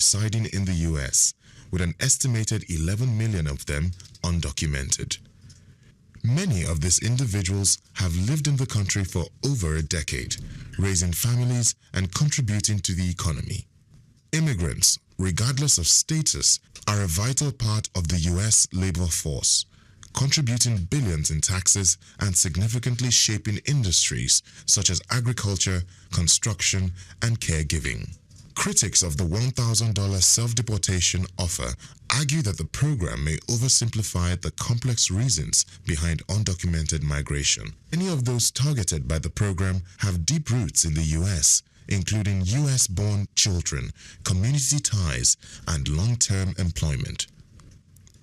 residing in the US, with an estimated 11 million of them undocumented. Many of these individuals have lived in the country for over a decade, raising families and contributing to the economy. Immigrants, regardless of status, are a vital part of the US labor force, contributing billions in taxes and significantly shaping industries such as agriculture, construction, and caregiving. Critics of the $1,000 self-deportation offer argue that the program may oversimplify the complex reasons behind undocumented migration. Many of those targeted by the program have deep roots in the US, including US-born children, community ties, and long-term employment.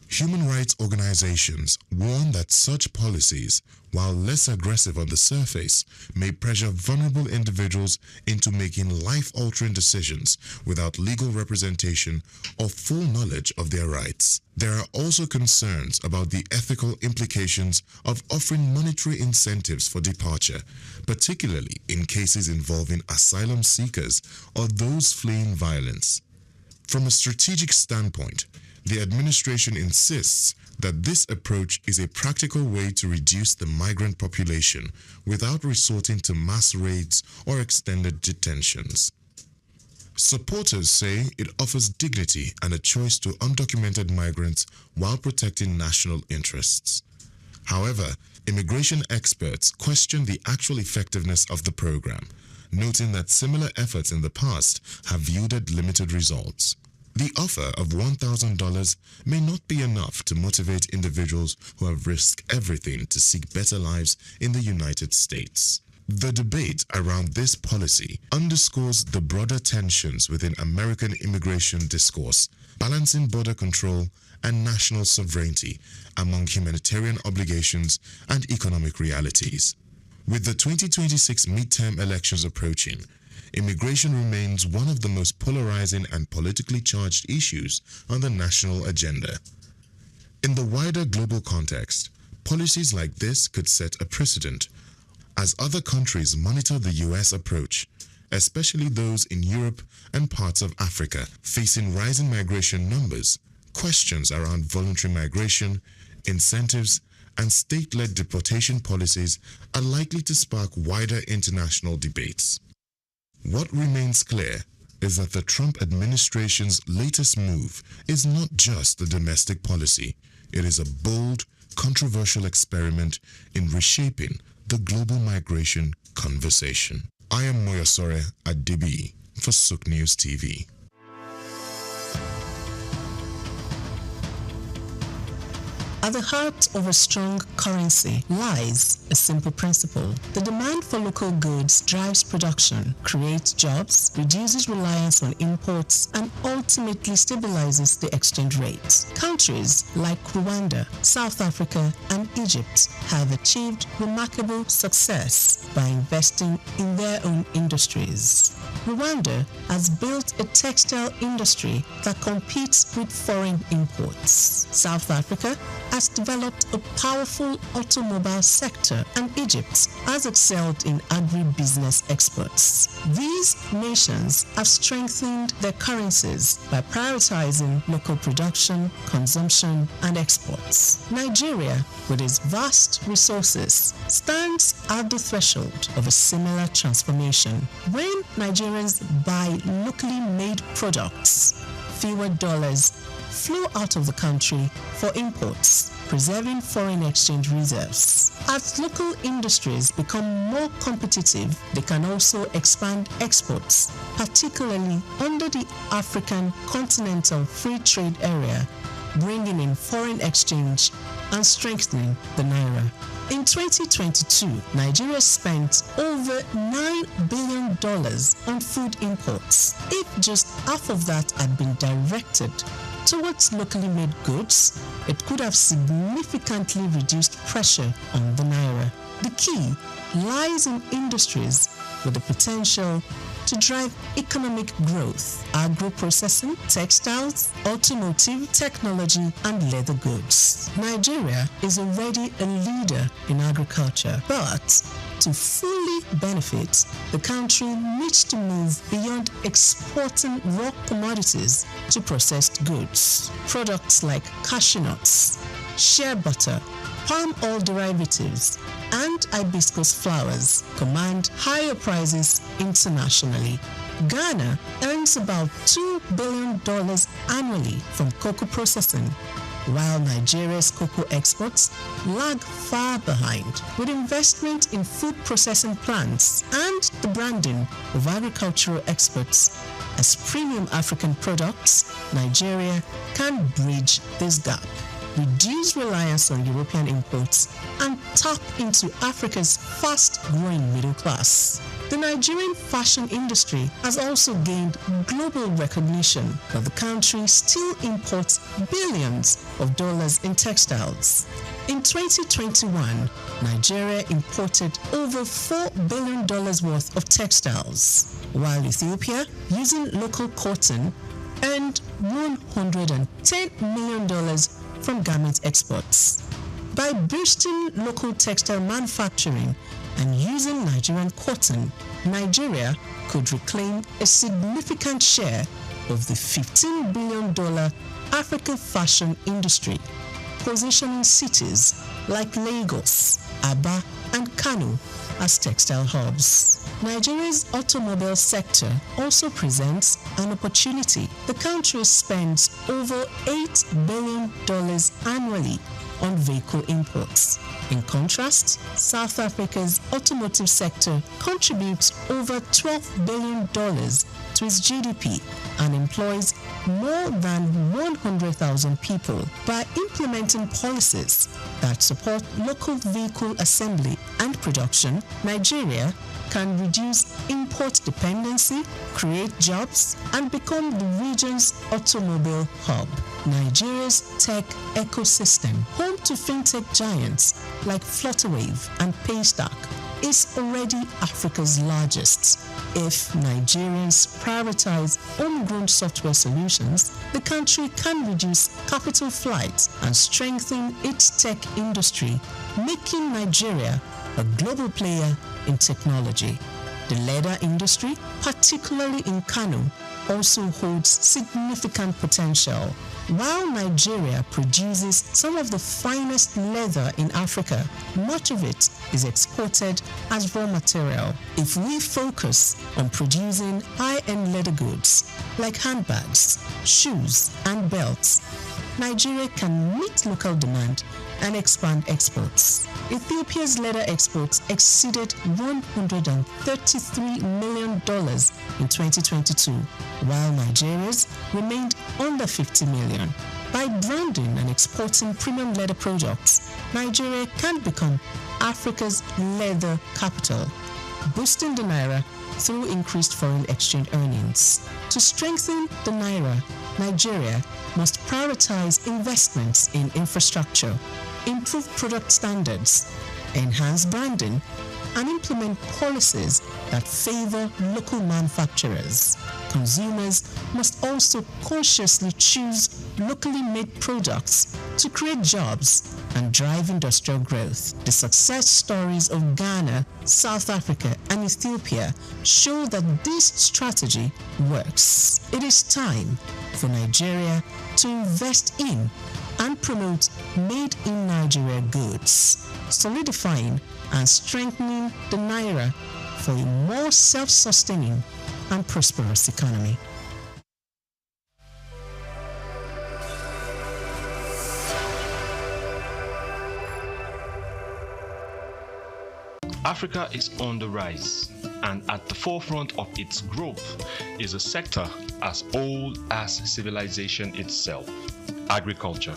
Human rights organizations warn that such policies, while less aggressive on the surface, may pressure vulnerable individuals into making life-altering decisions without legal representation or full knowledge of their rights. There are also concerns about the ethical implications of offering monetary incentives for departure, particularly in cases involving asylum seekers or those fleeing violence. From a strategic standpoint, the administration insists that this approach is a practical way to reduce the migrant population without resorting to mass raids or extended detentions. Supporters say it offers dignity and a choice to undocumented migrants while protecting national interests. However, immigration experts question the actual effectiveness of the program, noting that similar efforts in the past have yielded limited results. The offer of $1,000 may not be enough to motivate individuals who have risked everything to seek better lives in the United States. The debate around this policy underscores the broader tensions within American immigration discourse, balancing border control and national sovereignty among humanitarian obligations and economic realities. With the 2026 midterm elections approaching, immigration remains one of the most polarizing and politically charged issues on the national agenda. In the wider global context, policies like this could set a precedent as other countries monitor the US approach, especially those in Europe and parts of Africa facing rising migration numbers. Questions around voluntary migration, incentives, and state-led deportation policies are likely to spark wider international debates. What remains clear is that the Trump administration's latest move is not just a domestic policy. It is a bold, controversial experiment in reshaping the global migration conversation. I am Moyosore Adibi for SOUQ News TV. At the heart of a strong currency lies a simple principle. The demand for local goods drives production, creates jobs, reduces reliance on imports, and ultimately stabilizes the exchange rate. Countries like Rwanda, South Africa, and Egypt have achieved remarkable success by investing in their own industries. Rwanda has built a textile industry that competes with foreign imports. South Africa has developed a powerful automobile sector, and Egypt has excelled in agribusiness exports. These nations have strengthened their currencies by prioritizing local production, consumption, and exports. Nigeria, with its vast resources, stands at the threshold of a similar transformation. When Nigerians buy locally made products, fewer dollars flow out of the country for imports, preserving foreign exchange reserves. As local industries become more competitive, they can also expand exports, particularly under the African Continental Free Trade Area, bringing in foreign exchange and strengthening the naira. In 2022, Nigeria spent over $9 billion on food imports. If just half of that had been directed towards locally made goods, it could have significantly reduced pressure on the naira. The key lies in industries with the potential to drive economic growth: agro-processing, textiles, automotive, technology, and leather goods. Nigeria is already a leader in agriculture, but to fully benefit, the country needs to move beyond exporting raw commodities to processed goods. Products like cashew nuts, shea butter, palm oil derivatives, and hibiscus flowers command higher prices internationally. Ghana earns about $2 billion annually from cocoa processing, while Nigeria's cocoa exports lag far behind. With investment in food processing plants and the branding of agricultural exports as premium African products, Nigeria can bridge this gap, reduce reliance on European imports, and tap into Africa's fast-growing middle class. The Nigerian fashion industry has also gained global recognition, but the country still imports billions of dollars in textiles. In 2021, Nigeria imported over $4 billion worth of textiles, while Ethiopia, using local cotton, earned $110 million from garment exports. By boosting local textile manufacturing and using Nigerian cotton, Nigeria could reclaim a significant share of the $15 billion African fashion industry, positioning cities like Lagos, Aba, and Kano as textile hubs. Nigeria's automobile sector also presents an opportunity. The country spends over $8 billion annually on vehicle imports. In contrast, South Africa's automotive sector contributes over $12 billion to its GDP and employs more than 100,000 people. By implementing policies that support local vehicle assembly and production, Nigeria can reduce import dependency, create jobs, and become the region's automobile hub. Nigeria's tech ecosystem, home to fintech giants like Flutterwave and Paystack, is already Africa's largest. If Nigerians prioritize homegrown software solutions, the country can reduce capital flight and strengthen its tech industry, making Nigeria a global player in technology. The leather industry, particularly in Kano, also holds significant potential. While Nigeria produces some of the finest leather in Africa, much of it is exported as raw material. If we focus on producing high-end leather goods like handbags, shoes, and belts, Nigeria can meet local demand and expand exports. Ethiopia's leather exports exceeded $133 million in 2022, while Nigeria's remained under $50 million. By branding and exporting premium leather products, Nigeria can become Africa's leather capital, boosting the naira through increased foreign exchange earnings. To strengthen the naira, Nigeria must prioritize investments in infrastructure, improve product standards, enhance branding, and implement policies that favor local manufacturers. Consumers must also consciously choose locally made products to create jobs and drive industrial growth. The success stories of Ghana, South Africa, and Ethiopia show that this strategy works. It is time for Nigeria to invest in and promote made in Nigeria goods, solidifying and strengthening the naira for a more self-sustaining and prosperous economy. Africa is on the rise, and at the forefront of its growth is a sector as old as civilization itself: agriculture.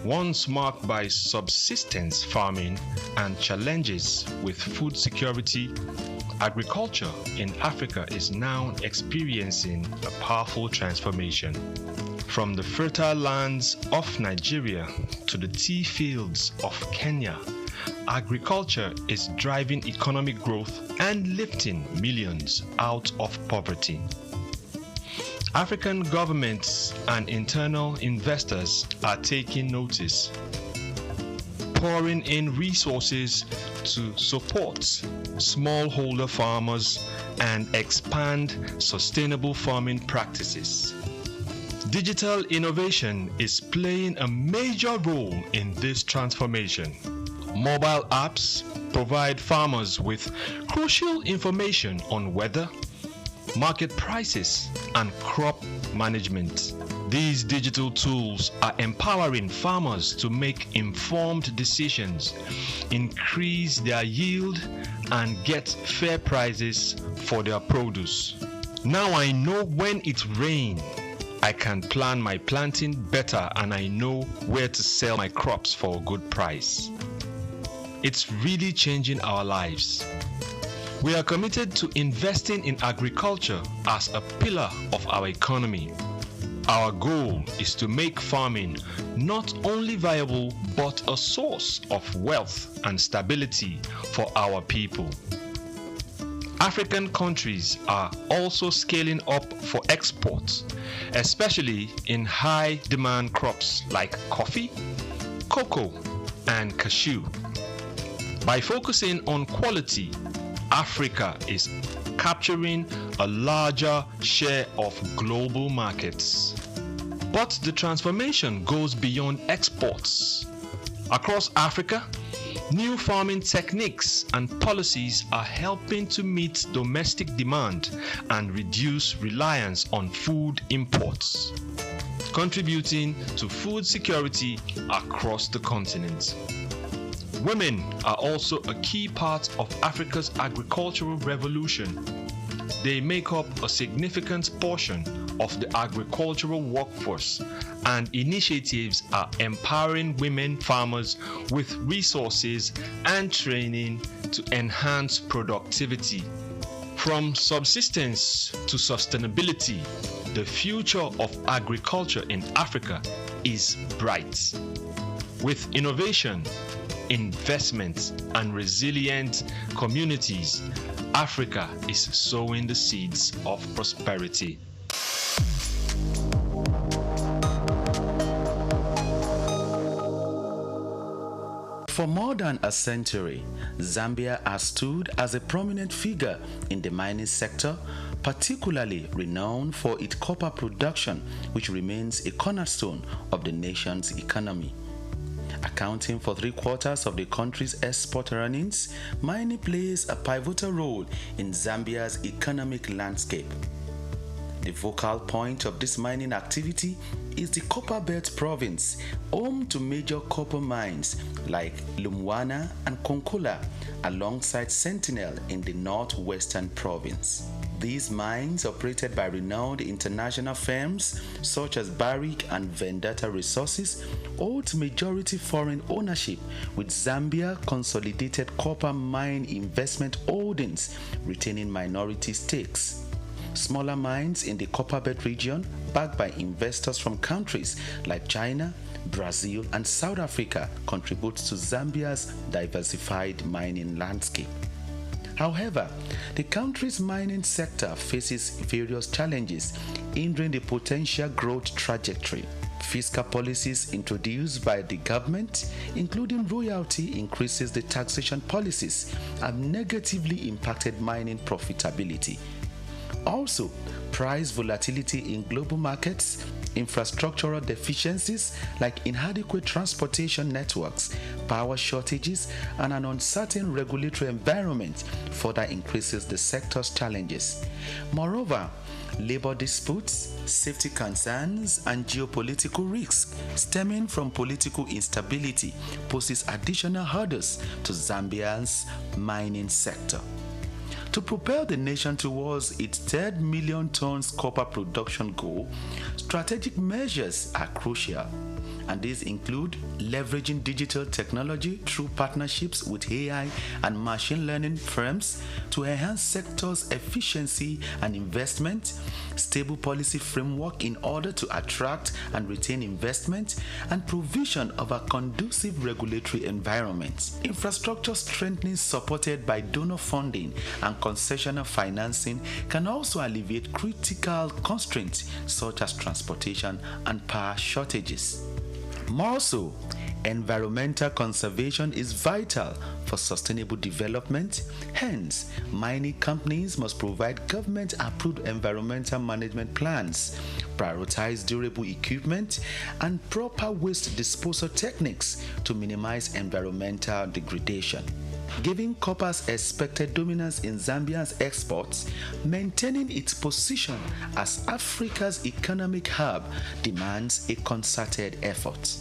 Once marked by subsistence farming and challenges with food security, agriculture in Africa is now experiencing a powerful transformation. From the fertile lands of Nigeria to the tea fields of Kenya, agriculture is driving economic growth and lifting millions out of poverty. African governments and internal investors are taking notice. pouring in resources to support smallholder farmers and expand sustainable farming practices. Digital innovation is playing a major role in this transformation. Mobile apps provide farmers with crucial information on weather, market prices, and crop management. These digital tools are empowering farmers to make informed decisions, increase their yield, and get fair prices for their produce. Now I know when it rains, I can plan my planting better, and I know where to sell my crops for a good price. It's really changing our lives. We are committed to investing in agriculture as a pillar of our economy. Our goal is to make farming not only viable but a source of wealth and stability for our people. African countries are also scaling up for exports, especially in high-demand crops like coffee, cocoa, and cashew. By focusing on quality, Africa is capturing a larger share of global markets. But the transformation goes beyond exports. Across Africa, new farming techniques and policies are helping to meet domestic demand and reduce reliance on food imports, contributing to food security across the continent. Women are also a key part of Africa's agricultural revolution. They make up a significant portion of the agricultural workforce, and initiatives are empowering women farmers with resources and training to enhance productivity. From subsistence to sustainability, the future of agriculture in Africa is bright. With innovation, investment, and resilient communities, Africa is sowing the seeds of prosperity. For more than a century, Zambia has stood as a prominent figure in the mining sector, particularly renowned for its copper production, which remains a cornerstone of the nation's economy. Accounting for 3/4 of the country's export earnings, mining plays a pivotal role in Zambia's economic landscape. The focal point of this mining activity is the Copperbelt province, home to major copper mines like Lumwana and Konkola, alongside Sentinel in the northwestern province. These mines, operated by renowned international firms such as Barrick and Vendetta Resources, hold majority foreign ownership, with Zambia Consolidated Copper Mine Investment Holdings retaining minority stakes. Smaller mines in the Copperbelt region, backed by investors from countries like China, Brazil, and South Africa, contribute to Zambia's diversified mining landscape. However, the country's mining sector faces various challenges hindering the potential growth trajectory. Fiscal policies introduced by the government, including royalty increases, the taxation policies, have negatively impacted mining profitability. Also, price volatility in global markets, infrastructural deficiencies like inadequate transportation networks, power shortages, and an uncertain regulatory environment further increases the sector's challenges. Moreover, labor disputes, safety concerns, and geopolitical risks stemming from political instability poses additional hurdles to Zambia's mining sector. To propel the nation towards its 3 million tons copper production goal, strategic measures are crucial, and these include leveraging digital technology through partnerships with AI and machine learning firms to enhance sector's efficiency and investment, stable policy framework in order to attract and retain investment, and provision of a conducive regulatory environment. Infrastructure strengthening supported by donor funding and concessional financing can also alleviate critical constraints such as transportation and power shortages. More so, Environmental conservation is vital for sustainable development. Hence, mining companies must provide government-approved environmental management plans, prioritize durable equipment, and proper waste disposal techniques to minimize environmental degradation. Giving copper's expected dominance in Zambia's exports, maintaining its position as Africa's economic hub demands a concerted effort.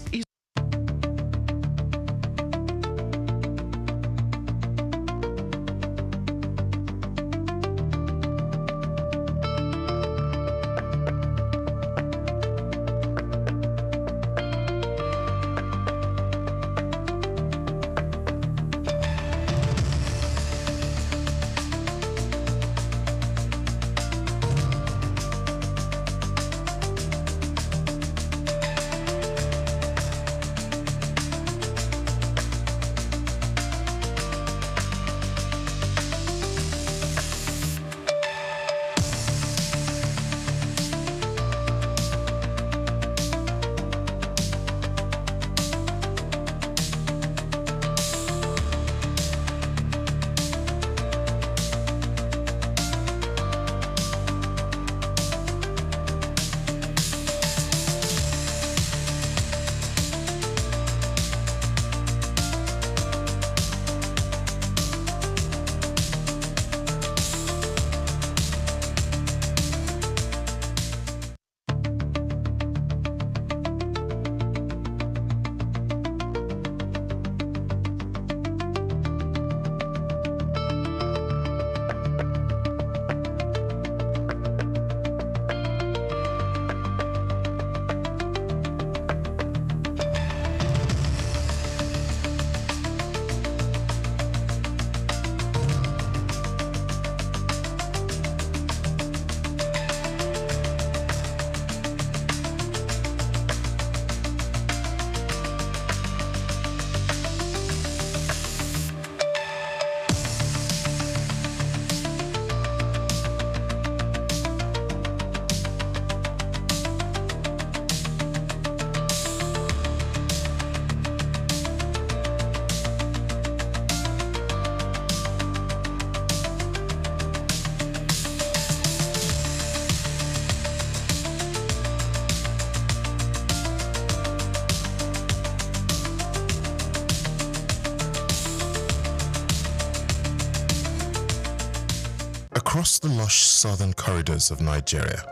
Across the lush southern corridors of Nigeria,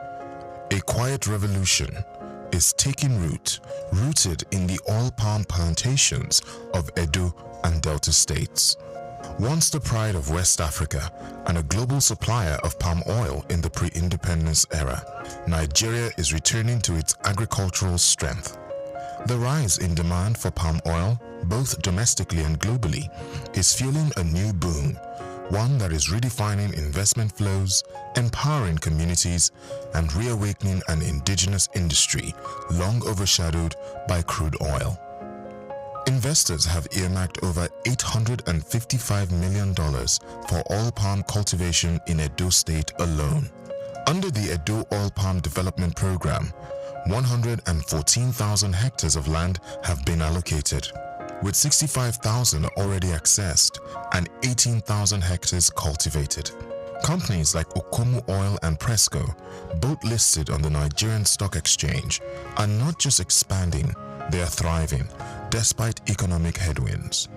a quiet revolution is taking root, rooted in the oil palm plantations of Edo and Delta states. Once the pride of West Africa and a global supplier of palm oil in the pre-independence era, Nigeria is returning to its agricultural strength. The rise in demand for palm oil, both domestically and globally, is fueling a new boom, one that is redefining investment flows, empowering communities, and reawakening an indigenous industry long overshadowed by crude oil. Investors have earmarked over $855 million for oil palm cultivation in Edo State alone. Under the Edo Oil Palm Development Program, 114,000 hectares of land have been allocated, with 65,000 already accessed and 18,000 hectares cultivated. Companies like Okomu Oil and Presco, both listed on the Nigerian Stock Exchange, are not just expanding, they are thriving despite economic headwinds.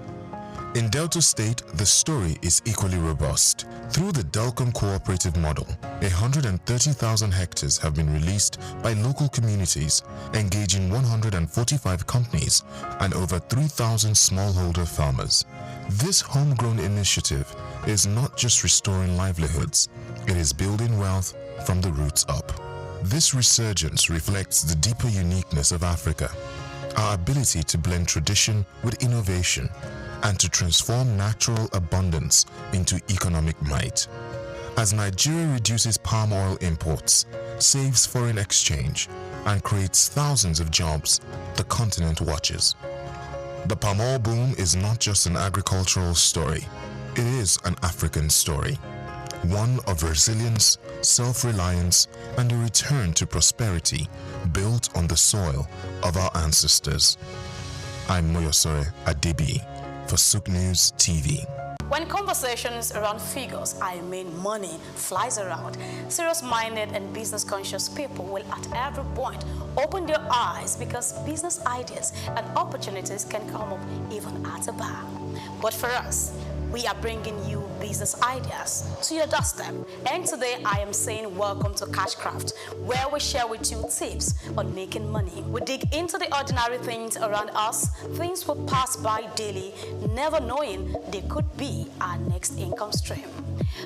In Delta State, the story is equally robust. Through the Delcom cooperative model, 130,000 hectares have been released by local communities, engaging 145 companies and over 3,000 smallholder farmers. This homegrown initiative is not just restoring livelihoods, it is building wealth from the roots up. This resurgence reflects the deeper uniqueness of Africa, our ability to blend tradition with innovation, and to transform natural abundance into economic might. As Nigeria reduces palm oil imports, saves foreign exchange, and creates thousands of jobs, the continent watches. The palm oil boom is not just an agricultural story, it is an African story. One of resilience, self-reliance, and a return to prosperity built on the soil of our ancestors. I'm Moyosore Adebi for SOUQ News TV. When conversations around figures, I mean money, flies around, serious-minded and business-conscious people will at every point open their eyes because business ideas and opportunities can come up even at a bar. But for us, we are bringing you business ideas to your doorstep. And today I am saying welcome to Cashcraft, where we share with you tips on making money. We dig into the ordinary things around us, things we pass by daily, never knowing they could be our next income stream.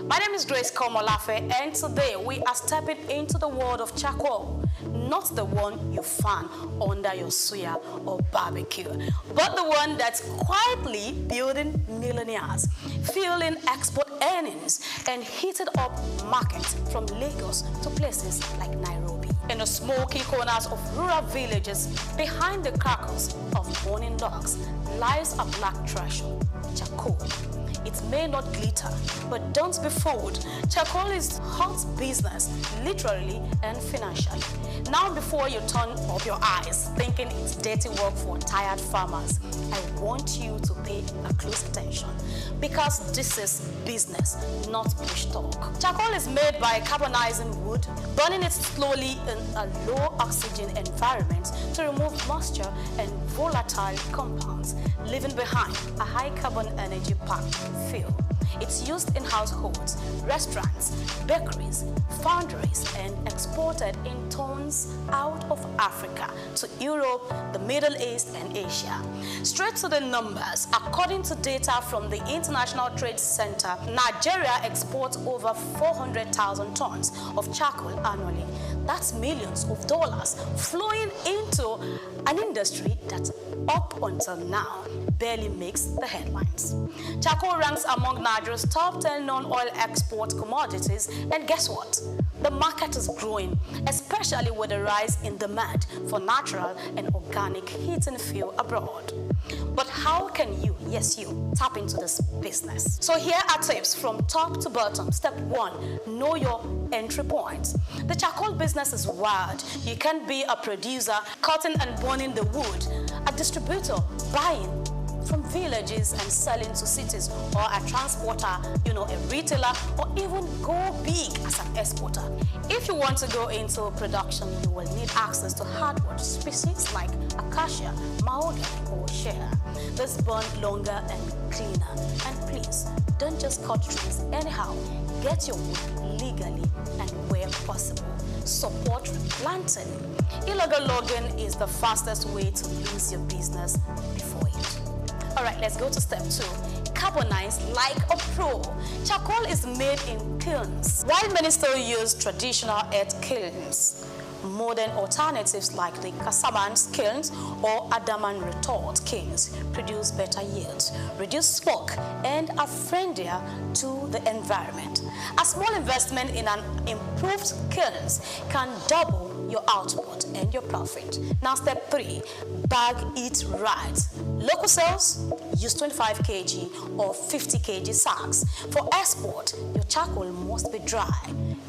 My name is Grace Komolafe, and today we are stepping into the world of charcoal. Not the one you fan under your suya or barbecue, but the one that's quietly building millionaires, fueling export earnings, and heated up markets from Lagos to places like Nairobi. In the smoky corners of rural villages, behind the crackles of burning logs, lies a black treasure, charcoal. It may not glitter, but don't be fooled. Charcoal is hot business, literally and financially. Now, before you turn up your eyes, thinking it's dirty work for tired farmers, I want you to pay a close attention, because this is business, not bush talk. Charcoal is made by carbonizing wood, burning it slowly in a low oxygen environment to remove moisture and volatile compounds, leaving behind a high carbon energy packed fuel. It's used in households, restaurants, bakeries, foundries, and exported in tons out of Africa to Europe, the Middle East, and Asia. Straight to the numbers, according to data from the International Trade Center, Nigeria exports over 400,000 tons of charcoal annually. That's millions of dollars flowing into an industry that, up until now, barely makes the headlines. Charcoal ranks among Nigeria's top 10 non-oil export commodities, and guess what? The market is growing, especially with the rise in demand for natural and organic heating fuel abroad. But how can you, yes you, tap into this business? So here are tips from top to bottom. Step 1, know your entry point. The charcoal business is wild. You can be a producer cutting and burning the wood, a distributor buying from villages and selling to cities, or a transporter, a retailer, or even go big as an exporter. If you want to go into production, you will need access to hardwood species like acacia, mahogany, or share. This burn longer and cleaner. And please, don't just cut trees anyhow. Get your wood legally and where possible. Support replanting. Illegal logging is the fastest way to lose your business before it. All right, let's go to step 2. Carbonize like a pro. Charcoal is made in kilns. While many still use traditional earth kilns, modern alternatives like the Casaman's kilns or Adaman retort kilns produce better yields, reduce smoke, and are friendlier to the environment. A small investment in an improved kilns can double your output and your profit. Now, step 3, bag it right. Local sales, use 25 kg or 50 kg sacks. For export, your charcoal must be dry,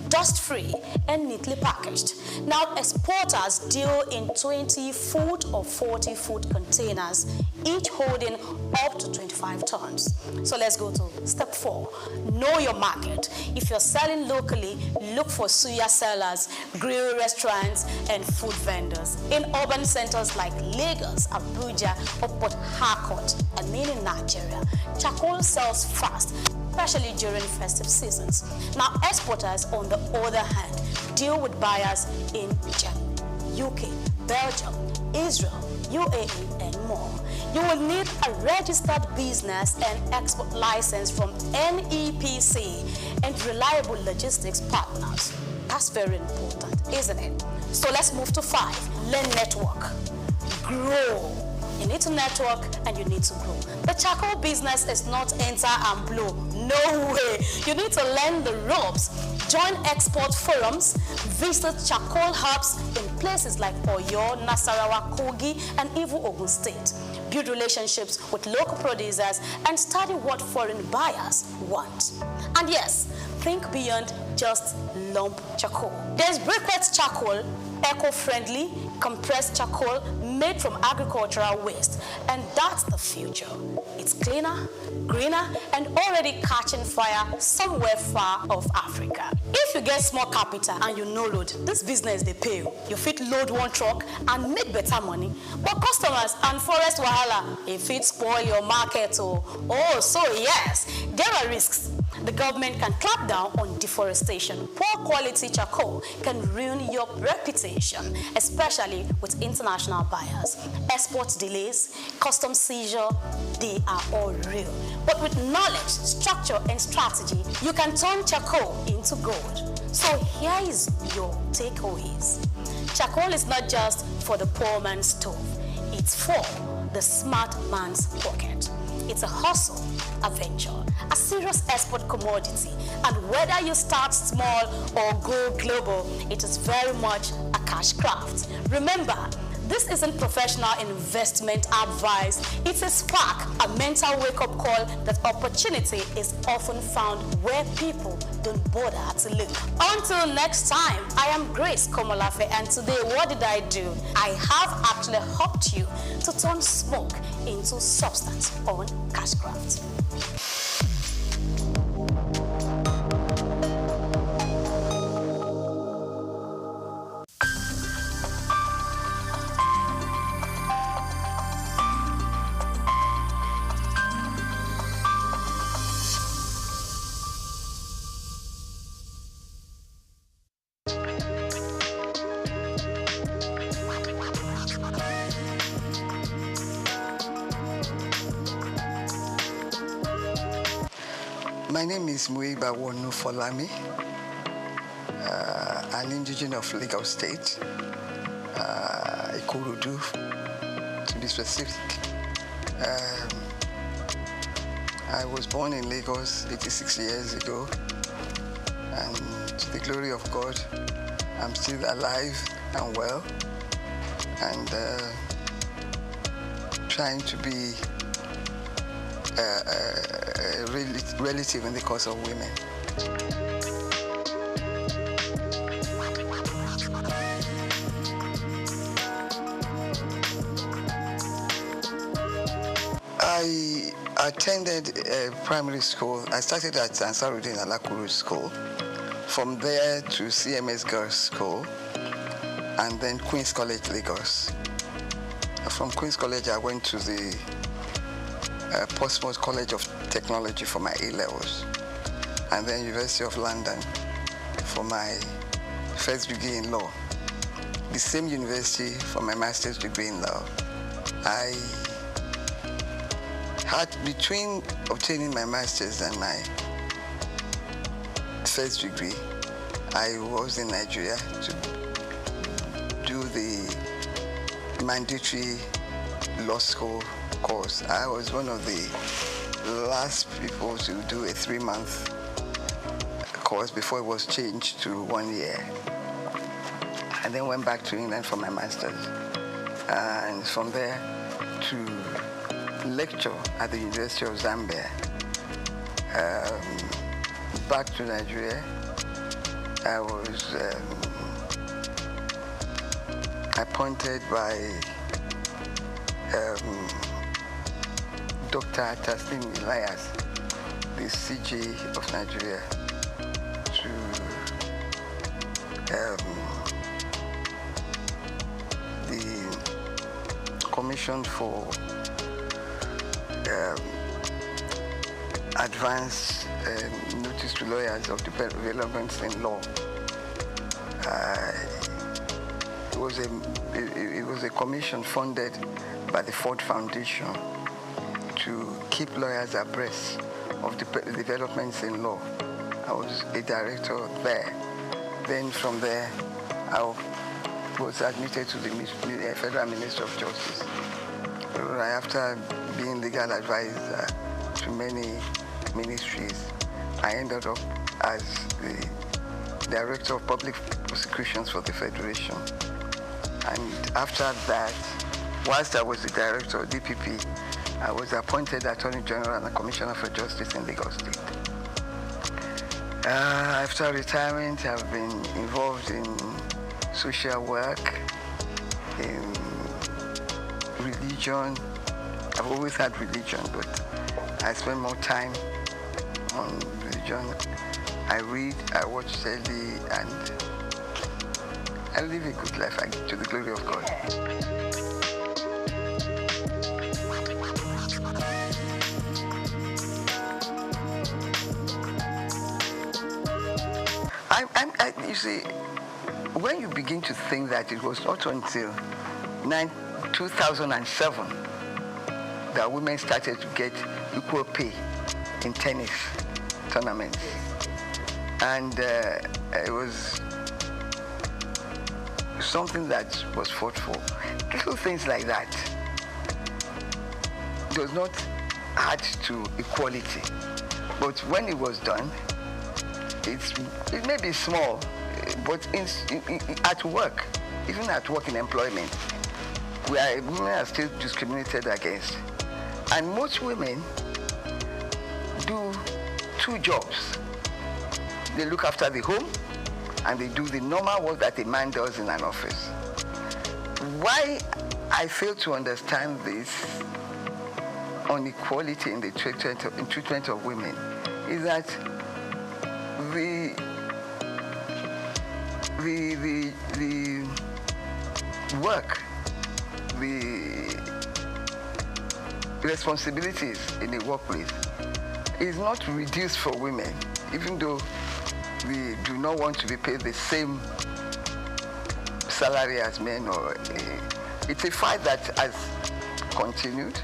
dust-free, and neatly packaged. Now, exporters deal in 20-foot or 40-foot containers, each holding up to 25 tons. So let's go to step 4. Know your market. If you're selling locally, look for suya sellers, grill restaurants, and food vendors. In urban centers like Lagos, Abuja, or Port Harcourt, and in Nigeria, charcoal sells fast, especially during festive seasons. Now, exporters, on the other hand, deal with buyers in Germany, UK, Belgium, Israel, UAE, and more. You will need a registered business and export license from NEPC and reliable logistics partners. That's very important, isn't it? So let's move to 5. Learn network. Grow. You need to network and you need to grow. The charcoal business is not enter and blow. No way. You need to learn the ropes. Join export forums, visit charcoal hubs in places like Oyo, Nasarawa, Kogi, and even Ogun State. Build relationships with local producers and study what foreign buyers want. And yes, think beyond just lump charcoal. There's briquette charcoal, eco-friendly, compressed charcoal, made from agricultural waste, and that's the future. It's cleaner, greener, and already catching fire somewhere far off Africa. If you get small capital and you no load, this business they pay you. You fit load one truck and make better money. But customers and forest wahala, if it spoil your market, oh, so yes, there are risks. The government can clamp down on deforestation. Poor quality charcoal can ruin your reputation, especially with international buyers. Export delays, customs seizure, they are all real. But with knowledge, structure, and strategy, you can turn charcoal into gold. So here is your takeaways. Charcoal is not just for the poor man's stove. It's for the smart man's pocket. It's a hustle, a venture, a serious export commodity, and whether you start small or go global, it is very much a cash craft. Remember, this isn't professional investment advice. It's a spark, a mental wake-up call that opportunity is often found where people don't bother to look. Until next time, I am Grace Komolafe, and today, what did I do? I have actually helped you to turn smoke into substance on Cashcraft. My name is Muiba Wonu Folami, an indigenous of Lagos State, Ikorodu, to be specific. I was born in Lagos 86 years ago, and to the glory of God, I'm still alive and well, and trying to be relative in the cause of women. I attended primary school. I started at Ansarudin Alakuru School. From there to CMS Girls School, and then Queen's College, Lagos. From Queen's College, I went to the Portsmouth College of Technology for my A-levels, and then University of London for my first degree in law. The same university for my master's degree in law. I had, between obtaining my master's and my first degree, I was in Nigeria to do the mandatory law school course. I was one of the last people to do a 3-month course before it was changed to 1 year. And then went back to England for my master's. And from there to lecture at the University of Zambia. Back to Nigeria, I was appointed by Dr. Taslim Elias, the CJ of Nigeria, to the Commission for Advance Notice to Lawyers of Developments in Law. It was a commission funded by the Ford Foundation to keep lawyers abreast of the developments in law. I was a director there. Then from there, I was admitted to the Federal Ministry of Justice. After being legal advisor to many ministries, I ended up as the Director of Public Prosecutions for the Federation. And after that, whilst I was the Director of DPP, I was appointed Attorney General and Commissioner for Justice in Lagos State. After retirement, I've been involved in social work, in religion. I've always had religion, but I spend more time on religion. I read, I watch telly, and I live a good life to the glory of God. You see, when you begin to think that it was not until 2007 that women started to get equal pay in tennis tournaments. And it was something that was fought for. Little things like that does not add to equality. But when it was done, it may be small, but at work, even at work in employment, women are still discriminated against. And most women do two jobs. They look after the home, and they do the normal work that a man does in an office. Why I fail to understand this inequality in the treatment of women is that the work, the responsibilities in the workplace is not reduced for women, even though we do not want to be paid the same salary as men. It's a fight that has continued,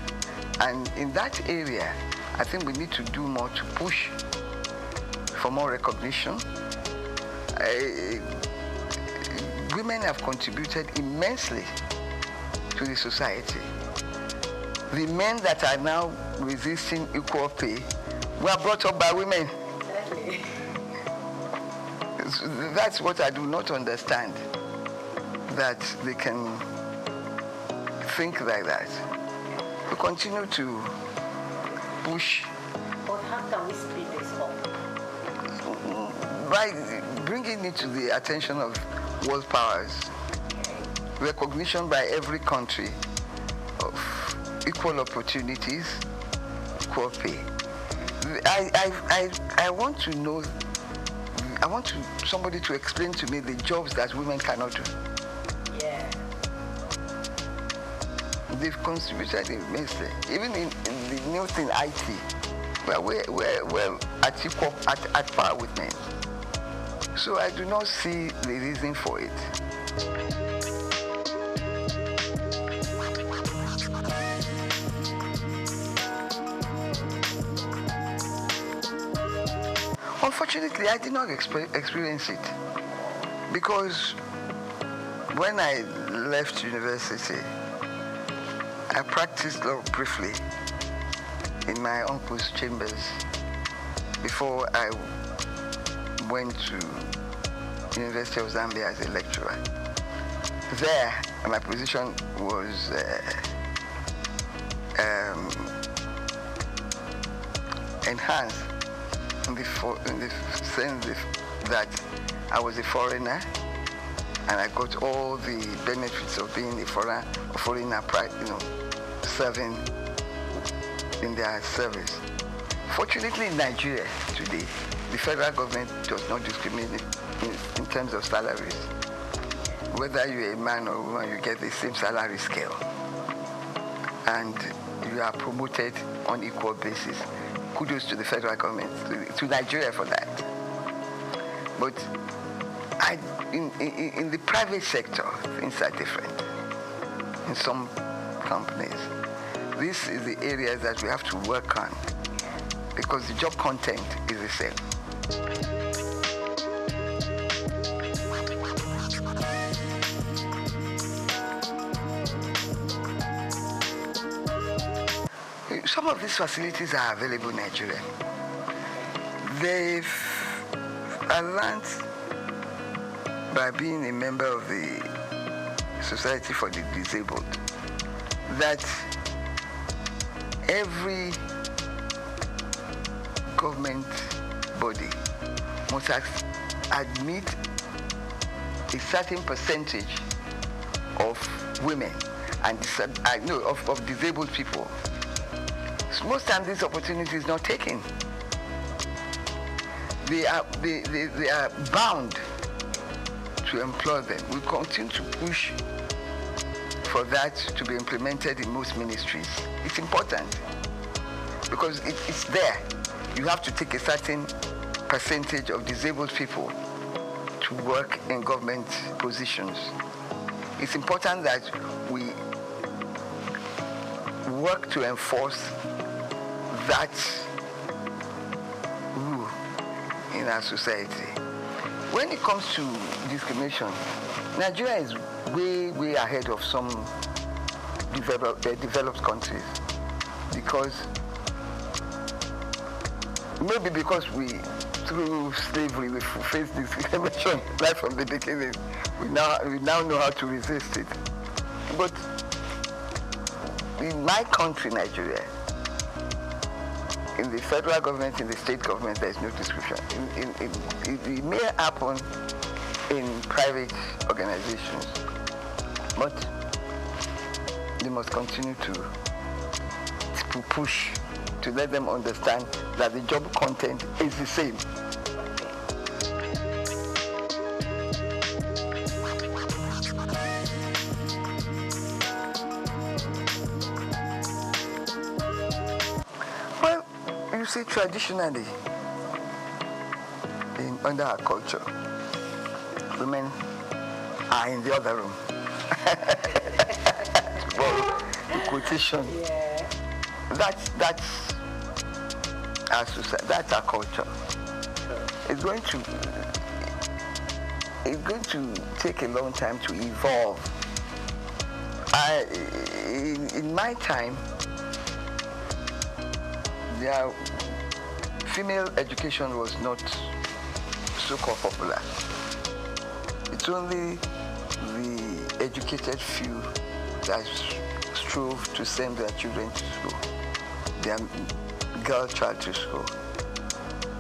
and in that area, I think we need to do more to push for more recognition. Women have contributed immensely to the society. The men that are now resisting equal pay were brought up by women. Exactly. That's what I do not understand, that they can think like that. We continue to push. But how can we speed this up? By bringing it to the attention of world powers, recognition by every country of equal opportunities, equal pay. I want to know, I want somebody to explain to me the jobs that women cannot do. Yeah. They've contributed immensely. Even in the new thing, IT, we're at par with men. So I do not see the reason for it. Unfortunately, I did not experience it, because when I left university, I practiced law briefly in my uncle's chambers before I went to University of Zambia as a lecturer. There, my position was enhanced in the sense that I was a foreigner, and I got all the benefits of being a foreigner, serving in their service. Fortunately, in Nigeria today, the federal government does not discriminate in terms of salaries. Whether you're a man or a woman, you get the same salary scale, and you are promoted on equal basis. Kudos to the federal government, to Nigeria for that. But in the private sector, things are different. In some companies, this is the area that we have to work on, because the job content is the same. Some of these facilities are available in Nigeria. I learned by being a member of the Society for the Disabled that every government body must admit a certain percentage of women. and of disabled people. So most times this opportunity is not taken. They are bound to employ them. We continue to push for that to be implemented in most ministries. It's important because it's there. You have to take a certain percentage of disabled people to work in government positions. It's important that we work to enforce that rule in our society. When it comes to discrimination, Nigeria is way ahead of some developed countries because we, through slavery, we faced discrimination right from the beginning. We now know how to resist it. But in my country, Nigeria, in the federal government, in the state government, there is no discrimination. It may happen in private organizations, but they must continue to push to let them understand that the job content is the same. Well, you see, traditionally, under our culture, women are in the other room. Well, the quotation. Yeah. That's our society. That's our culture. It's going to take a long time to evolve. In my time, female education was not so-called popular. It's only the educated few that strove to send their children to school, their girl child to school.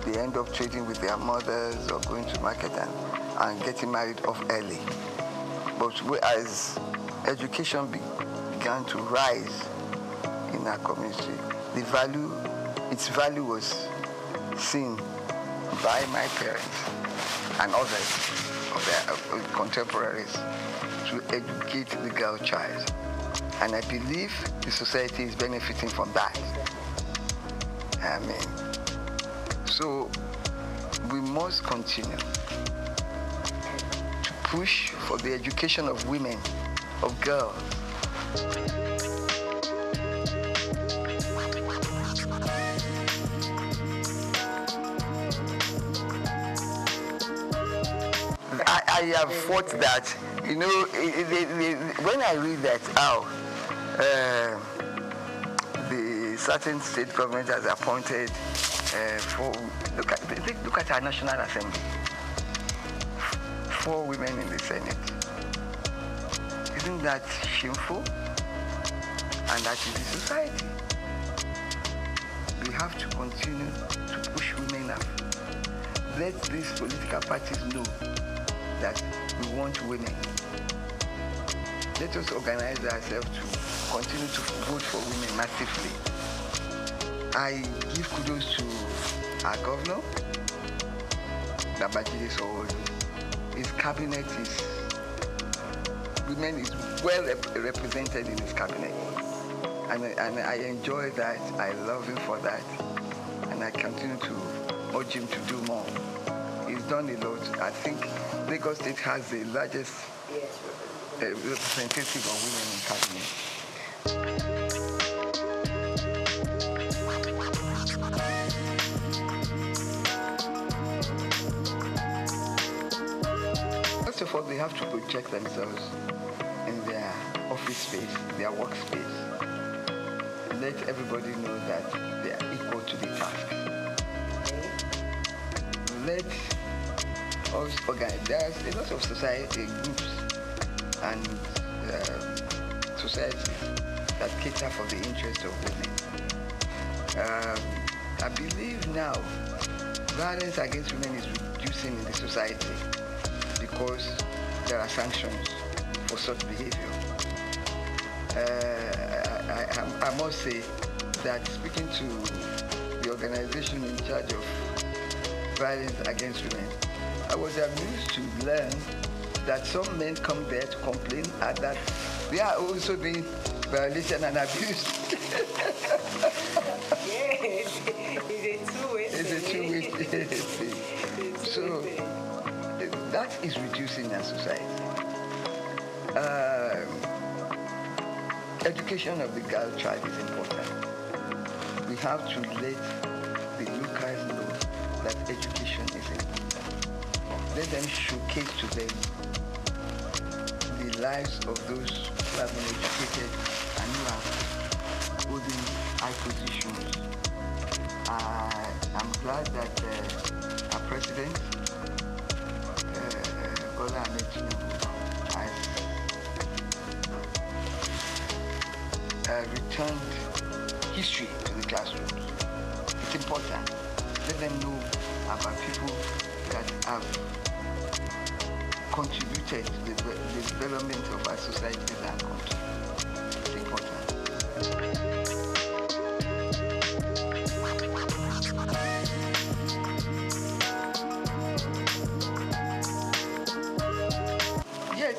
They end up trading with their mothers or going to market and getting married off early. But as education began to rise in our community, its value was seen by my parents and others of their contemporaries to educate the girl child. And I believe the society is benefiting from that. So we must continue to push for the education of women, of girls. I have thought that, when I read that, the certain state government has appointed look at our National Assembly, 4 women in the Senate. Isn't that shameful? And that is the society. We have to continue to push women up. Let these political parties know that we want women. Let us organize ourselves to continue to vote for women massively. I give kudos to our governor, Babajide Sanwo-Olu. His cabinet women is well represented in his cabinet. And I enjoy that. I love him for that. And I continue to urge him to do more. He's done a lot. I think Lagos State has the largest representative of women in cabinet. First of all, they have to project themselves in their office space, their workspace. Let everybody know that they are equal to the task. Let us organize. There's a lot of society groups and societies that cater for the interests of women. I believe now violence against women is reducing in the society because there are sanctions for such behavior. I must say that speaking to the organization in charge of violence against women, I was amused to learn that some men come there to complain that they are also being violated and abused. Yes, it's a two-way thing. It's a two-way thing. So that is reducing our society. Education of the girl child is important. We have to let the locals know that education is important. Let them showcase to them the lives of those who have been educated and who are holding high positions. I'm glad that our president, Bola Ahmed Tinubu, has returned history to the classrooms. It's important. Let them know about people that have contributed to the development of our societies and country. It's important. Yes,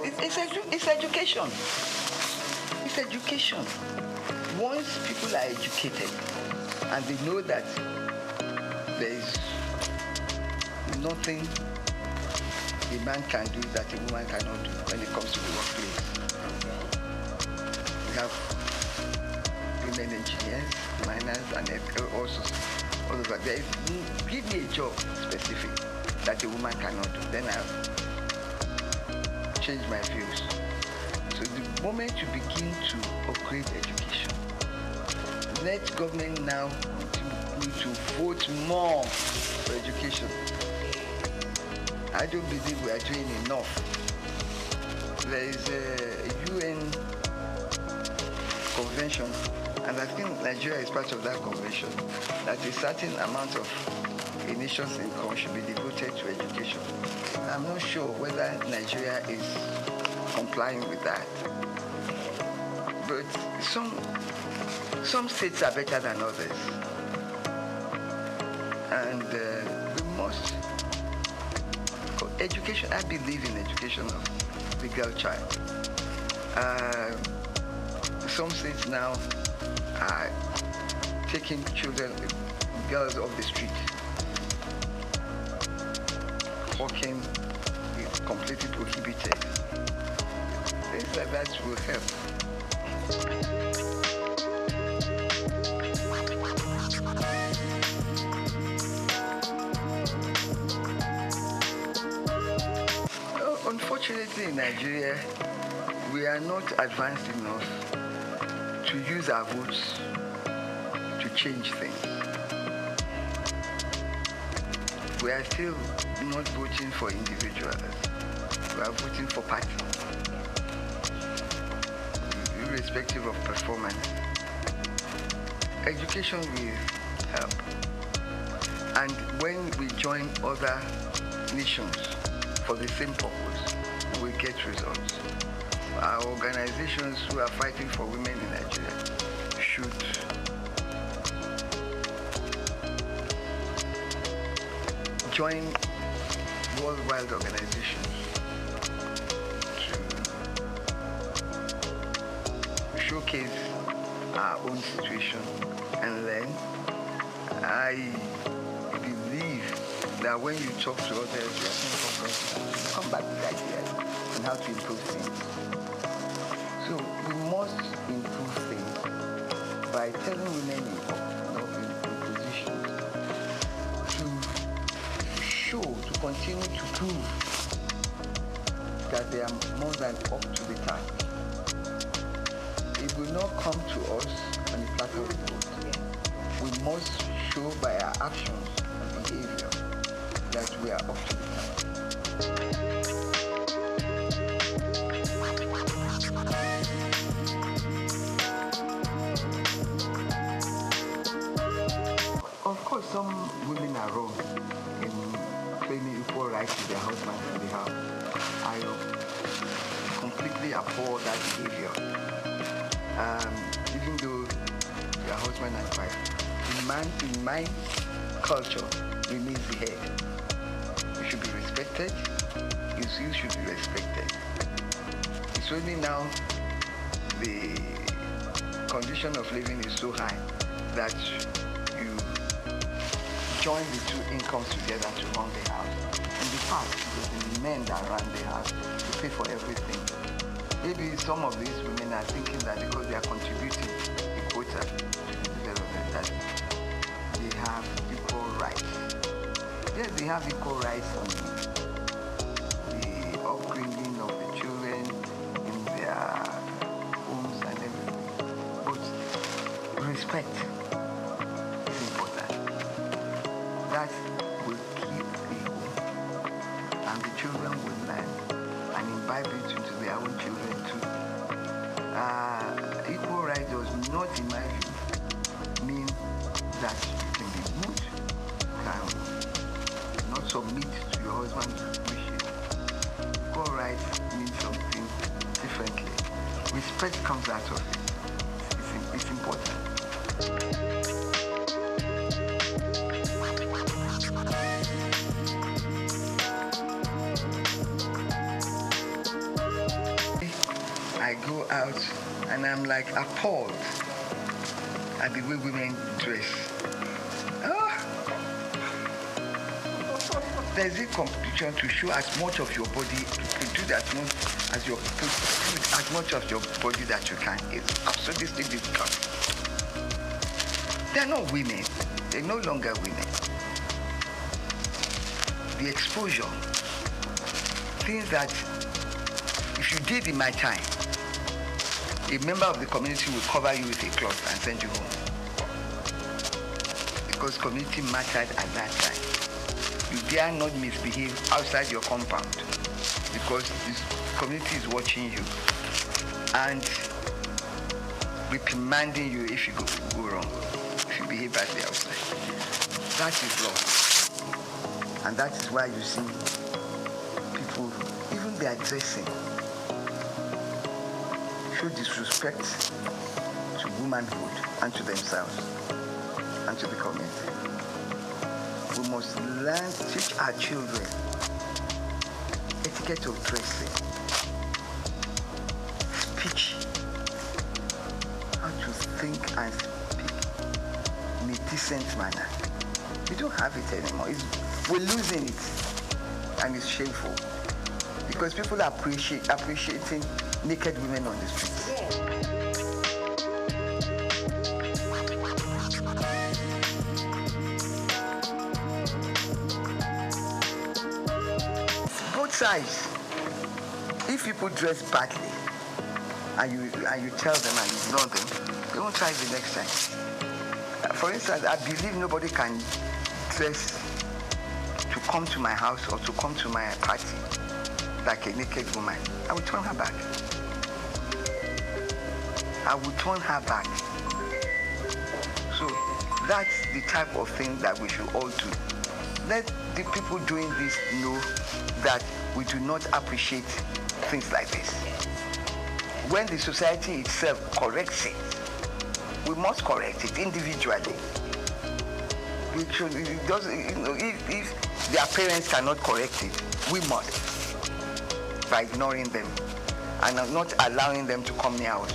it's education. It's education. Once people are educated and they know that there is nothing a man can do that a woman cannot do when it comes to the workplace. We have women engineers, miners, and also all of that. Give me a job specific that a woman cannot do, then I'll change my views. So the moment you begin to upgrade education, let government now continue to vote more for education. I don't believe we are doing enough. There is a UN convention, and I think Nigeria is part of that convention, that a certain amount of a nation's income should be devoted to education. I'm not sure whether Nigeria is complying with that. But some states are better than others. And we must, education, I believe in education of the girl child. Some states now are taking children, girls off the street. Walking is completely prohibited. Things like that will help. Unfortunately, in Nigeria, we are not advanced enough to use our votes to change things. We are still not voting for individuals. We are voting for parties, irrespective of performance. Education will help. And when we join other nations for the same purpose, we get results. Our organizations who are fighting for women in Nigeria should join worldwide organizations to showcase our own situation and learn. I believe that when you talk to others, you come back with ideas on how to improve things. So we must improve things by telling women in positions to continue to prove that they are more than up to the task. It will not come to us on the platter of gold. We must show by our actions and behavior that we are up to the task. Of course, some women are wrong in claiming equal rights to their husbands in the house. I completely abhor that behavior. even though you are husband and wife, the man in my culture remains the head. You should be respected. You should be respected. It's only now the condition of living is so high that you join the two incomes together to run the house. In the past, it was the men that ran the house to pay for everything. Maybe some of these women are thinking that because they are contributing a quota to the development, that they have equal rights. Yes, they have equal rights on the upbringing of the children in their homes and everything. But respect is important. That will keep the home, and the children will learn and imbibe it into their own children too. Equal right does not, in my view, mean that you can be rude, can not submit to your husband's wishes. Equal right means something differently. Respect comes out of it. It's important. I go out and I'm like appalled at the way women dress. There's a competition to show as much of your body, to do as much of your body that you can. It's absolutely disgusting. They're not women. They're no longer women. The exposure, things that if you did in my time, a member of the community will cover you with a cloth and send you home. Because community mattered at that time. You dare not misbehave outside your compound because this community is watching you and reprimanding you if you go wrong, if you behave badly outside. That is law. And that is why you see people, even their dressing, show disrespect to womanhood and to themselves and to the community. We must learn, teach our children etiquette of dressing, speech, how to think and speak in a decent manner. We don't have it anymore. We're losing it, and it's shameful because people are appreciating naked women on the streets. Both sides. If people dress badly and you tell them and ignore them, they won't try the next time. For instance, I believe nobody can dress to come to my house or to come to my party like a naked woman. I will turn her back. I will turn her back. So that's the type of thing that we should all do. Let the people doing this know that we do not appreciate things like this. When the society itself corrects it, we must correct it individually. We should, if their parents cannot correct it, we must, by ignoring them and not allowing them to come near us.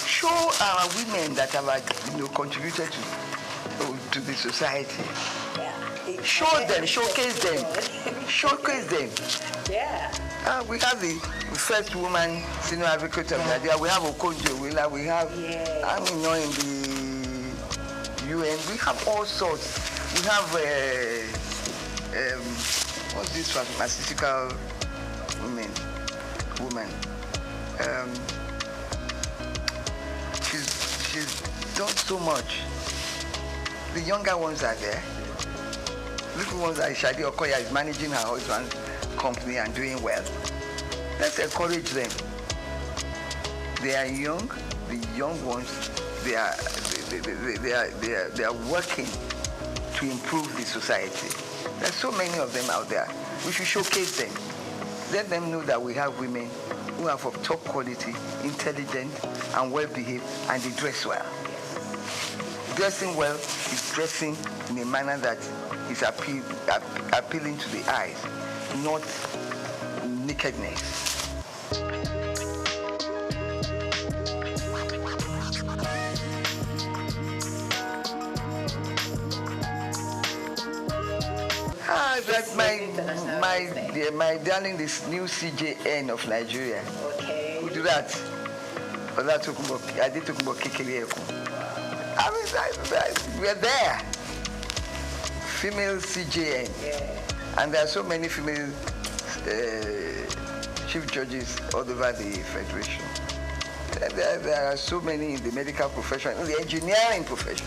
Show our women that have contributed to the society. Yeah. Show them, showcase them, showcase them. Yeah. We have the first woman senior advocate of Nigeria. We have Okonjo. We have, in the UN. We have all sorts. We have what's this pharmaceutical woman? She's done so much. The younger ones are there. Little ones like Shadi Okoya is managing her husband's company and doing well. Let's encourage them. They are young. The young ones, they are working to improve the society. There's so many of them out there. We should showcase them. Let them know that we have women who are of top quality, intelligent, and well-behaved, and they dress well. Dressing well is dressing in a manner that is appealing to the eyes, not nakedness. That's my darling, this new CJN of Nigeria. Okay. Who do that? I did talk about Kekere. I mean, we're there. Female CJN. Yeah. And there are so many female chief judges all over the federation. There are so many in the medical profession, in the engineering profession.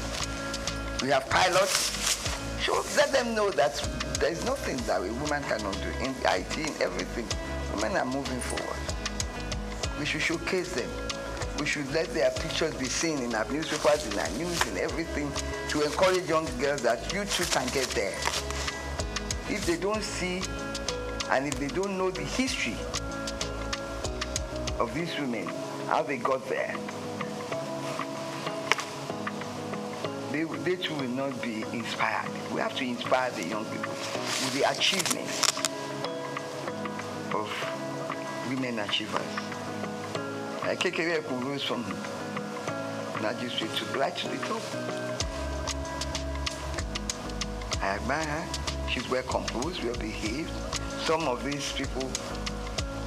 We have pilots. So let them know that there is nothing that a woman cannot do. In IT, in everything, women are moving forward. We should showcase them. We should let their pictures be seen in our newspapers, in our news, in everything, to encourage young girls that you too can get there. If they don't see, and if they don't know the history of these women, how they got there, they too will not be inspired. We have to inspire the young people with the achievements of women achievers. Kekere rose from magistrate to right to the top. I admire her. She's well composed, well behaved. Some of these people,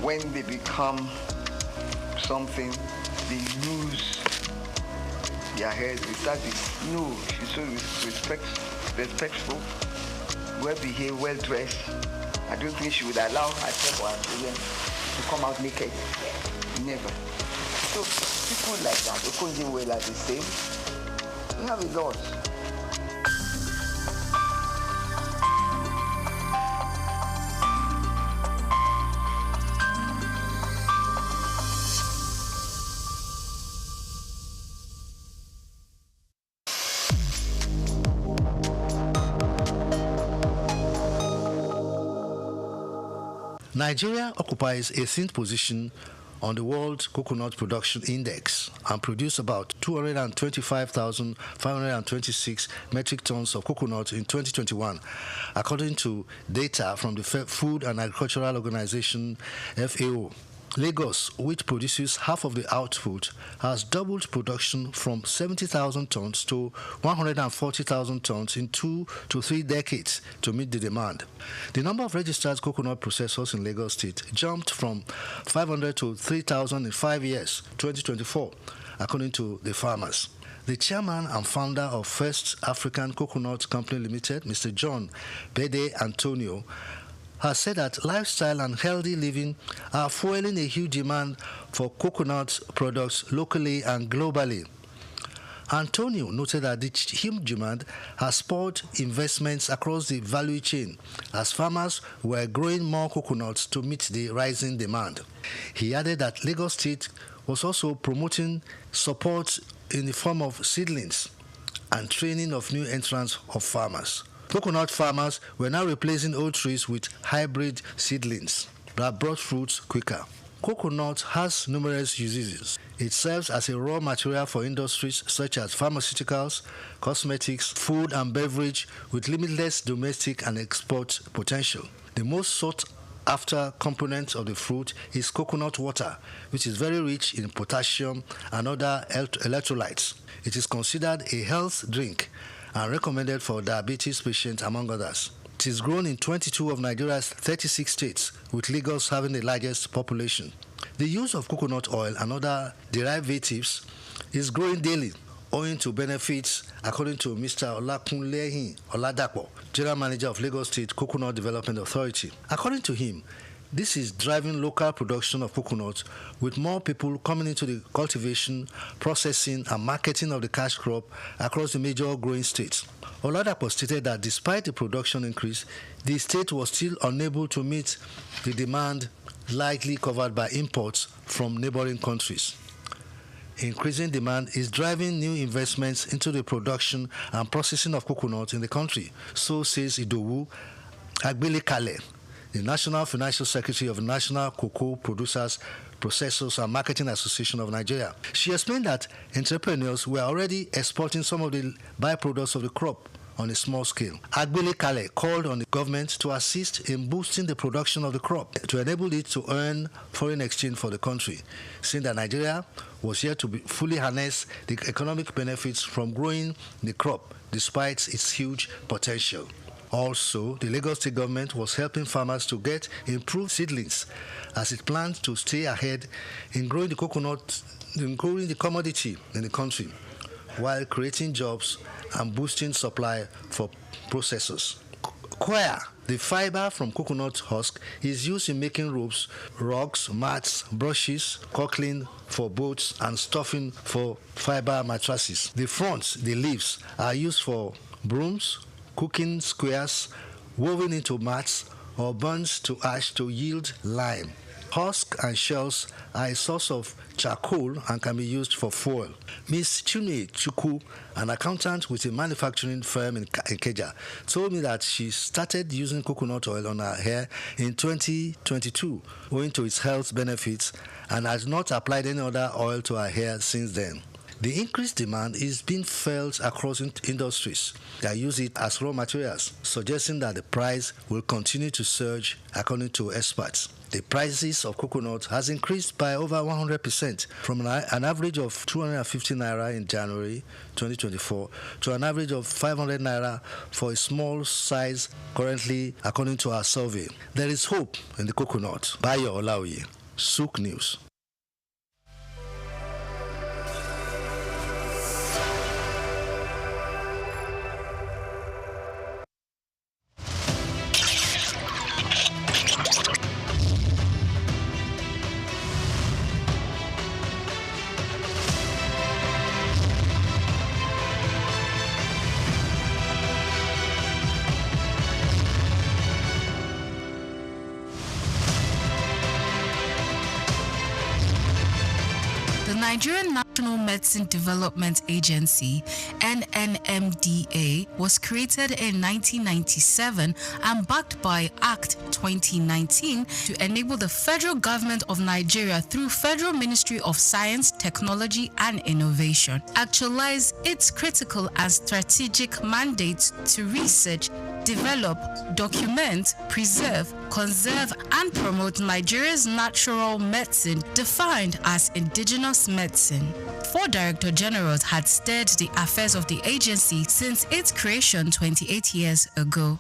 when they become something, they lose their heads. They start with, no, she's so respectful, well behaved, well dressed. I don't think she would allow herself or her children to come out naked. Never. So people like that, Okonjo Iweala the same. We have a lot. Nigeria occupies a 18th position on the World Coconut Production Index and produced about 225,526 metric tons of coconut in 2021, according to data from the Food and Agricultural Organization, FAO. Lagos, which produces half of the output, has doubled production from 70,000 tons to 140,000 tons in 2 to 3 decades to meet the demand. The number of registered coconut processors in Lagos State jumped from 500 to 3,000 in 5 years, 2024, according to the farmers. The chairman and founder of First African Coconut Company Limited, Mr. John Bede Antonio, has said that lifestyle and healthy living are fueling a huge demand for coconut products locally and globally. Antonio noted that the huge demand has spurred investments across the value chain as farmers were growing more coconuts to meet the rising demand. He added that Lagos State was also promoting support in the form of seedlings and training of new entrants of farmers. Coconut farmers were now replacing old trees with hybrid seedlings that brought fruits quicker. Coconut has numerous uses. It serves as a raw material for industries such as pharmaceuticals, cosmetics, food and beverage with limitless domestic and export potential. The most sought after component of the fruit is coconut water, which is very rich in potassium and other electrolytes. It is considered a health drink and recommended for diabetes patients, among others. It is grown in 22 of Nigeria's 36 states, with Lagos having the largest population. The use of coconut oil and other derivatives is growing daily, owing to benefits, according to Mr. Olakunlehin Oladapo, General Manager of Lagos State Coconut Development Authority. According to him, this is driving local production of coconut, with more people coming into the cultivation, processing, and marketing of the cash crop across the major growing states. Oladapo stated that despite the production increase, the state was still unable to meet the demand likely covered by imports from neighboring countries. increasing demand is driving new investments into the production and processing of coconut in the country. So says Idowu Agbelekale, the National Financial Secretary of the National Cocoa Producers, Processors and Marketing Association of Nigeria. She explained that entrepreneurs were already exporting some of the byproducts of the crop on a small scale. Agbelekale called on the government to assist in boosting the production of the crop to enable it to earn foreign exchange for the country, saying that Nigeria was yet to fully harness the economic benefits from growing the crop despite its huge potential. Also, the Lagos State government was helping farmers to get improved seedlings as it planned to stay ahead in growing the coconut, in growing the commodity in the country, while creating jobs and boosting supply for processors. Coir, the fiber from coconut husk, is used in making ropes, rugs, mats, brushes, caulking for boats, and stuffing for fiber mattresses. The fronds, the leaves, are used for brooms, cooking squares, woven into mats, or burnt to ash to yield lime. Husk and shells are a source of charcoal and can be used for fuel. Ms. Chune Chukwu, an accountant with a manufacturing firm in Ikeja, told me that she started using coconut oil on her hair in 2022 owing to its health benefits and has not applied any other oil to her hair since then. The increased demand is being felt across industries that use it as raw materials, suggesting that the price will continue to surge according to experts. The prices of coconut has increased by over 100% from an average of 250 naira in January 2024 to an average of 500 naira for a small size currently, according to our survey. There is hope in the coconut. Bayo Olaoye, SOUQ News. The Nigerian National Medicine Development Agency, NNMDA, was created in 1997 and backed by Act 2019 to enable the federal government of Nigeria through Federal Ministry of Science, Technology and Innovation actualize its critical and strategic mandates to research, develop, document, preserve, conserve, and promote Nigeria's natural medicine defined as indigenous medicine. 4 Director Generals had steered the affairs of the agency since its creation 28 years ago.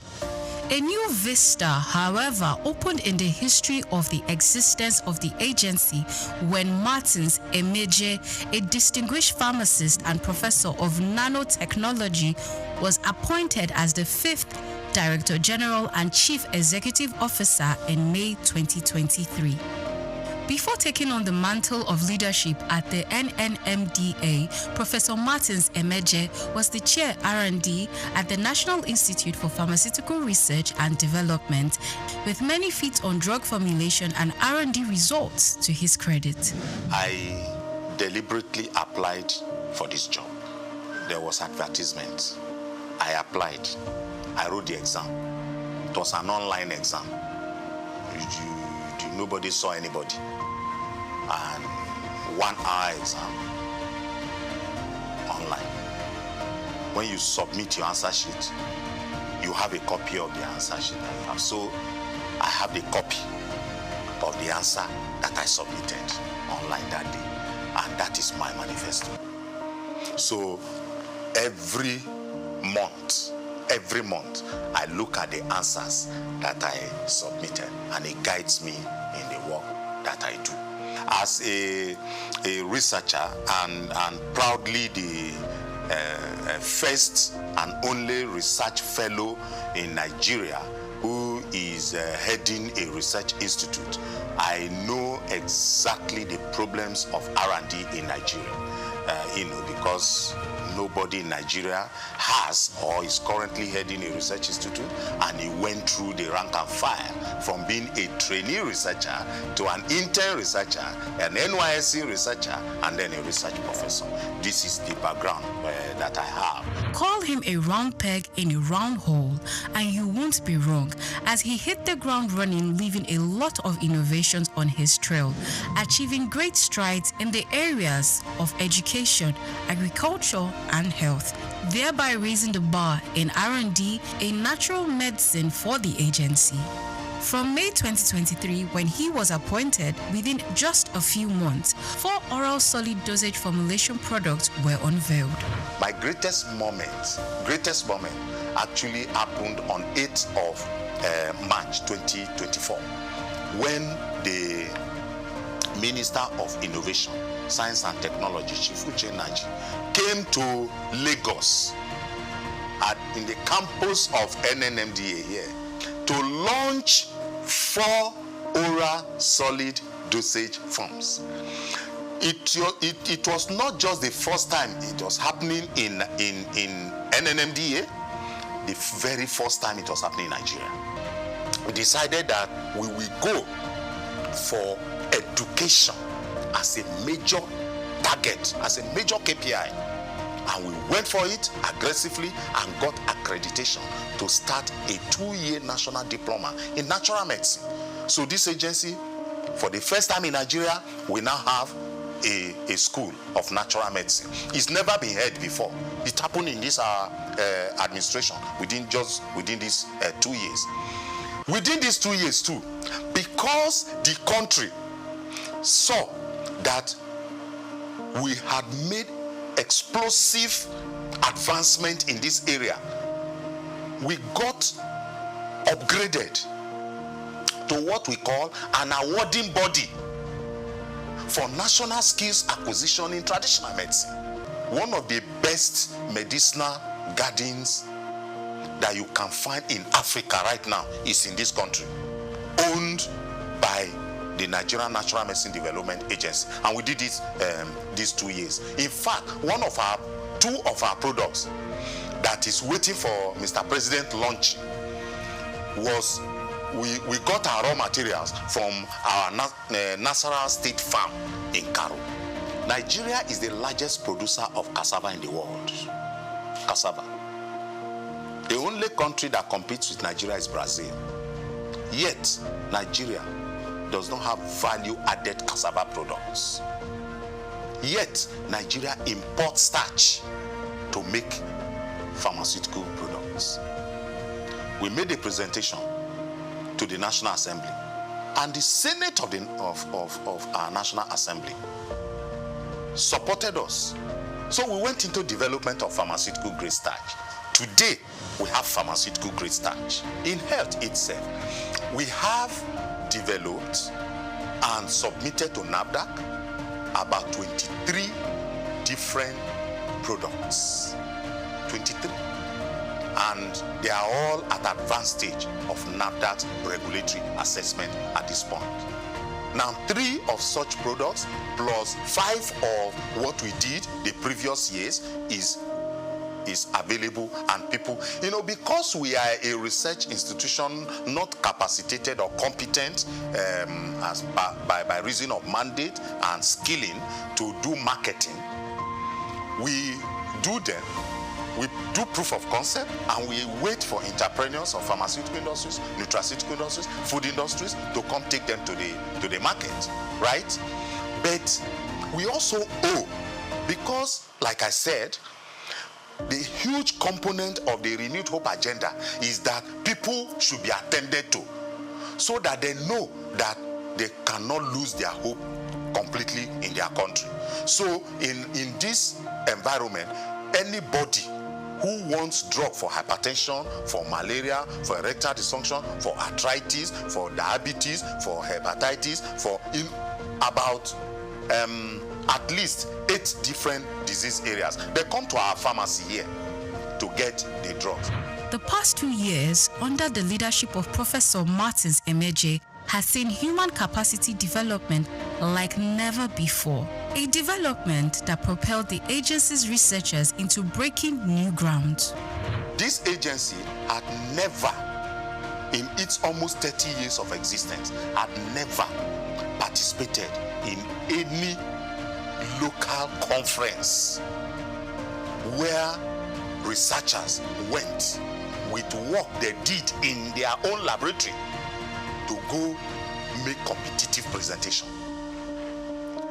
A new vista, however, opened in the history of the existence of the agency when Martins Emeje, a distinguished pharmacist and professor of nanotechnology, was appointed as the 5th Director General and Chief Executive Officer in May 2023. Before taking on the mantle of leadership at the NNMDA, Professor Martins Emeje was the Chair R&D at the National Institute for Pharmaceutical Research and Development, with many feats on drug formulation and R&D results to his credit. I deliberately applied for this job. There was advertisement. I applied. I wrote the exam. It was an online exam. Nobody saw anybody. And 1 hour exam online. When you submit your answer sheet, you have a copy of the answer sheet that you have. So I have the copy of the answer that I submitted online that day. And that is my manifesto. So every month, I look at the answers that I submitted, and it guides me in the work that I do. As a researcher and proudly the first and only research fellow in Nigeria who is heading a research institute, I know exactly the problems of R&D in Nigeria, because nobody in Nigeria has or is currently heading a research institute, and he went through the rank and file from being a trainee researcher to an intern researcher, an NYSC researcher, and then a research professor. This is the background that I have. Call him a round peg in a round hole, and you won't be wrong, as he hit the ground running, leaving a lot of innovations on his trail, achieving great strides in the areas of education, agriculture, and health, thereby raising the bar in R&D in natural medicine for the agency. From May 2023, when he was appointed, within just a few months, 4 oral solid dosage formulation products were unveiled. My greatest moment actually happened on 8th of March 2024, when the Minister of Innovation, Science and Technology, Chief Uche Naji, came to Lagos in the campus of NNMDA here to launch 4 oral solid dosage forms. It was not just the first time it was happening in NNMDA, the very first time it was happening in Nigeria. We decided that we will go for education as a major target, as a major KPI. And we went for it aggressively and got accreditation to start a 2-year national diploma in natural medicine. So this agency, for the first time in Nigeria, we now have a school of natural medicine. It's never been heard before. It happened in this administration within these 2 years. Within these 2 years too, because the country saw that we had made explosive advancement in this area, we got upgraded to what we call an awarding body for national skills acquisition in traditional medicine. One of the best medicinal gardens that you can find in Africa right now is in this country, owned by the Nigerian Natural Medicine Development Agency, and we did it these 2 years. In fact, two of our products that is waiting for Mr. President launch was we got our raw materials from our Nasarawa State Farm in Karo. Nigeria is the largest producer of cassava in the world. Cassava. The only country that competes with Nigeria is Brazil. Yet, Nigeria does not have value-added cassava products. Yet, Nigeria imports starch to make pharmaceutical products. We made a presentation to the National Assembly, and the Senate of our National Assembly supported us. So we went into development of pharmaceutical grade starch. Today, we have pharmaceutical grade starch. In health itself, we have developed and submitted to NAFDAC about 23 different products. 23. And they are all at advanced stage of NAFDAC's regulatory assessment at this point. Now, 3 of such products plus 5 of what we did the previous years is available, and people, because we are a research institution not capacitated or competent by reason of mandate and skilling to do marketing, we do proof of concept, and we wait for entrepreneurs of pharmaceutical industries, nutraceutical industries, food industries to come take them to the market, right? But we also owe, because, like I said, the huge component of the Renewed Hope agenda is that people should be attended to, so that they know that they cannot lose their hope completely in their country. So in this environment, anybody who wants drug for hypertension, for malaria, for erectile dysfunction, for arthritis, for diabetes, for hepatitis, for about at least 8 different disease areas, they come to our pharmacy here to get the drugs. The past 2 years, under the leadership of Professor Martins Emeje, has seen human capacity development like never before. a development that propelled the agency's researchers into breaking new ground. This agency had never, in its almost 30 years of existence, had never participated in any local conference where researchers went with work they did in their own laboratory to go make competitive presentation.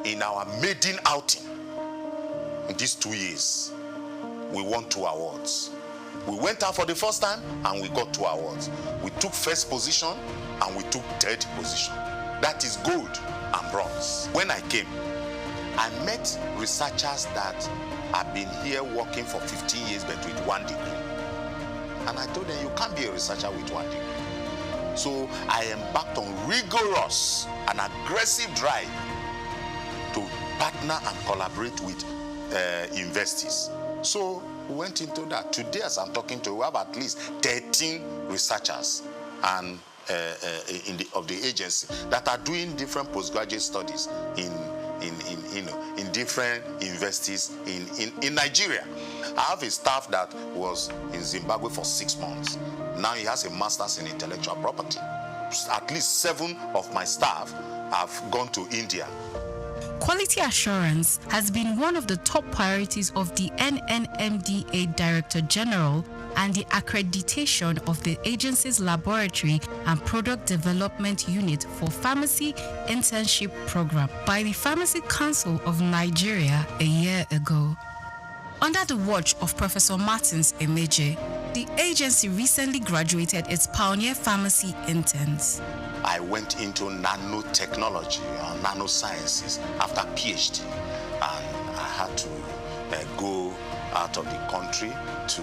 In our maiden outing in these 2 years, we won 2 awards. We went out for the first time and we got 2 awards. We took first position and we took third position. That is gold and bronze. When I came, I met researchers that have been here working for 15 years but with 1 degree. And I told them, you can't be a researcher with 1 degree. So I embarked on rigorous and aggressive drive to partner and collaborate with universities. So we went into that. Today, as I'm talking to you, we have at least 13 researchers and of the agency that are doing different postgraduate studies in different universities in Nigeria. I have a staff that was in Zimbabwe for 6 months. Now he has a master's in intellectual property. At least 7 of my staff have gone to India. Quality assurance has been one of the top priorities of the NNMDA Director General, and the accreditation of the agency's laboratory and product development unit for pharmacy internship program by the Pharmacy Council of Nigeria a year ago. Under the watch of Professor Martins Emeje, the agency recently graduated its pioneer pharmacy interns. I went into nanotechnology or nanosciences after PhD, and I had to go out of the country to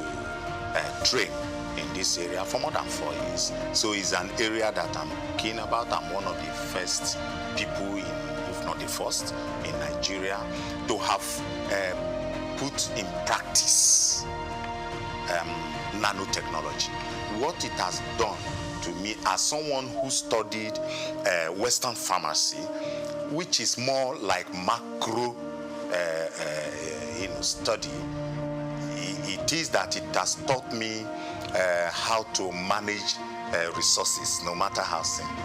train in this area for more than 4 years. So it's an area that I'm keen about. I'm one of the first people, if not the first, in Nigeria to have put in practice nanotechnology. What it has done to me as someone who studied Western pharmacy, which is more like macro study, it is that it has taught me how to manage resources, no matter how simple.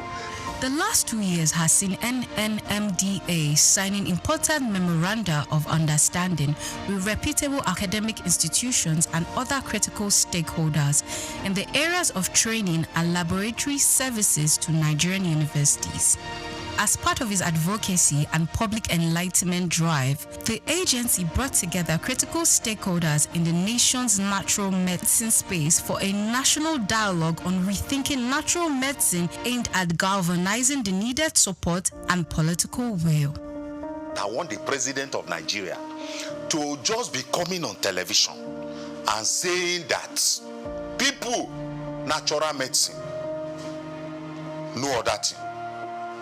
The last 2 years has seen NNMDA signing important memoranda of understanding with reputable academic institutions and other critical stakeholders in the areas of training and laboratory services to Nigerian universities. As part of its advocacy and public enlightenment drive, the agency brought together critical stakeholders in the nation's natural medicine space for a national dialogue on rethinking natural medicine aimed at galvanizing the needed support and political will. I want the president of Nigeria to just be coming on television and saying that people, natural medicine, no other thing.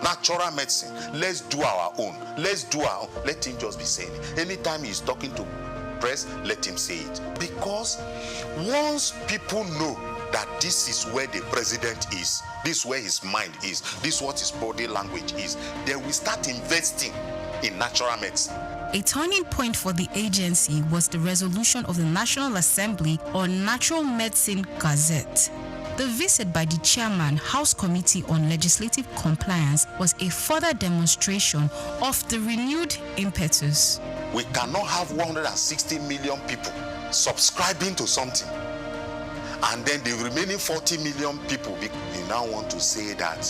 Natural medicine, let's do our own. Let's do our own. Let him just be saying it. Anytime he's talking to press, let him say it. Because once people know that this is where the president is, this is where his mind is, this is what his body language is, they will start investing in natural medicine. A turning point for the agency was the resolution of the National Assembly on Natural Medicine Gazette. The visit by the chairman, House Committee on Legislative Compliance, was a further demonstration of the renewed impetus. We cannot have 160 million people subscribing to something, and then the remaining 40 million people, you now want to say that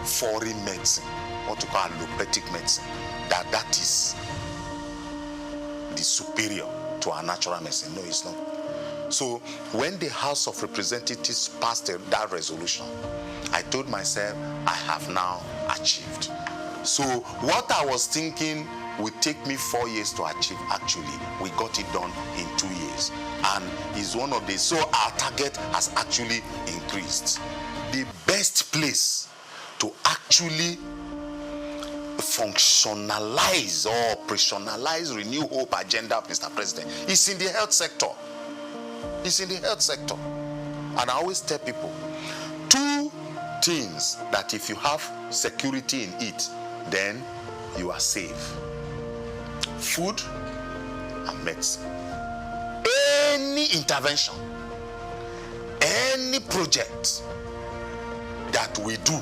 foreign medicine, what you call allopathic medicine, that is the superior to our natural medicine. No, it's not. So when the House of Representatives passed that resolution, I told myself, I have now achieved. So what I was thinking would take me 4 years to achieve, actually, we got it done in 2 years. And it's one of the, so our target has actually increased. The best place to actually functionalize or operationalize Renew Hope agenda, Mr. President, is in the health sector. It's in the health sector. And I always tell people, 2 things that if you have security in it, then you are safe. food and medicine. Any intervention, any project that we do,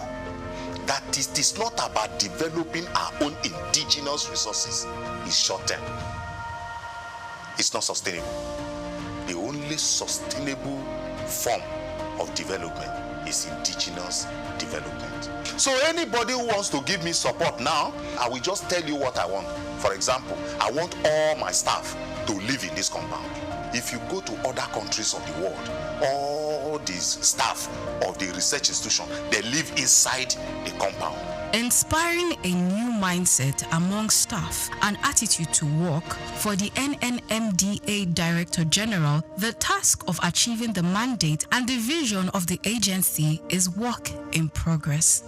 that it is not about developing our own indigenous resources, is short-term. It's not sustainable. The only sustainable form of development is indigenous development. So anybody who wants to give me support now, I will just tell you what I want. For example, I want all my staff to live in this compound. If you go to other countries of the world, all these staff of the research institution, they live inside the compound. Inspiring a new mindset among staff and attitude to work for the NNMDA Director General, the task of achieving the mandate and the vision of the agency is work in progress.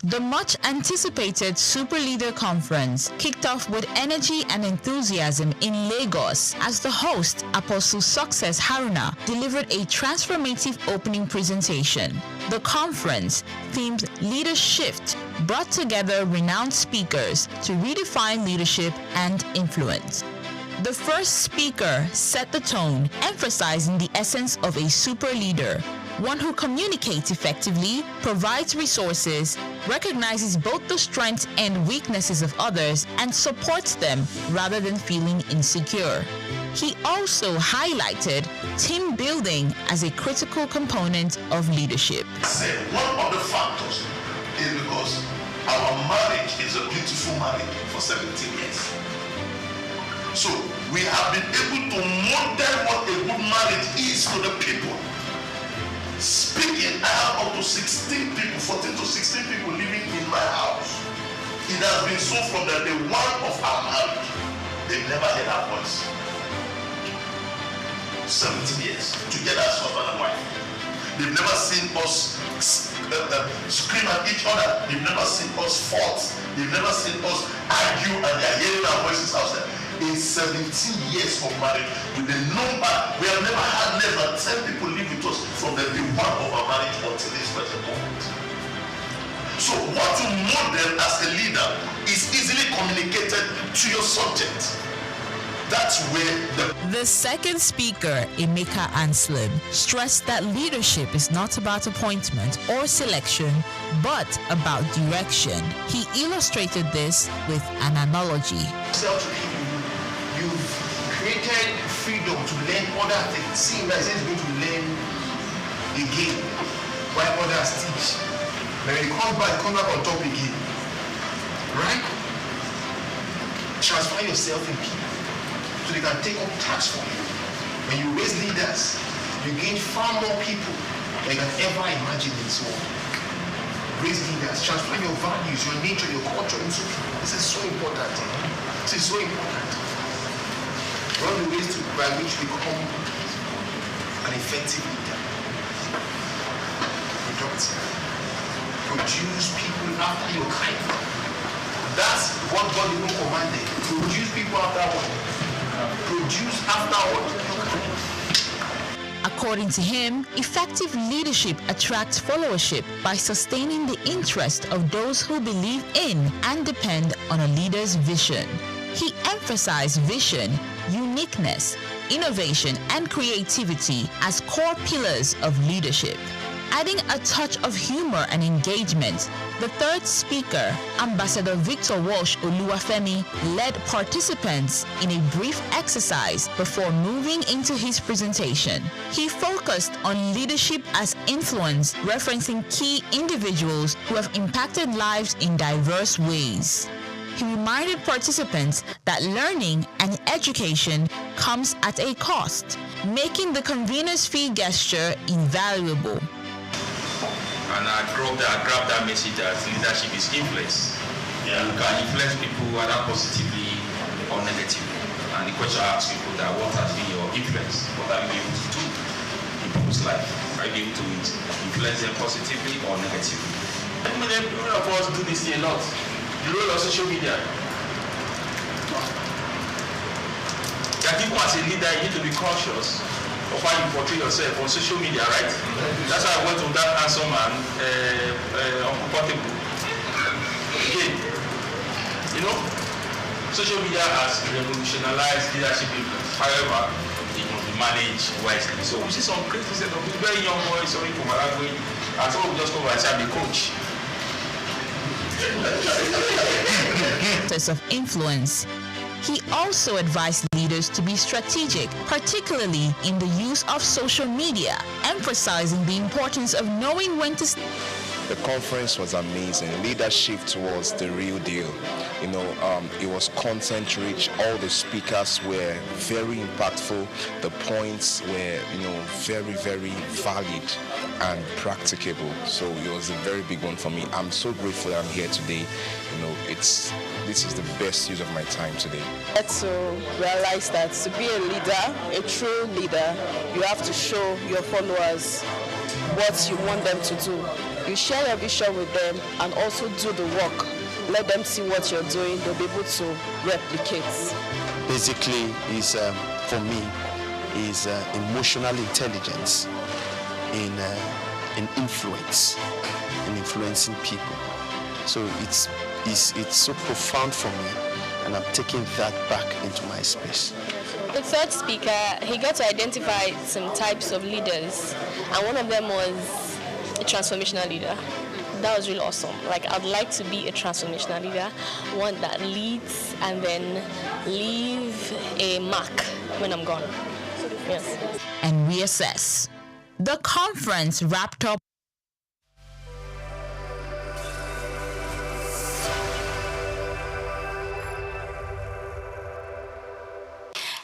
The much anticipated Super Leader Conference kicked off with energy and enthusiasm in Lagos as the host, Apostle Success Haruna, delivered a transformative opening presentation. The conference, themed Leader Shift, brought together renowned speakers to redefine leadership and influence. The first speaker set the tone, emphasizing the essence of a super leader, one who communicates effectively, provides resources, recognizes both the strengths and weaknesses of others, and supports them rather than feeling insecure. He also highlighted team building as a critical component of leadership. I said one of the factors is because our marriage is a beautiful marriage for 17 years. So we have been able to model what a good marriage is to the people. Speaking, I have up to 16 people, 14 to 16 people living in my house. It has been so from the day one of our marriage. They've never heard our voice. 17 years together as husband and wife. They've never seen us scream at each other. They've never seen us fight. They've never seen us argue, and they're hearing our voices outside. In 17 years of marriage, with the number, we have never had less than 10 people live with us from the day one of our marriage until this present moment. So what you model as a leader is easily communicated to your subject. That's where the second speaker, Emeka Anslim, stressed that leadership is not about appointment or selection, but about direction. He illustrated this with an analogy. You've created freedom to learn other things. See, like it's going to learn again while others teach. When you come back on top again. Right? Transfer yourself in people so they can take up tasks for you. When you raise leaders, you gain far more people than you can ever imagine in this world. Raise leaders, transfer your values, your nature, your culture into people. This is so important. This is so important. One of the ways by which we become an effective leader. Productive. Produce people after your kind. That's what God even commanded. Produce people after what? Produce after what? Your kind. According to him, effective leadership attracts followership by sustaining the interest of those who believe in and depend on a leader's vision. He emphasized vision, uniqueness, innovation, and creativity as core pillars of leadership. Adding a touch of humor and engagement, the third speaker, Ambassador Victor Walsh Oluwafemi, led participants in a brief exercise before moving into his presentation. He focused on leadership as influence, referencing key individuals who have impacted lives in diverse ways. He reminded participants that learning and education comes at a cost, making the convener's fee gesture invaluable. And I grabbed that message that leadership is influence. Yeah. You can influence people either positively or negatively. And the question I ask people that what has been your influence? What have you been able to do in people's life? Are you able to influence them positively or negatively? And many of us do this a lot. The role of social media. That people as a leader, you need to be cautious of how you portray yourself on social media, right? That's why I went with that handsome man, uncomfortable. Again, you know, social media has revolutionized leadership influence. However, it must be managed wisely. So we see some crazy set of very young boys, sorry for my language, and some of just come and say I'm the coach. Of influence. He also advised leaders to be strategic, particularly in the use of social media, emphasizing the importance of knowing when to. The conference was amazing. Leadership was the real deal. You know, it was content rich. All the speakers were very impactful. The points were, you know, very, very valid and practicable. So it was a very big one for me. I'm so grateful I'm here today. You know, this is the best use of my time today. Let's realize that to be a leader, a true leader, you have to show your followers what you want them to do. You share your vision with them and also do the work. Let them see what you're doing. They'll be able to replicate. Basically, is for me, is emotional intelligence in influence, in influencing people. So it's so profound for me, and I'm taking that back into my space. The third speaker, he got to identify some types of leaders, and one of them was a transformational leader. That was really awesome. Like, I'd like to be a transformational leader, one that leads and then leave a mark when I'm gone. Yes. And reassess. The conference wrapped up.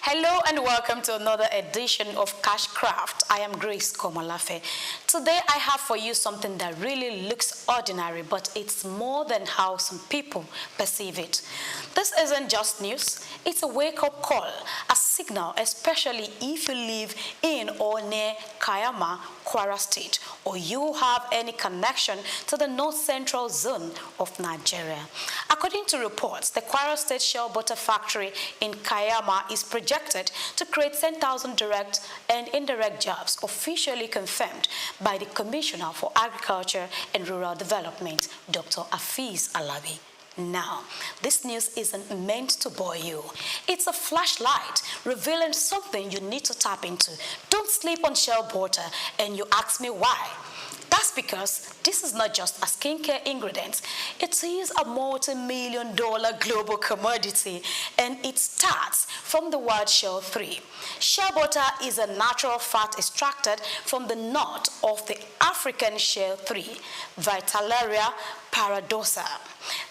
Hello and welcome to another edition of Cashcraft. I am Grace Komolafe. Today I have for you something that really looks ordinary, but it's more than how some people perceive it. This isn't just news, it's a wake-up call, a signal, especially if you live in or near Kayama, Kwara State, or you have any connection to the north-central zone of Nigeria. According to reports, the Kwara State Shell Butter Factory in Kayama is projected to create 10,000 direct and indirect jobs, officially confirmed by the Commissioner for Agriculture and Rural Development, Dr. Afiz Alabi. Now, this news isn't meant to bore you. It's a flashlight revealing something you need to tap into. Don't sleep on Shell butter, and you ask me why. That's because this is not just a skincare ingredient. It is a multi-million-dollar global commodity, and it starts from the word shell 3. Shell butter is a natural fat extracted from the nut of the African shell 3, Vitellaria paradoxa,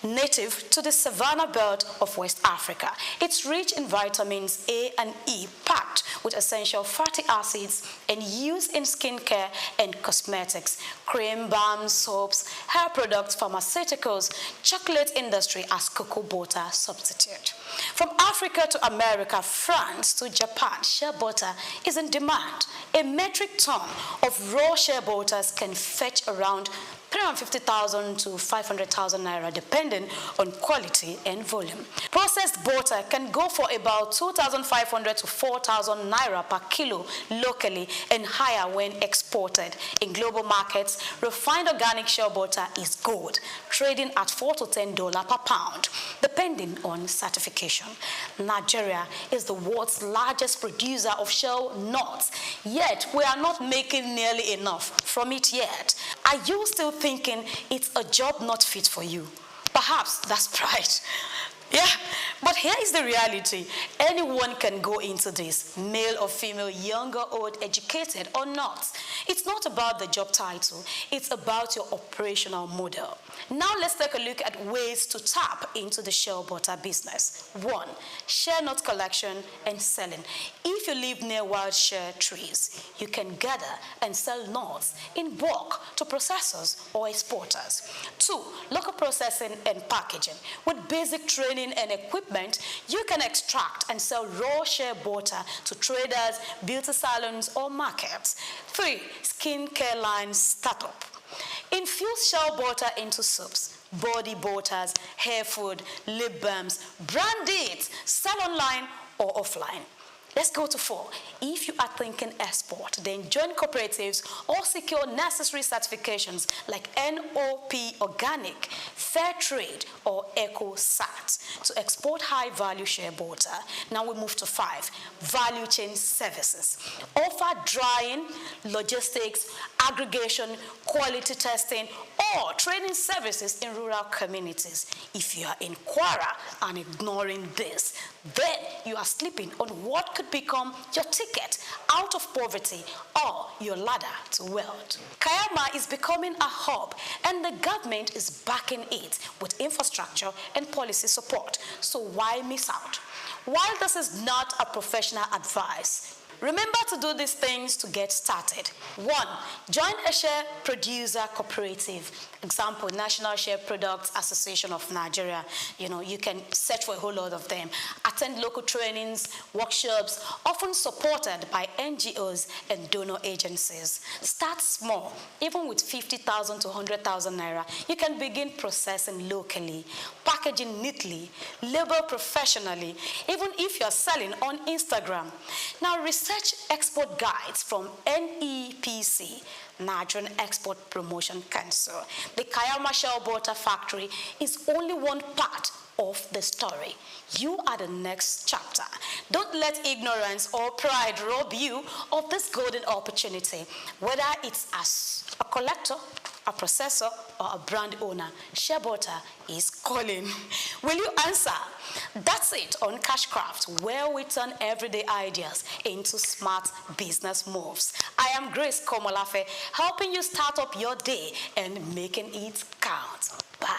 native to the savanna belt of West Africa. It's rich in vitamins A and E, packed with essential fatty acids, and used in skincare and cosmetics, cream, balm, soaps, hair products, pharmaceuticals, chocolate industry as cocoa butter substitute. From Africa to America, France to Japan, shea butter is in demand. A metric ton of raw shea butters can fetch around 350,000 to 500,000 naira, depending on quality and volume. Processed butter can go for about 2,500 to 4,000 naira per kilo locally, and higher when exported. In global markets, refined organic shea butter is gold, trading at $4 to $10 per pound, depending on certification. Nigeria is the world's largest producer of shea nuts, yet we are not making nearly enough from it yet. Are you still thinking it's a job not fit for you? Perhaps that's pride. Yeah, but here is the reality. Anyone can go into this, male or female, young or old, educated or not. It's not about the job title, it's about your operational model. Now let's take a look at ways to tap into the shea butter business. 1. Shea nut collection and selling. If you live near wild shea trees, you can gather and sell nuts in bulk to processors or exporters. 2. Local processing and packaging. With basic training training and equipment, you can extract and sell raw shea butter to traders, beauty salons, or markets. 3. Skincare line startup. Infuse shea butter into soaps, body butters, hair food, lip balms. Brand it, sell online or offline. Let's go to 4. If you are thinking export, then join cooperatives or secure necessary certifications like NOP Organic, Fair Trade, or EcoSat to export high-value shea butter. Now we move to 5. Value chain services. Offer drying, logistics, aggregation, quality testing, or training services in rural communities. If you are in Kwara and ignoring this, then you are sleeping on what could become your ticket out of poverty or your ladder to wealth. Kayama is becoming a hub, and the government is backing it with infrastructure and policy support. So why miss out? While this is not a professional advice, remember to do these things to get started. 1. Join a shea producer cooperative. Example, National Shea Products Association of Nigeria. You can search for a whole lot of them. Attend local trainings, workshops, often supported by NGOs and donor agencies. Start small. Even with 50,000 to 100,000 naira, you can begin processing locally, packaging neatly, label professionally, even if you're selling on Instagram. Now, research export guides from NEPC, Nigerian Export Promotion Council. The Kayama Shea Butter Factory is only one part of the story. You are the next chapter. Don't let ignorance or pride rob you of this golden opportunity. Whether it's as a collector, a processor, or a brand owner, shea butter is calling. Will you answer? That's it on Cashcraft, where we turn everyday ideas into smart business moves. I am Grace Komolafe, helping you start up your day and making it count. Bye.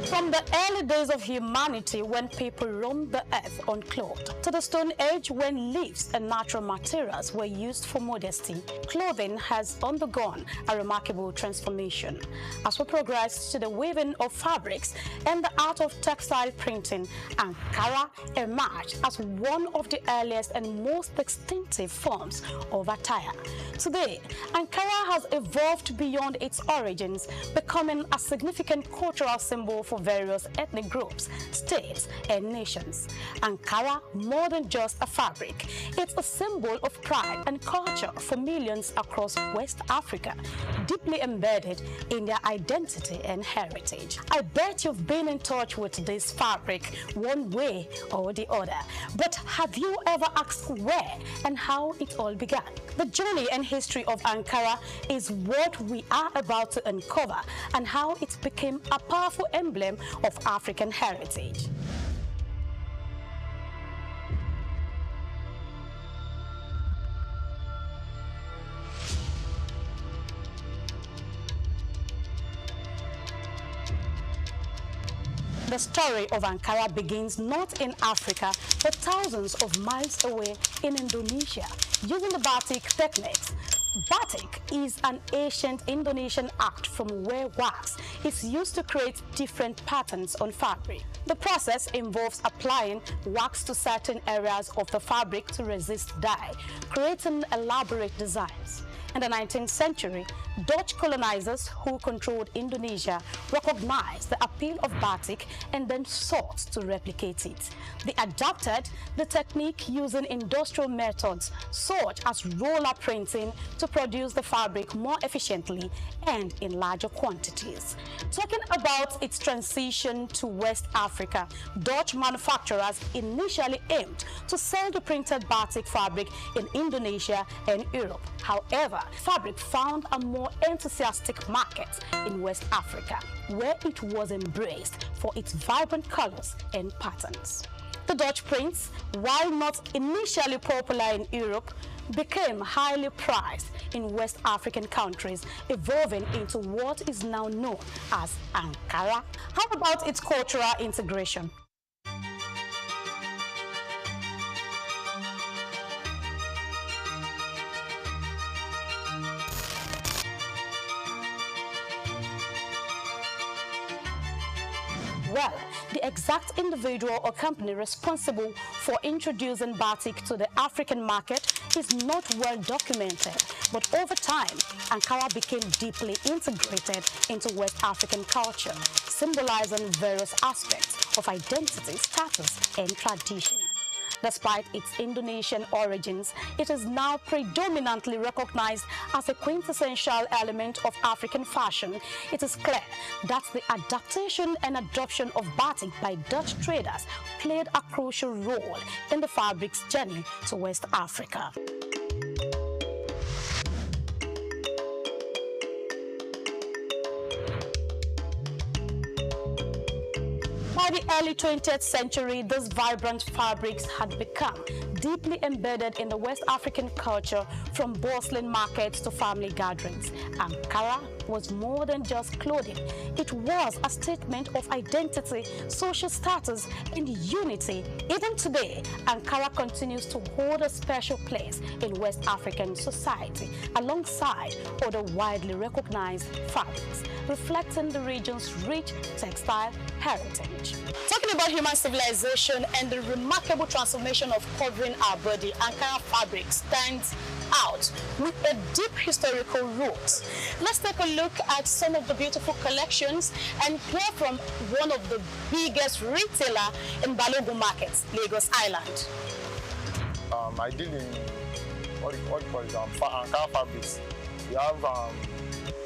From the early days of humanity, when people roamed the earth unclothed, to the Stone Age when leaves and natural materials were used for modesty, clothing has undergone a remarkable transformation. As we progress to the weaving of fabrics and the art of textile printing, Ankara emerged as one of the earliest and most distinctive forms of attire. Today, Ankara has evolved beyond its origins, becoming a significant cultural symbol for various ethnic groups, states, and nations. Ankara, more than just a fabric, it's a symbol of pride and culture for millions across West Africa, deeply embedded in their identity and heritage. I bet you've been in touch with this fabric one way or the other, but have you ever asked where and how it all began? The journey and history of Ankara is what we are about to uncover, and how it became a powerful emblem of African heritage. The story of Ankara begins not in Africa, but thousands of miles away in Indonesia, using the batik techniques. Batik is an ancient Indonesian art from where wax is used to create different patterns on fabric. The process involves applying wax to certain areas of the fabric to resist dye, creating elaborate designs. In the 19th century, Dutch colonizers who controlled Indonesia recognized the appeal of batik and then sought to replicate it. They adapted the technique using industrial methods such as roller printing to produce the fabric more efficiently and in larger quantities. Talking about its transition to West Africa, Dutch manufacturers initially aimed to sell the printed batik fabric in Indonesia and Europe. However, fabric found a more enthusiastic market in West Africa, where it was embraced for its vibrant colors and patterns. The Dutch prints, while not initially popular in Europe, became highly prized in West African countries, evolving into what is now known as Ankara. How about its cultural integration? Well, the exact individual or company responsible for introducing batik to the African market is not well documented, but over time, Ankara became deeply integrated into West African culture, symbolizing various aspects of identity, status, and tradition. Despite its Indonesian origins, it is now predominantly recognized as a quintessential element of African fashion. It is clear that the adaptation and adoption of batik by Dutch traders played a crucial role in the fabric's journey to West Africa. By the early 20th century, these vibrant fabrics had become deeply embedded in the West African culture, from bustling markets to family gatherings. Ankara was more than just clothing. It was a statement of identity, social status, and unity. Even today, Ankara continues to hold a special place in West African society, alongside other widely recognized fabrics, reflecting the region's rich textile heritage. Talking about human civilization and the remarkable transformation of covering our body, Ankara fabric stands out with a deep historical roots. Let's take a look at some of the beautiful collections and hear from one of the biggest retailer in Balogun markets, Lagos Island. I deal in what do you call it, Ankara fabrics. We have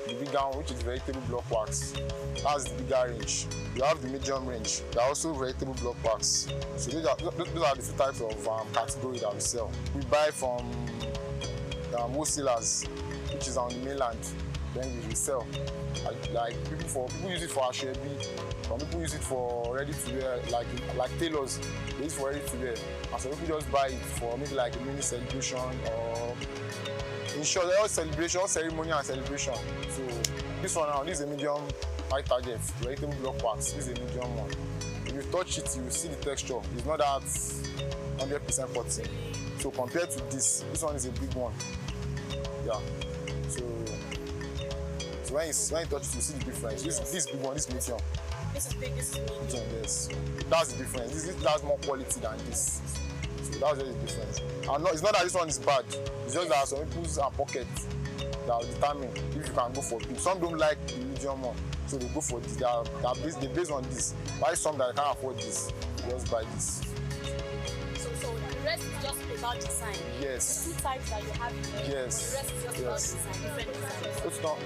the big one, which is vegetable block wax. That's the bigger range. You have the medium range. There are also vegetable block wax. So those are the two types of category that we sell. We buy from wholesalers, which is on the mainland. Then we resell. Like people use it for ashwebi. Some people use it for ready to wear, like tailors. They use it for ready to wear. And some people just buy it for maybe like a mini celebration, or in short, all celebration, all ceremony and celebration. So this one now, this is a medium high target, vegetable block wax. This is a medium one. If you touch it, you will see the texture. It's not that 100% cotton. So compared to this one is a big one. Yeah. So when you touch it, you see the difference. This big one, this medium. This is big, this is medium. Yes. That's the difference. This has more quality than this. So that's just the difference. And it's not that this one is bad. It's just that some people's pockets that will determine if you can go for big. Some don't like the medium one, so they go for this. They based on this. Buy some that can't afford this, just buy this. So the rest is just about design. Yes. The two types that you have in there. Yes. The rest is just about design, different designs. It's not.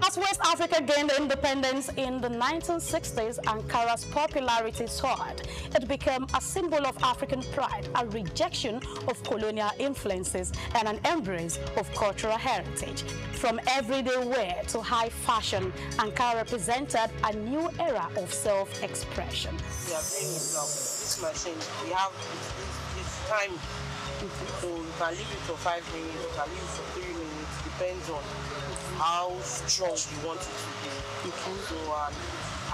As West Africa gained independence in the 1960s, Ankara's popularity soared. It became a symbol of African pride, a rejection of colonial influences, and an embrace of cultural heritage. From everyday wear to high fashion, Ankara represented a new era of self-expression. We are playing with this machine. We have this time, so you can leave it for 5 minutes, you can leave it for 3 minutes, depends on how strong you want it to be. So,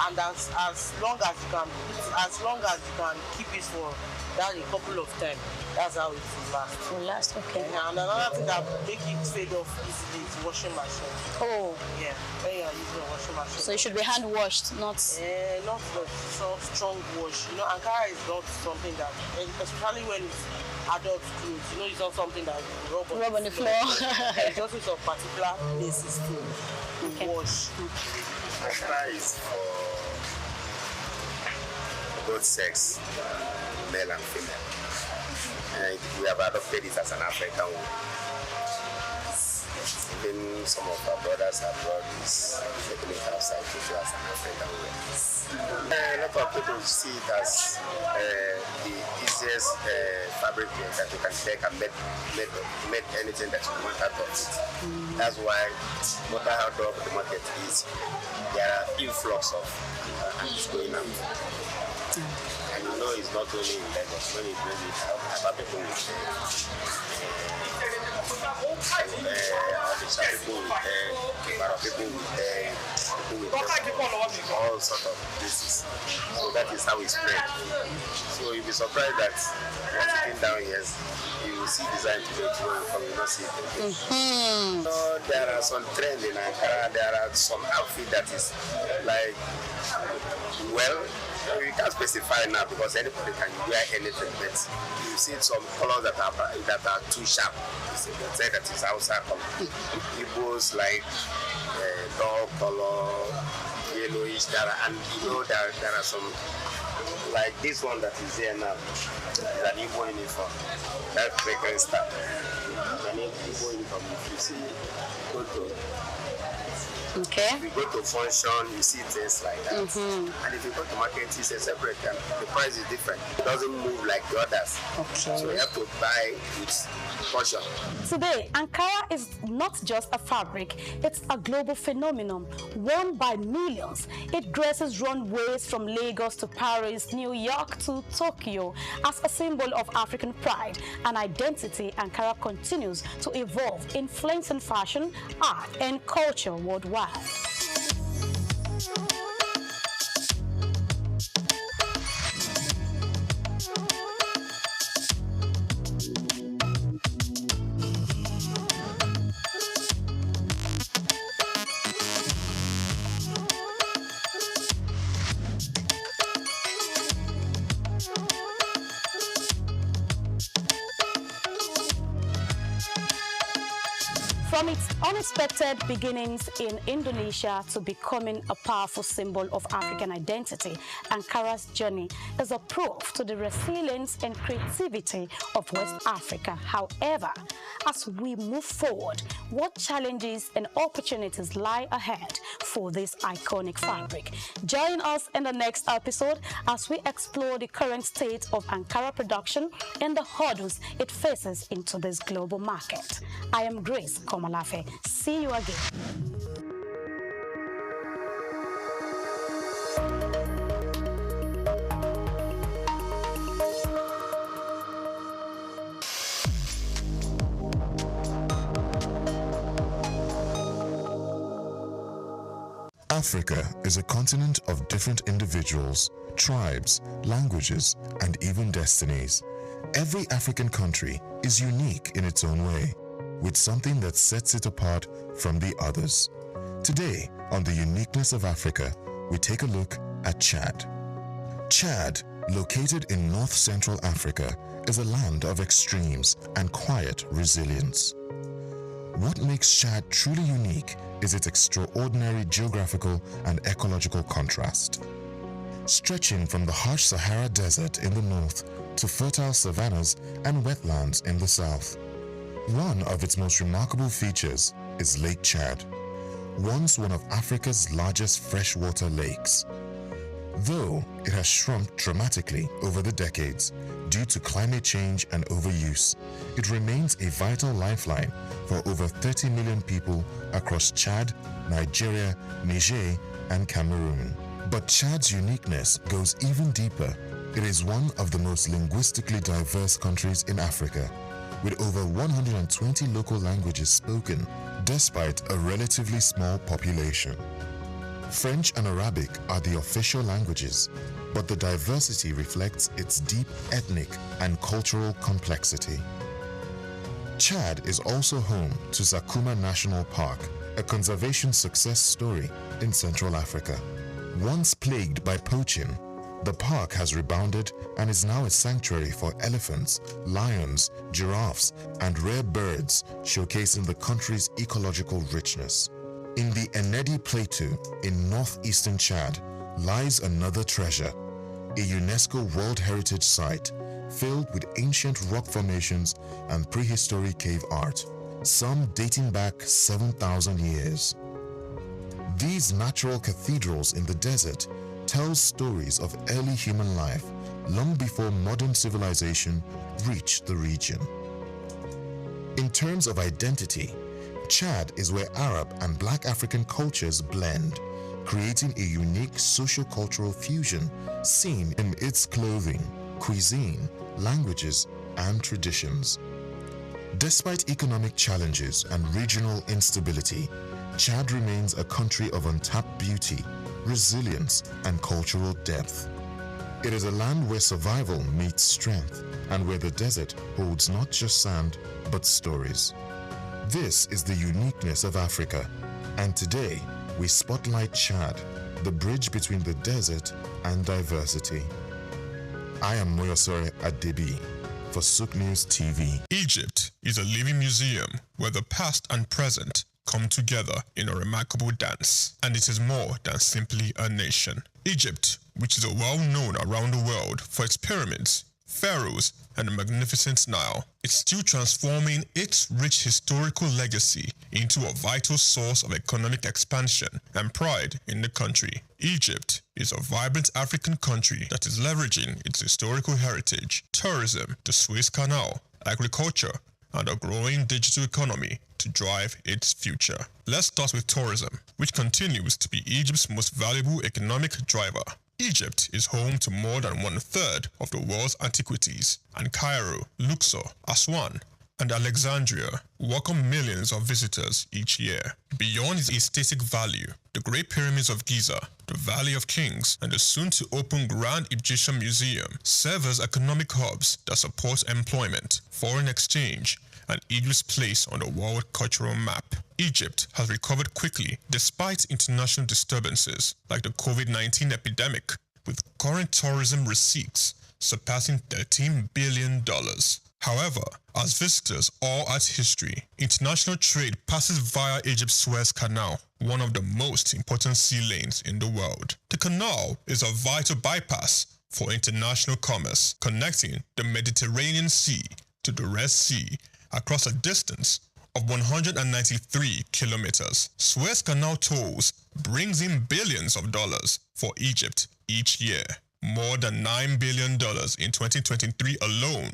and as long as you can keep it for that a couple of times, that's how it will last. It will last, okay. And another thing that make it fade off easily is washing machine. Oh. Yeah, when you are using a washing machine. So it should be hand washed, not... not so strong wash. You know, Ankara is not something that, especially when it's adult clothes, you know, it's not something that you rub on the floor. It's also some particular places to wash. Ankara is for both sex, male and female. And we have adopted it as an African one. Even some of our brothers abroad is taking it outside to show us an African way. A lot of people see it as the easiest fabric that you can take and make anything that you want out of it. That's why no matter how big the market is, there are influx of hands going out. And you know it's not only in Lagos, when you bring it out, other people will say, all sorts of places. So that is how it spread. So you'll be surprised that you're sitting down here, you will see design today, tomorrow you come, you don't see it again. So there are some trends in Ankara, there are some outfit that is like, well, you can't specify now because anybody can wear anything, but you see some colors that are too sharp. You say that is outside color. Igbos like dark color, yellowish, and you know there are some like this one that is here now. Is an Igbo uniform. That fragrance stuff. An Igbo uniform. If you see, go to. Okay. If you go to function, you see things like that. And if you go to market, it's a separate and the price is different. It doesn't move like the others. Okay. So you have to buy with caution. Today, Ankara is not just a fabric, it's a global phenomenon, worn by millions. It graces runways from Lagos to Paris, New York to Tokyo. As a symbol of African pride and identity, Ankara continues to evolve, influencing fashion, art, and culture worldwide. From its unexpected beginnings in Indonesia to becoming a powerful symbol of African identity, Ankara's journey is a proof to the resilience and creativity of West Africa. However, as we move forward, what challenges and opportunities lie ahead for this iconic fabric? Join us in the next episode as we explore the current state of Ankara production and the hurdles it faces into this global market. I am Grace Komalafe. See you again. Africa is a continent of different individuals, tribes, languages, and even destinies. Every African country is unique in its own way, with something that sets it apart from the others. Today, on the uniqueness of Africa, we take a look at Chad. Chad, located in north-central Africa, is a land of extremes and quiet resilience. What makes Chad truly unique is its extraordinary geographical and ecological contrast. Stretching from the harsh Sahara Desert in the north to fertile savannas and wetlands in the south. One of its most remarkable features is Lake Chad, once one of Africa's largest freshwater lakes. Though it has shrunk dramatically over the decades due to climate change and overuse, it remains a vital lifeline for over 30 million people across Chad, Nigeria, Niger, and Cameroon. But Chad's uniqueness goes even deeper. It is one of the most linguistically diverse countries in Africa, with over 120 local languages spoken, despite a relatively small population. French and Arabic are the official languages, but the diversity reflects its deep ethnic and cultural complexity. Chad is also home to Sakuma National Park, a conservation success story in Central Africa. Once plagued by poaching, the park has rebounded and is now a sanctuary for elephants, lions, giraffes, and rare birds, showcasing the country's ecological richness. In the Enedi Plateau in northeastern Chad lies another treasure, a UNESCO World Heritage Site filled with ancient rock formations and prehistoric cave art. some dating back 7,000 years. These natural cathedrals in the desert tell stories of early human life long before modern civilization reached the region. In terms of identity, Chad is where Arab and Black African cultures blend, creating a unique socio-cultural fusion seen in its clothing, cuisine, languages, and traditions. Despite economic challenges and regional instability, Chad remains a country of untapped beauty, resilience, and cultural depth. It is a land where survival meets strength and where the desert holds not just sand, but stories. This is the uniqueness of Africa, and today we spotlight Chad, the bridge between the desert and diversity. I am Moyosore Adebi for SOUQ News TV. Egypt is a living museum where the past and present come together in a remarkable dance, and it is more than simply a nation. Egypt, which is well known around the world for its pyramids, pharaohs, and the magnificent Nile, is still transforming its rich historical legacy into a vital source of economic expansion and pride in the country. Egypt is a vibrant African country that is leveraging its historical heritage, tourism, the Suez Canal, agriculture, and a growing digital economy to drive its future. Let's start with tourism, which continues to be Egypt's most valuable economic driver. Egypt is home to more than 1/3 of the world's antiquities, and Cairo, Luxor, Aswan, and Alexandria welcome millions of visitors each year. Beyond its aesthetic value, the Great Pyramids of Giza, the Valley of Kings, and the soon-to-open Grand Egyptian Museum serve as economic hubs that support employment, foreign exchange, and Egypt's place on the world cultural map. Egypt has recovered quickly despite international disturbances like the COVID-19 epidemic, with current tourism receipts surpassing $13 billion. However, as visitors all at history, international trade passes via Egypt's Suez Canal, one of the most important sea lanes in the world. The canal is a vital bypass for international commerce, connecting the Mediterranean Sea to the Red Sea across a distance of 193 kilometers. Suez Canal tolls brings in billions of dollars for Egypt each year, more than $9 billion in 2023 alone,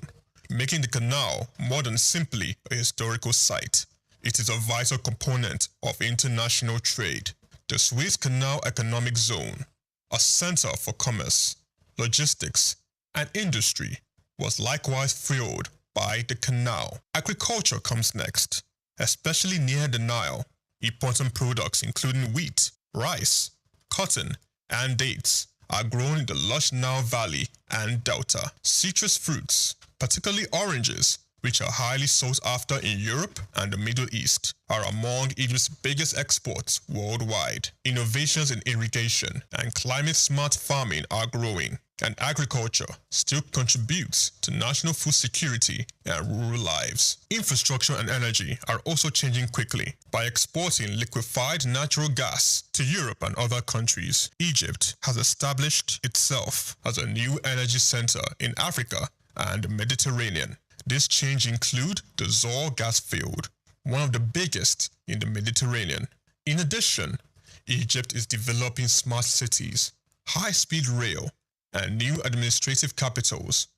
making the canal more than simply a historical site. It is a vital component of international trade. The Suez Canal Economic Zone, a center for commerce, logistics, and industry, was likewise fueled by the canal. Agriculture comes next, especially near the Nile. Important products including wheat, rice, cotton, and dates are grown in the lush Nile Valley and Delta. Citrus fruits, particularly oranges, which are highly sought after in Europe and the Middle East, are among Egypt's biggest exports worldwide. Innovations in irrigation and climate-smart farming are growing, and agriculture still contributes to national food security and rural lives. Infrastructure and energy are also changing quickly. By exporting liquefied natural gas to Europe and other countries, Egypt has established itself as a new energy center in Africa and the Mediterranean. This change includes the Zohr gas field, one of the biggest in the Mediterranean. In addition, Egypt is developing smart cities, high-speed rail, and new administrative capitals,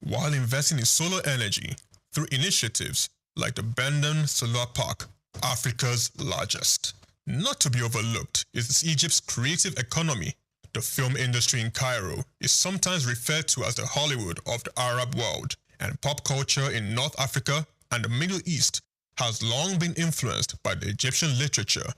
while investing in solar energy through initiatives like the Benden Solar Park, Africa's largest. Not to be overlooked is Egypt's creative economy. The film industry in Cairo is sometimes referred to as the Hollywood of the Arab world, and pop culture in North Africa and the Middle East has long been influenced by the Egyptian literature,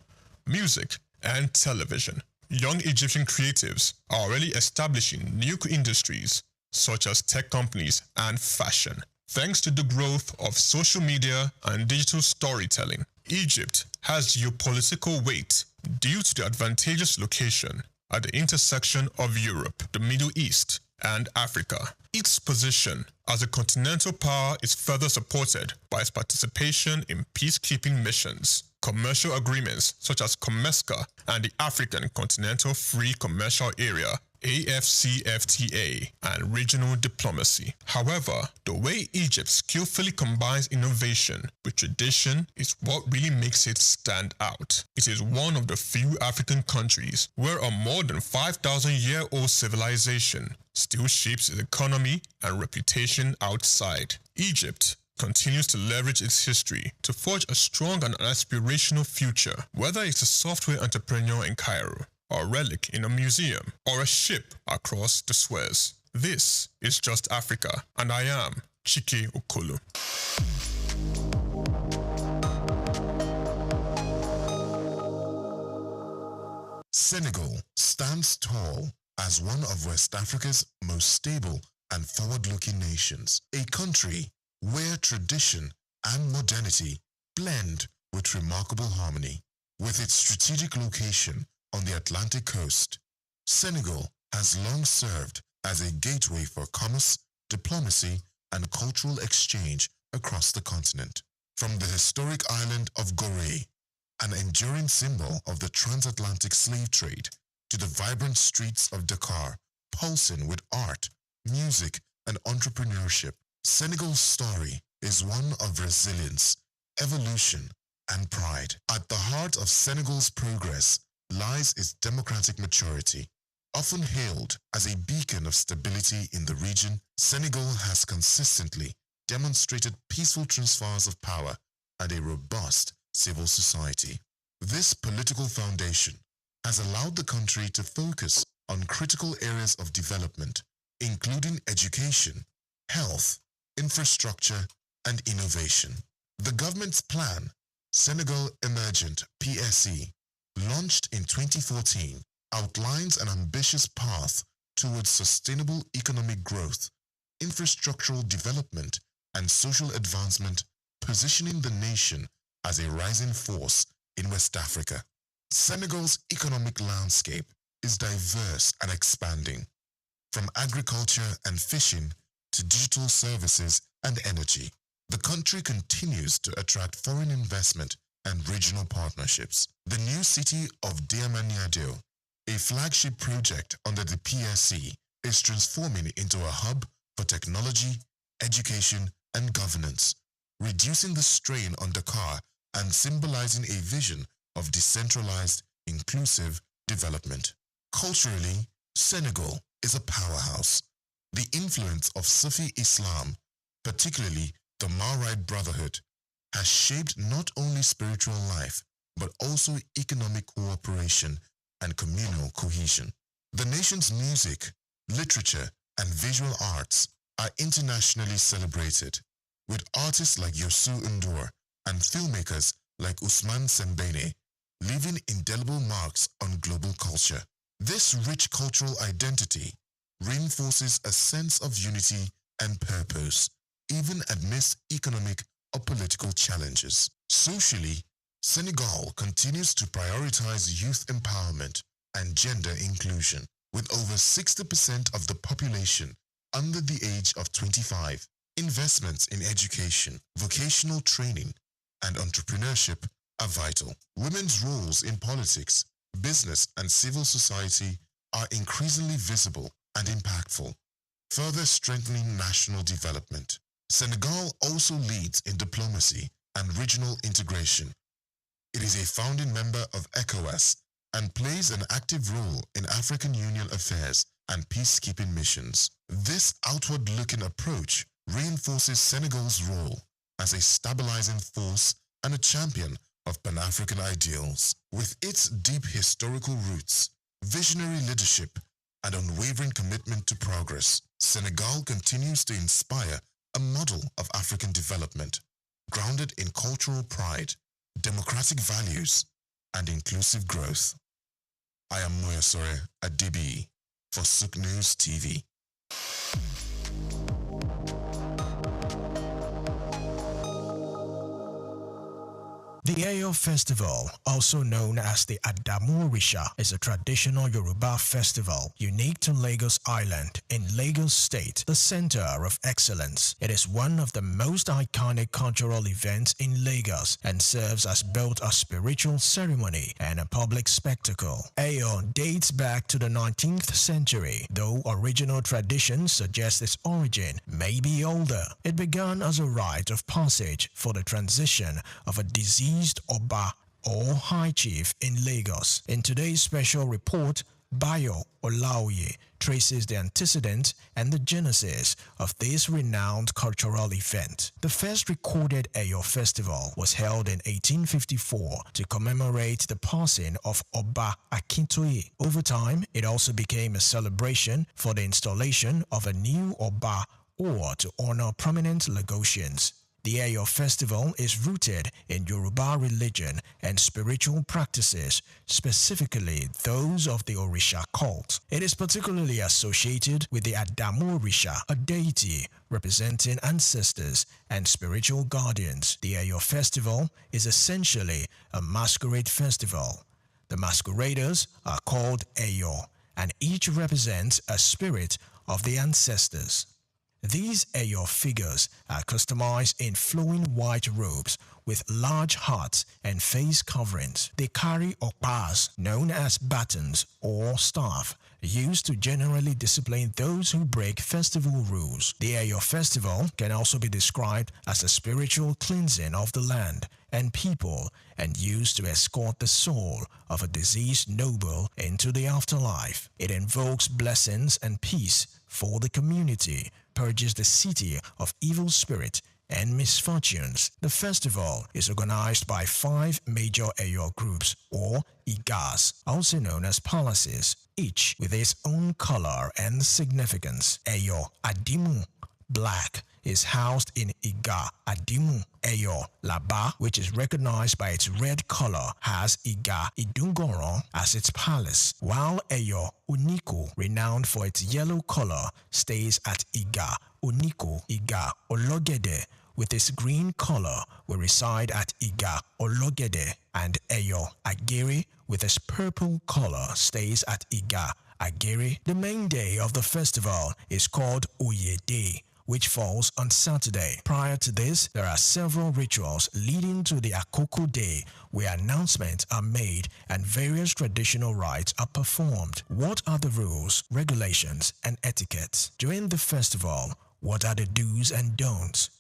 music, and television. Young Egyptian creatives are already establishing new industries such as tech companies and fashion. Thanks to the growth of social media and digital storytelling, Egypt has geopolitical weight due to the advantageous location at the intersection of Europe, the Middle East, and Africa. Its position as a continental power is further supported by its participation in peacekeeping missions. Commercial agreements such as COMESCA and the African Continental Free Commercial Area AFCFTA, and regional diplomacy. However, the way Egypt skillfully combines innovation with tradition is what really makes it stand out. It is one of the few African countries where a more than 5,000-year-old civilization still shapes its economy and reputation outside. Egypt continues to leverage its history to forge a strong and aspirational future, whether it's a software entrepreneur in Cairo, or a relic in a museum, or a ship across the Suez. This is Just Africa, and I am Chike Okolo. Senegal stands tall as one of West Africa's most stable and forward-looking nations, a country where tradition and modernity blend with remarkable harmony. With its strategic location on the Atlantic coast, Senegal has long served as a gateway for commerce, diplomacy, and cultural exchange across the continent. From the historic island of Gorée, an enduring symbol of the transatlantic slave trade, to the vibrant streets of Dakar, pulsing with art, music, and entrepreneurship, Senegal's story is one of resilience, evolution, and pride. At the heart of Senegal's progress lies its democratic maturity. Often hailed as a beacon of stability in the region, Senegal has consistently demonstrated peaceful transfers of power and a robust civil society. This political foundation has allowed the country to focus on critical areas of development, including education, health, infrastructure, and innovation. The government's plan, Senegal Emergent PSE, launched in 2014, outlines an ambitious path towards sustainable economic growth, infrastructural development, and social advancement, positioning the nation as a rising force in West Africa. Senegal's economic landscape is diverse and expanding, from agriculture and fishing to digital services and energy. The country continues to attract foreign investment and regional partnerships. The new city of Diamaniado, a flagship project under the PSC, is transforming into a hub for technology, education, and governance, reducing the strain on Dakar and symbolizing a vision of decentralized, inclusive development. Culturally, Senegal is a powerhouse. The influence of Sufi Islam, particularly the Mahrite Brotherhood, has shaped not only spiritual life, but also economic cooperation and communal cohesion. The nation's music, literature, and visual arts are internationally celebrated, with artists like Youssou N'Dour and filmmakers like Ousmane Sembene leaving indelible marks on global culture. This rich cultural identity reinforces a sense of unity and purpose, even amidst economic or political challenges. Socially, Senegal continues to prioritize youth empowerment and gender inclusion, with over 60% of the population under the age of 25. Investments in education, vocational training, and entrepreneurship are vital. Women's roles in politics, business, and civil society are increasingly visible and impactful, further strengthening national development. Senegal also leads in diplomacy and regional integration. It is a founding member of ECOWAS and plays an active role in African Union affairs and peacekeeping missions. This outward-looking approach reinforces Senegal's role as a stabilizing force and a champion of Pan-African ideals. With its deep historical roots, visionary leadership, and unwavering commitment to progress, Senegal continues to inspire a model of African development, grounded in cultural pride, democratic values, and inclusive growth. I am Moyosore Adibi for SOUQ News TV. The The Eyo Festival, also known as the Adamu Orisha, is a traditional Yoruba festival unique to Lagos Island in Lagos State, the center of excellence. It is one of the most iconic cultural events in Lagos and serves as both a spiritual ceremony and a public spectacle. Eyo dates back to the 19th century, though original traditions suggest its origin may be older. It began as a rite of passage for the transition of a deceased Oba or High Chief in Lagos. In today's special report, Bayo Olaoye traces the antecedent and the genesis of this renowned cultural event. The first recorded Eyo festival was held in 1854 to commemorate the passing of Oba Akintoye. Over time, it also became a celebration for the installation of a new Oba or to honor prominent Lagosians. The Eyo festival is rooted in Yoruba religion and spiritual practices, specifically those of the Orisha cult. It is particularly associated with the Adamu Orisha, a deity representing ancestors and spiritual guardians. The Eyo festival is essentially a masquerade festival. The masqueraders are called Eyo, and each represents a spirit of the ancestors. These Eyo figures are customized in flowing white robes with large hats and face coverings. They carry okpas, known as batons or staff, used to generally discipline those who break festival rules. The Eyo festival can also be described as a spiritual cleansing of the land and people and used to escort the soul of a deceased noble into the afterlife. It invokes blessings and peace for the community, purges the city of evil spirit and misfortunes. The festival is organized by 5 major Eyo groups or Igas, also known as palaces, each with its own color and significance. Eyo Adimu, black, is housed in Iga Adimu. Eyo Laba, which is recognized by its red color, has Iga Idungoron as its palace, while Eyo Uniku, renowned for its yellow color, stays at Iga Uniku. Iga Ologede, with its green color, will reside at Iga Ologede, and Eyo Agere, with its purple color, stays at Iga Agere. The main day of the festival is called Oye Day, which falls on Saturday. Prior to this, there are several rituals leading to the Akoko Day, where announcements are made and various traditional rites are performed. What are the rules, regulations, and etiquettes? During the festival, what are the do's and don'ts?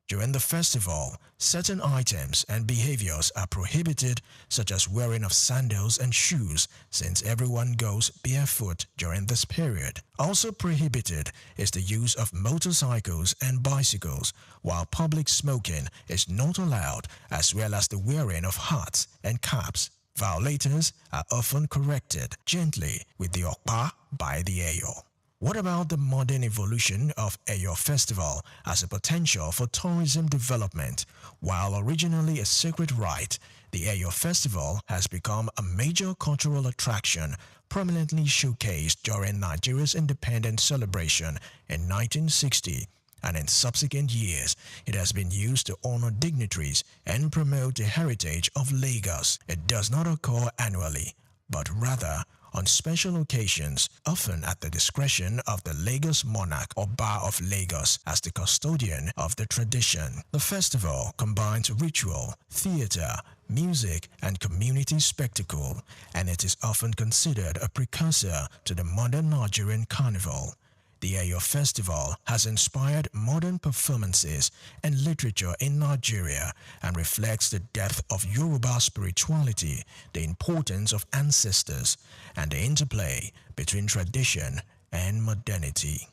During the festival, certain items and behaviors are prohibited, such as wearing of sandals and shoes, since everyone goes barefoot during this period. Also prohibited is the use of motorcycles and bicycles, while public smoking is not allowed, as well as the wearing of hats and caps. Violators are often corrected gently with the okpa by the Eyo. What about the modern evolution of Eyo Festival as a potential for tourism development? While originally a sacred rite, the Eyo Festival has become a major cultural attraction, prominently showcased during Nigeria's independence celebration in 1960, and in subsequent years, it has been used to honor dignitaries and promote the heritage of Lagos. It does not occur annually, but rather on special occasions, often at the discretion of the Lagos monarch or Oba of Lagos as the custodian of the tradition. The festival combines ritual, theater, music, and community spectacle, and it is often considered a precursor to the modern Nigerian carnival. The Eyo Festival has inspired modern performances and literature in Nigeria and reflects the depth of Yoruba spirituality, the importance of ancestors, and the interplay between tradition and modernity.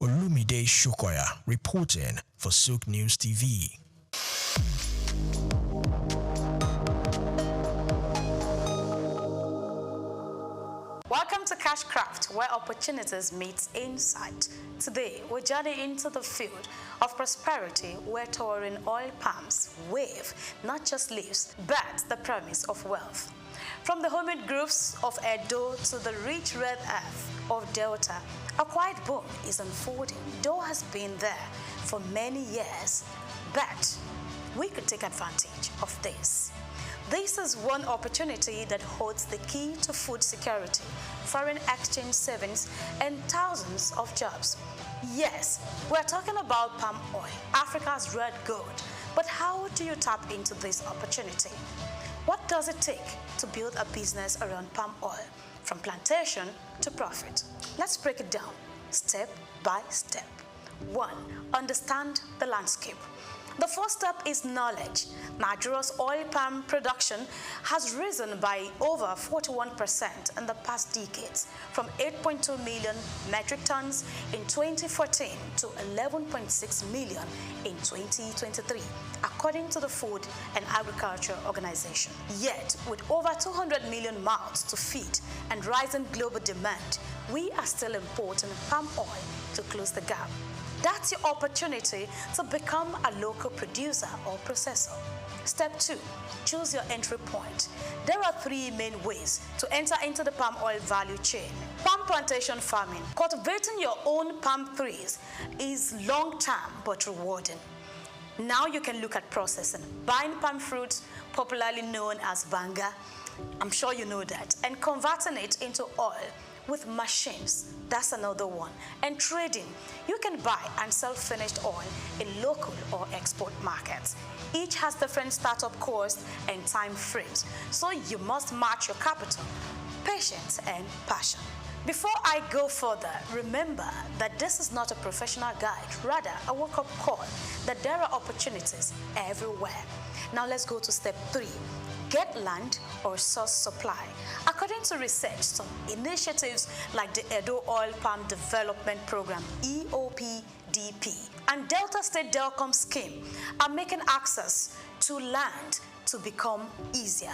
Olumide Shokoya reporting for SOUQ News TV. Welcome to Cashcraft, where opportunities meet insight. Today, we're journeying into the field of prosperity where towering oil palms wave not just leaves, but the promise of wealth. From the humid groves of Edo to the rich red earth of Delta, a quiet boom is unfolding. Dough has been there for many years, but we could take advantage of this. This is one opportunity that holds the key to food security, foreign exchange savings, and thousands of jobs. Yes, we're talking about palm oil, Africa's red gold. But how do you tap into this opportunity? What does it take to build a business around palm oil, from plantation to profit? Let's break it down, step by step. 1. Understand the landscape. The first step is knowledge. Nigeria's oil palm production has risen by over 41% in the past decades, from 8.2 million metric tons in 2014 to 11.6 million in 2023, according to the Food and Agriculture Organization. Yet, with over 200 million mouths to feed and rising global demand, we are still importing palm oil to close the gap. That's your opportunity to become a local producer or processor. Step 2, choose your entry point. There are 3 main ways to enter into the palm oil value chain. Palm plantation farming. Cultivating your own palm trees is long-term but rewarding. Now you can look at processing. Buying palm fruits, popularly known as banga, I'm sure you know that, and converting it into oil with machines. That's another one. And trading. You can buy and sell finished oil in local or export markets. Each has different startup costs and time frames, so you must match your capital, patience, and passion. Before I go further, remember that this is not a professional guide, rather a wake-up call that there are opportunities everywhere. Now let's go to step 3. Get land or source supply. According to research, some initiatives like the Edo Oil Palm Development Program, EOPDP, and Delta State Delcom scheme are making access to land to become easier.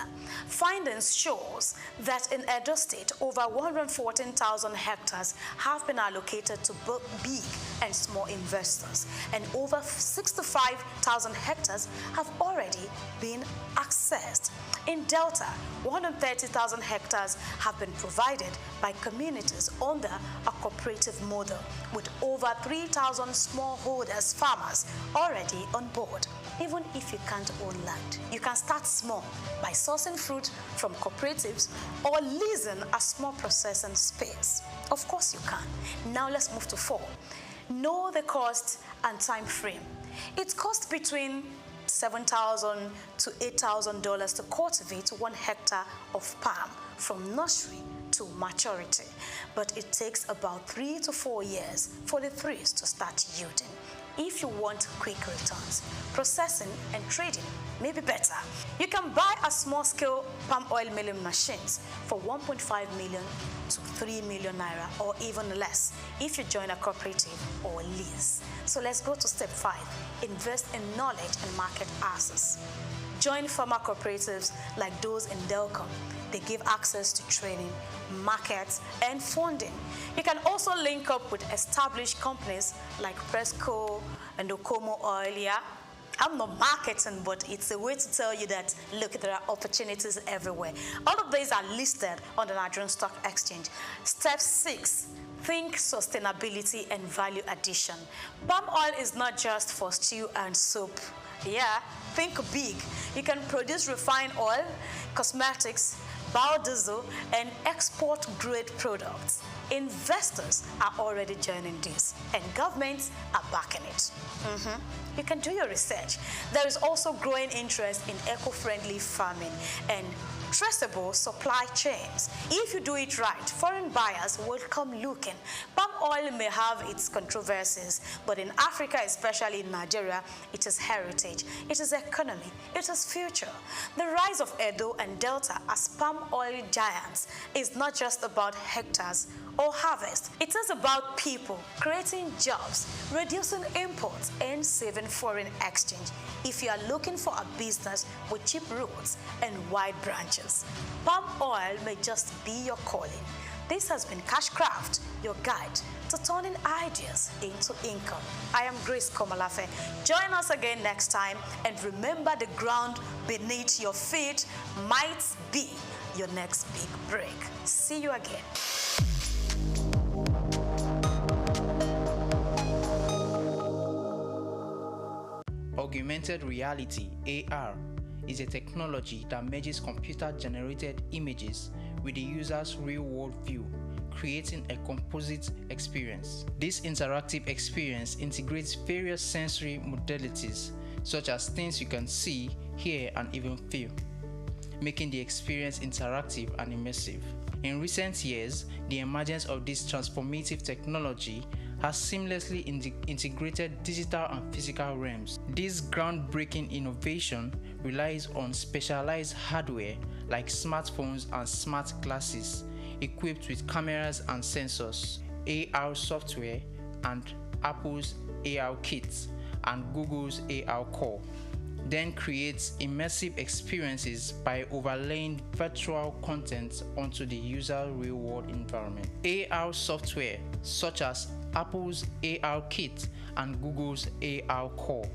Findings shows that in Edo State, over 114,000 hectares have been allocated to both big and small investors, and over 65,000 hectares have already been accessed. In Delta, 130,000 hectares have been provided by communities under a cooperative model, with over 3,000 smallholders farmers already on board. Even if you can't own land, you can start small by sourcing fruit from cooperatives or leasing a small processing space. Of course you can. Now let's move to 4. Know the cost and time frame. It costs between $7,000 to $8,000 to cultivate 1 hectare of palm from nursery to maturity, but it takes about 3 to 4 years for the trees to start yielding. If you want quick returns, processing and trading may be better. You can buy a small-scale palm oil milling machines for 1.5 million to 3 million naira, or even less if you join a cooperative or lease. So let's go to step 5. Invest in knowledge and market access. Join farmer cooperatives like those in Delcom. They give access to training, markets, and funding. You can also link up with established companies like Presco and Okomo Oil. Yeah? I'm not marketing, but it's a way to tell you that, look, there are opportunities everywhere. All of these are listed on the Nigerian Stock Exchange. Step 6. Think sustainability and value addition. Palm oil is not just for stew and soup. Yeah, think big. You can produce refined oil, cosmetics, biodiesel, and export-grade products. Investors are already joining this, and governments are backing it. You can do your research. There is also growing interest in eco-friendly farming and traceable supply chains. If you do it right, foreign buyers will come looking. Palm oil may have its controversies, but in Africa, especially in Nigeria, it is heritage, it is economy, it is future. The rise of Edo and Delta as palm oil giants is not just about hectares or harvest. It is about people creating jobs, reducing imports, and saving foreign exchange. If you are looking for a business with cheap roots and wide branches, palm oil may just be your calling. This has been Cashcraft, your guide to turning ideas into income. I am Grace Komalafe. Join us again next time, and remember, the ground beneath your feet might be your next big break. See you again. Augmented reality, AR, is a technology that merges computer-generated images with the user's real-world view, creating a composite experience. This interactive experience integrates various sensory modalities, such as things you can see, hear, and even feel, making the experience interactive and immersive. In recent years, the emergence of this transformative technology has seamlessly integrated digital and physical realms. This groundbreaking innovation relies on specialized hardware like smartphones and smart glasses equipped with cameras and sensors, AR software, and Apple's AR kits and Google's AR Core. Then creates immersive experiences by overlaying virtual content onto the user's real-world environment. AR software such as Apple's AR Kit and Google's AR Core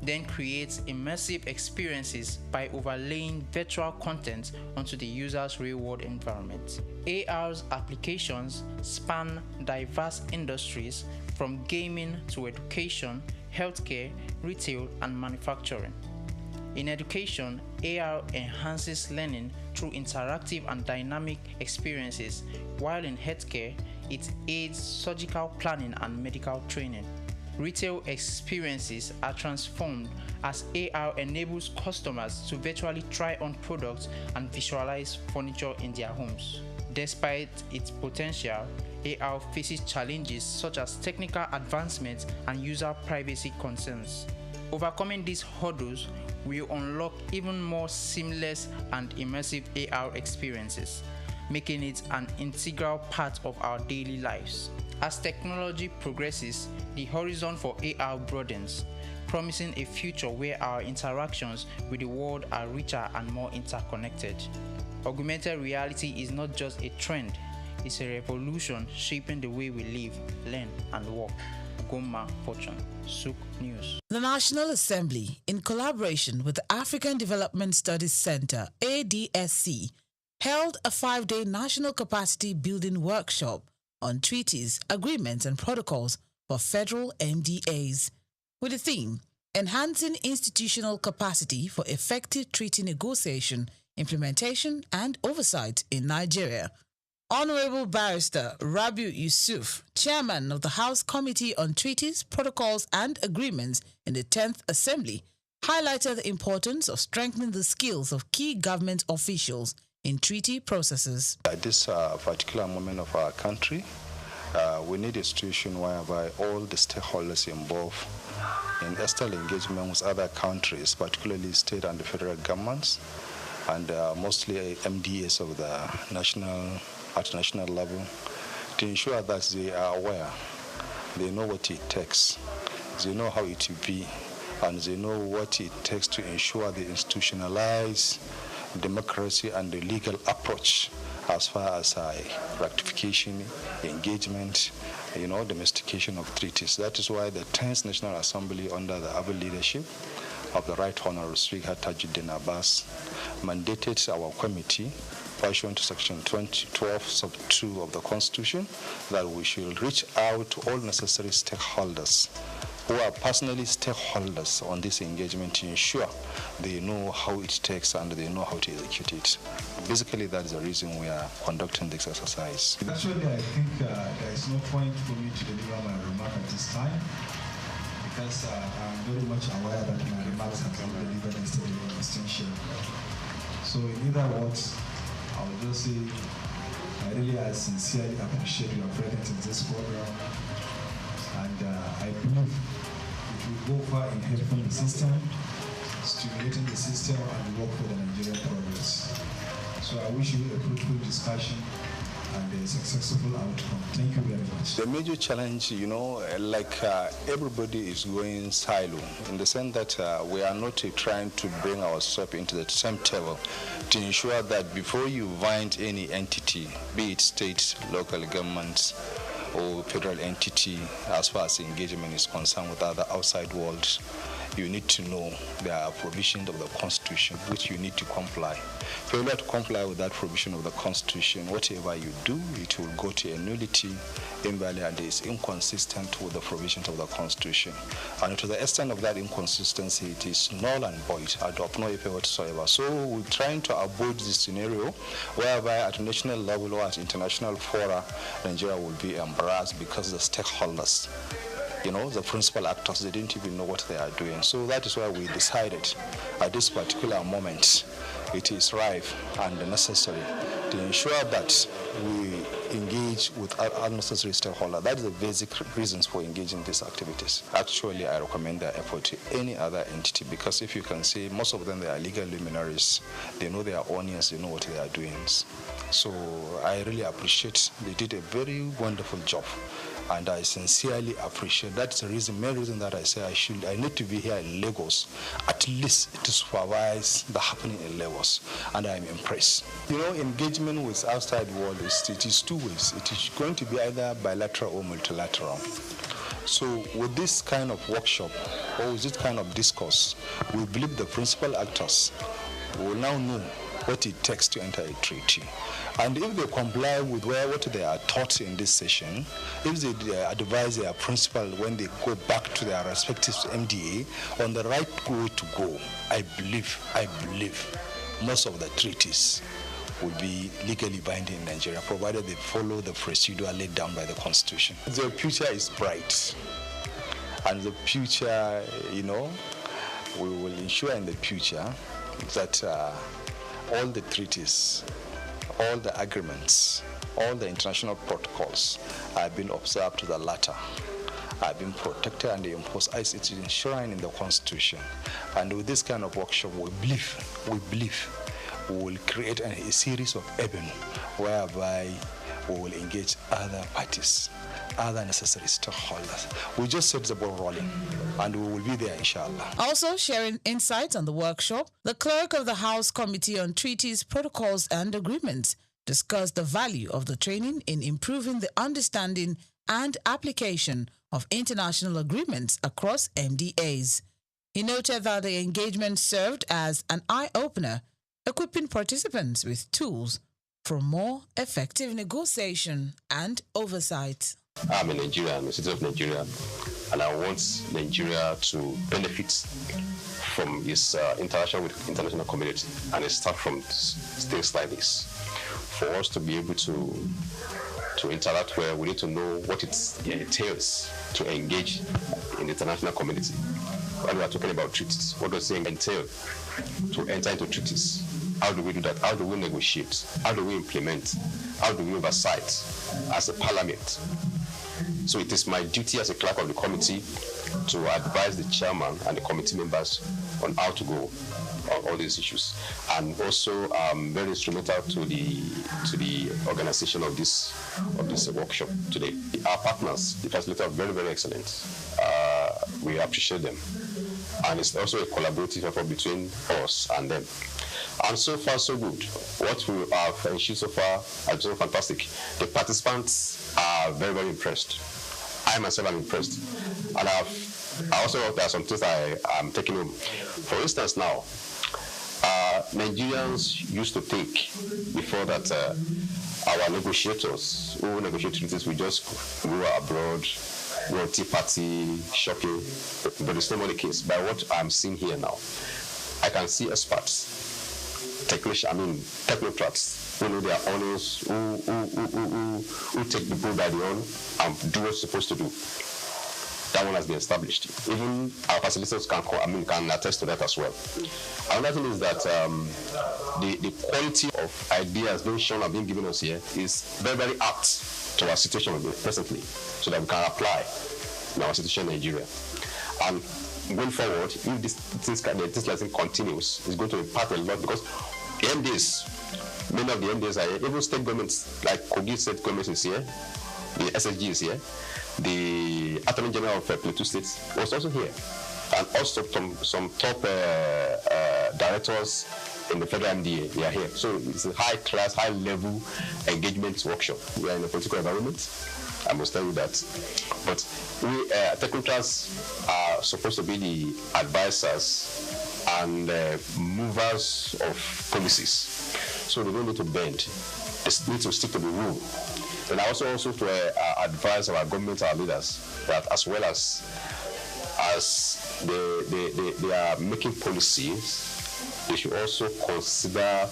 then creates immersive experiences by overlaying virtual content onto the user's real-world environment. AR's applications span diverse industries from gaming to education, healthcare, retail, and manufacturing. In education, AR enhances learning through interactive and dynamic experiences, while in healthcare, it aids surgical planning and medical training. Retail experiences are transformed as AR enables customers to virtually try on products and visualize furniture in their homes. Despite its potential, AR faces challenges such as technical advancements and user privacy concerns. Overcoming these hurdles will unlock even more seamless and immersive AR experiences, making it an integral part of our daily lives. As technology progresses, the horizon for AR broadens, promising a future where our interactions with the world are richer and more interconnected. Augmented reality is not just a trend, it's a revolution shaping the way we live, learn, and work. Goma Fortune, SOUQ News. The National Assembly, in collaboration with the African Development Studies Center, ADSC, held a 5-day national capacity building workshop on treaties, agreements, and protocols for federal MDAs, with the theme, Enhancing Institutional Capacity for Effective Treaty Negotiation, Implementation, and Oversight in Nigeria. Honorable Barrister Rabiu Yusuf, Chairman of the House Committee on Treaties, Protocols, and Agreements in the 10th Assembly, highlighted the importance of strengthening the skills of key government officials in treaty processes. At this particular moment of our country, we need a situation whereby all the stakeholders involved in external engagement with other countries, particularly state and the federal governments, and mostly MDAs of the national level, to ensure that they are aware, they know what it takes, they know how it will be, and they know what it takes to ensure the institutionalized democracy and the legal approach as far as ratification, engagement, domestication of treaties. That is why the 10th National Assembly, under the able leadership of the Right Honorable Speaker Tajuddin Abbas, mandated our committee, pursuant to Section 12, Sub 2 of the Constitution, that we should reach out to all necessary stakeholders who are personally stakeholders on this engagement to ensure they know how it takes and they know how to execute it. Basically, that is the reason we are conducting this exercise. Actually, I think there is no point for me to deliver my remark at this time, because I'm very much aware that my remarks have been delivered instead of distinction. So in either words, I will just say I sincerely appreciate your presence in this program, and I believe it will go far in helping the system, stimulating the system, and work for the Nigerian progress. So I wish you a fruitful discussion and a successful outcome. Thank you very much. The major challenge, everybody is going silo, in the sense that we are not trying to bring ourselves into the same table to ensure that before you bind any entity, be it state, local governments, or federal entity, as far as engagement is concerned with other outside worlds, you need to know there are provisions of the Constitution which you need to comply. Failure to comply with that provision of the Constitution, whatever you do, it will go to a nullity, invalid, and is inconsistent with the provisions of the Constitution. And to the extent of that inconsistency, it is null and void, and of no effect whatsoever. So we're trying to avoid this scenario whereby at national level or at international fora, Nigeria will be embarrassed because the stakeholders, the principal actors, they didn't even know what they are doing. So that is why we decided at this particular moment it is ripe and necessary to ensure that we engage with unnecessary stakeholders. That is the basic reasons for engaging these activities. Actually, I recommend their effort to any other entity because if you can see, most of them, they are legal luminaries. They know their audience, they know what they are doing. So I really appreciate they did a very wonderful job. And I sincerely appreciate. That's the main reason that I say I need to be here in Lagos, at least to supervise the happening in Lagos, and I'm impressed. Engagement with outside world it is two ways. It is going to be either bilateral or multilateral. So with this kind of workshop or with this kind of discourse, we believe the principal actors will now know what it takes to enter a treaty. And if they comply with what they are taught in this session, if they advise their principal when they go back to their respective MDA on the right way to go, I believe most of the treaties will be legally binding in Nigeria, provided they follow the procedure laid down by the Constitution. The future is bright. And the future, we will ensure in the future that all the treaties, all the agreements, all the international protocols have been observed to the latter, have been protected and imposed as it is enshrined in the Constitution. And with this kind of workshop, we believe we will create a series of avenues whereby we will engage other parties, other necessary stakeholders. We just set the ball rolling and we will be there, inshallah. Also sharing insights on the workshop, the clerk of the House Committee on Treaties, Protocols and Agreements discussed the value of the training in improving the understanding and application of international agreements across MDAs. He noted that the engagement served as an eye-opener, equipping participants with tools for more effective negotiation and oversight. I'm a Nigerian, a citizen of Nigeria, and I want Nigeria to benefit from its interaction with the international community, and it starts from things like this. For us to be able to interact where we need to know what it entails to engage in the international community. When we are talking about treaties, what does it entail to enter into treaties? How do we do that? How do we negotiate? How do we implement? How do we oversight as a parliament? So it is my duty as a clerk of the committee to advise the chairman and the committee members on how to go on all these issues, and also very instrumental to the organization of this workshop today. Our partners, the facilitators, are very, very excellent. We appreciate them, and it's also a collaborative effort between us and them. And so far, so good. What we have achieved so far has been fantastic. The participants are very, very impressed. I myself am impressed. And I also there are some things I'm taking home. For instance, now, Nigerians used to think before that our negotiators who negotiate treaties will just go abroad, go tea party, shopping, but it's not the case. By what I'm seeing here now, I can see experts, technocrats who know their honors, who take the bull by the horn and do what's supposed to do. That one has been established. Even our facilitators can attest to that as well. Another thing is that the quality of ideas being shown and being given us here is very, very apt to our situation presently, so that we can apply in our situation in Nigeria. And going forward, if this lesson continues, it's going to impact a lot, because the MDs, many of the MDs are here, even state governments, like Kogi State Government is here, the SSG is here, the Attorney General of Plateau State was also here, and also some top directors in the federal MDA, they are here. So it's a high-class, high-level engagement workshop. We are in a political environment, I must tell you that. But we technocrats are supposed to be the advisors and movers of policies. So they don't need to bend. They need to stick to the rule. And also to advise our government, our leaders, that as well as they are making policies, they should also consider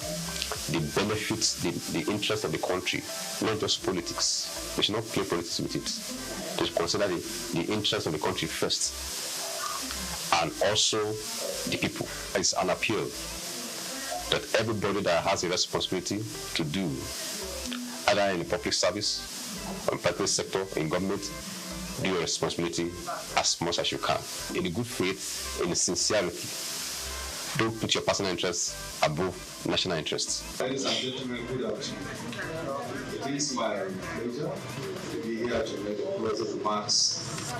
the benefits, the interest of the country, not just politics. They should not play politics with it. They should consider the interest of the country first, and also the people. It's an appeal that everybody that has a responsibility to do, either in the public service, or in the private sector, in government, do your responsibility as much as you can. In the good faith, in the sincerity. Don't put your personal interests above national interests. Ladies and gentlemen, good afternoon. It is my pleasure to be here to make a closing remarks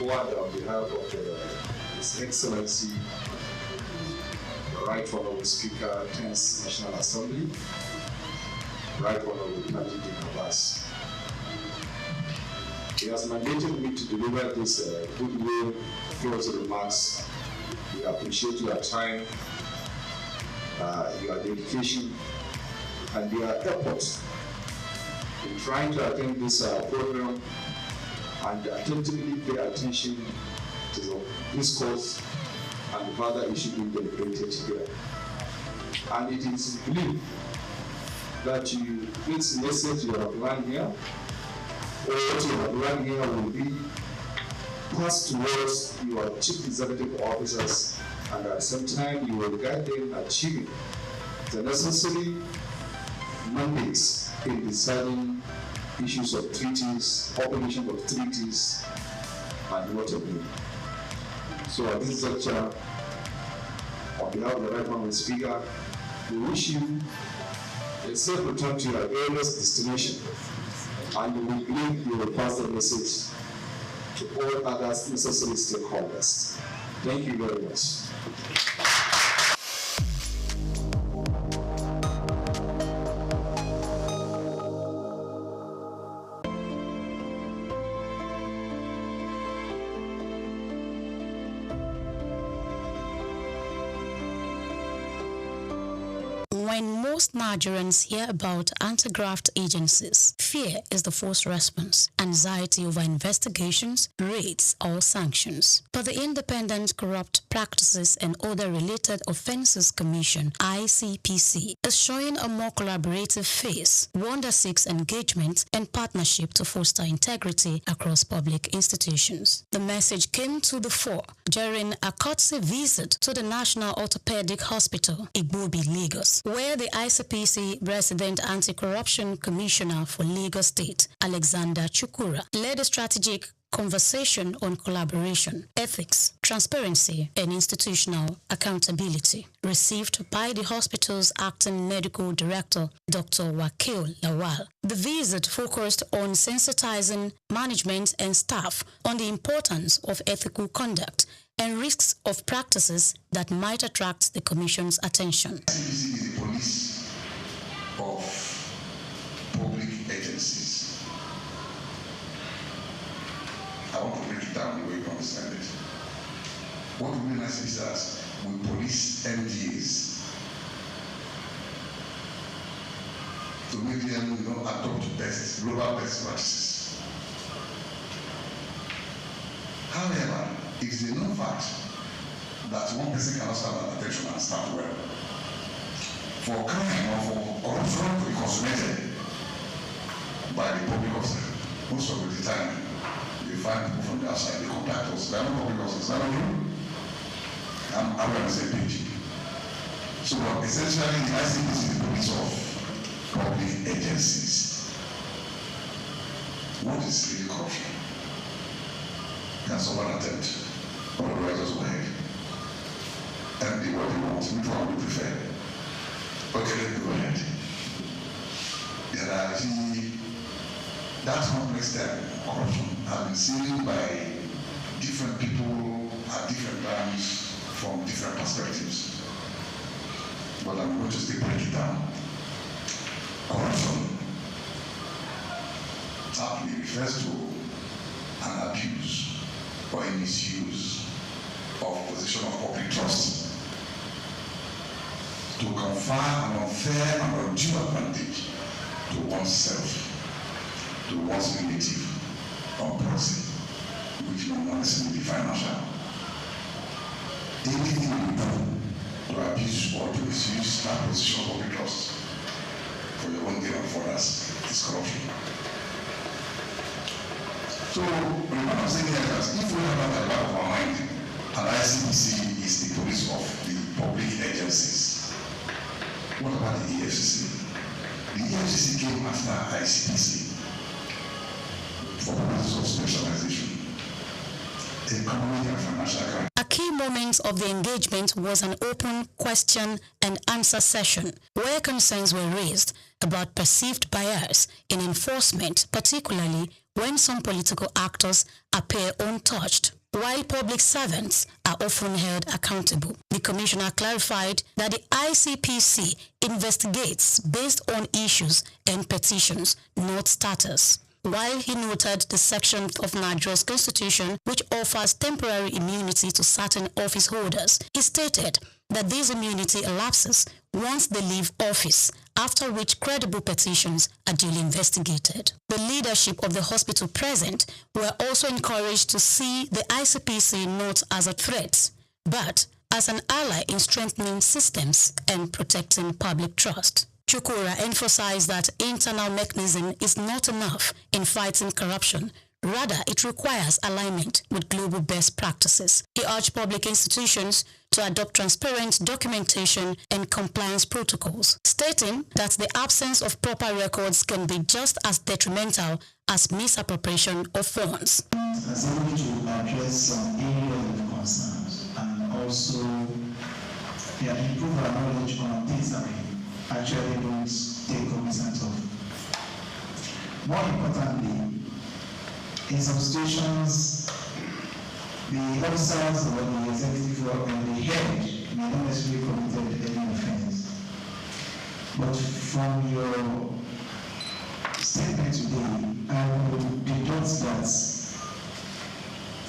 on behalf of His Excellency, the Right Honorable Speaker, 10th National Assembly, Right Honorable Taji Abbas. He has mandated me to deliver this goodwill closing remarks. We appreciate your time, your dedication, and your efforts in trying to attend this program and attentively pay attention to the discourse and the further issue being deliberated here. And it is believed that this message you have learned here, or what you have learned here, will be passed towards your chief executive officers, and at the same time you will guide them in achieving the necessary mandates in deciding issues of treaties, operation of treaties, and what have you. So at this juncture, on behalf of the Right Honourable Speaker, we wish you a safe return to your various destination, and we believe you will pass the message to all other necessary stakeholders. Thank you very much. When most Nigerians hear about anti-graft agencies, fear is the first response, anxiety over investigations, raids, or sanctions. But the Independent Corrupt Practices and Other Related Offences Commission, ICPC, is showing a more collaborative face, one that seeks engagement and partnership to foster integrity across public institutions. The message came to the fore during a courtesy visit to the National Orthopedic Hospital, Igbobi, Lagos, where the ICPC Resident Anti-Corruption Commissioner for Lagos State, Alexander Chukura, led a strategic conversation on collaboration, ethics, transparency, and institutional accountability, received by the hospital's acting medical director, Dr. Wakil Lawal. The visit focused on sensitizing management and staff on the importance of ethical conduct and risks of practices that might attract the Commission's attention. ICPC is the police of public agencies. I want to break it down the way you understand it. What we mean is that we police MDAs to make them adopt global best practices. However, it is a known fact that one person cannot stand at attention and stand well. For crime or for corruption to be consummated by the public officer, most of the time you find people from the outside, they contact us. They are not public officers, they are not you. I'm aware on the same page. So essentially, the ICPC is the police of public agencies. What is really corruption? Can someone attempt? Or the writers go ahead. And do what they want, which one we prefer. Okay, let me go ahead. There are that complex corruption has been seen by different people at different times from different perspectives. But I'm going to still break it down. Corruption aptly refers to an abuse or a misuse of position of public trust to confer an unfair and undue advantage to oneself, to one's relative, or proxy, which may not necessarily be financial. Anything you do to abuse or to misuse that position of public trust for your own gain and for others is corruption. So, what I'm saying here is that if we have that at the back of our mind, and ICPC is the police of the public agencies, what about the EFCC? The EFCC came after ICPC for purposes of specialization, economic and financial crime. A key moment of the engagement was an open question and answer session where concerns were raised about perceived bias in enforcement, particularly when some political actors appear untouched, while public servants are often held accountable. The commissioner clarified that the ICPC investigates based on issues and petitions, not status. While he noted the section of Nigeria's constitution which offers temporary immunity to certain office holders, he stated that this immunity elapses once they leave office, after which credible petitions are duly investigated. The leadership of the hospital present were also encouraged to see the ICPC not as a threat, but as an ally in strengthening systems and protecting public trust. Chukura emphasized that internal mechanism is not enough in fighting corruption. Rather, it requires alignment with global best practices. He urged public institutions to adopt transparent documentation and compliance protocols, stating that the absence of proper records can be just as detrimental as misappropriation of funds. As able to address some areas of concerns and also improve our knowledge on things that we actually don't take cognizance of. More importantly, in some situations, the officers or the executive or the head may not necessarily committed any offense. But from your statement today, I would deduct that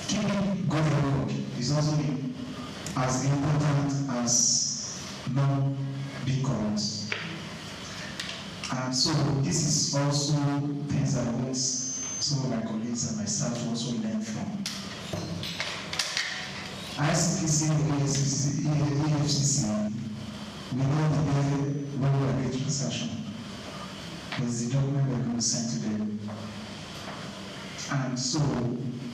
keeping good work is also as important as not being corrupt. And so this is also things I want some of my colleagues and myself to also learn from. ICPC and EFCC, we know the way when we are making transaction. There's the document we're going to send to them. And so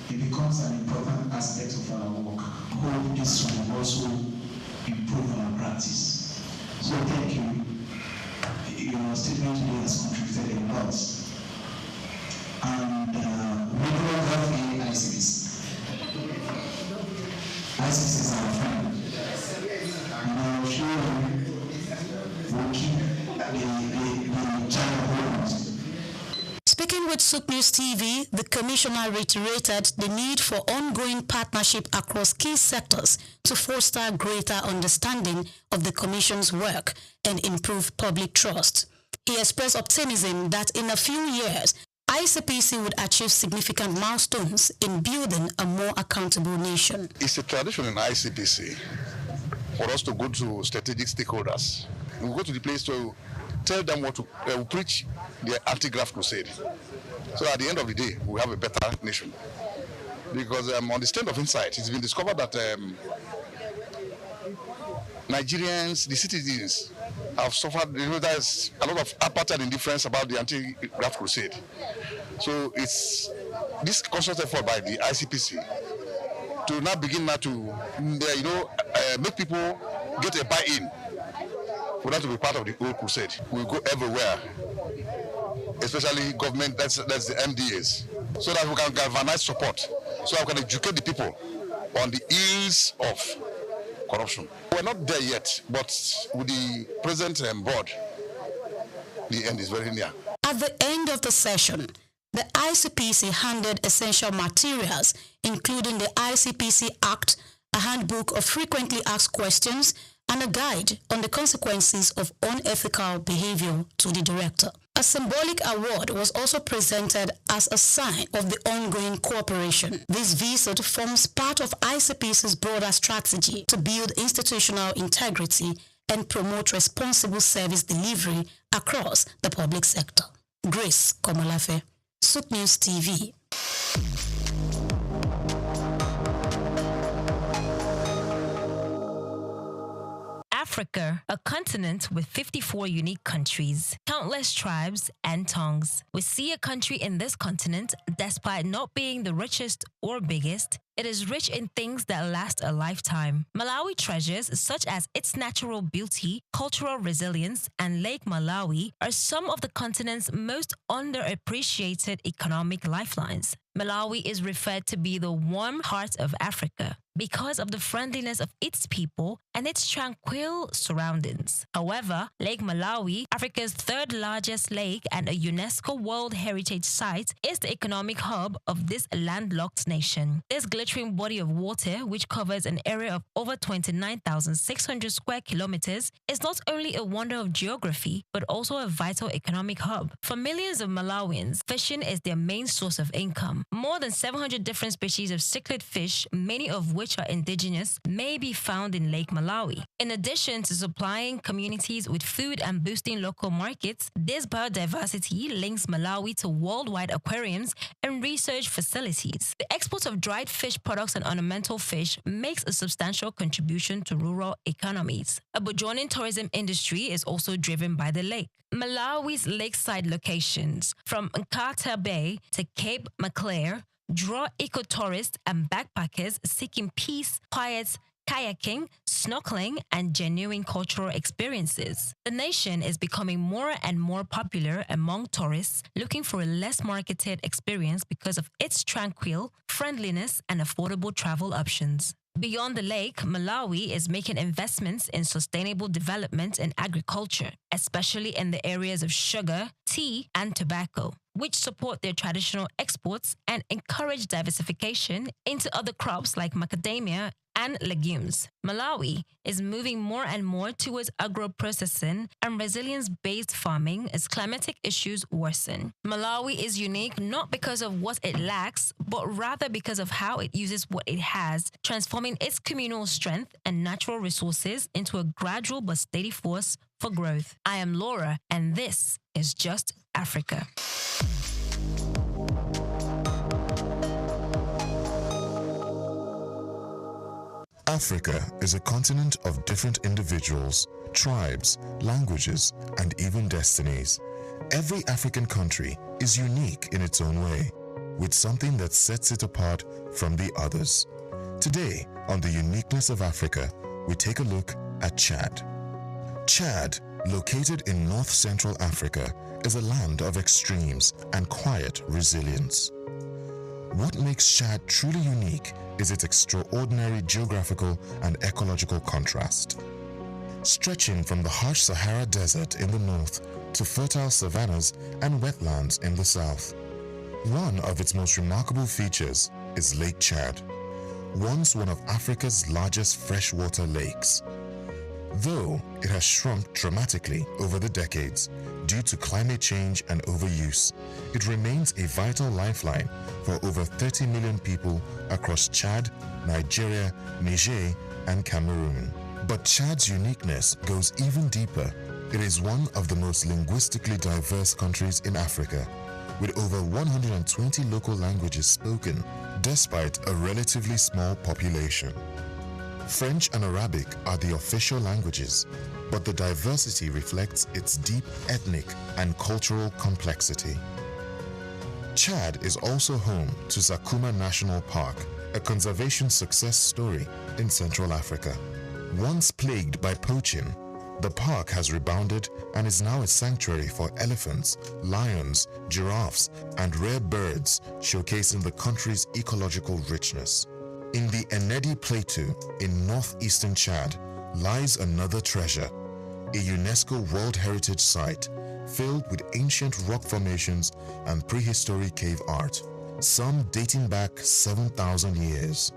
it becomes an important aspect of our work. Hope this will also improve our practice. So thank you. Your statement today has contributed a lot. And we don't have any ICPC. ICPC is our friend. And I'm sure we'll keep the channel hold. Speaking with SOUQ News TV, the commissioner reiterated the need for ongoing partnership across key sectors to foster greater understanding of the commission's work and improve public trust. He expressed optimism that in a few years, ICPC would achieve significant milestones in building a more accountable nation. It's a tradition in ICPC for us to go to strategic stakeholders. We go to the place to tell them what to preach the anti-graft crusade. So at the end of the day, we have a better nation. Because on the stand of insight, it's been discovered that Nigerians, the citizens, have suffered. There's a lot of apartheid indifference about the anti-graft crusade. So it's this conscious effort by the ICPC to now begin to, make people get a buy-in for that to be part of the whole crusade. We go everywhere, especially government. That's the MDAs, so that we can galvanize support, so that we can educate the people on the ills of corruption. We're not there yet, but with the present board, the end is very near. At the end of the session, the ICPC handed essential materials, including the ICPC Act, a handbook of frequently asked questions, and a guide on the consequences of unethical behavior to the director. A symbolic award was also presented as a sign of the ongoing cooperation. This visit forms part of ICPC's broader strategy to build institutional integrity and promote responsible service delivery across the public sector. Grace Komolafe, SOUQ News TV. Africa, a continent with 54 unique countries, countless tribes and tongues. We see a country in this continent, despite not being the richest or biggest, it is rich in things that last a lifetime. Malawi treasures such as its natural beauty, cultural resilience, and Lake Malawi are some of the continent's most underappreciated economic lifelines. Malawi is referred to be the warm heart of Africa because of the friendliness of its people and its tranquil surroundings. However, Lake Malawi, Africa's third largest lake and a UNESCO World Heritage Site, is the economic hub of this landlocked nation. This glittering body of water, which covers an area of over 29,600 square kilometers, is not only a wonder of geography, but also a vital economic hub. For millions of Malawians, fishing is their main source of income. More than 700 different species of cichlid fish, many of which are indigenous, may be found in Lake Malawi. In addition to supplying communities with food and boosting local markets, this biodiversity links Malawi to worldwide aquariums and research facilities. The export of dried fish products and ornamental fish makes a substantial contribution to rural economies. A burgeoning tourism industry is also driven by the lake. Malawi's lakeside locations, from Nkata Bay to Cape Maclear, draw eco-tourists and backpackers seeking peace, quiet, kayaking, snorkeling, and genuine cultural experiences. The nation is becoming more and more popular among tourists looking for a less marketed experience because of its tranquil, friendliness, and affordable travel options. Beyond the lake, Malawi is making investments in sustainable development and agriculture, especially in the areas of sugar, tea, and tobacco, which support their traditional exports and encourage diversification into other crops like macadamia and legumes. Malawi is moving more and more towards agro-processing and resilience-based farming as climatic issues worsen. Malawi is unique not because of what it lacks, but rather because of how it uses what it has, transforming its communal strength and natural resources into a gradual but steady force for growth. I am Laura, and this is Just Africa. Africa is a continent of different individuals, tribes, languages, and even destinies. Every African country is unique in its own way, with something that sets it apart from the others. Today, on the uniqueness of Africa, we take a look at Chad. Chad, located in north-central Africa, is a land of extremes and quiet resilience. What makes Chad truly unique is its extraordinary geographical and ecological contrast. Stretching from the harsh Sahara Desert in the north to fertile savannas and wetlands in the south. One of its most remarkable features is Lake Chad, once one of Africa's largest freshwater lakes. Though it has shrunk dramatically over the decades due to climate change and overuse, it remains a vital lifeline for over 30 million people across Chad, Nigeria, Niger, and Cameroon. But Chad's uniqueness goes even deeper. It is one of the most linguistically diverse countries in Africa, with over 120 local languages spoken, despite a relatively small population. French and Arabic are the official languages, but the diversity reflects its deep ethnic and cultural complexity. Chad is also home to Sakuma National Park, a conservation success story in Central Africa. Once plagued by poaching, the park has rebounded and is now a sanctuary for elephants, lions, giraffes, and rare birds, showcasing the country's ecological richness. In the Enedi Plateau in northeastern Chad lies another treasure, a UNESCO World Heritage Site filled with ancient rock formations and prehistoric cave art, some dating back 7,000 years.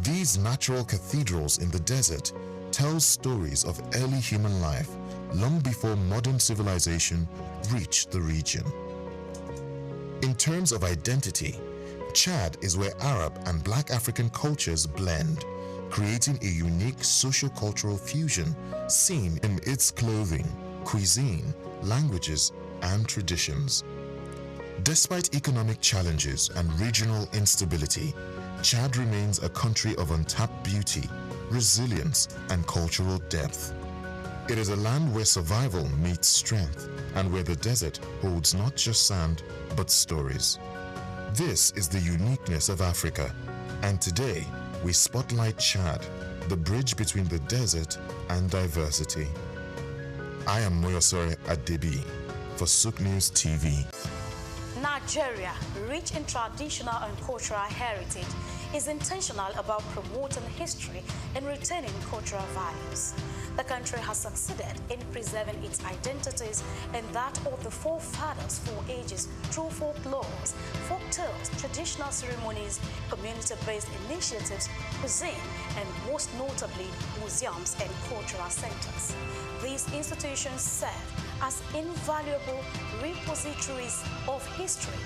These natural cathedrals in the desert tell stories of early human life long before modern civilization reached the region. In terms of identity, Chad is where Arab and Black African cultures blend, creating a unique socio-cultural fusion seen in its clothing, cuisine, languages, and traditions. Despite economic challenges and regional instability, Chad remains a country of untapped beauty, resilience, and cultural depth. It is a land where survival meets strength and where the desert holds not just sand, but stories. This is the uniqueness of Africa, and today we spotlight Chad, the bridge between the desert and diversity. I am Moyosore Adebi for SOUQ News TV. Nigeria, rich in traditional and cultural heritage, is intentional about promoting history and retaining cultural values. The country has succeeded in preserving its identities and that of the forefathers for ages through folklores, folk tales, traditional ceremonies, community-based initiatives, cuisine, and most notably, museums and cultural centers. These institutions serve as invaluable repositories of history,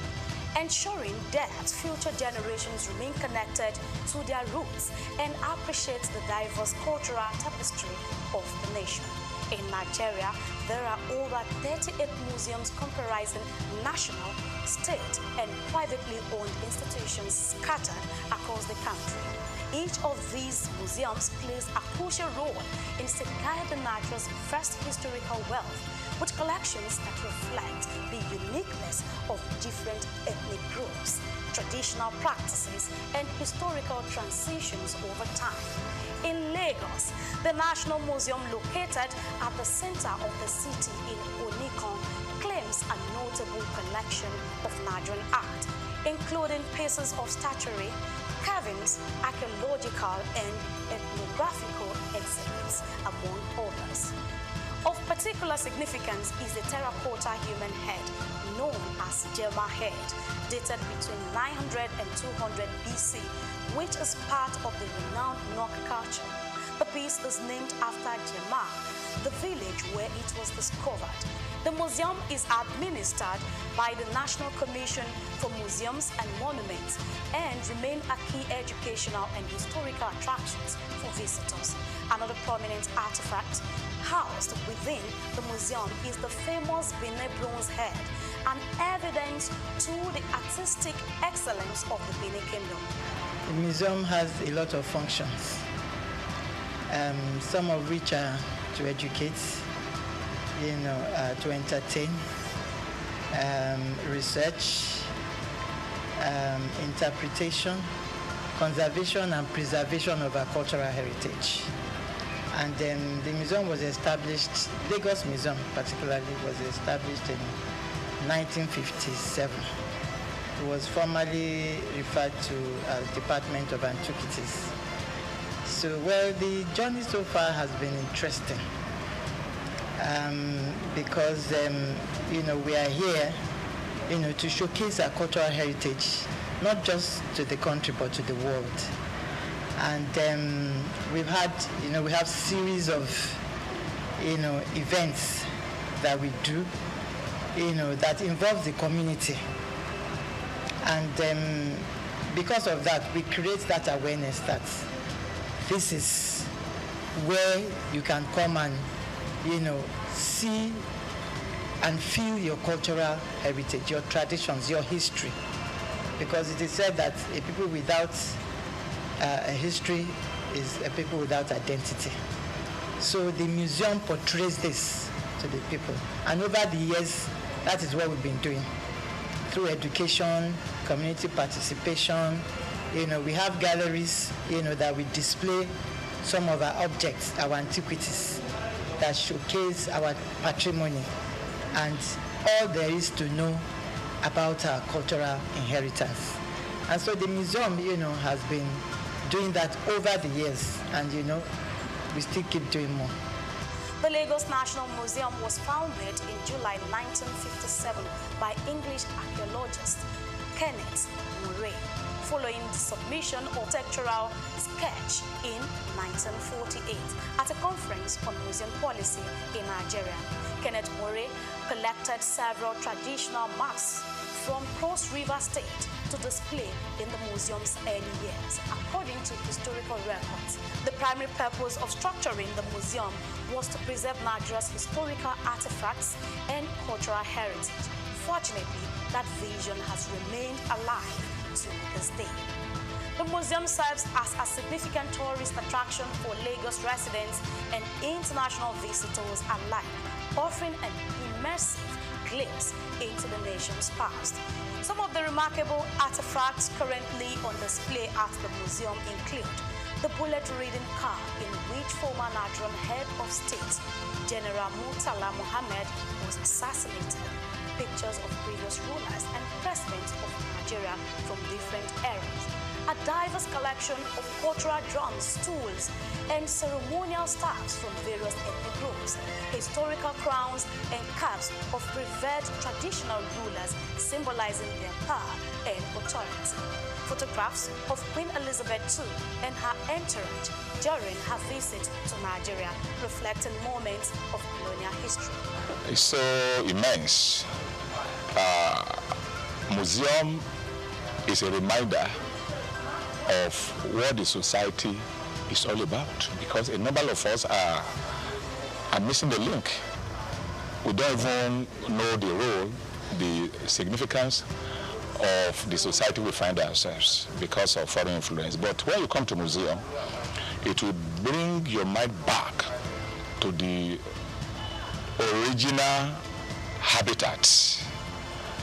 ensuring that future generations remain connected to their roots and appreciate the diverse cultural tapestry of the nation. In Nigeria, there are over 38 museums comprising national, state, and privately owned institutions scattered across the country. Each of these museums plays a crucial role in safeguarding Nigeria's vast historical wealth, with collections that reflect the uniqueness of different ethnic groups, traditional practices, and historical transitions over time. In Lagos, the National Museum, located at the center of the city in Onikon, claims a notable collection of Nigerian art, including pieces of statuary, carvings, archaeological and ethnographical exhibits, among others. Of particular significance is the terracotta human head, known as Jema head, dated between 900 and 200 BC, which is part of the renowned Nok culture. The piece is named after Jema, the village where it was discovered. The museum is administered by the National Commission for Museums and Monuments and remain a key educational and historical attractions for visitors. Another prominent artifact housed within the museum is the famous Benin bronze head, an evidence to the artistic excellence of the Benin Kingdom. The museum has a lot of functions, some of which are to educate, to entertain, research, interpretation, conservation and preservation of our cultural heritage. And then the museum was established, Lagos Museum particularly, was established in 1957. It was formerly referred to as Department of Antiquities. So, well, the journey so far has been interesting because, we are here, to showcase our cultural heritage, not just to the country, but to the world. And we've had, we have series of, events that we do, that involve the community. And because of that, we create that awareness that this is where you can come and, see and feel your cultural heritage, your traditions, your history. Because it is said that a people without a history is a people without identity. So the museum portrays this to the people. And over the years, that is what we've been doing. Through education, community participation, we have galleries, that we display some of our objects, our antiquities, that showcase our patrimony and all there is to know about our cultural inheritance. And so the museum, has been doing that over the years, and, we still keep doing more. The Lagos National Museum was founded in July 1957 by English archaeologist Kenneth Murray. following the submission of textural sketch in 1948 at a conference on museum policy in Nigeria. Kenneth More collected several traditional masks from Cross River State to display in the museum's early years, according to historical records. The primary purpose of structuring the museum was to preserve Nigeria's historical artifacts and cultural heritage. Fortunately, that vision has remained alive to this day. The museum serves as a significant tourist attraction for Lagos residents and international visitors alike, offering an immersive glimpse into the nation's past. Some of the remarkable artifacts currently on display at the museum include the bullet-ridden car in which former Nigerian head of state, General Murtala Muhammad, was assassinated, pictures of previous rulers and presidents of Nigeria from different eras, a diverse collection of cultural drums, tools, and ceremonial staffs from various ethnic groups, historical crowns and caps of revered traditional rulers symbolizing their power and authority, photographs of Queen Elizabeth II and her entourage during her visit to Nigeria, reflecting moments of colonial history. It's so immense. Museum is a reminder of what the society is all about, because a number of us are missing the link. We don't even know the role, the significance of the society we find ourselves because of foreign influence. But when you come to museum, it will bring your mind back to the original habitat,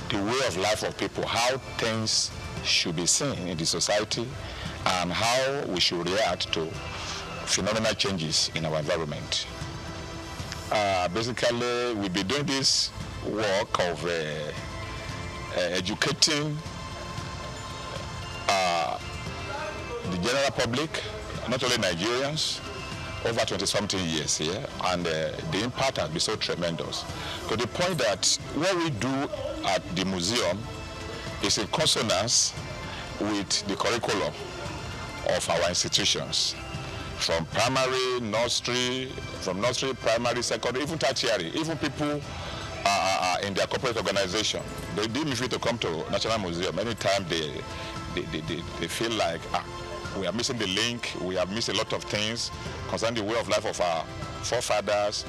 the way of life of people, how things should be seen in the society, and how we should react to phenomenal changes in our environment. Basically, we'll be doing this work of educating the general public, not only Nigerians, over 20-something years here, and the impact has been so tremendous. To the point that what we do at the museum is in consonance with the curriculum of our institutions, from primary, nursery, primary, secondary, even tertiary, even people in their corporate organization. They deem me free to come to National Museum anytime they feel like we are missing the link, we have missed a lot of things concerning the way of life of our forefathers.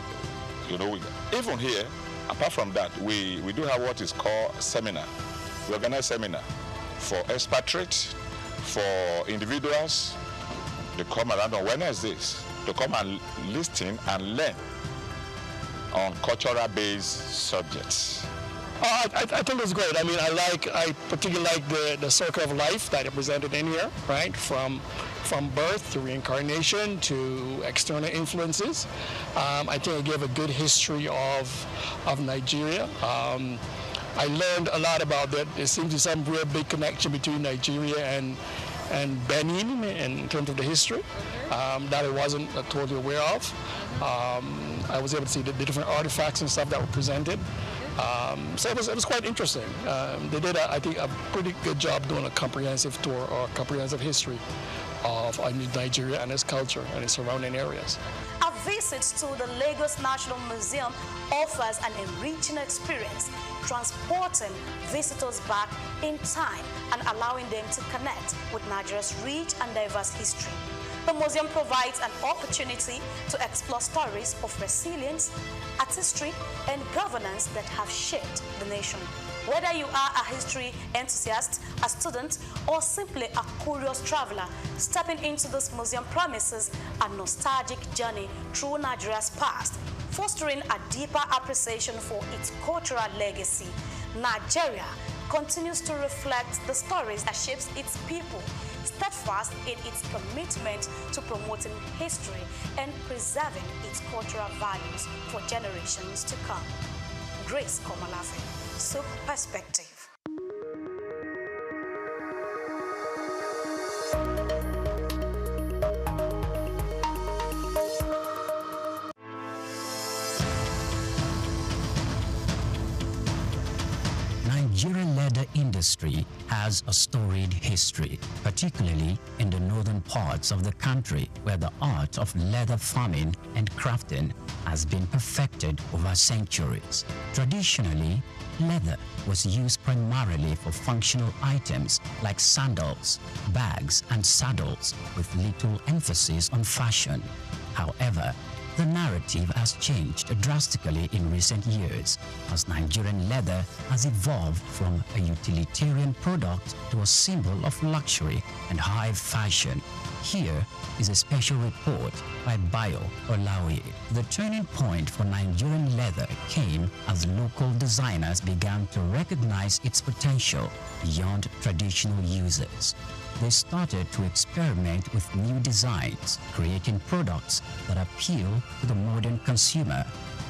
You know, even here, apart from that, we do have what is called seminar. We organize seminar for expatriates, for individuals. They come around on Wednesdays to come and listen and learn on cultural-based subjects. I think it's great. I mean, I particularly like the circle of life that is presented in here, right? From birth to reincarnation to external influences. I think it gave a good history of Nigeria. I learned a lot about that. There seems to be some real big connection between Nigeria and Benin in terms of the history that I wasn't totally aware of. I was able to see the different artifacts and stuff that were presented. So it was quite interesting. They did, I think, a pretty good job doing a comprehensive tour or comprehensive history of Nigeria and its culture and its surrounding areas. A visit to the Lagos National Museum offers an enriching experience, transporting visitors back in time and allowing them to connect with Nigeria's rich and diverse history. The museum provides an opportunity to explore stories of resilience, artistry, and governance that have shaped the nation. Whether you are a history enthusiast, a student, or simply a curious traveler, stepping into this museum promises a nostalgic journey through Nigeria's past, fostering a deeper appreciation for its cultural legacy. Nigeria continues to reflect the stories that shapes its people, steadfast in its commitment to promoting history and preserving its cultural values for generations to come. Grace Komalafe, SOUQ Perspective. Nigerian leather industry has a storied history, particularly in the northern parts of the country, where the art of leather farming and crafting has been perfected over centuries. Traditionally, leather was used primarily for functional items like sandals, bags, and saddles, with little emphasis on fashion. However, the narrative has changed drastically in recent years, as Nigerian leather has evolved from a utilitarian product to a symbol of luxury and high fashion. Here is a special report by Bayo Olaoye. The turning point for Nigerian leather came as local designers began to recognize its potential beyond traditional uses. They started to experiment with new designs, creating products that appeal to the modern consumer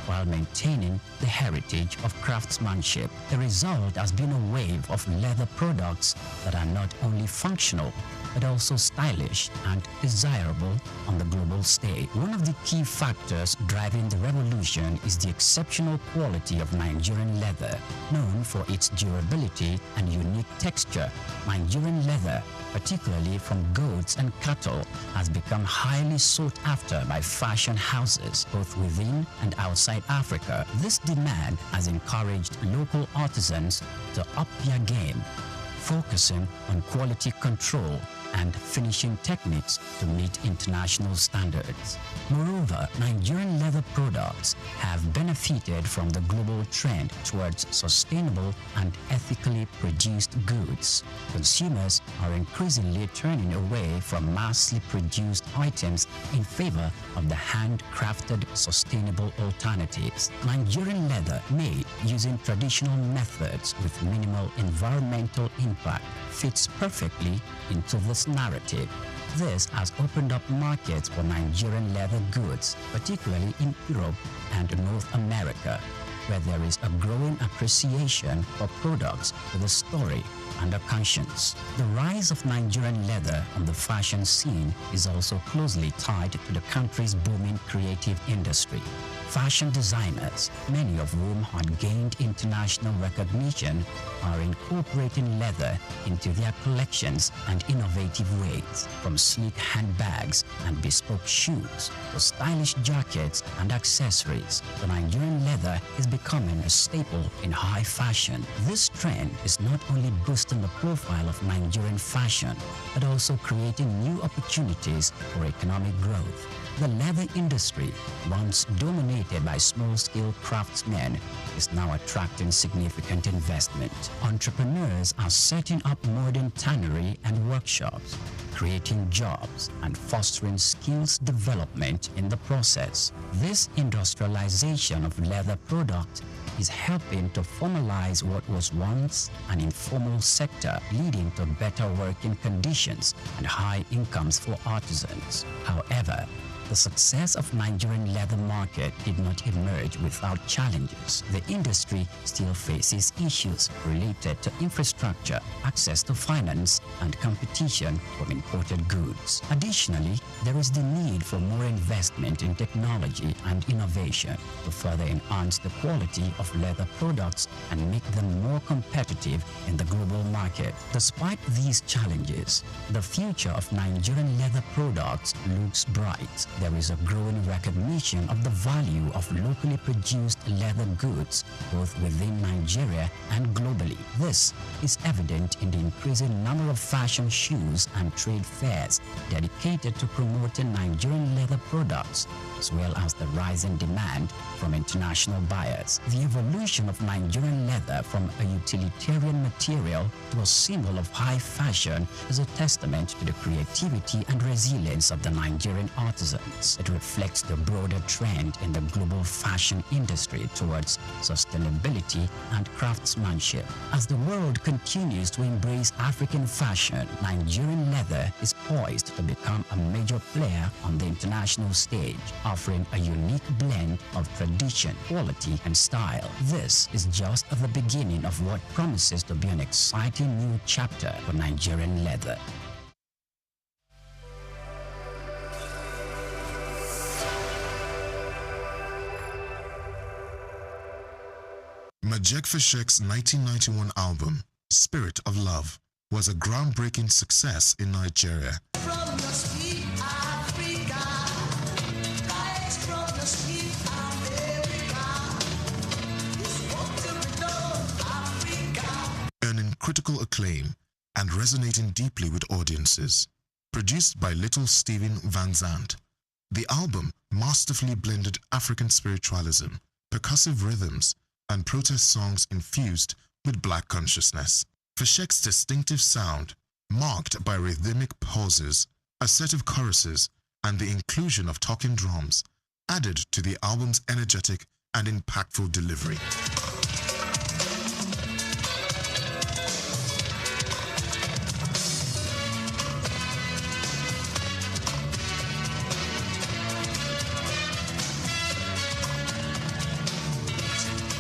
while maintaining the heritage of craftsmanship. The result has been a wave of leather products that are not only functional, but also stylish and desirable on the global stage. One of the key factors driving the revolution is the exceptional quality of Nigerian leather. Known for its durability and unique texture, Nigerian leather, particularly from goats and cattle, has become highly sought after by fashion houses both within and outside Africa. This demand has encouraged local artisans to up their game, focusing on quality control and finishing techniques to meet international standards. Moreover, Nigerian leather products have benefited from the global trend towards sustainable and ethically produced goods. Consumers are increasingly turning away from massively produced items in favor of the handcrafted, sustainable alternatives. Nigerian leather, made using traditional methods with minimal environmental impact, fits perfectly into this narrative. This has opened up markets for Nigerian leather goods, particularly in Europe and North America, where there is a growing appreciation for products with a story and a conscience. The rise of Nigerian leather on the fashion scene is also closely tied to the country's booming creative industry. Fashion designers, many of whom had gained international recognition, are incorporating leather into their collections and innovative ways. From sleek handbags and bespoke shoes to stylish jackets and accessories, the Nigerian leather is becoming a staple in high fashion. This trend is not only boosting the profile of Nigerian fashion, but also creating new opportunities for economic growth. The leather industry, once dominated by small-scale craftsmen, is now attracting significant investment. Entrepreneurs are setting up modern tannery and workshops, creating jobs and fostering skills development in the process. This industrialization of leather products is helping to formalize what was once an informal sector, leading to better working conditions and high incomes for artisans. However, the success of Nigerian leather market did not emerge without challenges. The industry still faces issues related to infrastructure, access to finance, and competition from imported goods. Additionally, there is the need for more investment in technology and innovation to further enhance the quality of leather products and make them more competitive in the global market. Despite these challenges, the future of Nigerian leather products looks bright. There is a growing recognition of the value of locally produced leather goods, both within Nigeria and globally. This is evident in the increasing number of fashion shows and trade fairs dedicated to promoting Nigerian leather products, as well as the rising demand from international buyers. The evolution of Nigerian leather from a utilitarian material to a symbol of high fashion is a testament to the creativity and resilience of the Nigerian artisans. It reflects the broader trend in the global fashion industry towards sustainability and craftsmanship. As the world continues to embrace African fashion, Nigerian leather is poised to become a major player on the international stage, offering a unique blend of tradition, quality, and style. This is just the beginning of what promises to be an exciting new chapter for Nigerian leather. Majek Fashek's 1991 album, Spirit of Love was a groundbreaking success in Nigeria. Earning critical acclaim and resonating deeply with audiences. Produced by Little Steven Van Zandt, the album masterfully blended African spiritualism, percussive rhythms, and protest songs infused with Black consciousness. Feshek's distinctive sound, marked by rhythmic pauses, assertive choruses, and the inclusion of talking drums, added to the album's energetic and impactful delivery.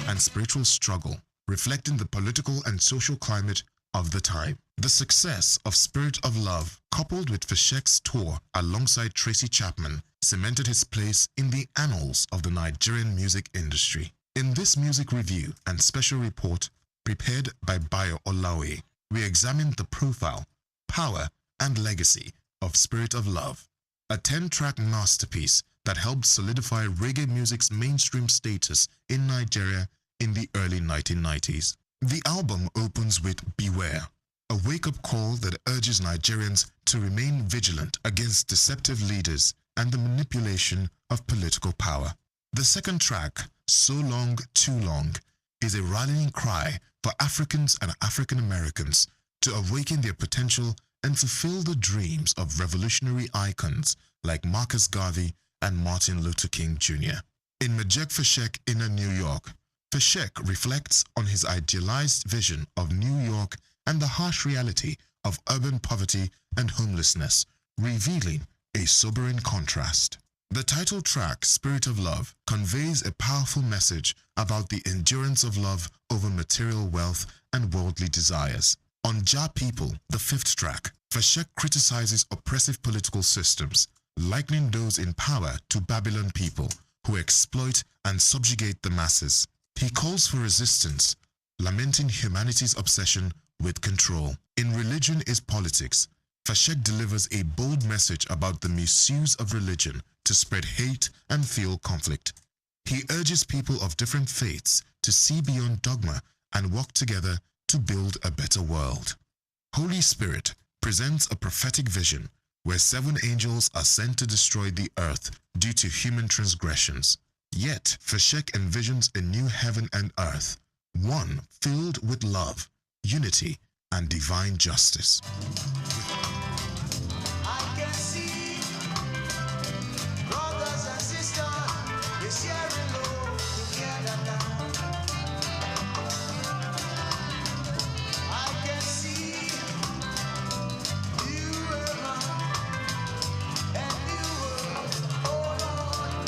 And spiritual struggle, reflecting the political and social climate of the time. The success of Spirit of Love, coupled with Feshek's tour alongside Tracy Chapman, cemented his place in the annals of the Nigerian music industry. In this music review and special report prepared by Bayo Olawe, we examined the profile, power, and legacy of Spirit of Love, a 10-track masterpiece that helped solidify reggae music's mainstream status in Nigeria in the early 1990s. The album opens with Beware, a wake-up call that urges Nigerians to remain vigilant against deceptive leaders and the manipulation of political power. The second track, So Long, Too Long, is a rallying cry for Africans and African Americans to awaken their potential and fulfill the dreams of revolutionary icons like Marcus Garvey and Martin Luther King Jr. In Majek Feshek Inner New York, Feshek reflects on his idealized vision of New York and the harsh reality of urban poverty and homelessness, revealing a sobering contrast. The title track, Spirit of Love, conveys a powerful message about the endurance of love over material wealth and worldly desires. On Ja People, the fifth track, Feshek criticizes oppressive political systems, likening those in power to Babylon people who exploit and subjugate the masses. He calls for resistance, lamenting humanity's obsession with control. In Religion is Politics, Feshek delivers a bold message about the misuse of religion to spread hate and fuel conflict. He urges people of different faiths to see beyond dogma and work together to build a better world. Holy Spirit presents a prophetic vision where 7 angels are sent to destroy the earth due to human transgressions. Yet, Feshek envisions a new heaven and earth, one filled with love, unity, and divine justice. I can see brothers and sisters, we're sharing love together now. I can see you around and you all on.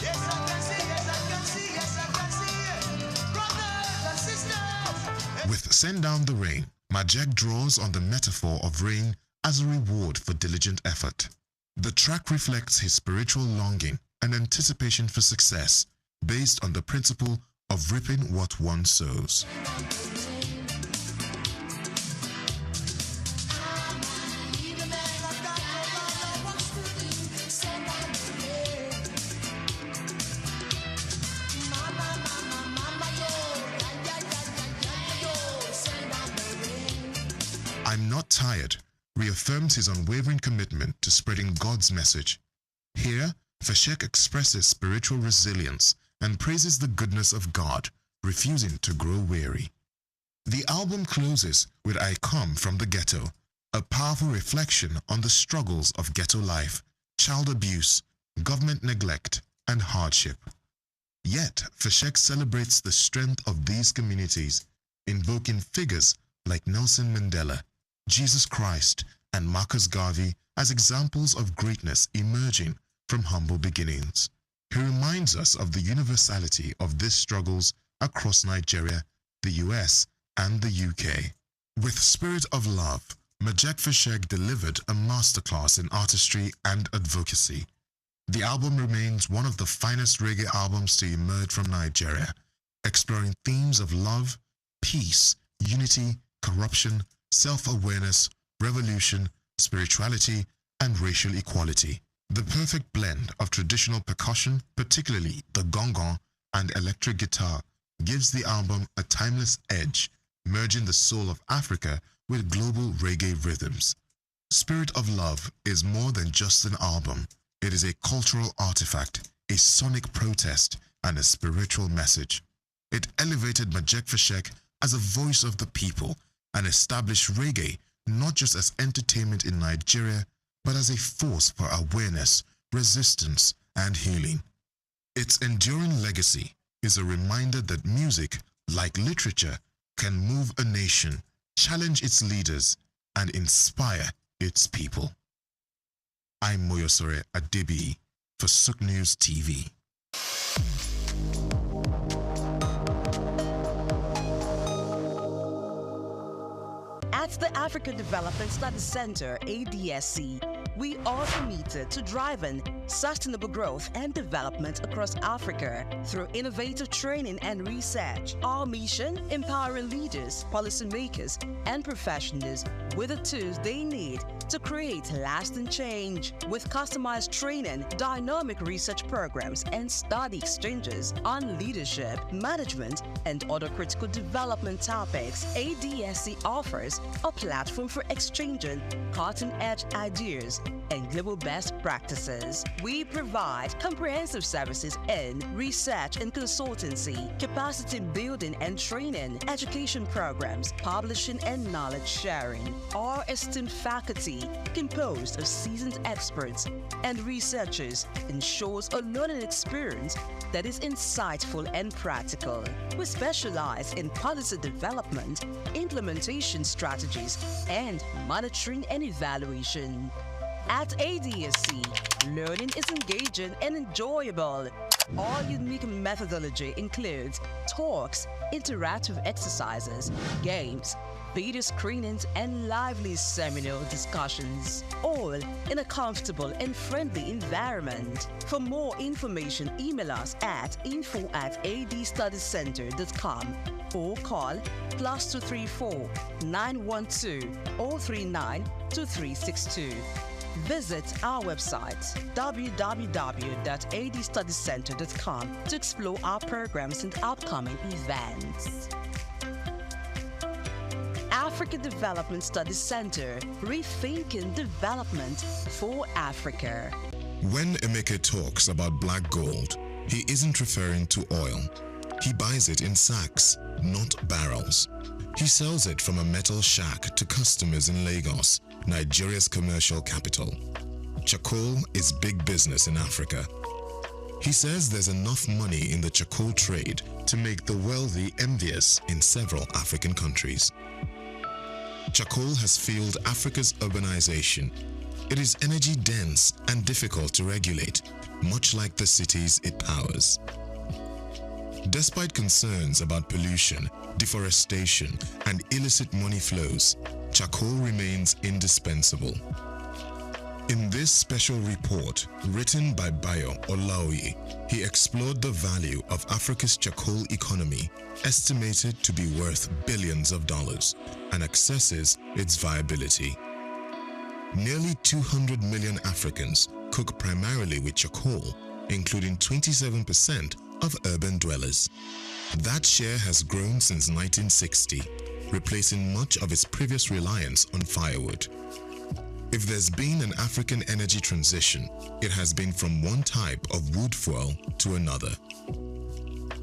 Yes, I can see, yes, I can see, yes, I can see brothers and sisters. With Send Down the Rain, Majek draws on the metaphor of rain as a reward for diligent effort. The track reflects his spiritual longing and anticipation for success based on the principle of reaping what one sows. I'm Not Tired reaffirms his unwavering commitment to spreading God's message. Here, Feshek expresses spiritual resilience and praises the goodness of God, refusing to grow weary. The album closes with I Come From the Ghetto, a powerful reflection on the struggles of ghetto life, child abuse, government neglect, and hardship. Yet, Feshek celebrates the strength of these communities, invoking figures like Nelson Mandela, Jesus Christ, and Marcus Garvey as examples of greatness emerging from humble beginnings. He reminds us of the universality of these struggles across Nigeria, the US, and the UK. With Spirit of Love, Majek Feshek delivered a masterclass in artistry and advocacy. The album remains one of the finest reggae albums to emerge from Nigeria, exploring themes of love, peace, unity, corruption, self-awareness, revolution, spirituality, and racial equality. The perfect blend of traditional percussion, particularly the gong-gong and electric guitar, gives the album a timeless edge, merging the soul of Africa with global reggae rhythms. Spirit of Love is more than just an album. It is a cultural artifact, a sonic protest, and a spiritual message. It elevated Majek Fashek as a voice of the people and established reggae not just as entertainment in Nigeria, but as a force for awareness, resistance, and healing. Its enduring legacy is a reminder that music, like literature, can move a nation, challenge its leaders, and inspire its people. I'm Moyosore Adebi for SOUQ News TV. At the African Development Studies Center, ADSC, we are committed to driving sustainable growth and development across Africa through innovative training and research. Our mission, empowering leaders, policymakers, and professionals with the tools they need to create lasting change. With customized training, dynamic research programs, and study exchanges on leadership, management, and other critical development topics, ADSC offers a platform for exchanging cutting-edge ideas and global best practices. We provide comprehensive services in research and consultancy, capacity building and training, education programs, publishing and knowledge sharing. Our esteemed faculty, composed of seasoned experts and researchers, ensures a learning experience that is insightful and practical. We specialize in policy development, implementation strategies, and monitoring and evaluation. At ADSC, learning is engaging and enjoyable. Our unique methodology includes talks, interactive exercises, games, video screenings, and lively seminar discussions, all in a comfortable and friendly environment. For more information, email us at info@adstudiescenter.com or call +234 912 039 2362. Visit our website www.adstudiescenter.com to explore our programs and upcoming events. African Development Studies Center, rethinking development for Africa. When Emeka talks about black gold, he isn't referring to oil. He buys it in sacks, not barrels. He sells it from a metal shack to customers in Lagos, Nigeria's commercial capital. Charcoal is big business in Africa. He says there's enough money in the charcoal trade to make the wealthy envious in several African countries. Charcoal has fueled Africa's urbanization. It is energy dense and difficult to regulate, much like the cities it powers. Despite concerns about pollution, deforestation, and illicit money flows, charcoal remains indispensable. In this special report, written by Bayo Olaoye, he explored the value of Africa's charcoal economy, estimated to be worth billions of dollars, and assesses its viability. Nearly 200 million Africans cook primarily with charcoal, including 27% of urban dwellers. That share has grown since 1960, replacing much of its previous reliance on firewood. If there's been an African energy transition, it has been from one type of wood fuel to another.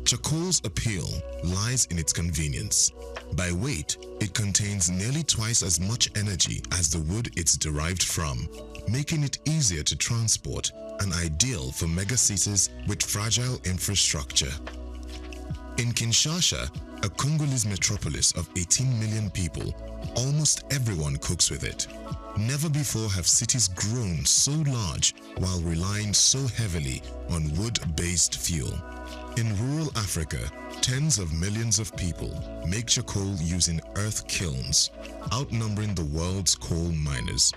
Charcoal's appeal lies in its convenience. By weight, it contains nearly twice as much energy as the wood it's derived from, making it easier to transport and ideal for megacities with fragile infrastructure. In Kinshasa, a Congolese metropolis of 18 million people, almost everyone cooks with it. Never before have cities grown so large while relying so heavily on wood-based fuel. In rural Africa, tens of millions of people make charcoal using earth kilns, outnumbering the world's coal miners.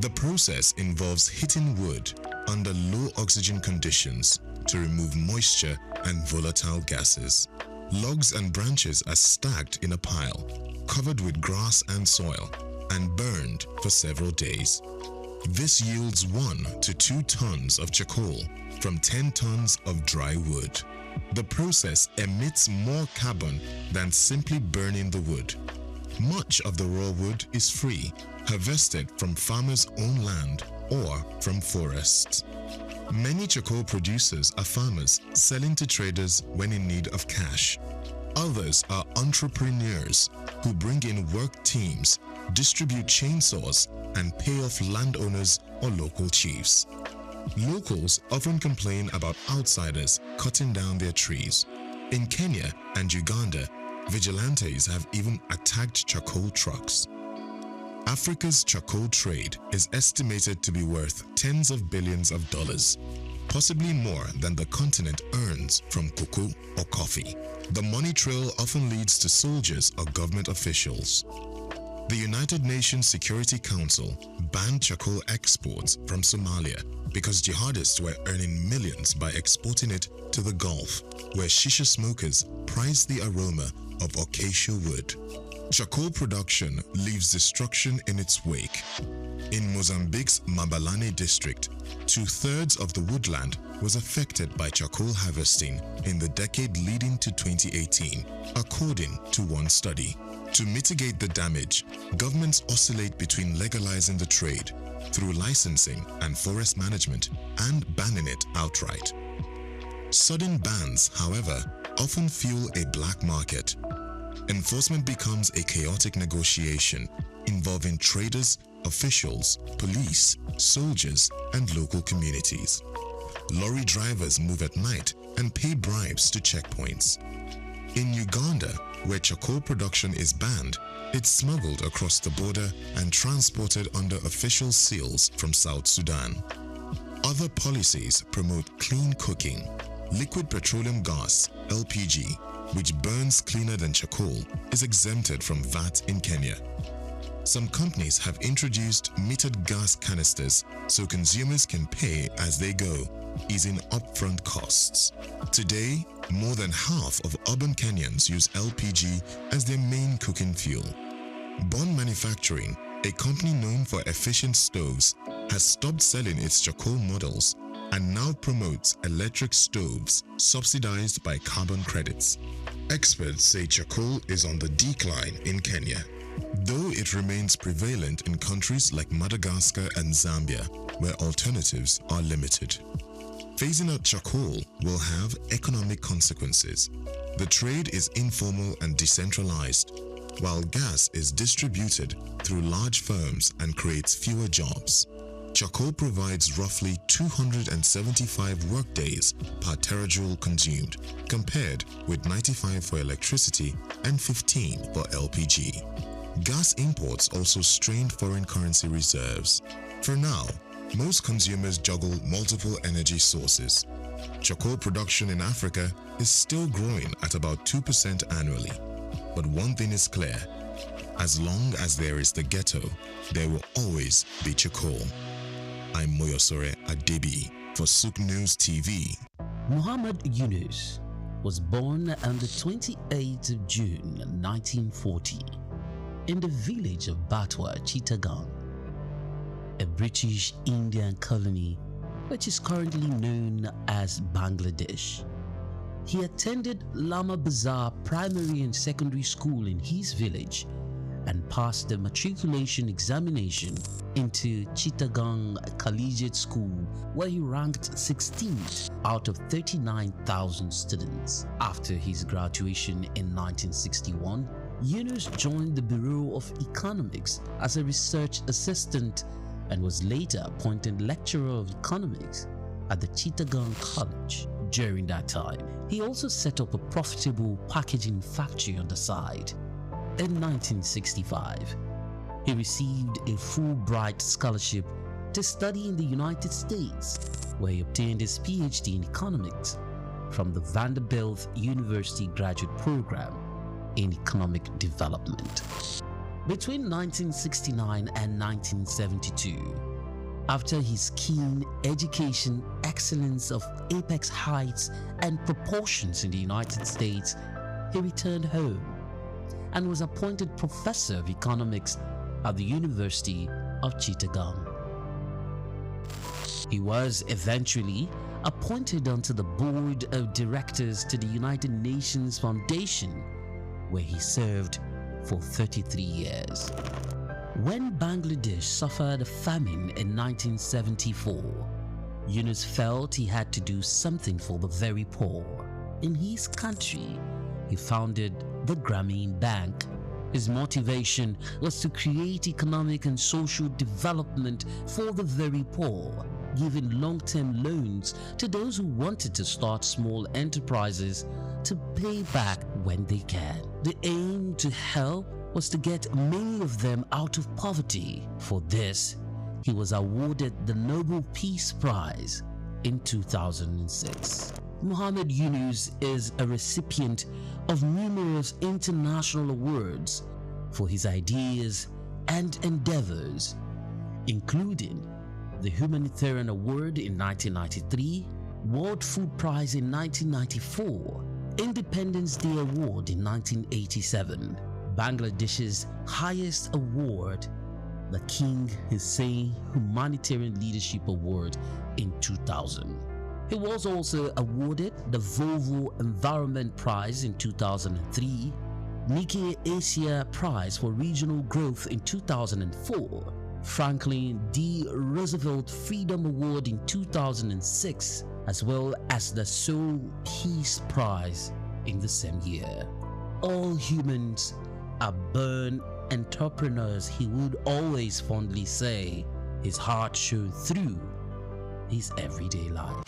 The process involves heating wood under low oxygen conditions to remove moisture and volatile gases. Logs and branches are stacked in a pile, covered with grass and soil, and burned for several days. This yields 1 to 2 tons of charcoal from 10 tons of dry wood. The process emits more carbon than simply burning the wood. Much of the raw wood is free, harvested from farmers' own land or from forests. Many charcoal producers are farmers selling to traders when in need of cash. Others are entrepreneurs who bring in work teams, distribute chainsaws, and pay off landowners or local chiefs. Locals often complain about outsiders cutting down their trees. In Kenya and Uganda, vigilantes have even attacked charcoal trucks. Africa's charcoal trade is estimated to be worth tens of billions of dollars, possibly more than the continent earns from cocoa or coffee. The money trail often leads to soldiers or government officials. The United Nations Security Council banned charcoal exports from Somalia because jihadists were earning millions by exporting it to the Gulf, where shisha smokers prize the aroma of acacia wood. Charcoal production leaves destruction in its wake. In Mozambique's Mabalane district, 2/3 of the woodland was affected by charcoal harvesting in the decade leading to 2018, according to one study. To mitigate the damage, governments oscillate between legalizing the trade through licensing and forest management and banning it outright. Sudden bans, however, often fuel a black market. Enforcement becomes a chaotic negotiation involving traders, officials, police, soldiers, and local communities. Lorry drivers move at night and pay bribes to checkpoints. In Uganda, where charcoal production is banned, it's smuggled across the border and transported under official seals from South Sudan. Other policies promote clean cooking. Liquid petroleum gas, LPG, which burns cleaner than charcoal, is exempted from VAT in Kenya. Some companies have introduced metered gas canisters so consumers can pay as they go, easing upfront costs. Today, more than half of urban Kenyans use LPG as their main cooking fuel. Bond Manufacturing, a company known for efficient stoves, has stopped selling its charcoal models and now promotes electric stoves subsidized by carbon credits. Experts say charcoal is on the decline in Kenya, though it remains prevalent in countries like Madagascar and Zambia, where alternatives are limited. Phasing out charcoal will have economic consequences. The trade is informal and decentralized, while gas is distributed through large firms and creates fewer jobs. Charcoal provides roughly 275 workdays per terajoule consumed, compared with 95 for electricity and 15 for LPG. Gas imports also strained foreign currency reserves. For now, most consumers juggle multiple energy sources. Charcoal production in Africa is still growing at about 2% annually. But one thing is clear: as long as there is the ghetto, there will always be charcoal. I'm Moyosore Adebi for SOUQ News TV. Muhammad Yunus was born on the 28th of June 1940 in the village of Batwa, Chittagong, a British Indian colony which is currently known as Bangladesh. He attended Lama Bazar Primary and Secondary School in his village and passed the matriculation examination into Chittagong Collegiate School, where he ranked 16th out of 39,000 students. After his graduation in 1961, Yunus joined the Bureau of Economics as a research assistant and was later appointed lecturer of economics at the Chittagong College. During that time, he also set up a profitable packaging factory on the side. In 1965, he received a Fulbright scholarship to study in the United States, where he obtained his PhD in economics from the Vanderbilt University Graduate Program in Economic Development. Between 1969 and 1972, after his keen education excellence of apex heights and proportions in the United States, he returned home and was appointed professor of economics at the University of Chittagong. He was eventually appointed onto the board of directors to the United Nations Foundation, where he served for 33 years. When Bangladesh suffered a famine in 1974, Yunus felt he had to do something for the very poor. In his country, he founded the Grameen Bank. His motivation was to create economic and social development for the very poor, giving long-term loans to those who wanted to start small enterprises to pay back when they can. The aim to help was to get many of them out of poverty. For this, he was awarded the Nobel Peace Prize in 2006. Muhammad Yunus is a recipient of numerous international awards for his ideas and endeavors, including the Humanitarian Award in 1993, World Food Prize in 1994, Independence Day Award in 1987, Bangladesh's highest award, the King Hussein Humanitarian Leadership Award in 2000. He was also awarded the Volvo Environment Prize in 2003, Nikkei Asia Prize for Regional Growth in 2004, Franklin D. Roosevelt Freedom Award in 2006, as well as the SOUQ Peace Prize in the same year. All humans are born entrepreneurs, he would always fondly say. His heart showed through his everyday life.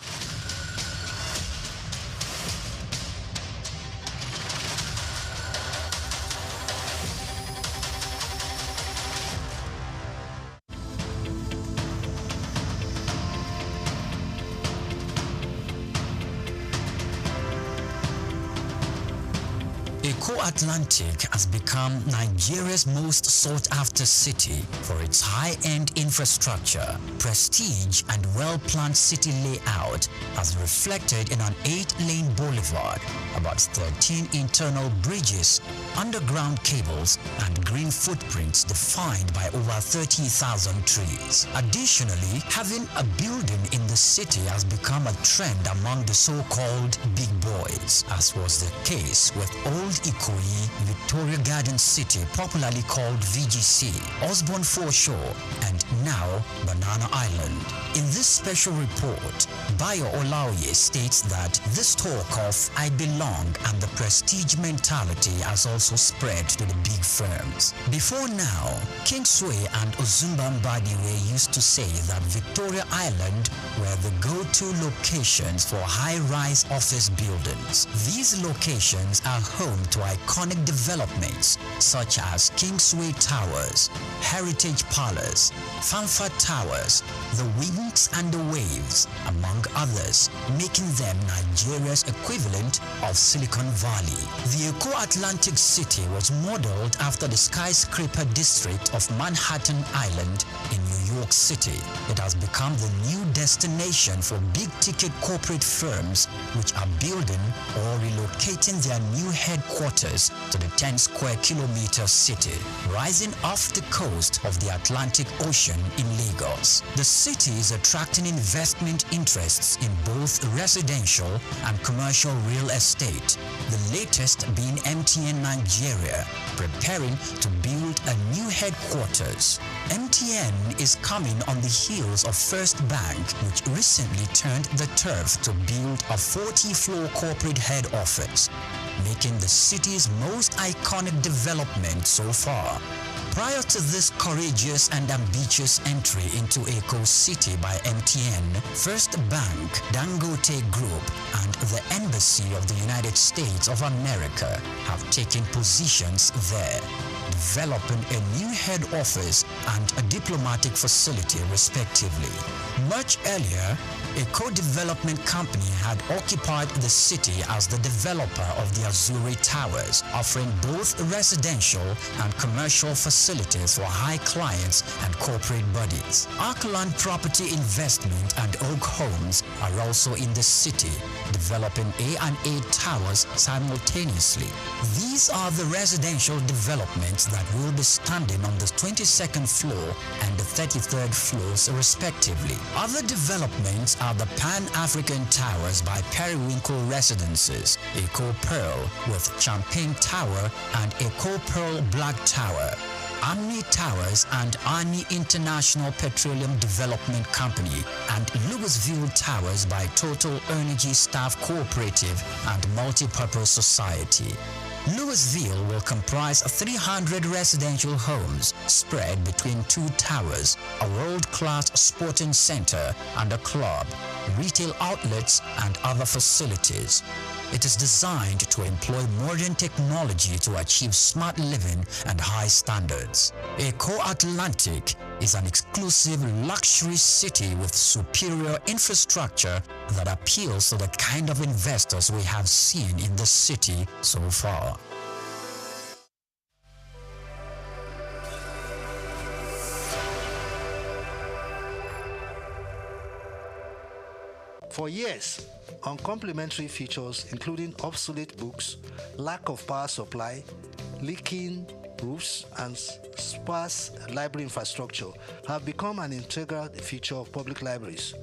SOUQ Atlantic has become Nigeria's most sought-after city for its high-end infrastructure, prestige, and well-planned city layout, as reflected in an 8-lane boulevard, about 13 internal bridges, underground cables, and green footprints defined by over 30,000 trees. Additionally, having a building in the city has become a trend among the so-called big boys, as was the case with Old Ikoyi, Victoria Garden City, popularly called VGC, Osborne Foreshore, and now Banana Island. In this special report, Bayo Olaoye states that this talk of I belong and the prestige mentality has also spread to the big firms. Before now, Kingsway and Ozumba Mbadiwe used to say that Victoria Island were the go-to locations for high-rise office buildings. These locations are home to iconic developments such as Kingsway Towers, Heritage Palace, Fanfare Towers, the Winds and the Waves, among others, making them Nigeria's equivalent of Silicon Valley. The SOUQ Atlantic City was modeled after the skyscraper district of Manhattan Island in New York City. It has become the new destination for big-ticket corporate firms which are building or relocating their new headquarters to the 10-square-kilometer city, rising off the coast of the Atlantic Ocean in Lagos. The city is attracting investment interests in both residential and commercial real estate, the latest being MTN Nigeria, preparing to build a new headquarters. MTN is coming on the heels of First Bank, which recently turned the turf to build a 40-floor corporate head office, making the city's most iconic development so far. Prior to this courageous and ambitious entry into SOUQ City by MTN, First Bank, Dangote Group, and the Embassy of the United States of America have taken positions there, developing a new head office and a diplomatic facility respectively. Much earlier, a co-development company had occupied the city as the developer of the Azuri Towers, offering both residential and commercial facilities for high clients and corporate bodies. Arcland Property Investment and Oak Homes are also in the city, developing A&A towers simultaneously. These are the residential developments that will be standing on the 22nd floor and the 33rd floors respectively. Other developments are the Pan-African Towers by Periwinkle Residences, Eco Pearl with Champagne Tower and Eco Pearl Black Tower, Amni Towers and Arni International Petroleum Development Company, and Louisville Towers by Total Energy Staff Cooperative and Multipurpose Society. Louisville will comprise 300 residential homes spread between 2 towers, a world-class sporting center and a club, retail outlets and other facilities. It is designed to employ modern technology to achieve smart living and high standards. Eco Atlantic is an exclusive luxury city with superior infrastructure that appeals to the kind of investors we have seen in the city so far. For years, uncomplimentary features including obsolete books, lack of power supply, leaking roofs, and sparse library infrastructure have become an integral feature of public libraries.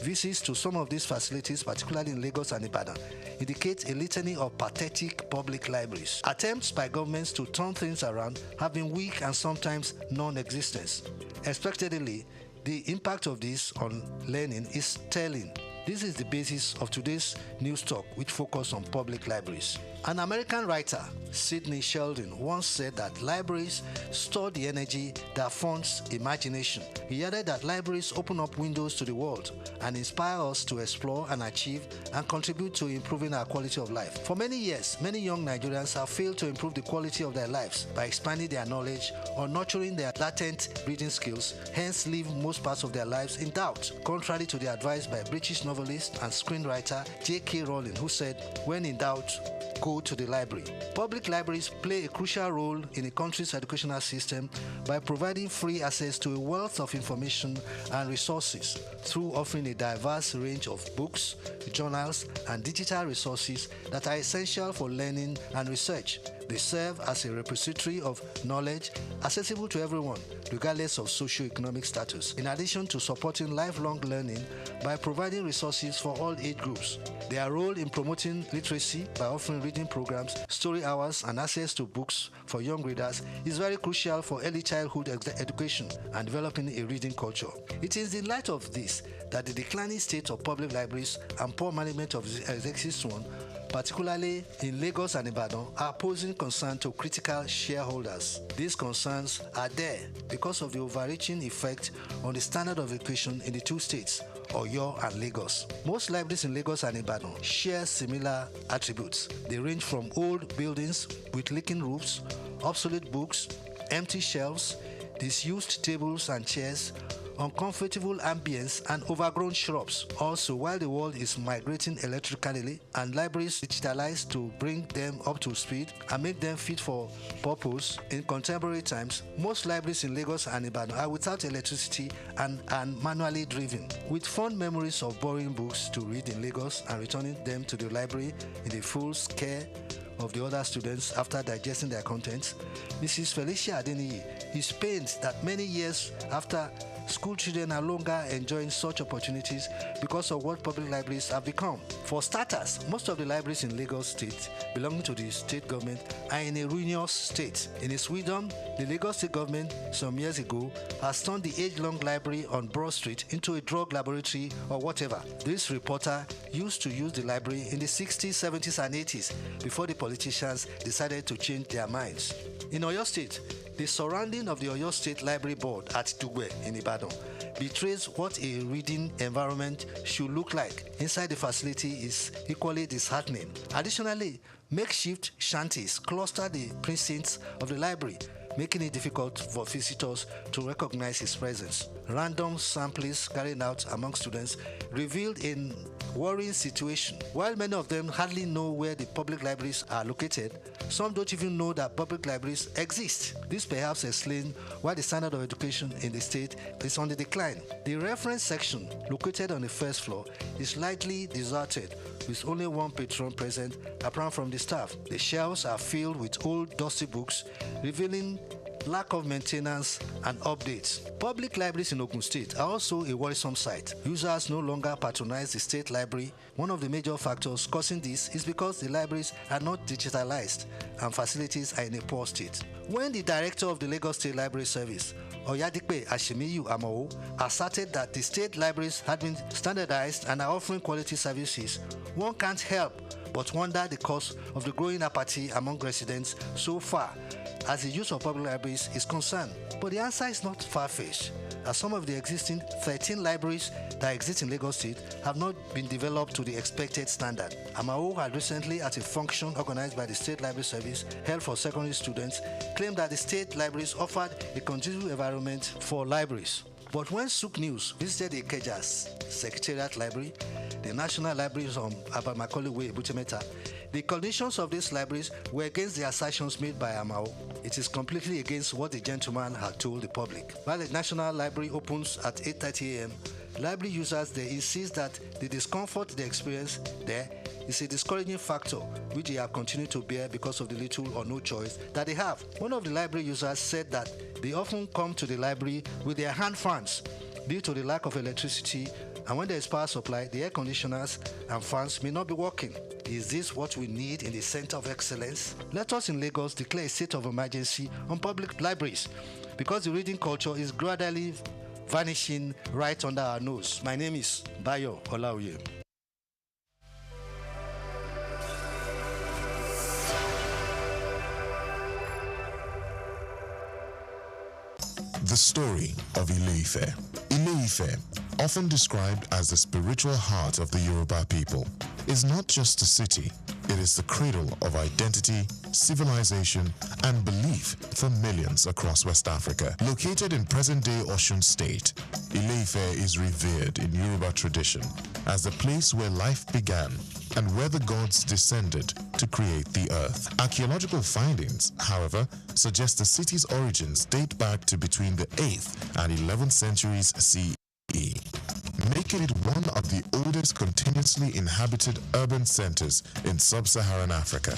Visits to some of these facilities, particularly in Lagos and Ibadan, indicate a litany of pathetic public libraries. Attempts by governments to turn things around have been weak and sometimes non-existent. Expectedly, the impact of this on learning is telling. This is the basis of today's news talk, which focuses on public libraries. An American writer, Sidney Sheldon, once said that libraries store the energy that funds imagination. He added that libraries open up windows to the world and inspire us to explore and achieve and contribute to improving our quality of life. For many years, many young Nigerians have failed to improve the quality of their lives by expanding their knowledge or nurturing their latent reading skills, hence leave most parts of their lives in doubt, contrary to the advice by British novelist and screenwriter J.K. Rowling, who said, "When in doubt, go to the library." Public libraries play a crucial role in a country's educational system by providing free access to a wealth of information and resources through offering a diverse range of books, journals, and digital resources that are essential for learning and research. They serve as a repository of knowledge accessible to everyone, regardless of socio-economic status, in addition to supporting lifelong learning by providing resources for all age groups. Their role in promoting literacy by offering reading programs, story hours, and access to books for young readers is very crucial for early childhood education and developing a reading culture. It is in light of this that the declining state of public libraries and poor management of the existing one, particularly in Lagos and Ibadan, are posing concern to critical shareholders. These concerns are there because of the overreaching effect on the standard of education in the two states, Oyo and Lagos. Most libraries in Lagos and Ibadan share similar attributes. They range from old buildings with leaking roofs, obsolete books, empty shelves, disused tables and chairs, uncomfortable ambience, and overgrown shrubs. Also, while the world is migrating electrically and libraries digitalized to bring them up to speed and make them fit for purpose in contemporary times, most libraries in Lagos and Ibadan are without electricity and manually driven. With fond memories of borrowing books to read in Lagos and returning them to the library in the full care of the other students after digesting their contents, Mrs. Felicia Adeniyi is pained that many years after, school children are longer enjoying such opportunities because of what public libraries have become. For starters, most of the libraries in Lagos State belonging to the state government are in a ruinous state. In its wisdom, the Lagos State government some years ago has turned the age-long library on Broad Street into a drug laboratory or whatever. This reporter used to use the library in the 60s, 70s, and 80s before the politicians decided to change their minds. In Oyo State, the surrounding of the Oyo State Library Board at Dugbe in Ibadan betrays what a reading environment should look like. Inside the facility is equally disheartening. Additionally, makeshift shanties cluster the precincts of the library, making it difficult for visitors to recognize its presence. random samplings carried out among students revealed a worrying situation. While many of them hardly know where the public libraries are located, some don't even know that public libraries exist. This perhaps explains why the standard of education in the state is on the decline. The reference section, located on the first floor, is lightly deserted, with only one patron present apart from the staff. The shelves are filled with old dusty books, revealing lack of maintenance and updates. Public libraries in Ogun State are also a worrisome sight. Users no longer patronize the state library. One of the major factors causing this is because the libraries are not digitalized and facilities are in a poor state. When the director of the Lagos State Library Service, Oyadipe Ashimiyu Amao, asserted that the state libraries had been standardized and are offering quality services, one can't help but wonder the cause of the growing apathy among residents so far as the use of public libraries is concerned. But the answer is not far-fetched, as some of the existing 13 libraries that exist in Lagos State have not been developed to the expected standard. Amao had recently, at a function organized by the State Library Service held for secondary students, claimed that the state libraries offered a conducive environment for libraries. But when SOUQ News visited the Ikeja's Secretariat Library, the National Libraries on Abamakoli Way, Butemeta, the conditions of these libraries were against the assertions made by Amao. It is completely against what the gentleman had told the public. While the National Library opens at 8:30 a.m., library users they insist that the discomfort they experience there is a discouraging factor which they have continued to bear because of the little or no choice that they have. One of the library users said that they often come to the library with their hand fans due to the lack of electricity, and when there is power supply, the air conditioners and fans may not be working. Is this what we need in the center of excellence? Let us in Lagos declare a state of emergency on public libraries because the reading culture is gradually vanishing right under our nose. My name is Bayo Olauye. The story of Ile-Ife. Ile-Ife, often described as the spiritual heart of the Yoruba people, is not just a city, it is the cradle of identity, civilization, and belief for millions across West Africa. Located in present-day Osun State, Ile-Ife is revered in Yoruba tradition as the place where life began and where the gods descended to create the earth. Archaeological findings, however, suggest the city's origins date back to between the 8th and 11th centuries CE, making it one of the oldest continuously inhabited urban centers in sub-Saharan Africa.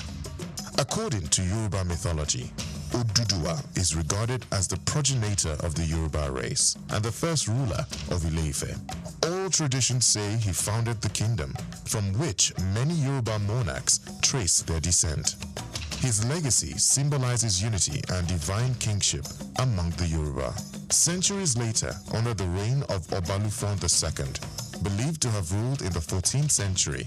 According to Yoruba mythology, Oduduwa is regarded as the progenitor of the Yoruba race and the first ruler of Ile-Ife. All traditions say he founded the kingdom, from which many Yoruba monarchs trace their descent. His legacy symbolizes unity and divine kingship among the Yoruba. Centuries later, under the reign of Obalufon II, believed to have ruled in the 14th century,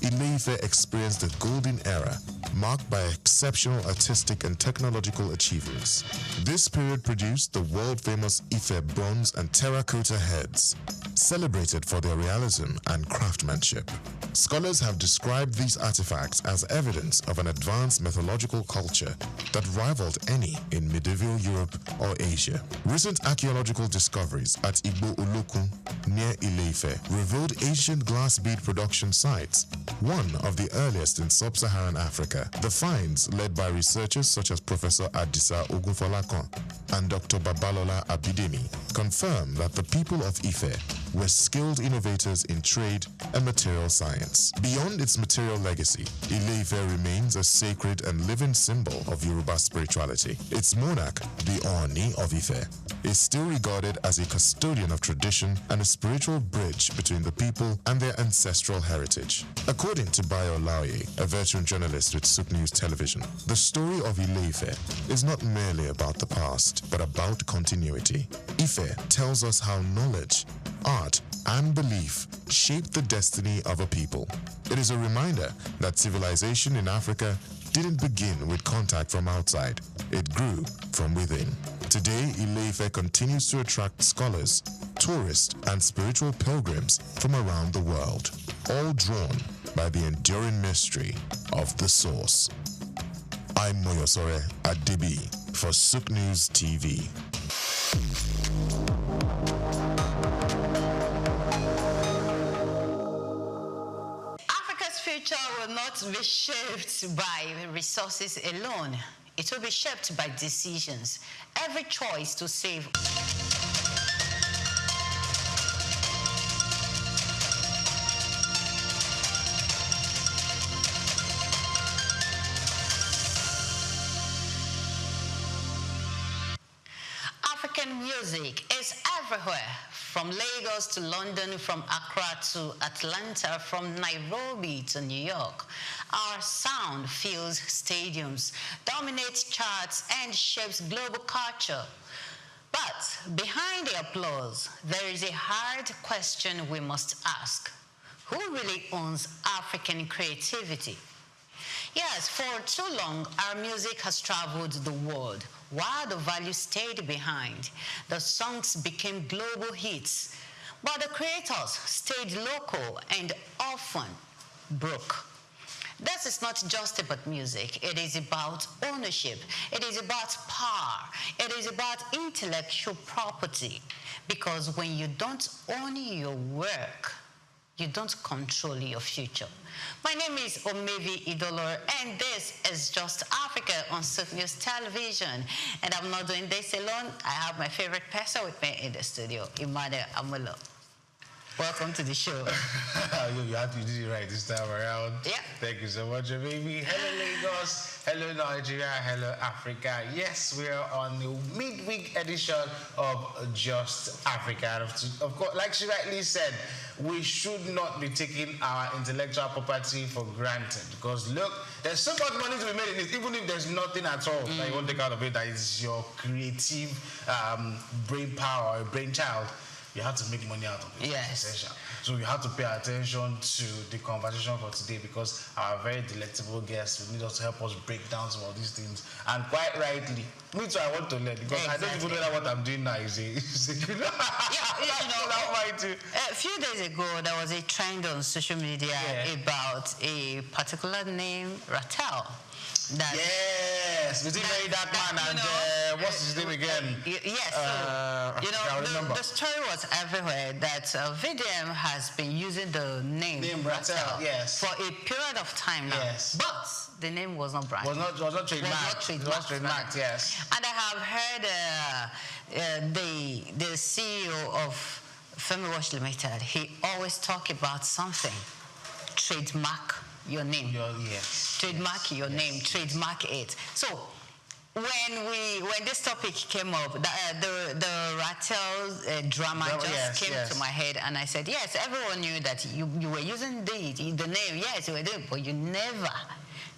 Ile-Ife experienced a golden era marked by exceptional artistic and technological achievements. This period produced the world-famous Ife bronze and terracotta heads, celebrated for their realism and craftsmanship. Scholars have described these artifacts as evidence of an advanced mythological culture that rivaled any in medieval Europe or Asia. Recent archaeological discoveries at Igbo Olokun, near Ile-Ife, revealed ancient glass bead production sites, one of the earliest in sub-Saharan Africa. The finds, led by researchers such as Professor Adisa Ogunfolakon and Dr. Babalola Abidemi, confirm that the people of Ife were skilled innovators in trade and material science. Beyond its material legacy, Ile-Ife remains a sacred and living symbol of Yoruba spirituality. Its monarch, the Ooni of Ife, is still regarded as a custodian of tradition and a spiritual bridge between the people and their ancestral heritage. According to Bayo Olauye, a veteran journalist with SOUQ News Television, the story of Ile-Ife is not merely about the past, but about continuity. Ife tells us how knowledge, art, and belief shape the destiny of a people. It is a reminder that civilization in Africa didn't begin with contact from outside, it grew from within. Today, Ile-Ife continues to attract scholars, tourists, and spiritual pilgrims from around the world, all drawn by the enduring mystery of the source. I'm Moyosore Adebi for SOUQ News TV. future will not be shaped by resources alone. It will be shaped by decisions. Every choice to save African music is everywhere, from Lagos to London, from Accra to Atlanta, from Nairobi to New York. Our sound fills stadiums, dominates charts, and shapes global culture. But behind the applause, there is a hard question we must ask. Who really owns African creativity? Yes, for too long, our music has traveled the world, while the value stayed behind. The songs became global hits, but the creators stayed local and often broke. This is not just about music. It is about ownership. It is about power. It is about intellectual property. Because when you don't own your work, you don't control your future. My name is Omevi Idolor, and this is Just Africa on SOUQ News Television. And I'm not doing this alone. I have my favorite person with me in the studio, Imade Amulo. Welcome to the show. You had to do it right this time around. Yeah. Thank you so much, baby. Hello, Lagos. Hello, Nigeria. Hello, Africa. Yes, we are on the midweek edition of Just Africa. Of course, like she rightly said, we should not be taking our intellectual property for granted. Because look, there's so much money to be made in it, even if there's nothing at all that you won't take out of it, that is your creative brain power or brain child. You have to make money out of it. Yes. Essential. So you have to pay attention to the conversation for today, because our very delectable guests will need us to help us break down some of these things. And quite rightly, me too, I want to learn, because I don't even know that what I'm doing now is a a few days ago, there was a trend on social media about a particular name, Rattel. Yes, between that man and what's his name again? Yes, so, the story was everywhere that VDM has been using the name Rattel, yes, for a period of time now. Yes. But the name was not branded. Was not trademarked. It was trademarked, yes. And I have heard the CEO of Femi Wash Limited, he always talk about something, trademark your name. Trademark your name, trademark it. So when this topic came up, the Rattel drama just came to my head, and I said, yes, everyone knew that you were using the name, yes, you were doing, but you never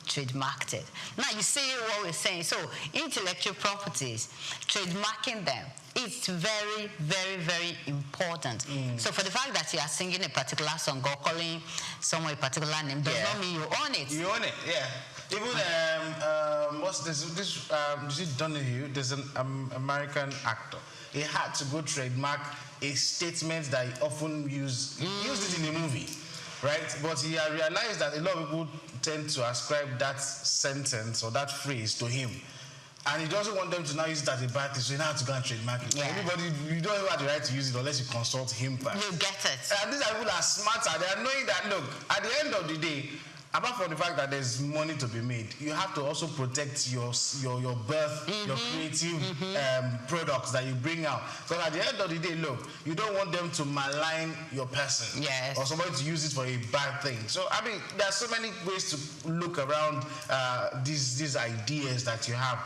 trademarked it. Now you see what we're saying. So intellectual properties, trademarking them, it's very, very, very important. So for the fact that you are singing a particular song or calling someone a particular name does not mean you own it. You own it, yeah. Even what's this? Is it Donahue? There's an American actor. He had to go trademark a statement that he often used. He used it in a movie, right? But he had realized that a lot of people tend to ascribe that sentence or that phrase to him. And he doesn't want them to now use it as a bad thing, so you now have to go and trademark it. Everybody, you don't have the right to use it unless you consult him first. You get it. And these are people that are smarter. They are knowing that, look, at the end of the day, apart from the fact that there's money to be made, you have to also protect your birth, your creative products that you bring out. So at the end of the day, look, you don't want them to malign your person, or somebody to use it for a bad thing. So I mean, there are so many ways to look around these ideas that you have.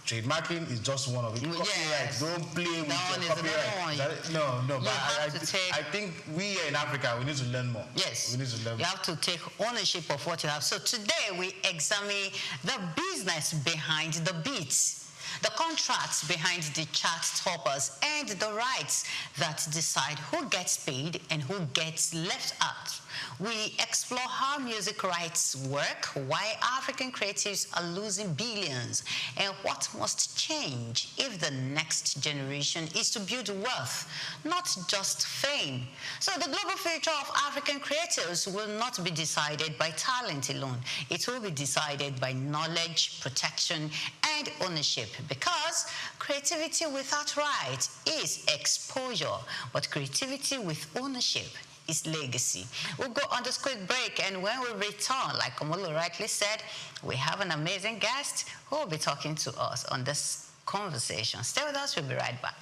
Trademarking is just one of it. Copyright, don't play with your copyright. No, but I think we here in Africa, we need to learn more. Yes. We need to learn more. You have to take ownership of what you have. So today we examine the business behind the beats, the contracts behind the chart toppers, and the rights that decide who gets paid and who gets left out. We explore how music rights work, why African creatives are losing billions, and what must change if the next generation is to build wealth, not just fame. So the global future of African creatives will not be decided by talent alone. It will be decided by knowledge, protection, and ownership, because creativity without rights is exposure, but creativity with ownership his legacy. We'll go on this quick break, and when we return, like Omolo rightly said, we have an amazing guest who will be talking to us on this conversation. Stay with us, we'll be right back.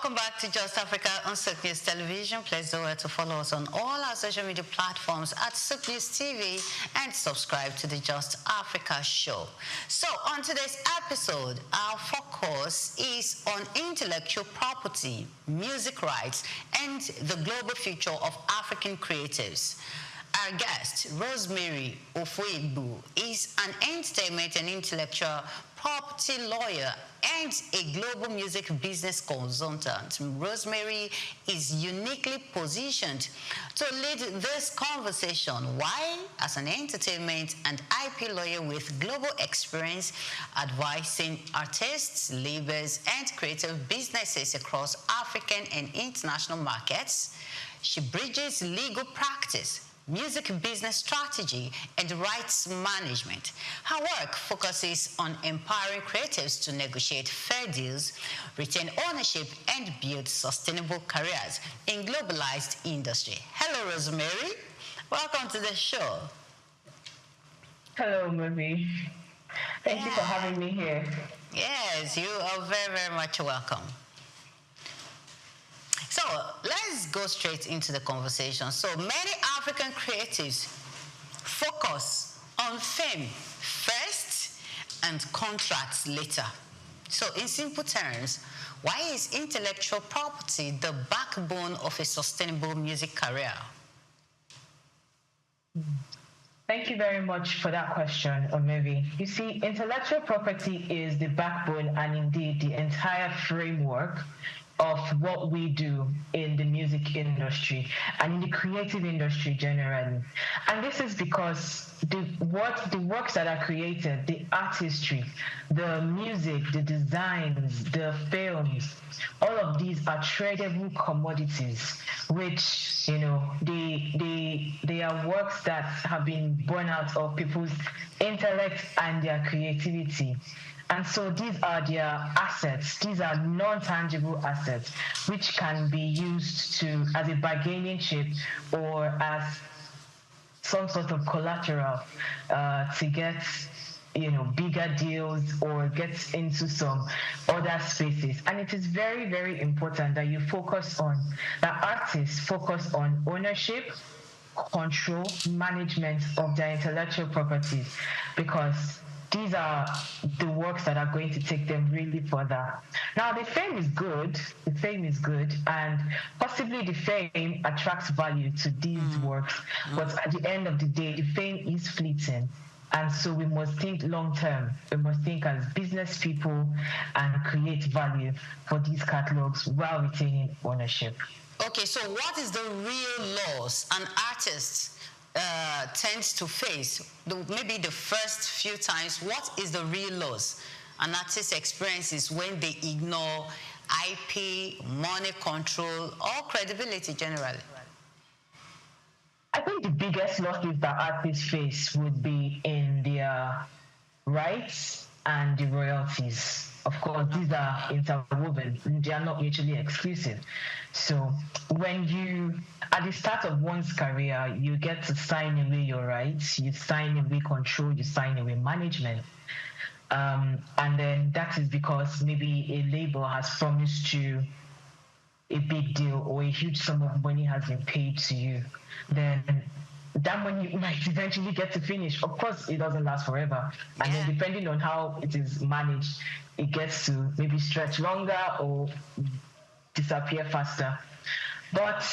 Welcome back to Just Africa on SOUQ News Television. Please do well to follow us on all our social media platforms at SOUQ News TV and subscribe to the Just Africa show. So on today's episode, our focus is on intellectual property, music rights, and the global future of African creatives. Our guest, Rosemary Ofoegbu, is an entertainment and intellectual property lawyer and a global music business consultant. Rosemary is uniquely positioned to lead this conversation. Why? As an entertainment and IP lawyer with global experience advising artists, labels, and creative businesses across African and international markets, she bridges legal practice, music business strategy, and rights management. Her work focuses on empowering creatives to negotiate fair deals, retain ownership, and build sustainable careers in globalized industry. Hello, Rosemary. Welcome to the show. Hello, Murphy. Thank you for having me here. Yes, you are very, very much welcome. So let's go straight into the conversation. So many African creatives focus on fame first and contracts later. So in simple terms, why is intellectual property the backbone of a sustainable music career? Thank you very much for that question, Omevi. You see, intellectual property is the backbone and indeed the entire framework of what we do in the music industry and in the creative industry generally. And this is because the works that are created, the artistry, the music, the designs, the films, all of these are tradable commodities, which, you know, they are works that have been born out of people's intellect and their creativity. And so these are their assets. These are non-tangible assets, which can be used as a bargaining chip or as some sort of collateral to get, you know, bigger deals or get into some other spaces. And it is very, very important that that artists focus on ownership, control, management of their intellectual properties, because these are the works that are going to take them really further. Now, the fame is good, and possibly the fame attracts value to these works, but at the end of the day, the fame is fleeting. And so we must think long term. We must think as business people and create value for these catalogs while retaining ownership. Okay, so what is the real loss an artist tends to face? Maybe the first few times, what is the real loss an artist experiences when they ignore IP, money control, or credibility generally? I think the biggest losses that artists face would be in their rights and the royalties. Of course, these are interwoven. They are not mutually exclusive. So when at the start of one's career, you get to sign away your rights, you sign away control, you sign away management. And then that is because maybe a label has promised you a big deal or a huge sum of money has been paid to you. Then that money might eventually get to finish. Of course, it doesn't last forever. And then depending on how it is managed, it gets to maybe stretch longer or disappear faster. But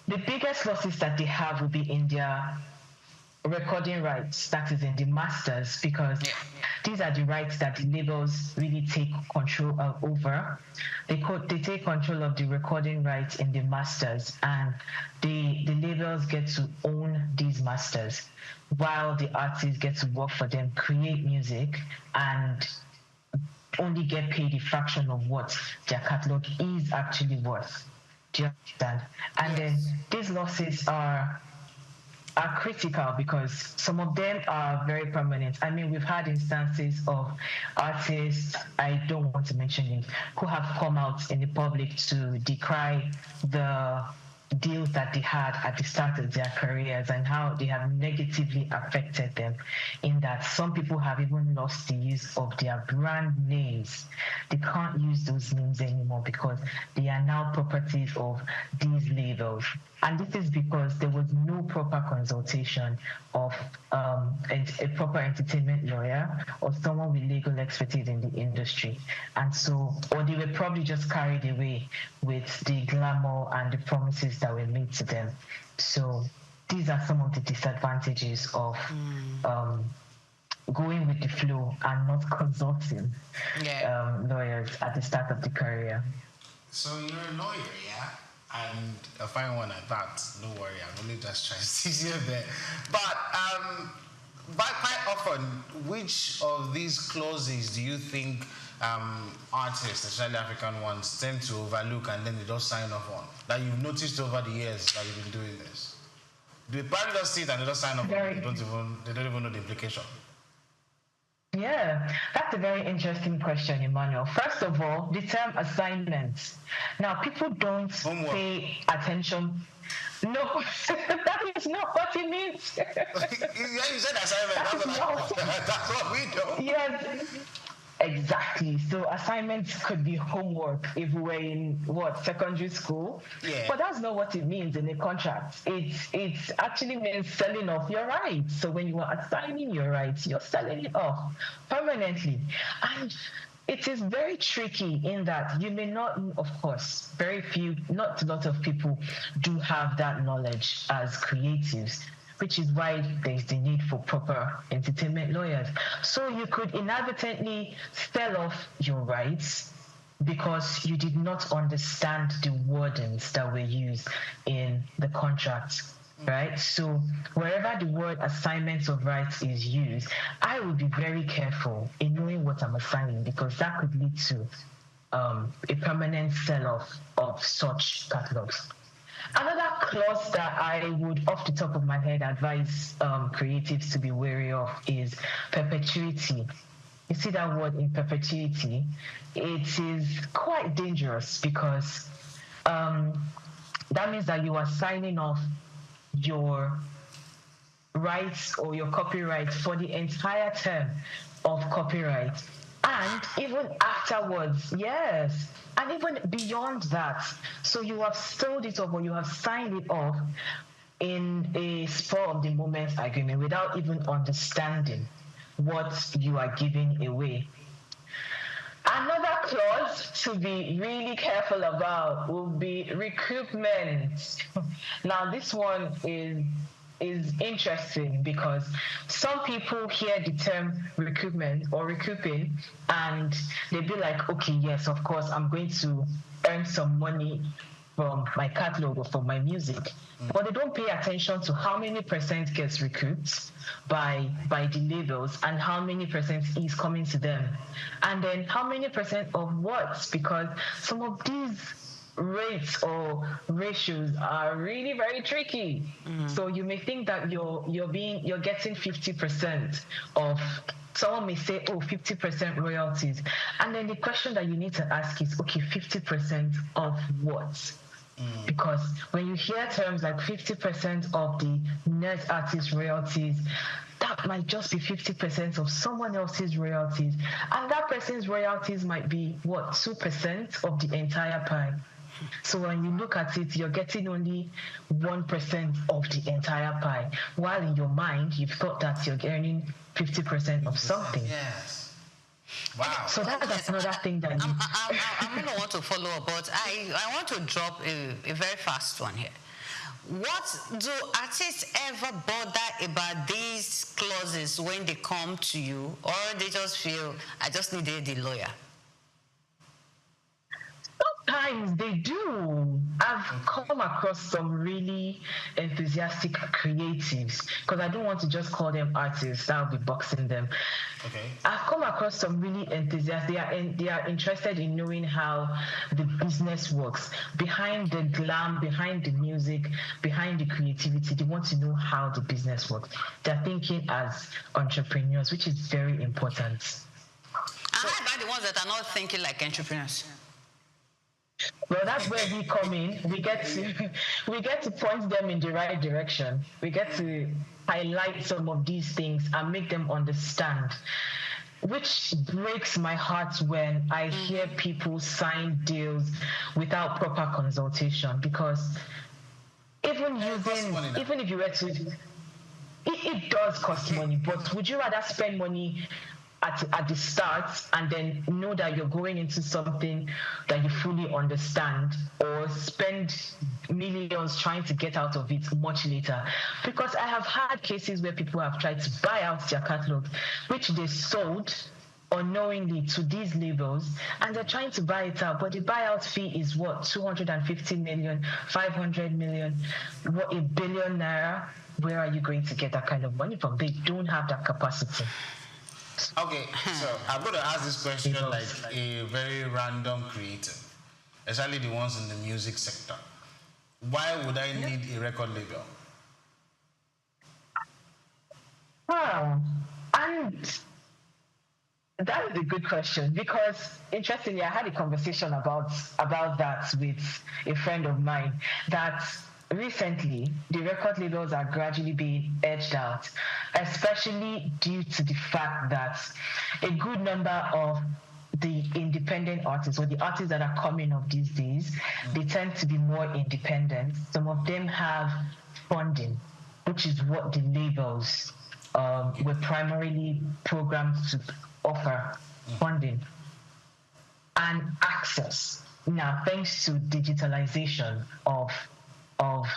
the biggest losses that they have will be in their recording rights, that is in the masters, because these are the rights that the labels really take control over. They take control of the recording rights in the masters, and the labels get to own these masters while the artists get to work for them, create music, and only get paid a fraction of what their catalog is actually worth. Do you understand? And then these losses are critical because some of them are very permanent. I mean, we've had instances of artists, I don't want to mention names, who have come out in the public to decry the deals that they had at the start of their careers and how they have negatively affected them, in that some people have even lost the use of their brand names. They can't use those names anymore because they are now properties of these labels. And this is because there was no proper consultation of a proper entertainment lawyer or someone with legal expertise in the industry. And so, or they were probably just carried away with the glamour and the promises that were made to them. So these are some of the disadvantages of going with the flow and not consulting lawyers at the start of the career. So you're a lawyer, yeah? And a fine one at that. Don't worry, I'm only just trying to tease you there. But quite often, which of these clauses do you think artists, especially African ones, tend to overlook and then they don't sign off on? That you've noticed over the years that you've been doing this? They probably just see it and they don't sign off on it. They don't even know the implication. Yeah, that's a very interesting question, Emmanuel. First of all, the term assignments. Now, people don't pay attention. No, that is not what it means. Yeah, you said assignment. That's what we do. Yes, exactly. So assignments could be homework if we were in secondary school. Yeah. But that's not what it means in a contract. It actually means selling off your rights. So when you are assigning your rights, you're selling it off permanently. And it is very tricky in that you may not, of course, not a lot of people do have that knowledge as creatives, which is why there's the need for proper entertainment lawyers. So you could inadvertently sell off your rights because you did not understand the wordings that were used in the contract, right? So wherever the word assignments of rights is used, I would be very careful in knowing what I'm assigning, because that could lead to a permanent sell-off of such catalogs. Another clause that I would, off the top of my head, advise creatives to be wary of is perpetuity. You see that word in perpetuity? It is quite dangerous because that means that you are signing off your rights or your copyright for the entire term of copyright. And even afterwards, yes. And even beyond that. So you have sold it off or you have signed it off in a spur of the moment agreement without even understanding what you are giving away. Another clause to be really careful about will be recoupment. Now, this one is interesting because some people hear the term recoupment or recouping and they'll be like, okay, yes, of course, I'm going to earn some money from my catalog or from my music. But they don't pay attention to how many percent gets recouped by the labels and how many percent is coming to them. And then how many percent of what? Because some of these rates or ratios are really very tricky. So you may think that you're getting 50% of, someone may say, 50% royalties. And then the question that you need to ask is, okay, 50% of what? Because when you hear terms like 50% of the net artist royalties, that might just be 50% of someone else's royalties. And that person's royalties might be, 2% of the entire pie. So when you look at it, you're getting only 1% of the entire pie, while in your mind, you've thought that you're earning 50% of something. Yes. Wow. So that's another thing that I'm going to want to follow up, but I want to drop a very fast one here. What do artists ever bother about these clauses when they come to you, or they just feel, I just needed the lawyer? Sometimes they do. I've come across some really enthusiastic creatives, because I don't want to just call them artists. That would be boxing them. Okay. I've come across some really enthusiastic. They are interested in knowing how the business works, behind the glam, behind the music, behind the creativity. They want to know how the business works. They're thinking as entrepreneurs, which is very important. And how about the ones that are not thinking like entrepreneurs? Well, that's where we come in. We get to point them in the right direction. We get to highlight some of these things and make them understand, which breaks my heart when I hear people sign deals without proper consultation. Because even if you were to, it does cost money. But would you rather spend money at the start and then know that you're going into something that you fully understand, or spend millions trying to get out of it much later? Because I have had cases where people have tried to buy out their catalog, which they sold unknowingly to these labels, and they're trying to buy it out, but the buyout fee is what, 250 million, 500 million, what, $1 billion naira? Where are you going to get that kind of money from? They don't have that capacity. Okay, so I'm going to ask this question like a very random creator, especially the ones in the music sector. Why would I need a record label? Wow, and that is a good question, because interestingly, I had a conversation about that with a friend of mine, that recently the record labels are gradually being edged out, especially due to the fact that a good number of the independent artists, or the artists that are coming up these days, they tend to be more independent. Some of them have funding, which is what the labels were primarily programmed to offer, funding and access. Now, thanks to digitalization of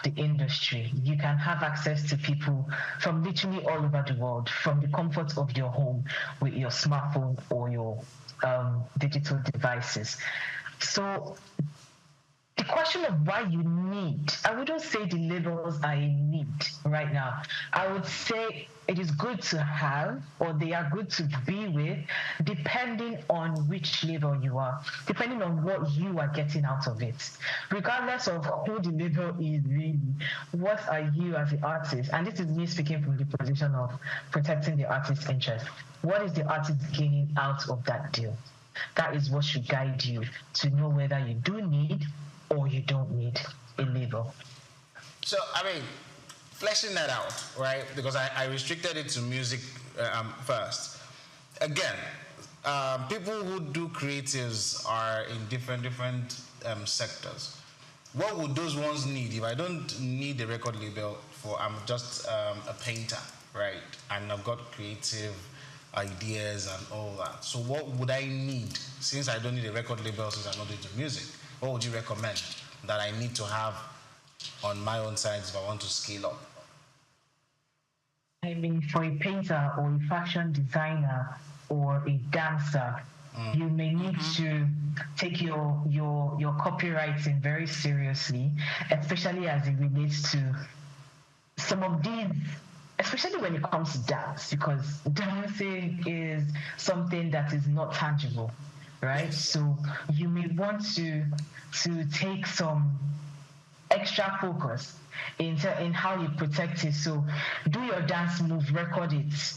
the industry, you can have access to people from literally all over the world, from the comfort of your home with your smartphone or your digital devices. So the question of why you need, I wouldn't say the labels are in need right now. I would say it is good to have, or they are good to be with, depending on which label you are, depending on what you are getting out of it. Regardless of who the label is really, what are you as the artist? And this is me speaking from the position of protecting the artist's interest. What is the artist gaining out of that deal? That is what should guide you to know whether you do need or you don't need a label. So, I mean, fleshing that out, right? Because I restricted it to music first. Again, people who do creatives are in different sectors. What would those ones need? If I don't need a record label for, I'm just a painter, right? And I've got creative ideas and all that. So what would I need, since I don't need a record label, since I'm not into music? What would you recommend that I need to have on my own side if I want to scale up? I mean, for a painter or a fashion designer or a dancer, you may need to take your copywriting very seriously, especially as it relates to some of these, especially when it comes to dance, because dancing is something that is not tangible, right? So you may want to take some extra focus in how you protect it. So do your dance move, record it,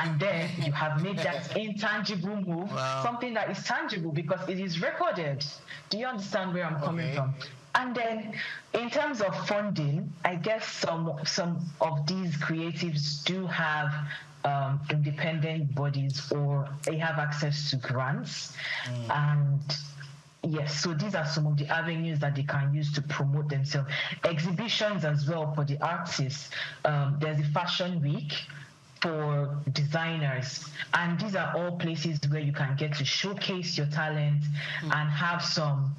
and then you have made that intangible move something that is tangible because it is recorded. Do you understand where I'm coming from? And then in terms of funding, I guess some of these creatives do have independent bodies, or they have access to grants. And yes, so these are some of the avenues that they can use to promote themselves. Exhibitions as well for the artists. There's a fashion week for designers, and these are all places where you can get to showcase your talent and have some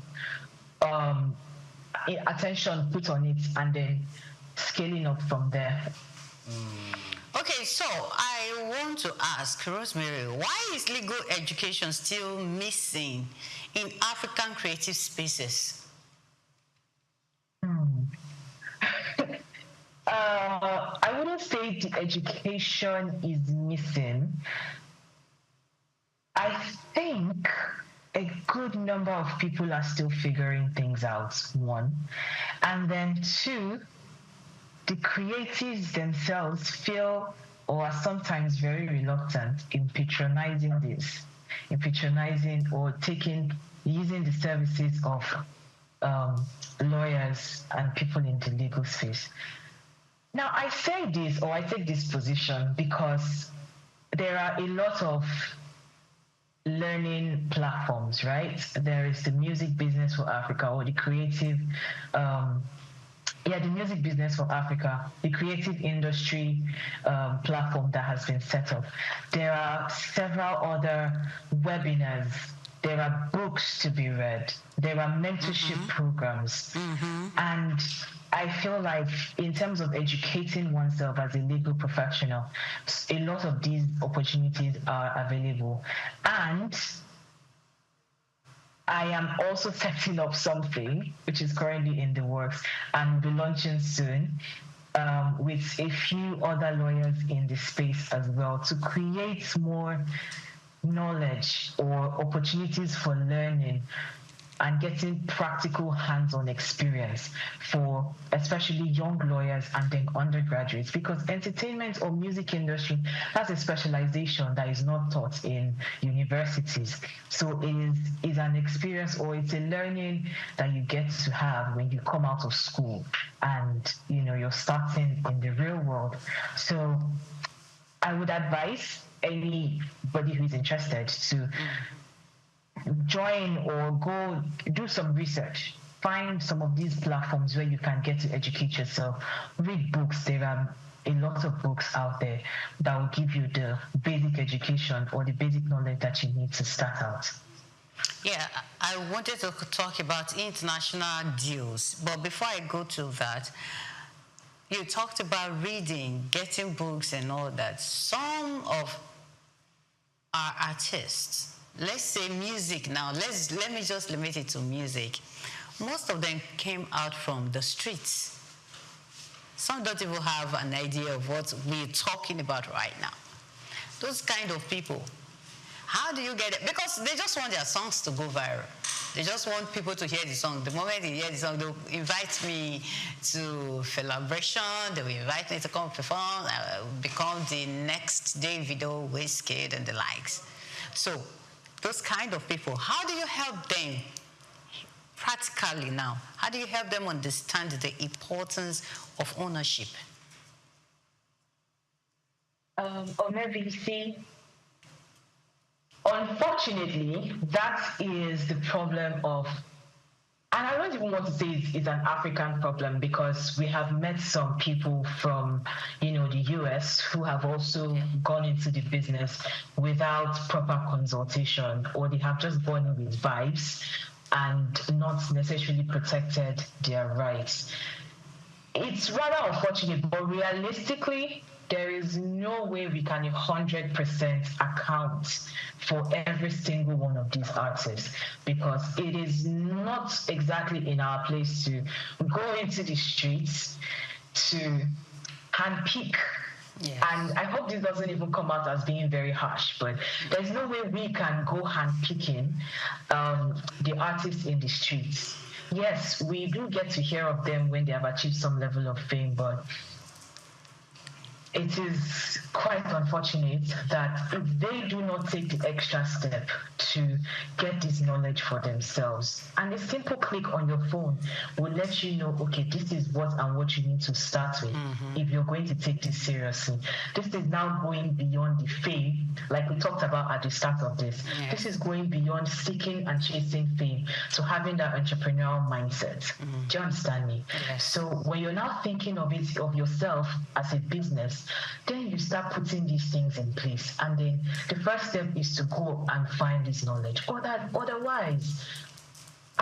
attention put on it, and then scaling up from there. Okay, so I want to ask Rosemary, why is legal education still missing in African creative spaces? I wouldn't say the education is missing. I think a good number of people are still figuring things out, one. And then two, the creatives themselves feel or are sometimes very reluctant in patronizing or using the services of lawyers and people in the legal space. Now, I say this, or I take this position because there are a lot of learning platforms, right? There is the Music Business for Africa, or the Creative, the Music Business for Africa, the creative industry platform that has been set up. There are several other webinars. There are books to be read. There are mentorship programs. And I feel like in terms of educating oneself as a legal professional, a lot of these opportunities are available. And I am also setting up something which is currently in the works and will be launching soon with a few other lawyers in the space as well to create more knowledge or opportunities for learning and getting practical hands-on experience for especially young lawyers and then undergraduates, because entertainment or music industry has a specialization that is not taught in universities. So it is an experience, or it's a learning that you get to have when you come out of school and you're starting in the real world. So I would advise anybody who is interested to join or go do some research. Find some of these platforms where you can get to educate yourself. Read books. There are a lot of books out there that will give you the basic education or the basic knowledge that you need to start out. Yeah, I wanted to talk about international deals, but before I go to that, you talked about reading, getting books and all that. Some of our artists, let's say music now, let me just limit it to music. Most of them came out from the streets. Some don't even have an idea of what we're talking about right now. Those kind of people, how do you get it? Because they just want their songs to go viral. They just want people to hear the song. The moment they hear the song, they'll invite me to celebration, they will invite me to come perform, I will become the next Davido, Wizkid, and the likes. So those kind of people, how do you help them practically now? How do you help them understand the importance of ownership? Or maybe see, unfortunately, that is the problem of, and I don't even want to say it's an African problem, because we have met some people from, the US who have also gone into the business without proper consultation, or they have just gone in with vibes and not necessarily protected their rights. It's rather unfortunate, but realistically, there is no way we can 100% account for every single one of these artists, because it is not exactly in our place to go into the streets to handpick. Yes. And I hope this doesn't even come out as being very harsh, but there's no way we can go handpicking the artists in the streets. Yes, we do get to hear of them when they have achieved some level of fame, but it is quite unfortunate that if they do not take the extra step to get this knowledge for themselves, and a simple click on your phone will let you know, okay, this is what and what you need to start with if you're going to take this seriously. This is now going beyond the fame, like we talked about at the start of this. Yeah. This is going beyond seeking and chasing fame to having that entrepreneurial mindset. Do you understand me? Yes. So when you're now thinking of it, of yourself as a business, then you start putting these things in place, and then the first step is to go and find this knowledge. Otherwise,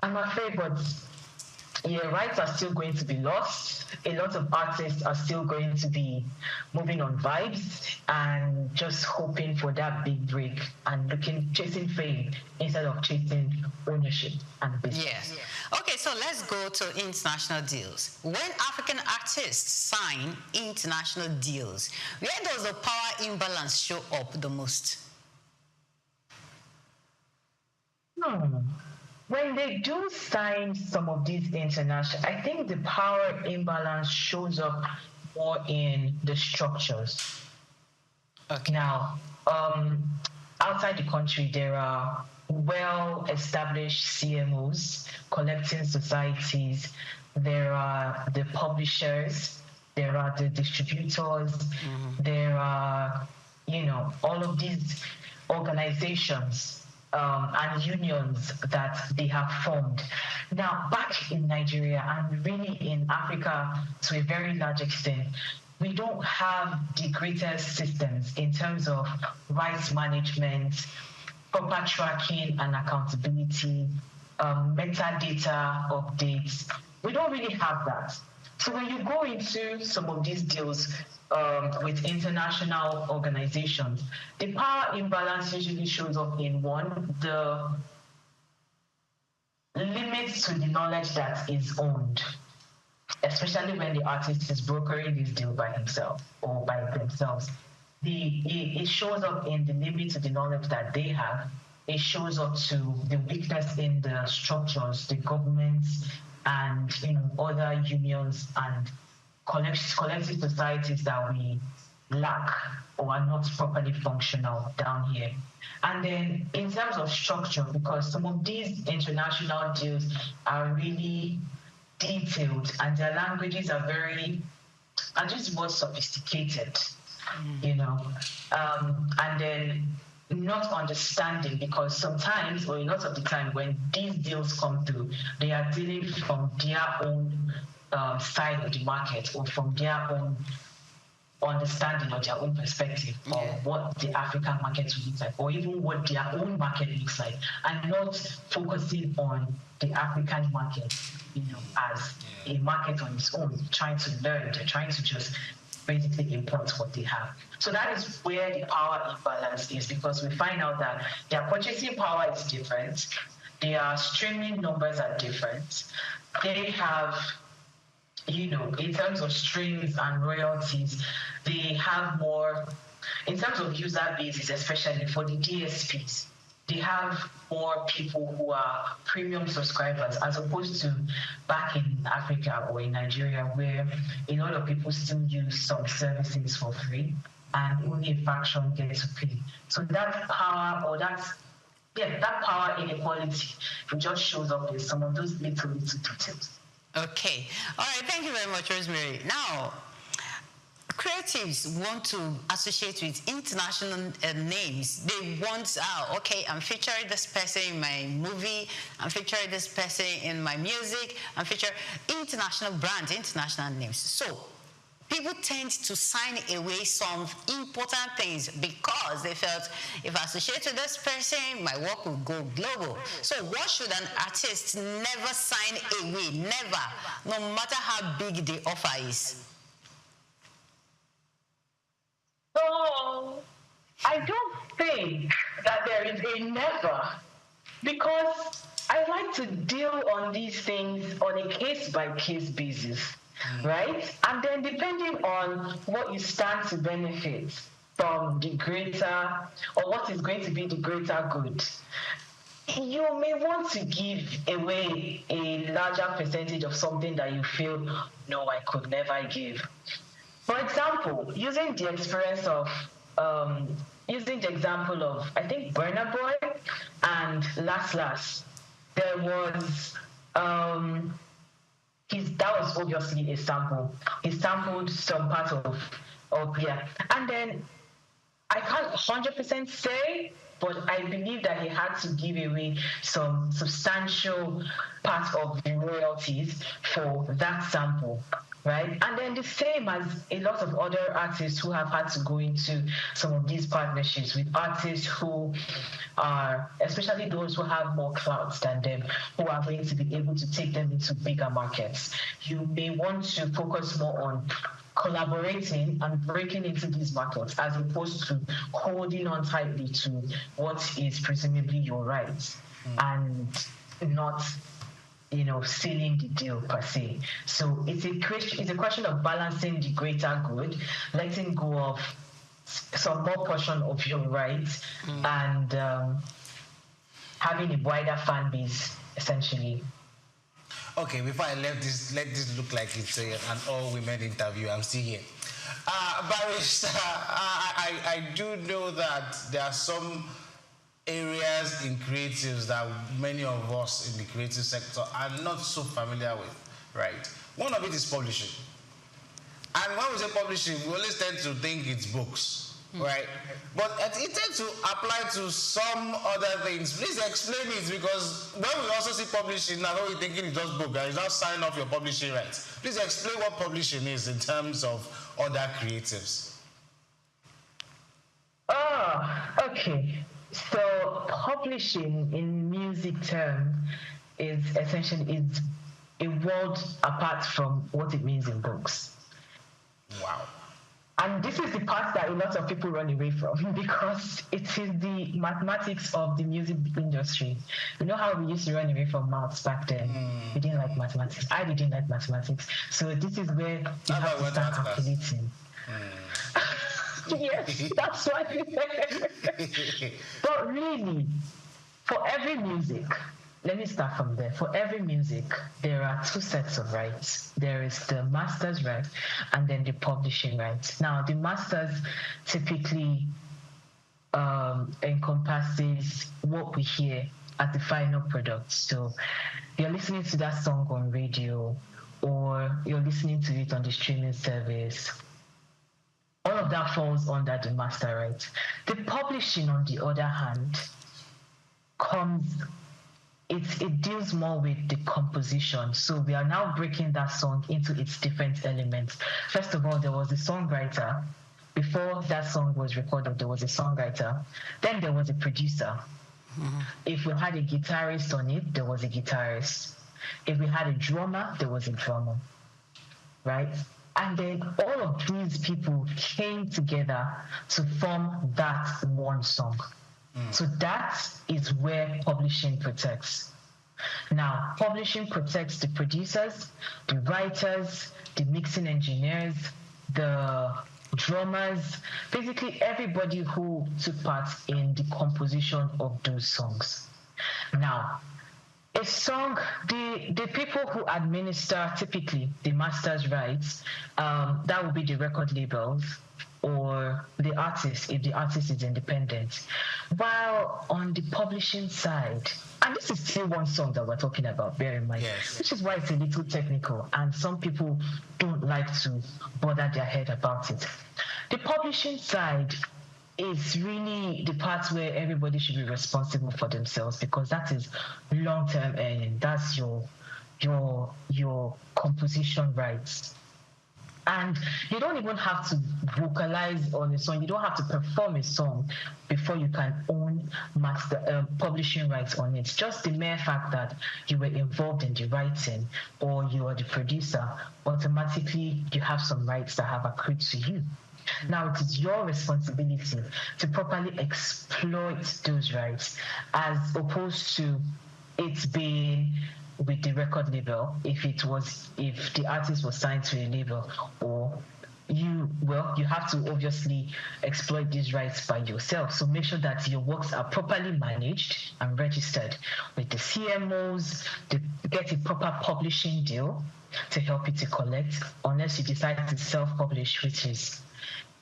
I'm afraid, but rights are still going to be lost. A lot of artists are still going to be moving on vibes and just hoping for that big break and chasing fame instead of chasing ownership and business. Yes. Okay, so let's go to international deals. When African artists sign international deals, where does the power imbalance show up the most? When they do sign some of these international, I think the power imbalance shows up more in the structures. Okay. Now, outside the country, there are well-established CMOs, collecting societies. There are the publishers. There are the distributors. There are, all of these organizations and unions that they have formed. Now, back in Nigeria and really in Africa to a very large extent, we don't have the greatest systems in terms of rights management, proper tracking and accountability, metadata updates. We don't really have that. So when you go into some of these deals with international organizations, the power imbalance usually shows up in one, the limits to the knowledge that is owned, especially when the artist is brokering this deal by himself or by themselves. It shows up in the limit to the knowledge that they have. It shows up to the weakness in the structures, the governments, and other unions and collective societies that we lack or are not properly functional down here. And then in terms of structure, because some of these international deals are really detailed and their languages are just more sophisticated, and then not understanding, because sometimes, or a lot of the time, when these deals come through, they are dealing from their own side of the market or from their own understanding or their own perspective of what the African market will look like, or even what their own market looks like, and not focusing on the African market, as a market on its own, trying to learn. They're trying to just basically import what they have. So that is where the power imbalance is, because we find out that their purchasing power is different, their streaming numbers are different, they have, in terms of streams and royalties, they have more, in terms of user bases, especially for the DSPs, they have more people who are premium subscribers, as opposed to back in Africa or in Nigeria, where a lot of people still use some services for free and only a fraction gets to pay. So that power, or that power inequality, it just shows up in some of those little details. Okay. All right. Thank you very much, Rosemary. Now, creatives want to associate with international names. They want, okay, I'm featuring this person in my movie, I'm featuring this person in my music, I'm featuring international brands, international names. So people tend to sign away some important things because they felt, if I associate with this person, my work will go global. So what should an artist never sign away? Never, no matter how big the offer is. So I don't think that there is a never, because I like to deal on these things on a case-by-case basis, right? And then depending on what you stand to benefit from the greater, or what is going to be the greater good, you may want to give away a larger percentage of something that you feel, no, I could never give. For example, using the example of, I think, Burna Boy and Last, there was, that was obviously a sample. He sampled some part of and then I can't 100% say, but I believe that he had to give away some substantial part of the royalties for that sample. right? And then the same as a lot of other artists who have had to go into some of these partnerships with artists who are, especially those who have more clout than them, who are going to be able to take them into bigger markets. You may want to focus more on collaborating and breaking into these markets as opposed to holding on tightly to what is presumably your rights and not sealing the deal per se. So it's a question of balancing the greater good, letting go of some more portion of your rights, and having a wider fan base, essentially. Okay, before I let this look like it's an all-women interview, I'm still here. Barrister, I do know that there are some areas in creatives that many of us in the creative sector are not so familiar with, right? One of it is publishing. And when we say publishing, we always tend to think it's books, right? But it tends to apply to some other things. Please explain it, because when we also see publishing, now we're thinking it's just book, and you just sign off your publishing rights. Please explain what publishing is in terms of other creatives. Oh, okay. So publishing in music term is essentially a world apart from what it means in books. Wow. And this is the part that a lot of people run away from, because it is the mathematics of the music industry. You know how we used to run away from maths back then? We didn't like mathematics. I didn't like mathematics. So this is where you have to start calculating. Yes, that's why. But really, for every music, let me start from there. For every music, there are two sets of rights. There is the master's right and then the publishing rights. Now, the master's typically encompasses what we hear as the final product. So you're listening to that song on radio, or you're listening to it on the streaming service. All of that falls under the master right. The publishing, on the other hand, it deals more with the composition. So we are now breaking that song into its different elements. First of all, there was the songwriter. Before that song was recorded, there was a songwriter. Then there was a producer. If we had a guitarist on it, there was a guitarist. If we had a drummer, there was a drummer, right? And then all of these people came together to form that one song. So that is where publishing protects. Now, publishing protects the producers, the writers, the mixing engineers, the drummers, basically everybody who took part in the composition of those songs. Now, a song, the people who administer typically the master's rights, that would be the record labels or the artist, if the artist is independent. While on the publishing side, and this is still one song that we're talking about, bear in mind, which is why it's a little technical, and some people don't like to bother their head about it. The publishing side is really the part where everybody should be responsible for themselves, because that is long-term earning. That's your composition rights. And you don't even have to vocalize on a song. You don't have to perform a song before you can own publishing rights on it. Just the mere fact that you were involved in the writing or you are the producer, automatically you have some rights that have accrued to you. Now, it is your responsibility to properly exploit those rights, as opposed to it being with the record label, if the artist was signed to a label, or you have to obviously exploit these rights by yourself. So make sure that your works are properly managed and registered with the CMOs, to get a proper publishing deal to help you to collect, unless you decide to self-publish, which is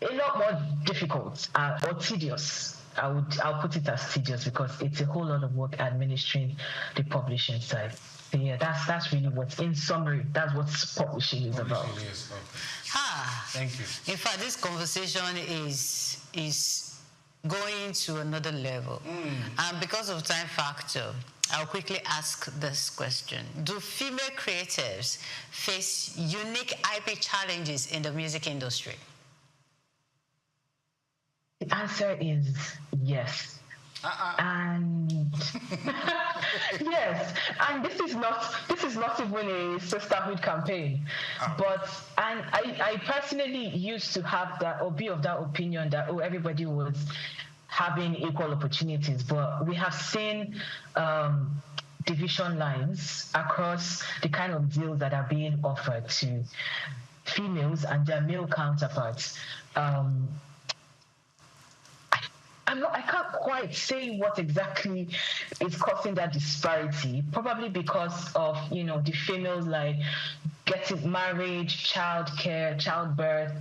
a lot more difficult or tedious. I'll put it as tedious, because it's a whole lot of work administering the publishing side. So yeah, that's really what, in summary, that's what publishing is about. Thank you. In fact, this conversation is going to another level. And because of time factor, I'll quickly ask this question. Do female creatives face unique IP challenges in the music industry? The answer is yes. And yes, and this is not even a sisterhood campaign, but I personally used to have that or be of that opinion that everybody was having equal opportunities, but we have seen division lines across the kind of deals that are being offered to females and their male counterparts. I can't quite say what exactly is causing that disparity. Probably because of the females like getting married, childcare, childbirth,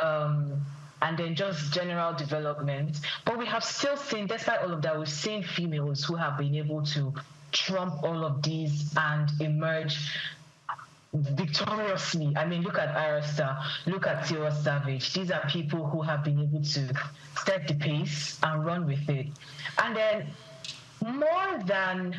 and then just general development. But we have still seen, despite all of that, we've seen females who have been able to trump all of these and emerge victoriously. I mean, look at Arista, look at Tiwa Savage. These are people who have been able to set the pace and run with it. And then more than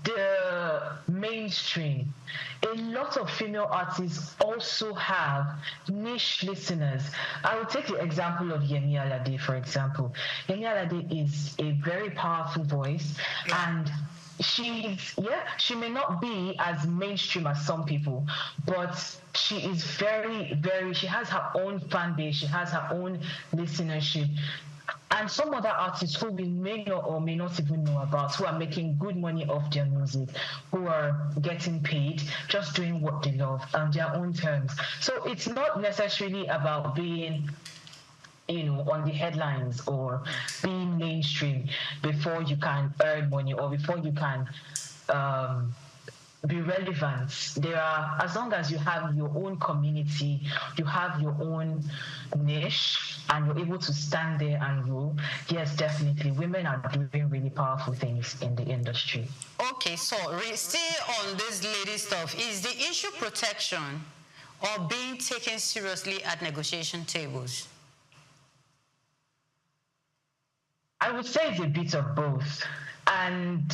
the mainstream, a lot of female artists also have niche listeners. I will take the example of Yemi Alade, for example. Yemi Alade is a very powerful voice, and she may not be as mainstream as some people, but she is she has her own fan base, she has her own listenership. And some other artists who we may know or may not even know about, who are making good money off their music, who are getting paid, just doing what they love on their own terms. So it's not necessarily about being on the headlines or being mainstream before you can earn money or before you can be relevant. As long as you have your own community, you have your own niche, and you're able to stand there and rule, yes, definitely, women are doing really powerful things in the industry. Okay, so still on this lady stuff, is the issue protection or being taken seriously at negotiation tables? I would say it's a bit of both. And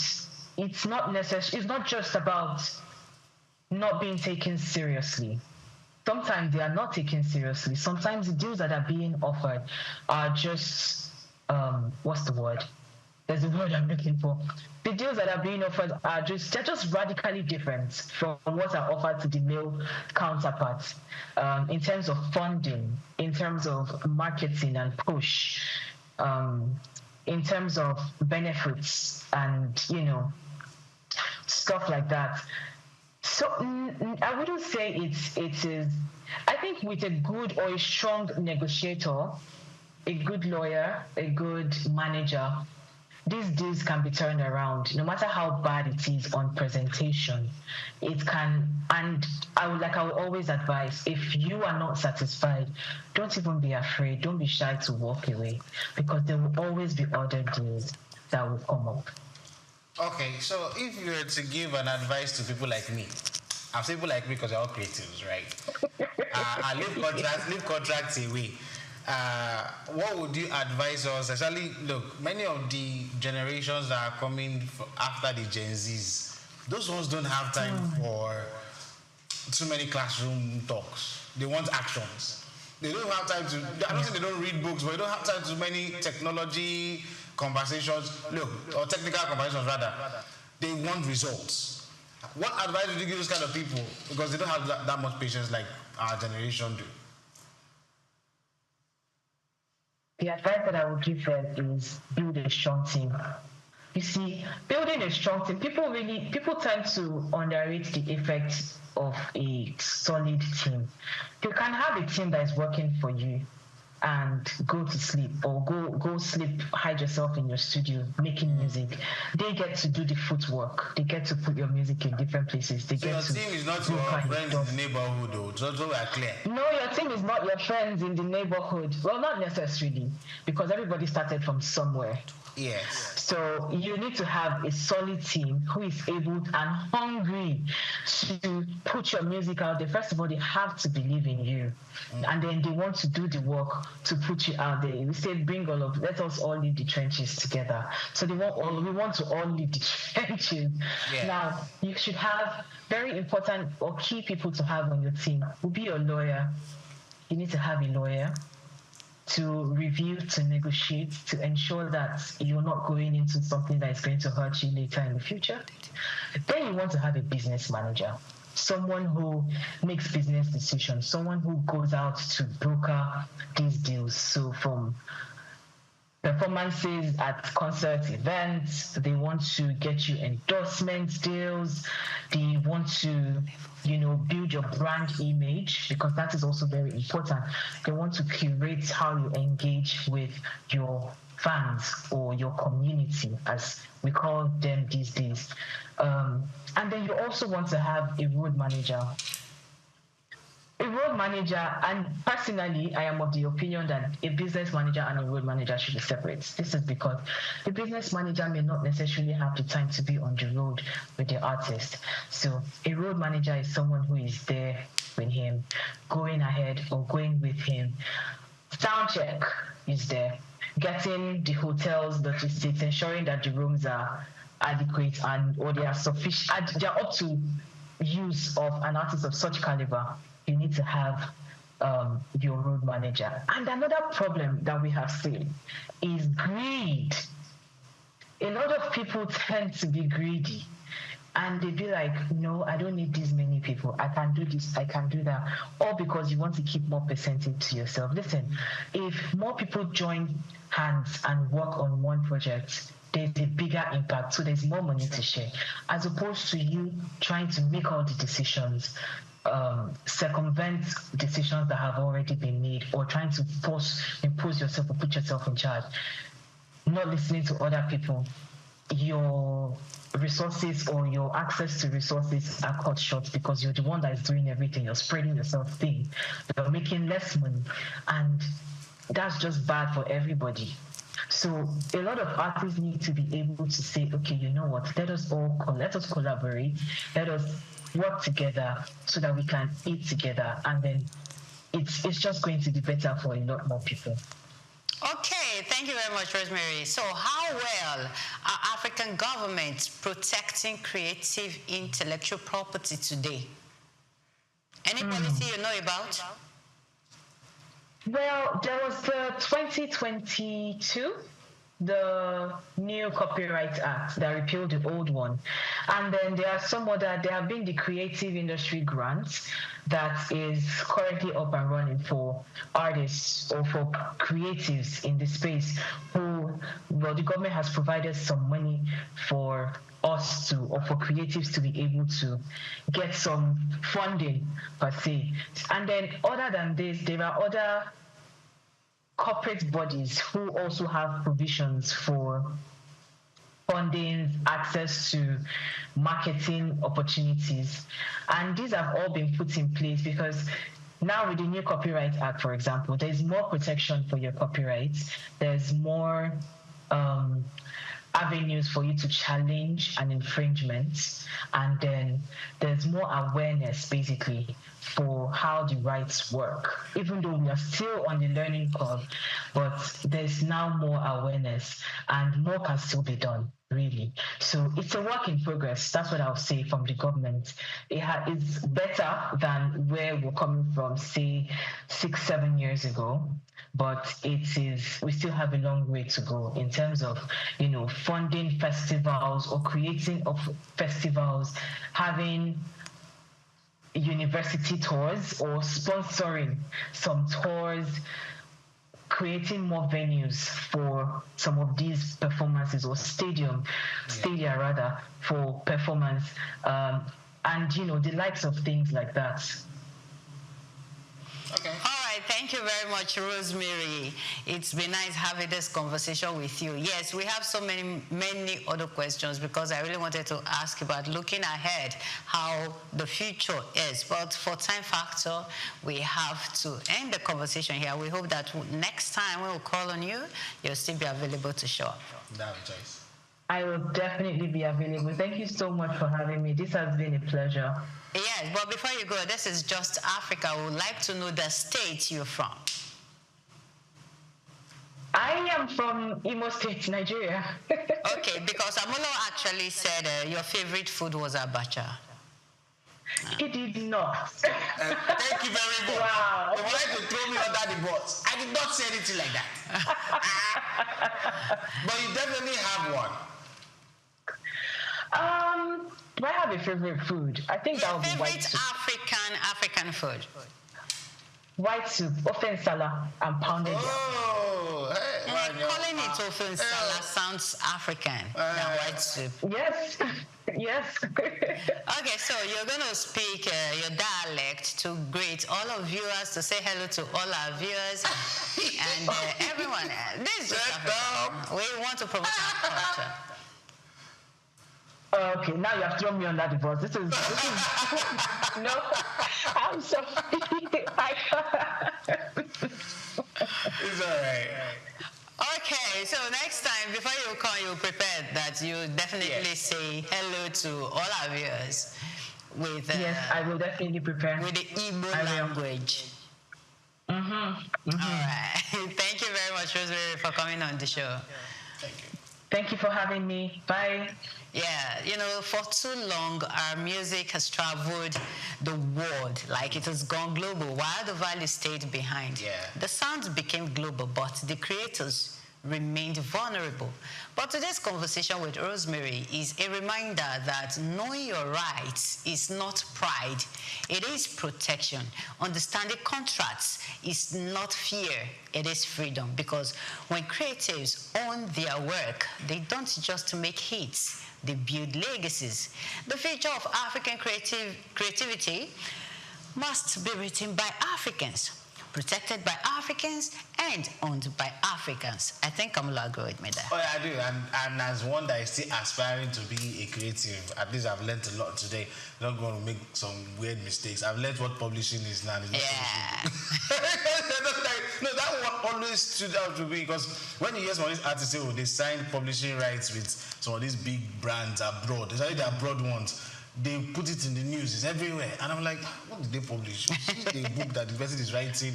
it's not just about not being taken seriously. Sometimes they are not taken seriously. Sometimes the deals that are being offered are just, what's the word? There's a word I'm looking for. The deals that are being offered they're just radically different from what are offered to the male counterparts in terms of funding, in terms of marketing and push, in terms of benefits and, stuff like that. So I wouldn't say it is. I think with a good or a strong negotiator, a good lawyer, a good manager, these deals can be turned around. No matter how bad it is on presentation, it can. And I would always advise, if you are not satisfied, don't even be afraid. Don't be shy to walk away, because there will always be other deals that will come up. Okay, so if you were to give an advice to people like me, I'm saying people like me because they're all creatives, right? I leave contracts away. What would you advise us? Especially, look, many of the generations that are coming after the Gen Zs, those ones don't have time for too many classroom talks. They want actions. They don't have time to, I don't think they don't read books, but they don't have time to many technology conversations, or technical conversations rather. They want results. What advice would you give those kind of people? Because they don't have that much patience like our generation do. The advice that I would give them is build a strong team. You see, building a strong team, people tend to underrate the effect of a solid team. You can have a team that is working for you and go to sleep, or go sleep, hide yourself in your studio making music. They get to do the footwork. They get to put your music in different places. Your team is not your friends in the neighborhood, though. So we are clear. No, your team is not your friends in the neighborhood. Well, not necessarily, because everybody started from somewhere. Yes. So you need to have a solid team who is able and hungry to put your music out there. First of all, they have to believe in you, and then they want to do the work to put you out there. We say let us all leave the trenches together. So we want to all leave the trenches. Yeah. Now, you should have very important or key people to have on your team. Will be your lawyer. You need to have a lawyer to review, to negotiate, to ensure that you're not going into something that is going to hurt you later in the future. Then you want to have a business manager, someone who makes business decisions, someone who goes out to broker these deals. So from performances at concert events, they want to get you endorsement deals, they want to build your brand image, because that is also very important. They want to curate how you engage with your fans or your community, as we call them these days. And then you also want to have a road manager. A road manager, and personally, I am of the opinion that a business manager and a road manager should be separate. This is because the business manager may not necessarily have the time to be on the road with the artist. So a road manager is someone who is there with him, going ahead or going with him. Sound check is there, getting the hotels, logistics, ensuring that the rooms are adequate or they are sufficient, they are up to use of an artist of such caliber. You need to have your road manager. And another problem that we have seen is greed. A lot of people tend to be greedy, and they be like, no, I don't need these many people. I can do this, I can do that. All because you want to keep more percentage to yourself. Listen, if more people join hands and work on one project, there's a bigger impact. So there's more money to share, as opposed to you trying to make all the decisions, circumvent decisions that have already been made, or trying to impose yourself or put yourself in charge, not listening to other people. Your resources or your access to resources are cut short because you're the one that is doing everything. You're spreading yourself thin. You're making less money, and that's just bad for everybody. So a lot of artists need to be able to say, okay, you know what, let us collaborate, let us work together so that we can eat together, and then it's just going to be better for a lot more people. Okay, thank you very much, Rosemary. So how well are African governments protecting creative intellectual property today? Any policy you know about? Well, there was the 2022, the new Copyright Act that repealed the old one. And then there have been the creative industry grants that is currently up and running for artists or for creatives in the space the government has provided some money for us to, or for creatives to be able to get some funding per se. And then other than this, there are other corporate bodies who also have provisions for funding, access to marketing opportunities. And these have all been put in place because now with the new Copyright Act, for example, there's more protection for your copyrights. There's more avenues for you to challenge an infringement. And then there's more awareness, basically, for how the rights work. Even though we are still on the learning curve, but there's now more awareness and more can still be done, really. So it's a work in progress. That's what I'll say from the government. It's better than where we're coming from, say, 6-7 years ago. But we still have a long way to go in terms of, funding festivals or creating of festivals, having university tours or sponsoring some tours, creating more venues for some of these performances, or stadia rather, for performance, and the likes of things like that. Okay. All right, thank you very much, Rosemary. It's been nice having this conversation with you. Yes, we have so many other questions because I really wanted to ask about looking ahead, how the future is. But for time factor, we have to end the conversation here. We hope that next time we'll call on you, you'll still be available to show up. That choice. I will definitely be available. Thank you so much for having me. This has been a pleasure. Yes, but before you go, this is Just Africa. We would like to know the state you're from. I am from Imo State, Nigeria. Okay, because Amolo actually said your favorite food was abacha. He did not. Thank you very much. Wow. You wanted to throw me under the bus. I did not say anything like that. But you definitely have one. Do I have a favorite food? I think that would be white soup. African food. White soup, ofen sala, and pounded yam. Oh, hey. Calling it ofen sala sounds African than white soup. Yes, yes. Okay, so you're going to speak your dialect to greet all our viewers, to say hello to all our viewers and everyone. This is just Africa. We want to promote our culture. Okay, now you have thrown me under the bus. This is no, I'm sorry. It's all right. Okay, so next time, before you come, you prepare that you definitely say hello to all our viewers with... yes, I will definitely prepare. With the Igbo language. All right. Thank you very much, Rosemary, for coming on the show. Thank you. Thank you for having me. Bye. Yeah, you know, for too long, our music has traveled the world, like it has gone global, while the value stayed behind. Yeah. The sounds became global, but the creators remained vulnerable. But today's conversation with Rosemary is a reminder that knowing your rights is not pride, it is protection. Understanding contracts is not fear, it is freedom. Because when creatives own their work, they don't just make hits, they build legacies. The future of African creativity must be written by Africans, protected by Africans, and owned by Africans. I think Kamala agree with me there. Oh, yeah, I do. And as one that is still aspiring to be a creative, at least I've learned a lot today. I'm not going to make some weird mistakes. I've learned what publishing is now. Yeah. No, that one always stood out to me, because when you hear some of these artists say, oh, they signed publishing rights with some of these big brands abroad, especially the abroad ones, they put it in the news, it's everywhere. And I'm like, what did they publish? The book that the person is writing.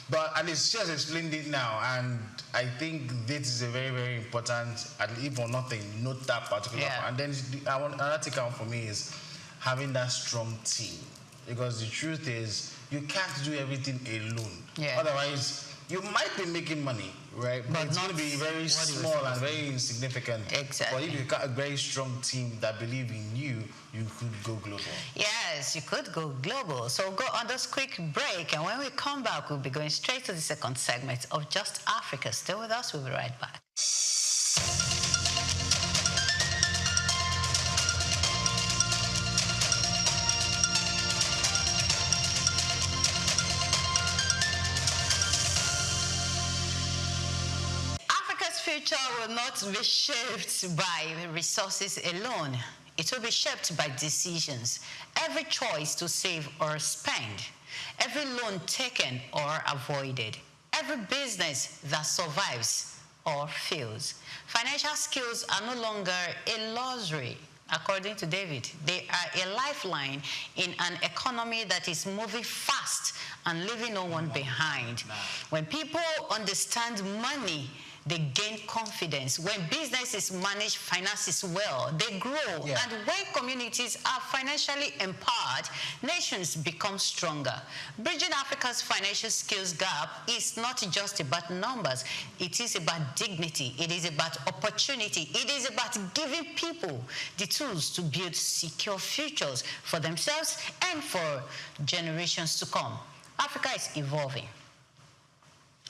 But at least she has explained it now, and I think this is a very, very important, at least for nothing, note that particular one. And then another take out for me is having that strong team. Because the truth is, you can't do everything alone. Yeah. Otherwise, you might be making money, right? But it's going to be very small and very insignificant. Exactly. But if you've got a very strong team that believe in you, you could go global. Yes, you could go global. So go on this quick break, and when we come back, we'll be going straight to the second segment of Just Africa. Stay with us, we'll be right back. Future will not be shaped by resources alone. It will be shaped by decisions. Every choice to save or spend, every loan taken or avoided, every business that survives or fails. Financial skills are no longer a luxury. According to David, they are a lifeline in an economy that is moving fast and leaving no one behind. When people understand money, they gain confidence. When businesses manage finances well, they grow. Yeah. And when communities are financially empowered, nations become stronger. Bridging Africa's financial skills gap is not just about numbers. It is about dignity. It is about opportunity. It is about giving people the tools to build secure futures for themselves and for generations to come. Africa is evolving.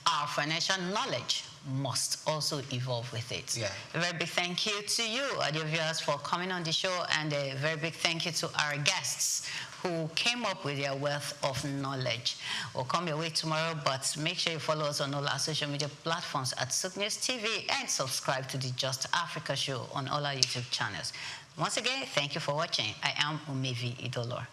Our financial knowledge must also evolve with it. Yeah. A very big thank you to you, audio viewers, for coming on the show, and a very big thank you to our guests who came up with their wealth of knowledge. We'll come your way tomorrow, but make sure you follow us on all our social media platforms at SOUQ News TV and subscribe to the Just Africa show on all our YouTube channels. Once again, thank you for watching. I am Umevi Idolor.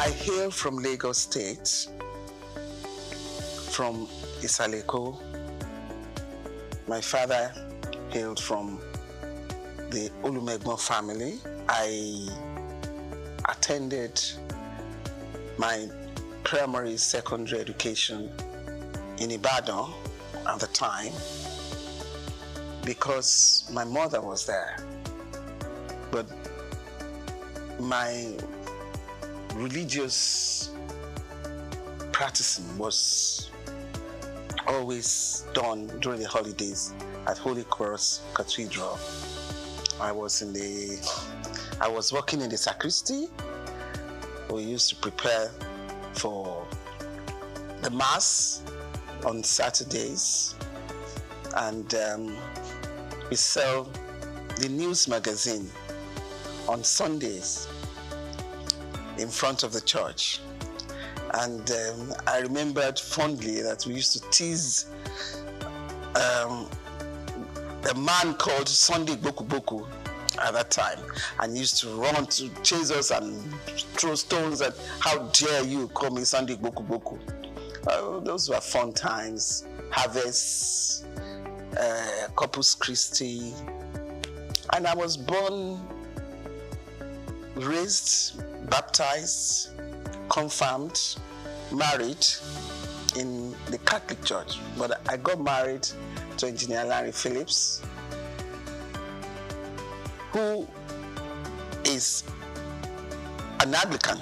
I hail from Lagos State, from Isaleko. My father hailed from the Olumegbo family. I attended my primary, secondary education in Ibadan at the time because my mother was there. But my religious practicing was always done during the holidays at Holy Cross Cathedral. I was working in the sacristy. We used to prepare for the Mass on Saturdays, and we sell the news magazine on Sundays in front of the church. And I remembered fondly that we used to tease a man called Sunday Boku Boku at that time, and he used to run to chase us and throw stones at, how dare you call me Sunday Boku Boku. Those were fun times. Harvest, Corpus Christi. And I was born, raised, baptized, confirmed, married in the Catholic Church. But I got married to Engineer Larry Phillips, who is an Anglican.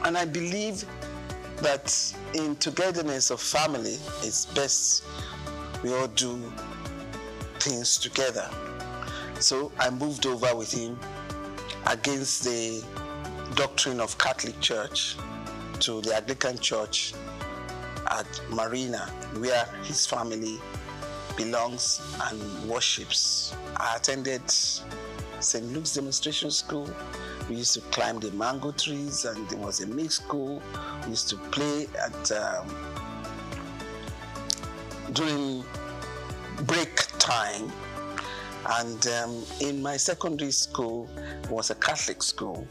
And I believe that in togetherness of family, it's best we all do things together. So I moved over with him against the doctrine of Catholic Church to the Anglican Church at Marina, where his family belongs and worships. I attended St. Luke's Demonstration School. We used to climb the mango trees, and there was a mixed school. We used to play at during break time. And in my secondary school was a Catholic school,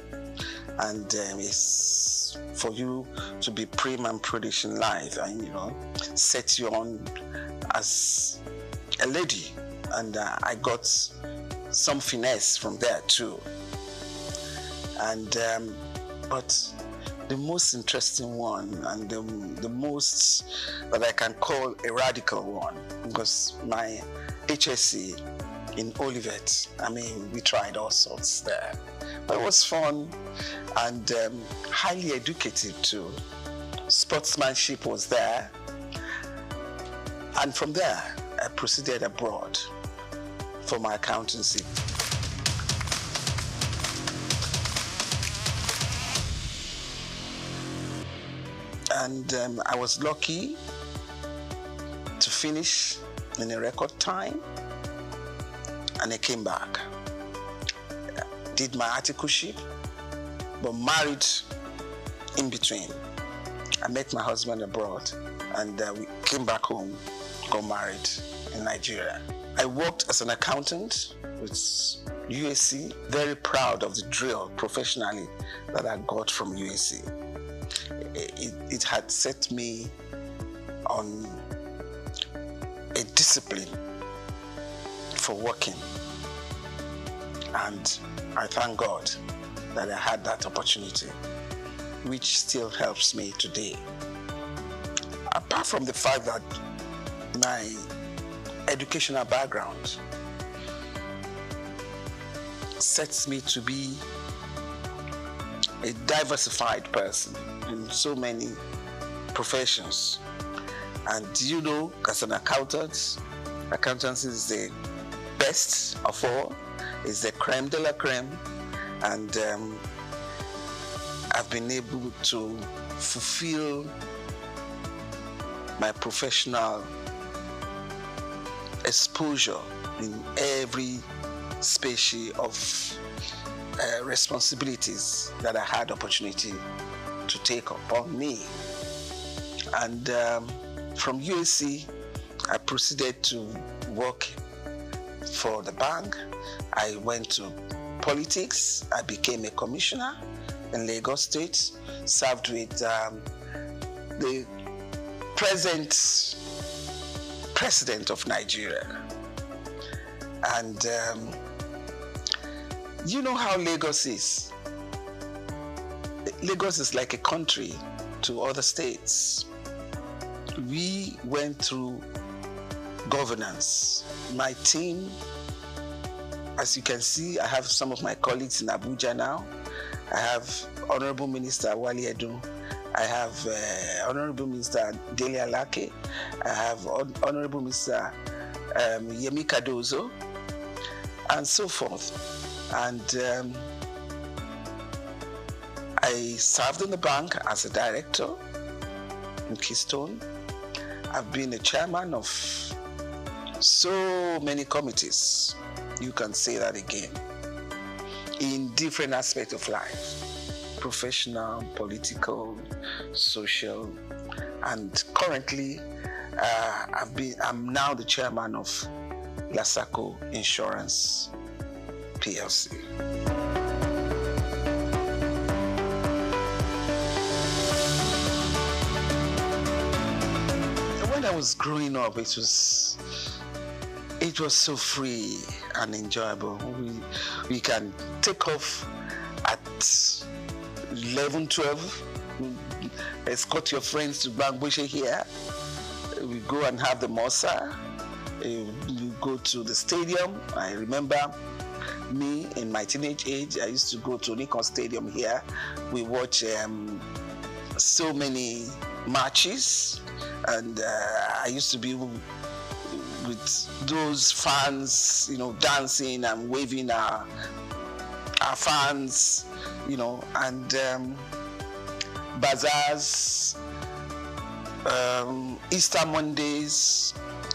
and it's for you to be prim and prudish in life, and set you on as a lady. And I got some finesse from there too. And but the most interesting one, and the most that I can call a radical one, was my HSC in Olivet. I mean, we tried all sorts there. But it was fun and highly educative too. Sportsmanship was there. And from there, I proceeded abroad for my accountancy. And I was lucky to finish in a record time, and I came back. Did my articleship, but married in between. I met my husband abroad, and we came back home, got married in Nigeria. I worked as an accountant with USC, very proud of the drill professionally that I got from USC. It had set me on a discipline for working, and I thank God that I had that opportunity, which still helps me today. Apart from the fact that my educational background sets me to be a diversified person in so many professions. And as an accountant, accountancy is the best of all, is the creme de la creme, and I've been able to fulfill my professional exposure in every species of responsibilities that I had opportunity to take upon me. And from USC, I proceeded to work for the bank. I went to politics. I became a commissioner in Lagos State, served with the present president of Nigeria. And you know how Lagos is. Lagos is like a country to other states. We went through governance. My team, as you can see, I have some of my colleagues in Abuja now. I have Honorable Minister Wali Edun. I have Honorable Minister Dele Alake. I have Honorable Minister Yemi Cardozo, and so forth. And I served in the bank as a director in Keystone. I've been a chairman of so many committees, you can say that again, in different aspects of life, professional, political, social, and currently I'm now the chairman of SOUQ Insurance PLC. When I was growing up, it was so free and enjoyable. We can take off at 11, 12, escort your friends to Bangboshe here. We go and have the Mosa. We go to the stadium. I remember me in my teenage age, I used to go to Nikon Stadium here. We watch so many matches, and I used to be with those fans, you know, dancing and waving our fans, you know, and bazaars, Easter Mondays,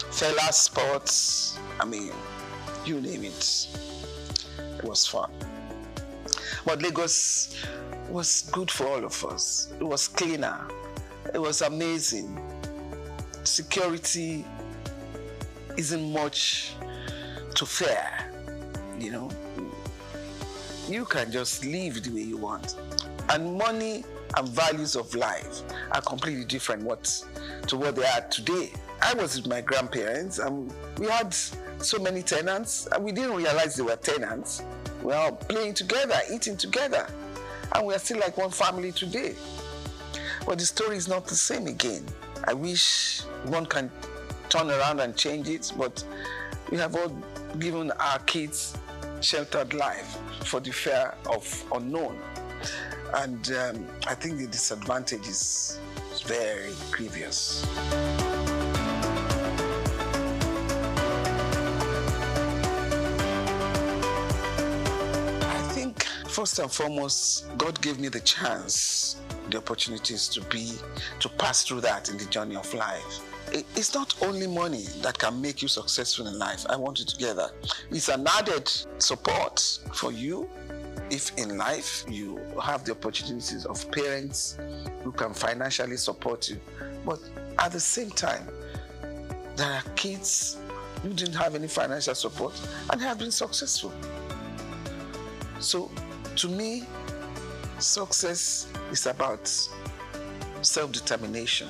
Fela Sports, I mean, you name it. It was fun. But Lagos was good for all of us. It was cleaner. It was amazing. Security isn't much to fear, you know. You can just live the way you want. And money and values of life are completely different to what they are today. I was with my grandparents, and we had so many tenants, and we didn't realize they were tenants. We were all playing together, eating together, and we are still like one family today. But the story is not the same again. I wish one can turn around and change it, but we have all given our kids sheltered life for the fear of unknown. And I think the disadvantage is very grievous. I think first and foremost, God gave me the chance, the opportunities to pass through that in the journey of life. It's not only money that can make you successful in life. I want you to get that. It's an added support for you if in life you have the opportunities of parents who can financially support you. But at the same time, there are kids who didn't have any financial support and have been successful. So to me, success is about self-determination.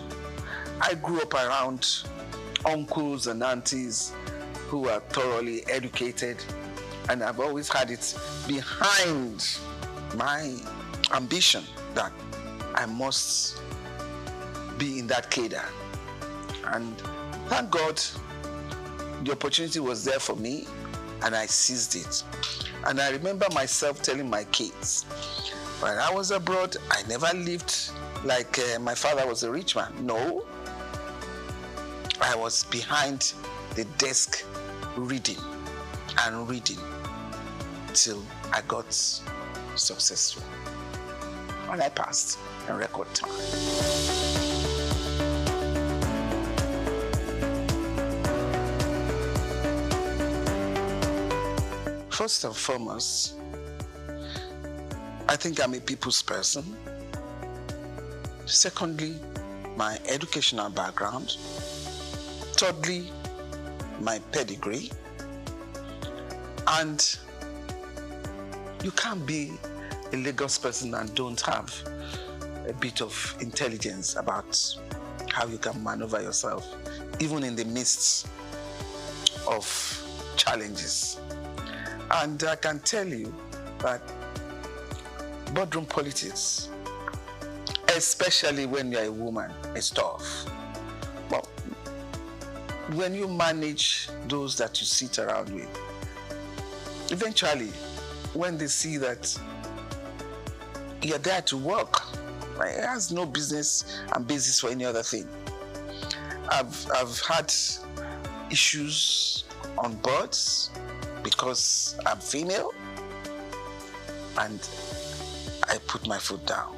I grew up around uncles and aunties who are thoroughly educated, and I've always had it behind my ambition that I must be in that cadre. And thank God the opportunity was there for me, and I seized it. And I remember myself telling my kids, when I was abroad, I never lived like my father was a rich man. No. I was behind the desk reading and reading till I got successful. And I passed in record time. First and foremost, I think I'm a people's person. Secondly, my educational background. Thirdly, my pedigree. And you can't be a Lagos person and don't have a bit of intelligence about how you can maneuver yourself, even in the midst of challenges. And I can tell you that boardroom politics, especially when you're a woman, is tough. But when you manage those that you sit around with, eventually, when they see that you're there to work, it has no business and basis for any other thing. I've had issues on boards because I'm female, and I put my foot down.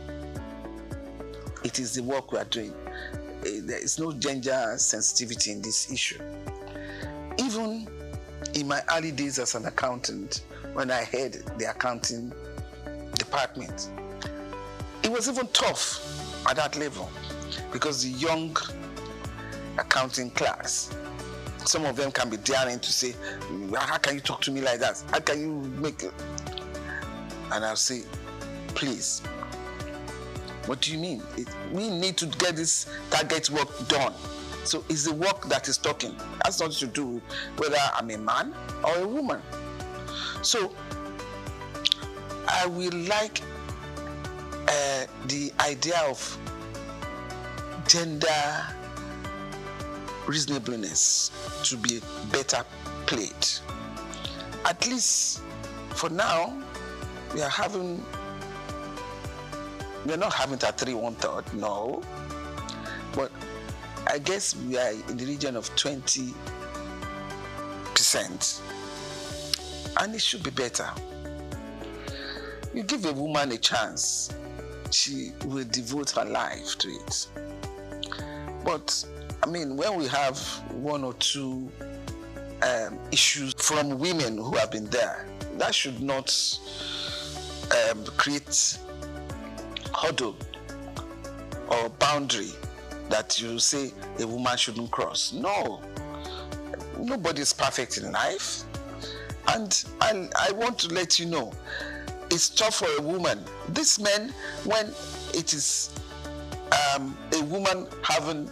It is the work we are doing. There is no gender sensitivity in this issue. Even in my early days as an accountant, when I head the accounting department, it was even tough at that level because the young accounting class, some of them can be daring to say, how can you talk to me like that? How can you make it? And I'll say, please, what do you mean? We need to get this target work done. So it's the work that is talking. That's nothing to do with whether I'm a man or a woman. So I will like the idea of gender reasonableness to be better played. At least for now, we're not having it at 3 1/3, no. But I guess we are in the region of 20%. And it should be better. You give a woman a chance, she will devote her life to it. But, I mean, when we have 1 or 2 issues from women who have been there, that should not create hurdle or boundary that you say a woman shouldn't cross. No. Nobody is perfect in life. And I want to let you know, it's tough for a woman. These men, when it is a woman having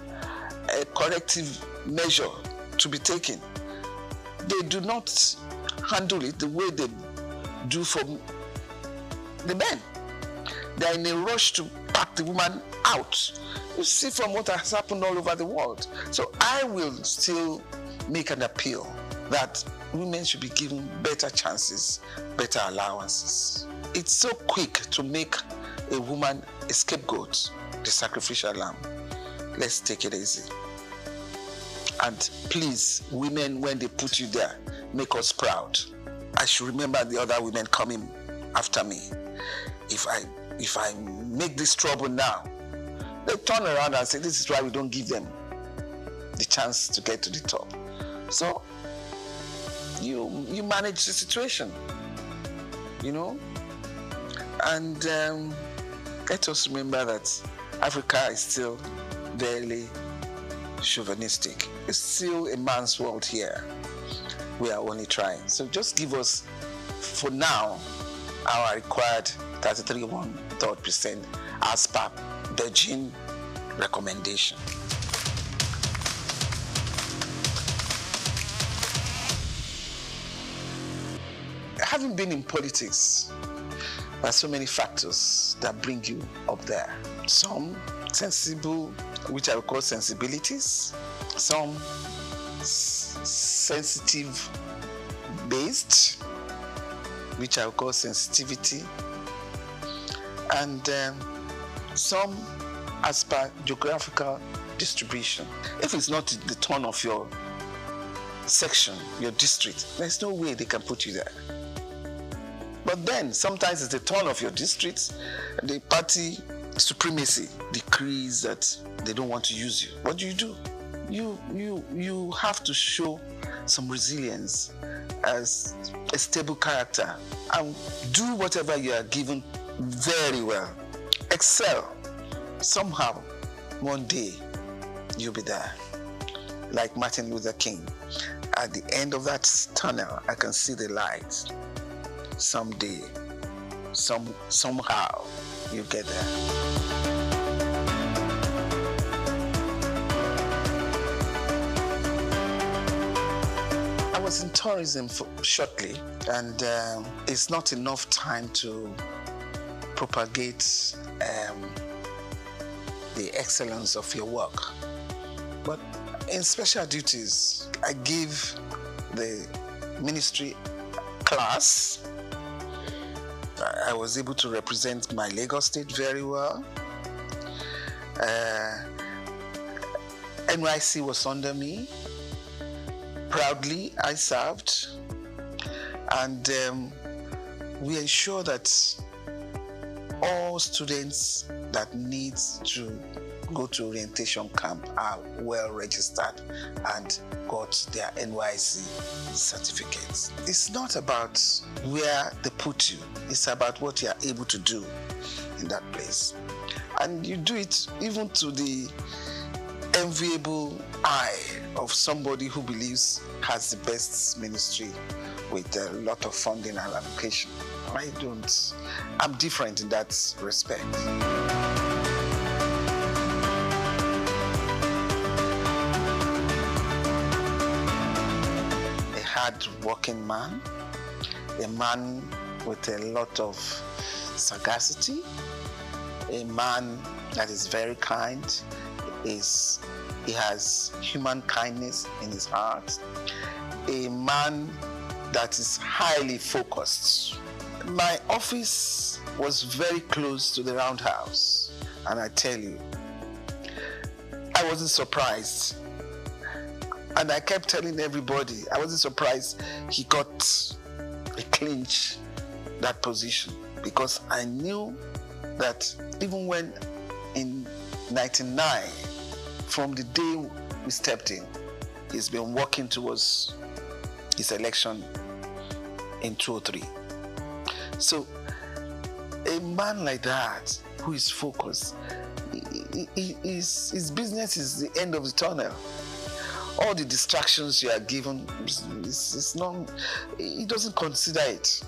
a corrective measure to be taken, they do not handle it the way they do for the men. They're in a rush to pack the woman out. You see from what has happened all over the world. So I will still make an appeal that women should be given better chances, better allowances. It's so quick to make a woman a scapegoat, the sacrificial lamb. Let's take it easy. And please, women, when they put you there, make us proud. I should remember the other women coming after me. If I make this trouble now, they turn around and say, this is why we don't give them the chance to get to the top. So you manage the situation, you know? And let us remember that Africa is still very chauvinistic. It's still a man's world here. We are only trying. So just give us, for now, our required 33 1/3% as per Beijing recommendation. Having been in politics, there are so many factors that bring you up there. Some sensible, which I would call sensibilities. Some sensitive based, which I would call sensitivity. And some as per geographical distribution. If it's not the turn of your section, your district, there's no way they can put you there. But then sometimes it's the turn of your district, the party supremacy decrees that they don't want to use you. What do? You have to show some resilience as a stable character and do whatever you are given very well. Excel. Somehow, one day, you'll be there. Like Martin Luther King. At the end of that tunnel, I can see the light. Someday, somehow you get there. I was in tourism shortly, and it's not enough time to propagate the excellence of your work. But in special duties, I give the ministry class. I was able to represent my Lagos State very well. NYC was under me. Proudly, I served. And we ensure that all students that need to go to orientation camp are well registered and got their NYC certificates. It's not about where they put you, it's about what you are able to do in that place. And you do it even to the enviable eye of somebody who believes has the best ministry with a lot of funding and allocation. I'm different in that respect. A hard-working man, a man with a lot of sagacity, a man that is very kind, he has human kindness in his heart, a man that is highly focused. My office was very close to the Roundhouse, and I tell you, I wasn't surprised. And I kept telling everybody, I wasn't surprised he got a clinch that position, because I knew that even when in 99, from the day we stepped in, he's been working towards his election in 2003. So a man like that who is focused, his business is the end of the tunnel. All the distractions you are given, it's not, he doesn't consider it.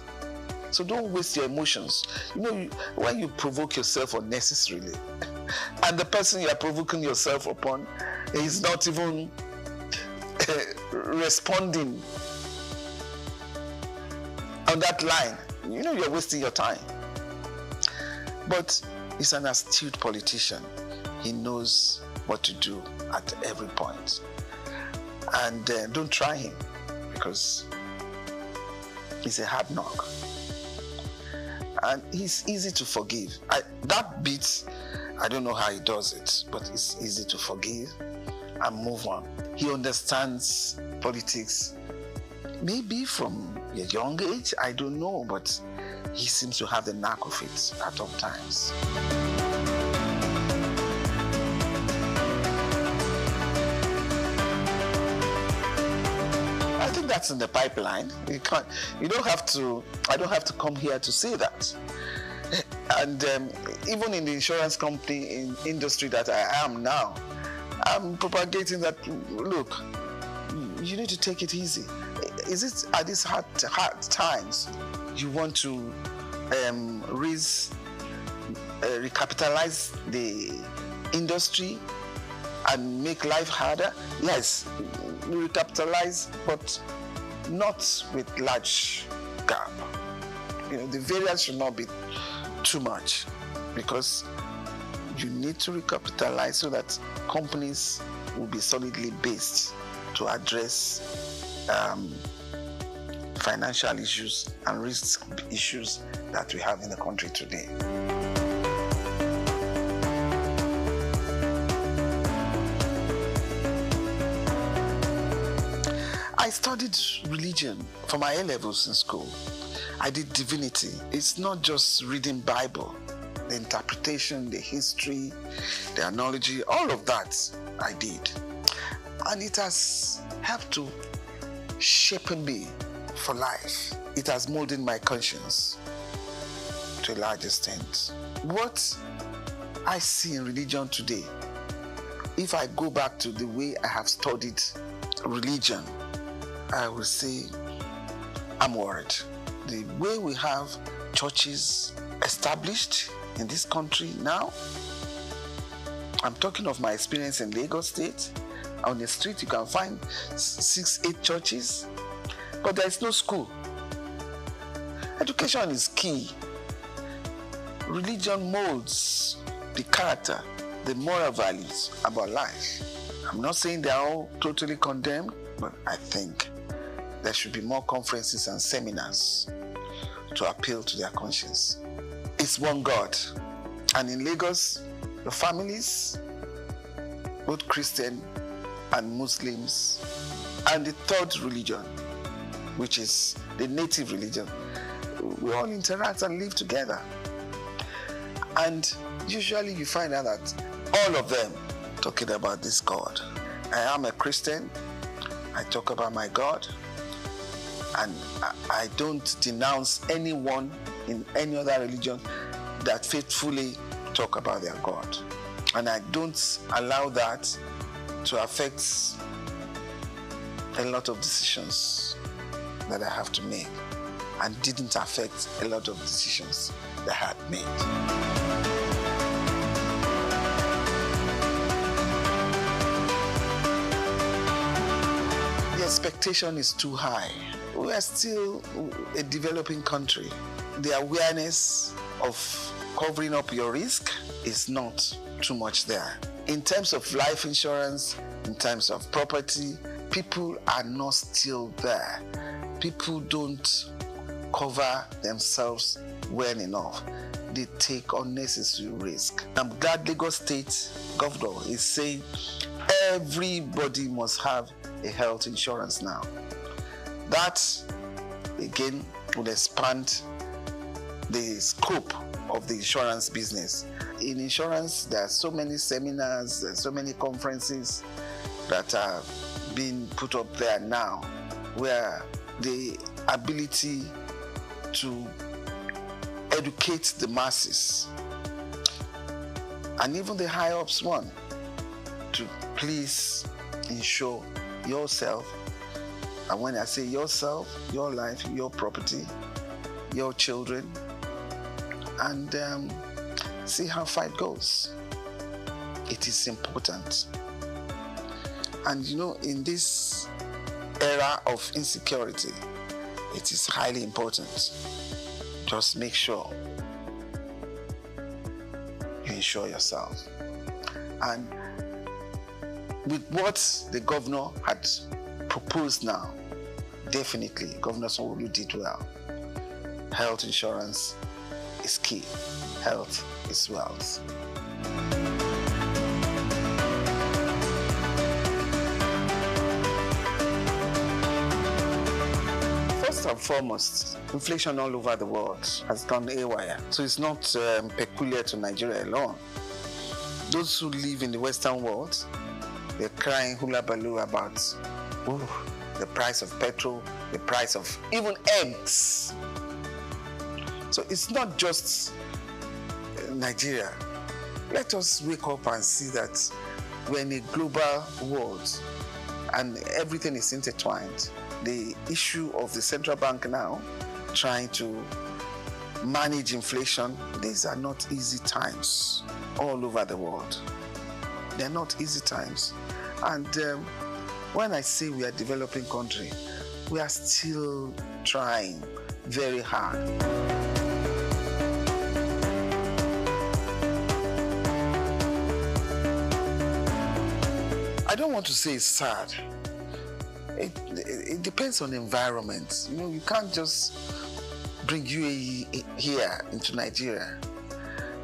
So don't waste your emotions. You know, when you provoke yourself unnecessarily, and the person you are provoking yourself upon is not even responding on that line, you know you're wasting your time. But he's an astute politician. He knows what to do at every point. And don't try him, because he's a hard knock. And he's easy to forgive. That bit, I don't know how he does it, but it's easy to forgive and move on. He understands politics, maybe from a young age, I don't know, but he seems to have the knack of it at all times. I think that's in the pipeline. I don't have to come here to say that. And even in the insurance company industry that I am now, I'm propagating that, look, you need to take it easy. Is it at these hard times you want to recapitalize the industry and make life harder? Yes, recapitalize, but not with large gap. You know, the variance should not be too much, because you need to recapitalize so that companies will be solidly based to address financial issues and risk issues that we have in the country today. I studied religion for my A-levels in school. I did divinity. It's not just reading Bible. The interpretation, the history, the analogy, all of that I did. And it has helped to shape me for life. It has molded my conscience to a large extent. What I see in religion today, if I go back to the way I have studied religion, I will say I'm worried. The way we have churches established in this country now. I'm talking of my experience in Lagos State. On the street, you can find 6-8 churches, but there is no school. Education is key. Religion molds the character, the moral values about life. I'm not saying they are all totally condemned, but I think there should be more conferences and seminars to appeal to their conscience. It's one God. And in Lagos, the families, both Christian and Muslims, and the third religion, which is the native religion, we all interact and live together. And usually you find out that all of them talking about this God. I am a Christian. I talk about my God. And I don't denounce anyone in any other religion that faithfully talk about their God. And I don't allow that to affect a lot of decisions that I have to make, and didn't affect a lot of decisions that I had made. The expectation is too high. We are still a developing country. The awareness of covering up your risk is not too much there. In terms of life insurance, in terms of property, people are not still there. People don't cover themselves well enough. They take unnecessary risk. I'm glad Lagos State Governor is saying everybody must have a health insurance now. That, again, will expand the scope of the insurance business. In insurance, there are so many seminars, there are so many conferences that are being put up there now, where the ability to educate the masses, and even the high-ups one, to please insure yourself. And when I say yourself, your life, your property, your children, and see how far it goes. It is important. And you know, in this era of insecurity, it is highly important. Just make sure you insure yourself. And with what the governor had proposed now, definitely Governor Sanwo-Olu did well. Health insurance is key. Health is wealth. First and foremost, inflation all over the world has gone haywire. So it's not peculiar to Nigeria alone. Those who live in the Western world, they're crying hula baloo about the price of petrol, the price of even eggs. So it's not just Nigeria. Let us wake up and see that we're in a global world and everything is intertwined. The issue of the central bank now trying to manage inflation, these are not easy times all over the world. They're not easy times. And when I say we are a developing country, we are still trying very hard. I don't want to say it's sad. It depends on the environment. You know, you can't just bring UAE here into Nigeria.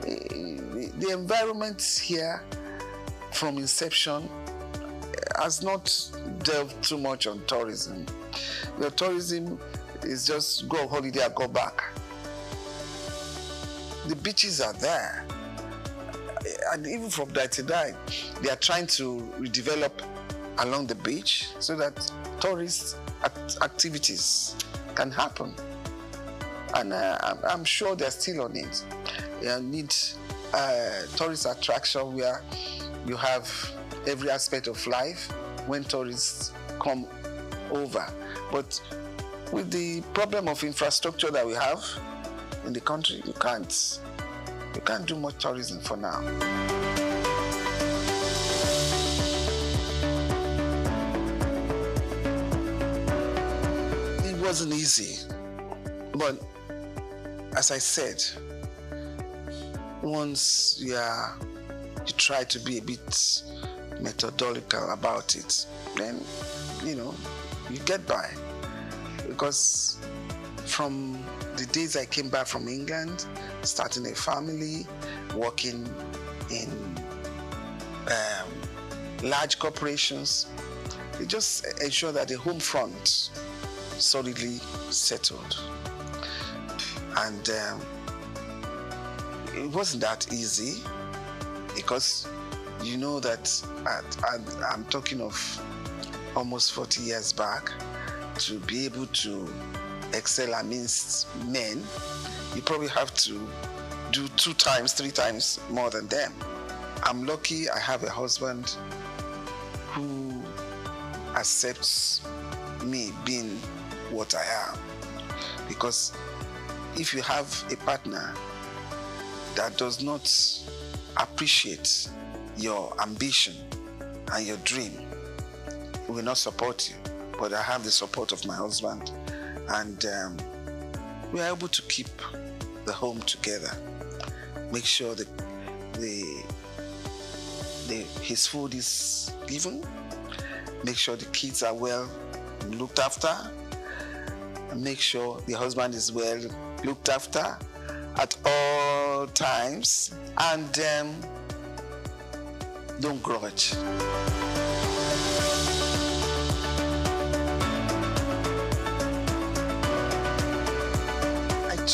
The environment here from inception has not delved too much on tourism. The tourism is just go on holiday and go back. The beaches are there. And even from 1999, they are trying to redevelop along the beach so that tourist activities can happen. And I'm sure they're still on it. They need tourist attraction where you have every aspect of life when tourists come over. But with the problem of infrastructure that we have, in the country. You can't do much tourism for now. It wasn't easy, but as I said, once you try to be a bit methodological about it, then you get by. Because from the days I came back from England, starting a family, working in large corporations, they just ensure that the home front solidly settled. And it wasn't that easy, because you know that I'm talking of almost 40 years back. To be able to excel amidst men, you probably have to do 2 times, 3 times more than them. I'm lucky I have a husband who accepts me being what I am. Because if you have a partner that does not appreciate your ambition and your dream, he will not support you. But I have the support of my husband, and we are able to keep the home together. Make sure that his food is given. Make sure the kids are well looked after. And make sure the husband is well looked after at all times. And don't grudge.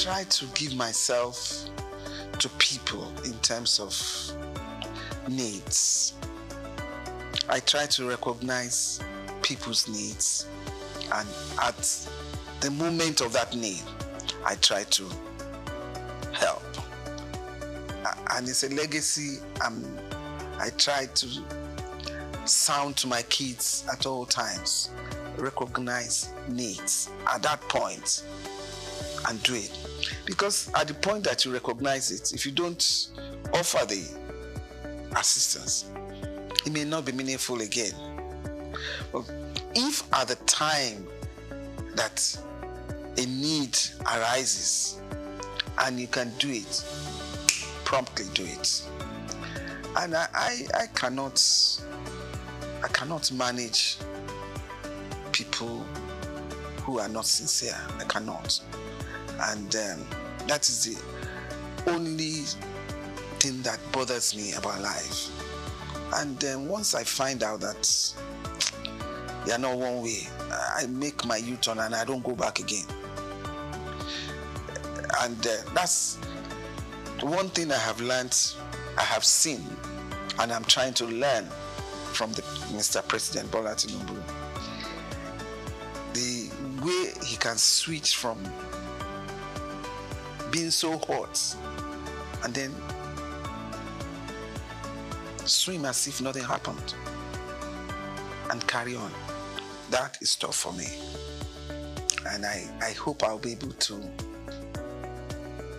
Try to give myself to people in terms of needs. I try to recognize people's needs, and at the moment of that need, I try to help. And it's a legacy I try to sound to my kids at all times. Recognize needs at that point and do it. Because at the point that you recognize it, if you don't offer the assistance, it may not be meaningful again. But if at the time that a need arises and you can do it, promptly do it. And I cannot manage people who are not sincere. I cannot. And that is the only thing that bothers me about life. And once I find out that they are not one way, I make my U-turn and I don't go back again. And that's the one thing I have learned, I have seen, and I'm trying to learn from Mr. President Bola Tinubu. The way he can switch from being so hot and then swim as if nothing happened and carry on. That is tough for me. And I hope I'll be able to,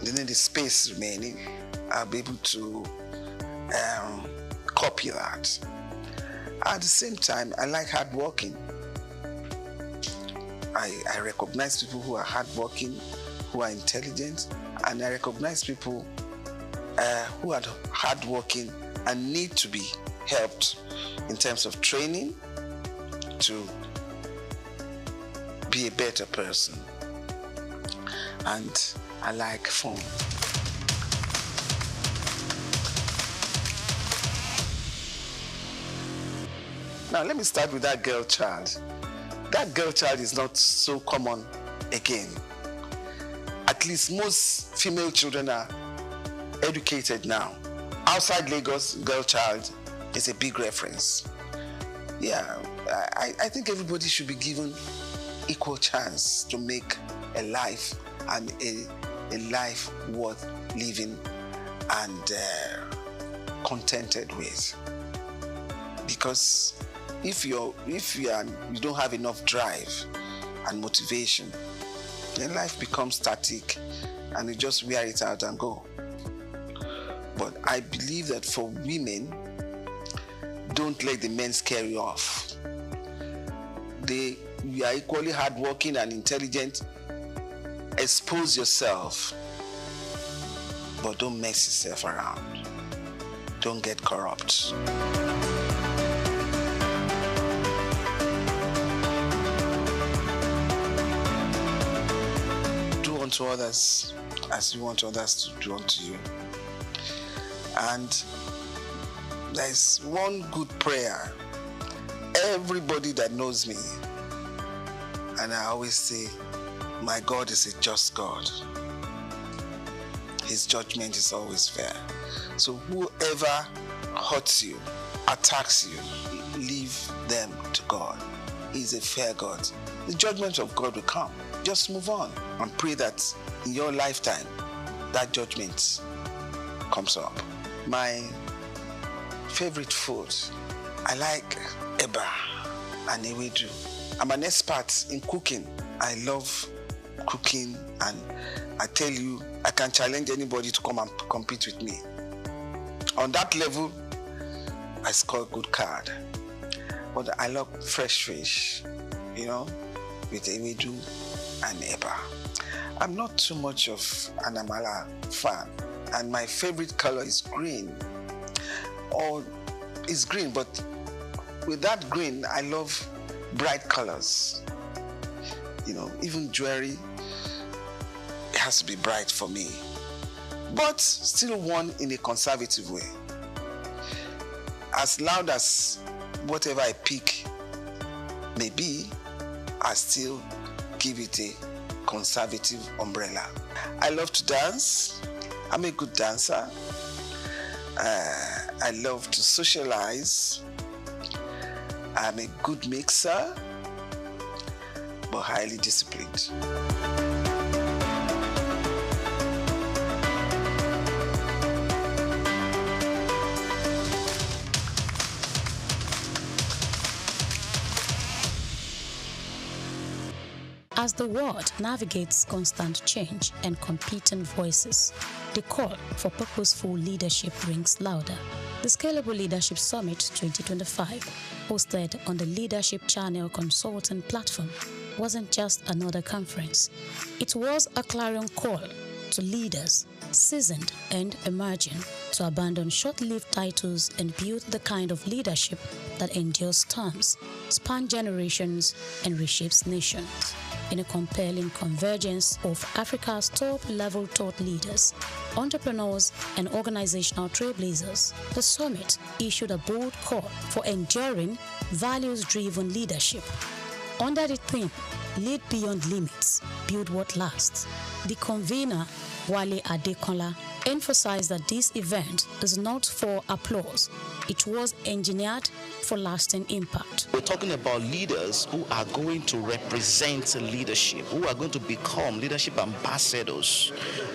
within the space remaining, I'll be able to copy that. At the same time, I like hardworking. I recognize people who are hardworking, who are intelligent, and I recognize people who are hardworking and need to be helped in terms of training to be a better person. And I like fun. Now let me start with that girl child. That girl child is not so common again. At least most female children are educated now. Outside Lagos, girl child is a big reference. Yeah, I think everybody should be given equal chance to make a life, and a life worth living and contented with. Because if you don't have enough drive and motivation, then life becomes static and you just wear it out and go. But I believe that for women, don't let the men scare you off. You are equally hardworking and intelligent. Expose yourself, but don't mess yourself around. Don't get corrupt. Do unto others as you want others to do unto you. And there's one good prayer. Everybody that knows me, and I always say, my God is a just God. His judgment is always fair. So whoever hurts you, attacks you, leave them to God. He's a fair God. The judgment of God will come. Just move on and pray that in your lifetime, that judgment comes up. My favorite food, I like eba and ewedu. I'm an expert in cooking. I love cooking, and I tell you, I can challenge anybody to come and compete with me. On that level, I score a good card. But I love fresh fish, with ewedu and eba. I'm not too much of an amala fan, and my favorite color is green. Or it's green, but with that green, I love bright colors. Even jewelry, it has to be bright for me, but still worn in a conservative way. As loud as whatever I pick may be, I still give it a conservative umbrella. I love to dance. I'm a good dancer. I love to socialize. I'm a good mixer, but highly disciplined. As the world navigates constant change and competing voices, the call for purposeful leadership rings louder. The Scalable Leadership Summit 2025, hosted on the Leadership Channel Consulting platform, wasn't just another conference. It was a clarion call to leaders, seasoned and emerging, to abandon short-lived titles and build the kind of leadership that endures storms, spans generations, and reshapes nations. In a compelling convergence of Africa's top-level thought leaders, entrepreneurs, and organizational trailblazers, the summit issued a bold call for enduring, values-driven leadership. Under the theme, Lead Beyond Limits, Build What Lasts, the convener, Wale Adekola, emphasized that this event is not for applause. It was engineered for lasting impact. We're talking about leaders who are going to represent leadership, who are going to become leadership ambassadors.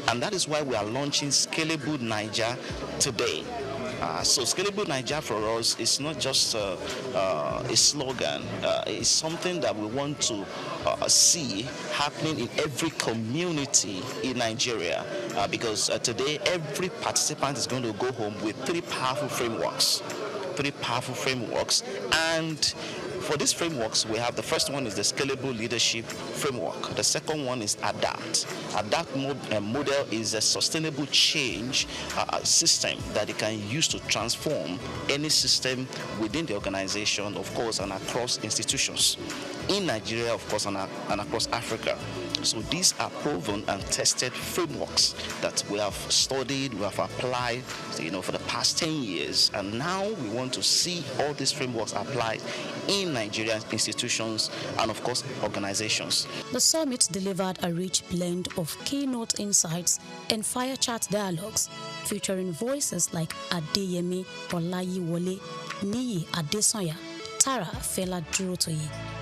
And that is why we are launching Scalable Niger today. So Scalable Niger for us is not just a slogan. It's something that we want to see happening in every community in Nigeria, because today every participant is going to go home with three powerful frameworks. And for these frameworks, we have the first one is the Scalable Leadership Framework. The second one is ADAPT. ADAPT model is a sustainable change system that it can use to transform any system within the organization, of course, and across institutions in Nigeria, of course, and across Africa. So these are proven and tested frameworks that we have studied, we have applied, for the past 10 years. And now we want to see all these frameworks applied in Nigerian institutions and, of course, organizations. The summit delivered a rich blend of keynote insights and fire chat dialogues, featuring voices like Adeyemi Olayiwole, Niyi Adesanya, Tara Fela Durotoye,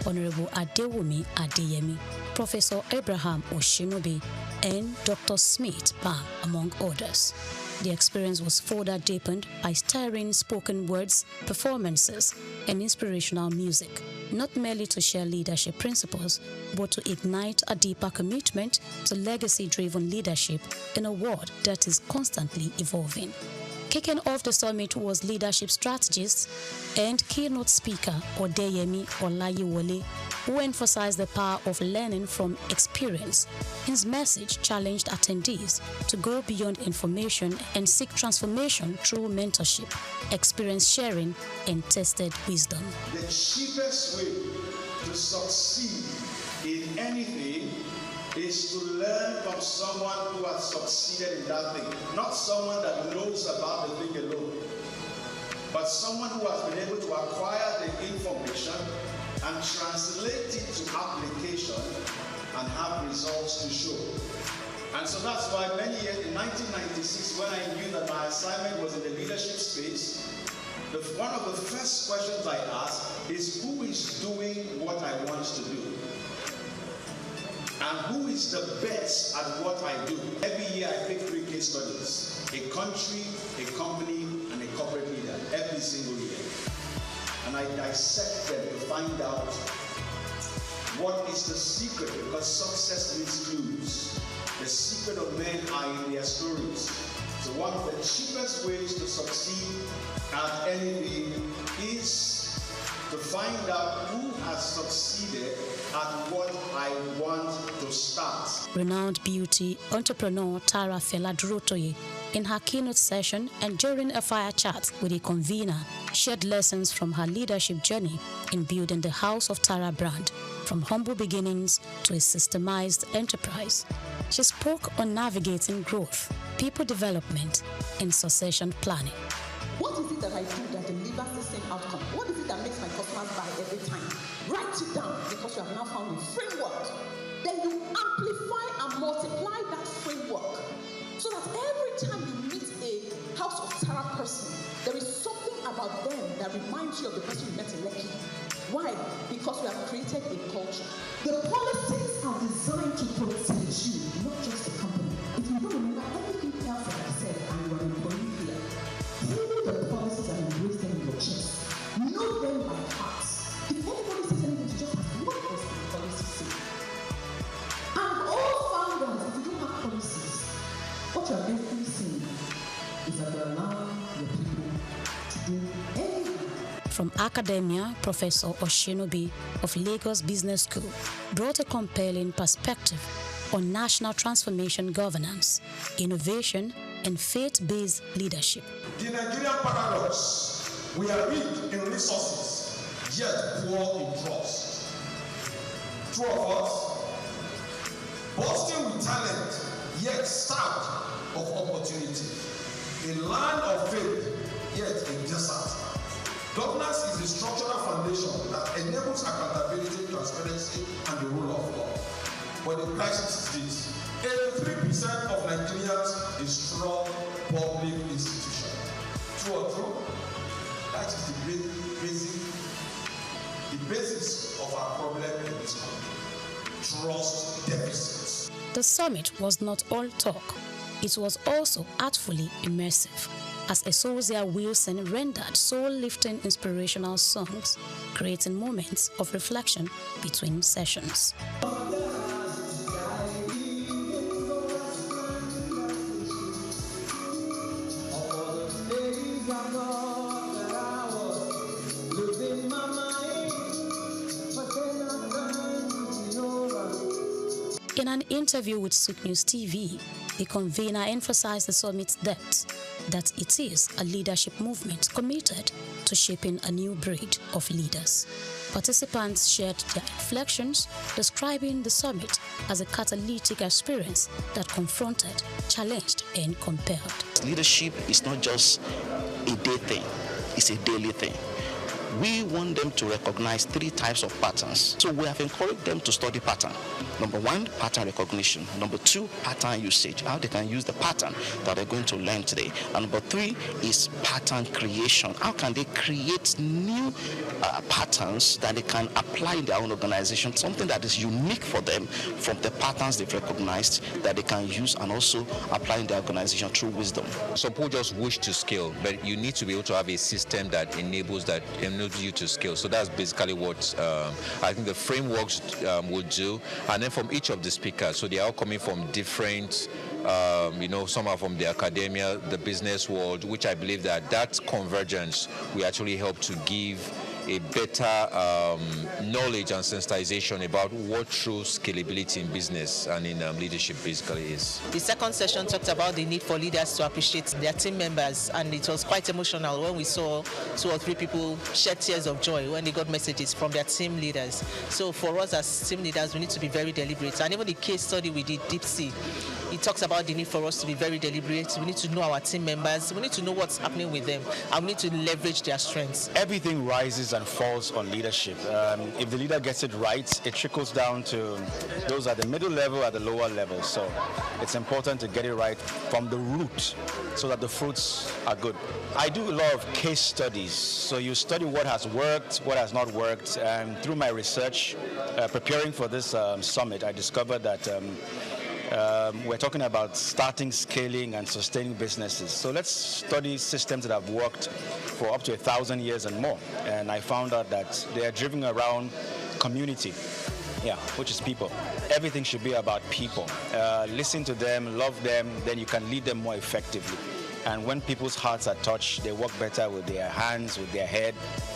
Honorable Adewumi Adeyemi, Professor Abraham Oshinobi, and Dr. Smith Bam, among others. The experience was further deepened by stirring spoken words, performances, and inspirational music, not merely to share leadership principles, but to ignite a deeper commitment to legacy-driven leadership in a world that is constantly evolving. Kicking off the summit was leadership strategist and keynote speaker Odeyemi Olayiwole, who emphasized the power of learning from experience. His message challenged attendees to go beyond information and seek transformation through mentorship, experience sharing, and tested wisdom. The cheapest way to succeed in anything is to learn from someone who has succeeded in that thing. Not someone that knows about the thing alone, but someone who has been able to acquire the information and translate it to application and have results to show. And so that's why many years, in 1996, when I knew that my assignment was in the leadership space, one of the first questions I asked is, who is doing what I want to do? And who is the best at what I do? Every year I pick 3 case studies: a country, a company, and a corporate leader, every single year. And I dissect them to find out what is the secret, because success leaves clues. The secret of men are in their stories. So one of the cheapest ways to succeed at anything is to find out who has succeeded at what I want to start. Renowned beauty entrepreneur Tara Feladrotoye, in her keynote session and during a fire chat with the convener, shared lessons from her leadership journey in building the House of Tara brand, from humble beginnings to a systemized enterprise. She spoke on navigating growth, people development, and succession planning. What is it that I do that delivers the same outcome? What is it that makes my customers buy every time? Write it down, because you have now found a framework. Then you amplify and multiply that framework so that every time you meet a House of Tara person, there is something about them that reminds you of the person you met in Lekki. Why? Because we have created a culture. The policies are designed to protect you, not just the company. If you don't remember everything else that I said and you are an employee here, hold the policies and embrace them in your chest. Know them by heart. If anybody says anything, you just ask, what does the policy say? And all founders, if you don't have policies, what you are basically saying is that you're allowing your people to do anything. From academia, Professor Oshinobi of Lagos Business School brought a compelling perspective on national transformation governance, innovation, and faith-based leadership. The Nigerian paradox: we are rich in resources, yet poor in trust. Two of us, bursting with talent, yet starved of opportunity. A land of faith, yet a desert. Governance is a structural foundation that enables accountability, transparency, and the rule of law. But the crisis is this: 83% of Nigerians is strong public institution. True or true? That is the basis of our problem in this country. Trust deficits. The summit was not all talk. It was also artfully immersive, as Esosia Wilson rendered soul-lifting inspirational songs, creating moments of reflection between sessions. In an interview with SOUQ News TV, the convener emphasized the summit's depth, that it is a leadership movement committed to shaping a new breed of leaders. Participants shared their reflections, describing the summit as a catalytic experience that confronted, challenged, and compelled. Leadership is not just a day thing, it's a daily thing. we want them to recognize 3 types of patterns. So we have encouraged them to study pattern. Number 1, pattern recognition. Number 2, pattern usage, how they can use the pattern that they're going to learn today. And number 3 is pattern creation. How can they create new patterns that they can apply in their own organization, something that is unique for them from the patterns they've recognized that they can use and also apply in their organization through wisdom. Some people just wish to scale, but you need to be able to have a system that enables you to scale. So that's basically what I think the frameworks will do. And then from each of the speakers, so they are all coming from different, some are from the academia, the business world, which I believe that convergence will actually help to give a better knowledge and sensitization about what true scalability in business and in leadership basically is. The second session talked about the need for leaders to appreciate their team members, and it was quite emotional when we saw 2 or 3 people shed tears of joy when they got messages from their team leaders. So for us as team leaders, we need to be very deliberate. And even the case study we did, Deep Sea, it talks about the need for us to be very deliberate. We need to know our team members. We need to know what's happening with them, and we need to leverage their strengths. Everything rises and falls on leadership. If the leader gets it right, it trickles down to those at the middle level, at the lower level. So it's important to get it right from the root so that the fruits are good. I do a lot of case studies. So you study what has worked, what has not worked. And through my research, preparing for this summit, I discovered that we're talking about starting, scaling, and sustaining businesses. So let's study systems that have worked for up to 1,000 years and more. And I found out that they are driven around community, which is people. Everything should be about people. Listen to them, love them, then you can lead them more effectively. And when people's hearts are touched, they work better with their hands, with their head,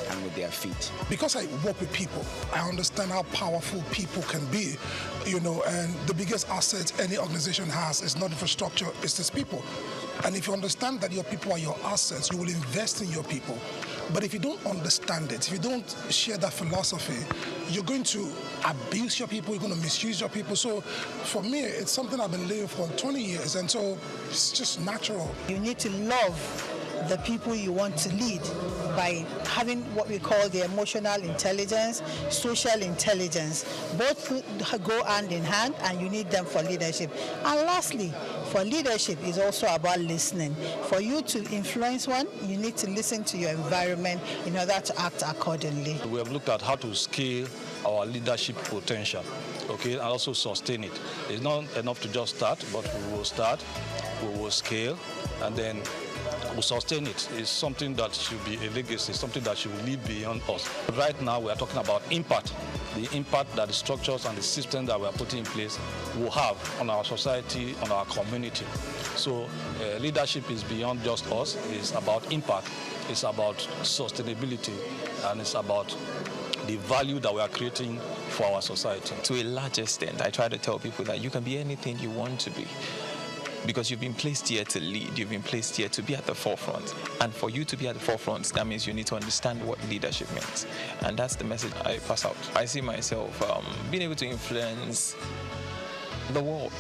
and with their feet. Because I work with people, I understand how powerful people can be, and the biggest asset any organization has is not infrastructure, it's its people. And if you understand that your people are your assets, you will invest in your people. But if you don't understand it, if you don't share that philosophy, you're going to abuse your people, you're going to misuse your people. So for me, it's something I've been living for 20 years, and so it's just natural. You need to love the people you want to lead by having what we call the emotional intelligence, social intelligence. Both go hand in hand, and you need them for leadership. And lastly, for leadership is also about listening. For you to influence one, you need to listen to your environment in order to act accordingly. We have looked at how to scale our leadership potential, and also sustain it. It's not enough to just start, but we will start, we will scale, and then we'll sustain it. It's something that should be a legacy, something that should live beyond us. Right now, we are talking about impact, the impact that the structures and the systems that we are putting in place will have on our society, on our community. So leadership is beyond just us. It's about impact, it's about sustainability, and it's about the value that we are creating for our society. To a large extent, I try to tell people that you can be anything you want to be, because you've been placed here to lead, you've been placed here to be at the forefront. And for you to be at the forefront, that means you need to understand what leadership means. And that's the message I pass out. I see myself being able to influence the world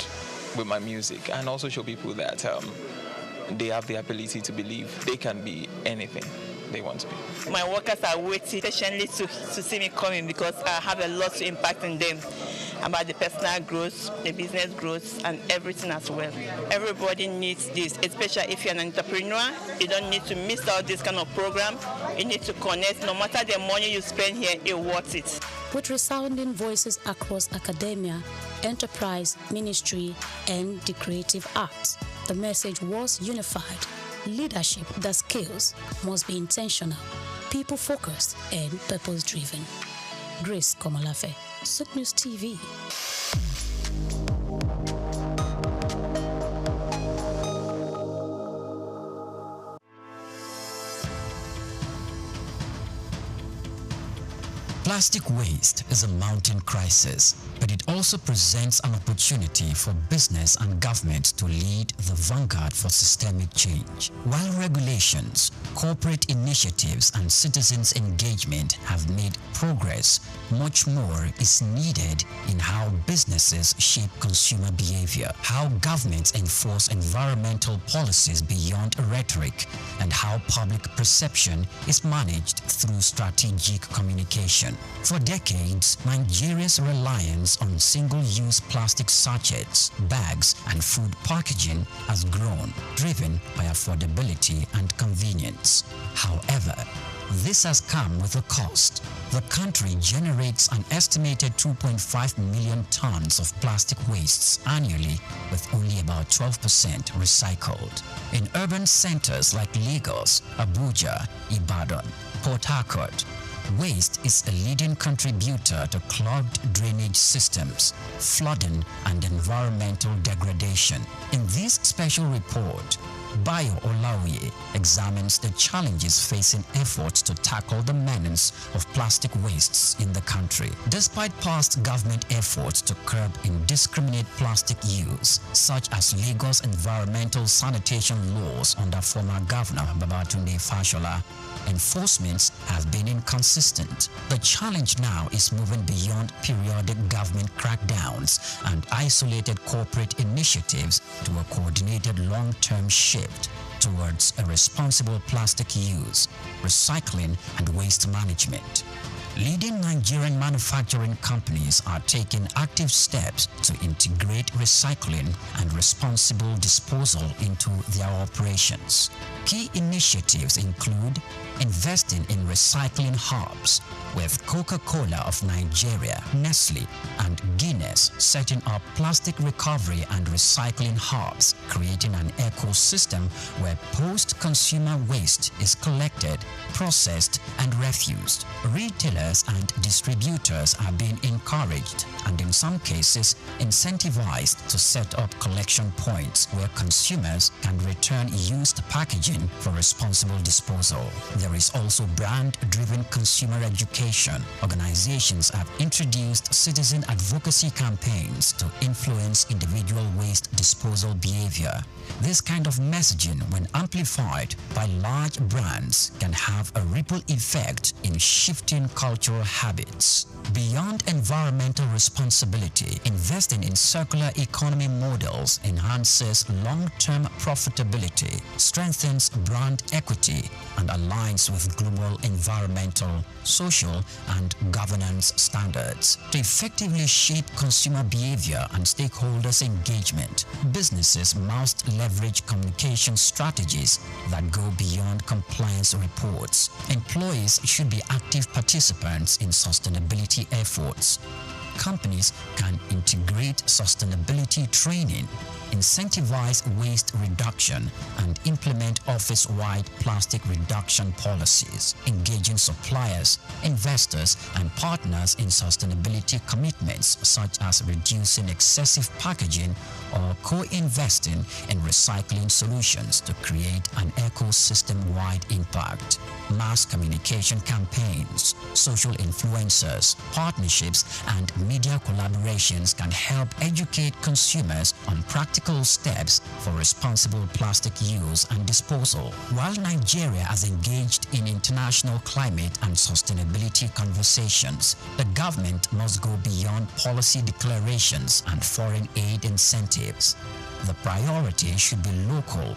with my music, and also show people that they have the ability to believe they can be anything they want to be. My workers are waiting patiently to see me coming, because I have a lot to impact on them about the personal growth, the business growth, and everything as well. Everybody needs this, especially if you're an entrepreneur. You don't need to miss out this kind of program. You need to connect. No matter the money you spend here, it's worth it. With resounding voices across academia, enterprise, ministry, and the creative arts, the message was unified. Leadership that scales must be intentional, people-focused, and purpose-driven. Grace Komolafe, SOUQ News TV. Plastic waste is a mounting crisis, but it also presents an opportunity for business and government to lead the vanguard for systemic change. While regulations, corporate initiatives, and citizens' engagement have made progress, much more is needed in how businesses shape consumer behavior, how governments enforce environmental policies beyond rhetoric, and how public perception is managed through strategic communication. For decades, Nigeria's reliance on single-use plastic sachets, bags, and food packaging has grown, driven by affordability and convenience. However, this has come with a cost. The country generates an estimated 2.5 million tons of plastic wastes annually, with only about 12% recycled. In urban centers like Lagos, Abuja, Ibadan, Port Harcourt, waste is a leading contributor to clogged drainage systems, flooding, and environmental degradation. In this special report, Bayo Olaoye examines the challenges facing efforts to tackle the menace of plastic wastes in the country. Despite past government efforts to curb indiscriminate plastic use, such as Lagos environmental sanitation laws under former Governor Babatunde Fashola, enforcements have been inconsistent. The challenge now is moving beyond periodic government crackdowns and isolated corporate initiatives to a coordinated long-term shift towards a responsible plastic use, recycling, and waste management. Leading Nigerian manufacturing companies are taking active steps to integrate recycling and responsible disposal into their operations. Key initiatives include investing in recycling hubs, with Coca-Cola of Nigeria, Nestle, and Guinness setting up plastic recovery and recycling hubs, creating an ecosystem where post-consumer waste is collected, processed, and refused. Retailers and distributors are being encouraged and in some cases incentivized to set up collection points where consumers can return used packaging for responsible disposal. There is also brand-driven consumer education. Organizations have introduced citizen advocacy campaigns to influence individual waste disposal behavior. This kind of messaging, when amplified by large brands, can have a ripple effect in shifting cultural habits. Beyond environmental responsibility, investing in circular economy models enhances long-term profitability, strengthens brand equity, and aligns with global environmental, social, and governance standards. To effectively shape consumer behavior and stakeholders' engagement, businesses must leverage communication strategies that go beyond compliance reports. Employees should be active participants in sustainability efforts. Companies can integrate sustainability training, incentivize waste reduction, and implement office-wide plastic reduction policies, engaging suppliers, investors, and partners in sustainability commitments such as reducing excessive packaging or co-investing in recycling solutions to create an ecosystem-wide impact. Mass communication campaigns, social influencers, partnerships, and media collaborations can help educate consumers on practical steps for responsible plastic use and disposal. While Nigeria has engaged in international climate and sustainability conversations, the government must go beyond policy declarations and foreign aid incentives. The priority should be local,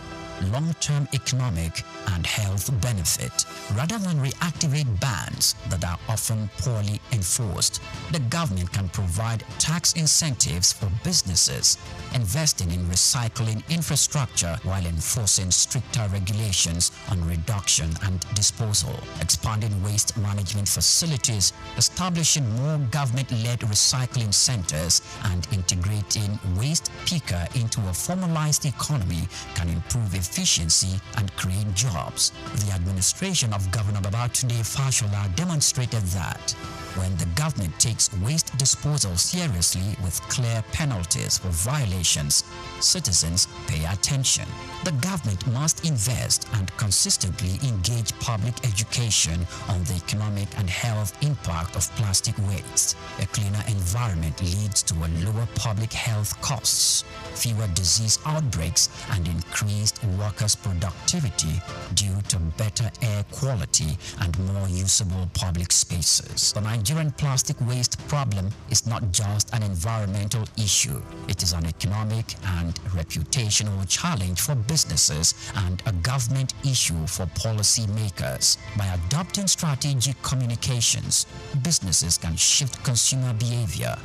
long-term economic and health benefit, rather than reactivate bans that are often poorly enforced. The government can provide tax incentives for businesses, investing in recycling infrastructure while enforcing stricter regulations on reduction and disposal, expanding waste management facilities, establishing more government-led recycling centers, and integrating waste picker into a formalized economy can improve efficiency and create jobs. The administration of Governor Babatunde Fashola demonstrated that when the government takes waste disposal seriously with clear penalties for violations, citizens pay attention. The government must invest and consistently engage public education on the economic and health impact of plastic waste. A cleaner environment leads to a lower public health costs, fewer disease outbreaks, and increased workers' productivity due to better air quality and more usable public spaces. The Nigerian plastic waste problem is not just an environmental issue. It is an economic and reputational challenge for businesses and a government issue for policymakers. By adopting strategic communications, businesses can shift consumer behavior,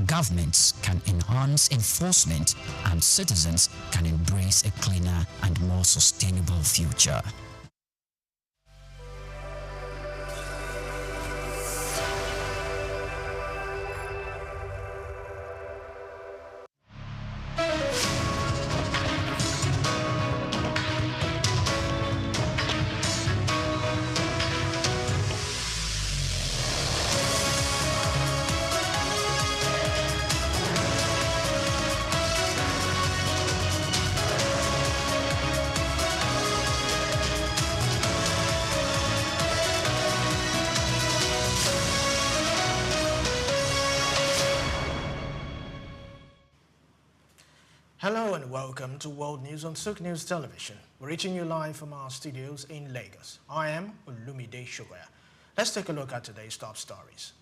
governments can enhance enforcement, and citizens can embrace a cleaner and more sustainable future. Hello and welcome to World News on SOUQ News Television. We're reaching you live from our studios in Lagos. I am Olumide Shogoya. Let's take a look at today's top stories.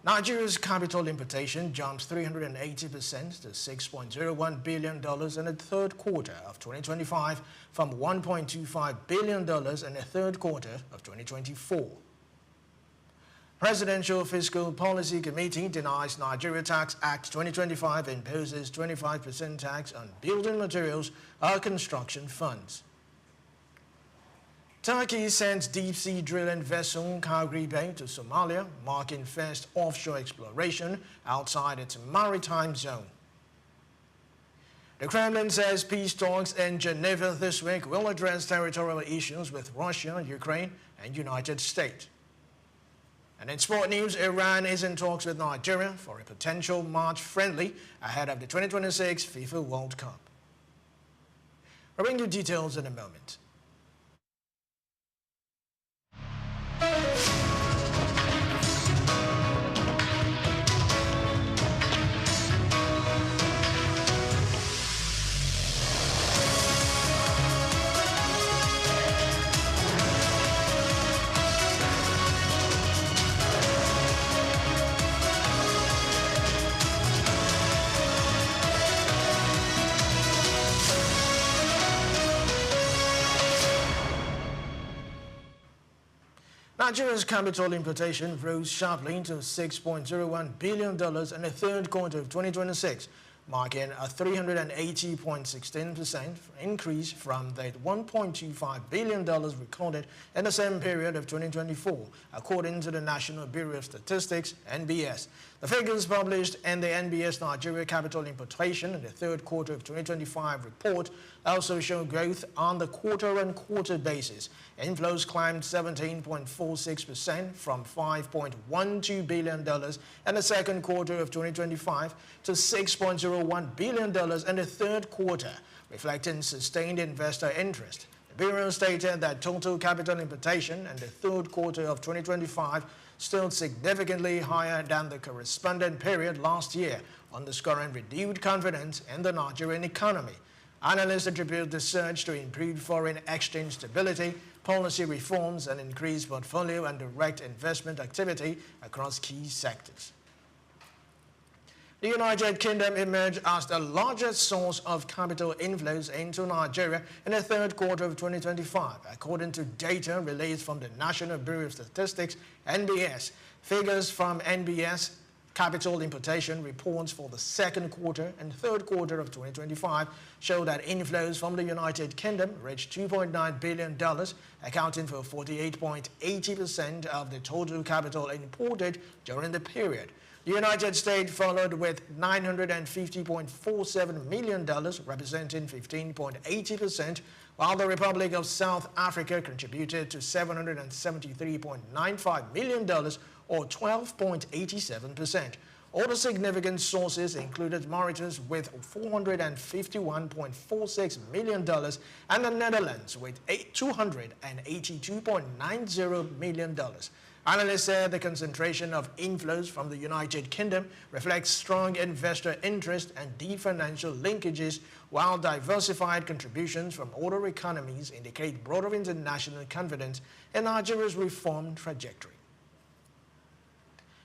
Nigeria's capital importation jumps 380% to $6.01 billion in the third quarter of 2025 from $1.25 billion in the third quarter of 2024. Presidential Fiscal Policy Committee denies Nigeria Tax Act 2025 imposes 25% tax on building materials or construction funds. Turkey sends deep-sea drilling vessel Calgary Bay to Somalia, marking first offshore exploration outside its maritime zone. The Kremlin says peace talks in Geneva this week will address territorial issues with Russia, Ukraine, and United States. And in sport news, Iran is in talks with Nigeria for a potential March friendly ahead of the 2026 FIFA World Cup. I'll bring you details in a moment. Nigeria's capital importation rose sharply to $6.01 billion in the third quarter of 2026, marking a 380.16% increase from the $1.25 billion recorded in the same period of 2024, according to the National Bureau of Statistics, NBS. The figures published in the NBS Nigeria Capital Importation in the third quarter of 2025 report also show growth on the quarter-on-quarter basis. Inflows climbed 17.46% from $5.12 billion in the second quarter of 2025 to $6.01 billion in the third quarter, reflecting sustained investor interest. The Bureau stated that total capital importation in the third quarter of 2025 still significantly higher than the corresponding period last year, underscoring renewed confidence in the Nigerian economy. Analysts attribute the surge to improved foreign exchange stability, policy reforms, and increased portfolio and direct investment activity across key sectors. The United Kingdom emerged as the largest source of capital inflows into Nigeria in the third quarter of 2025, according to data released from the National Bureau of Statistics, NBS. Figures from NBS capital importation reports for the second quarter and third quarter of 2025 show that inflows from the United Kingdom reached $2.9 billion, accounting for 48.80% of the total capital imported during the period. The United States followed with $950.47 million, representing 15.80%, while the Republic of South Africa contributed to $773.95 million, or 12.87%. Other significant sources included Mauritius with $451.46 million and the Netherlands with $282.90 million. Analysts said the concentration of inflows from the United Kingdom reflects strong investor interest and deep financial linkages, while diversified contributions from other economies indicate broader international confidence in Nigeria's reform trajectory.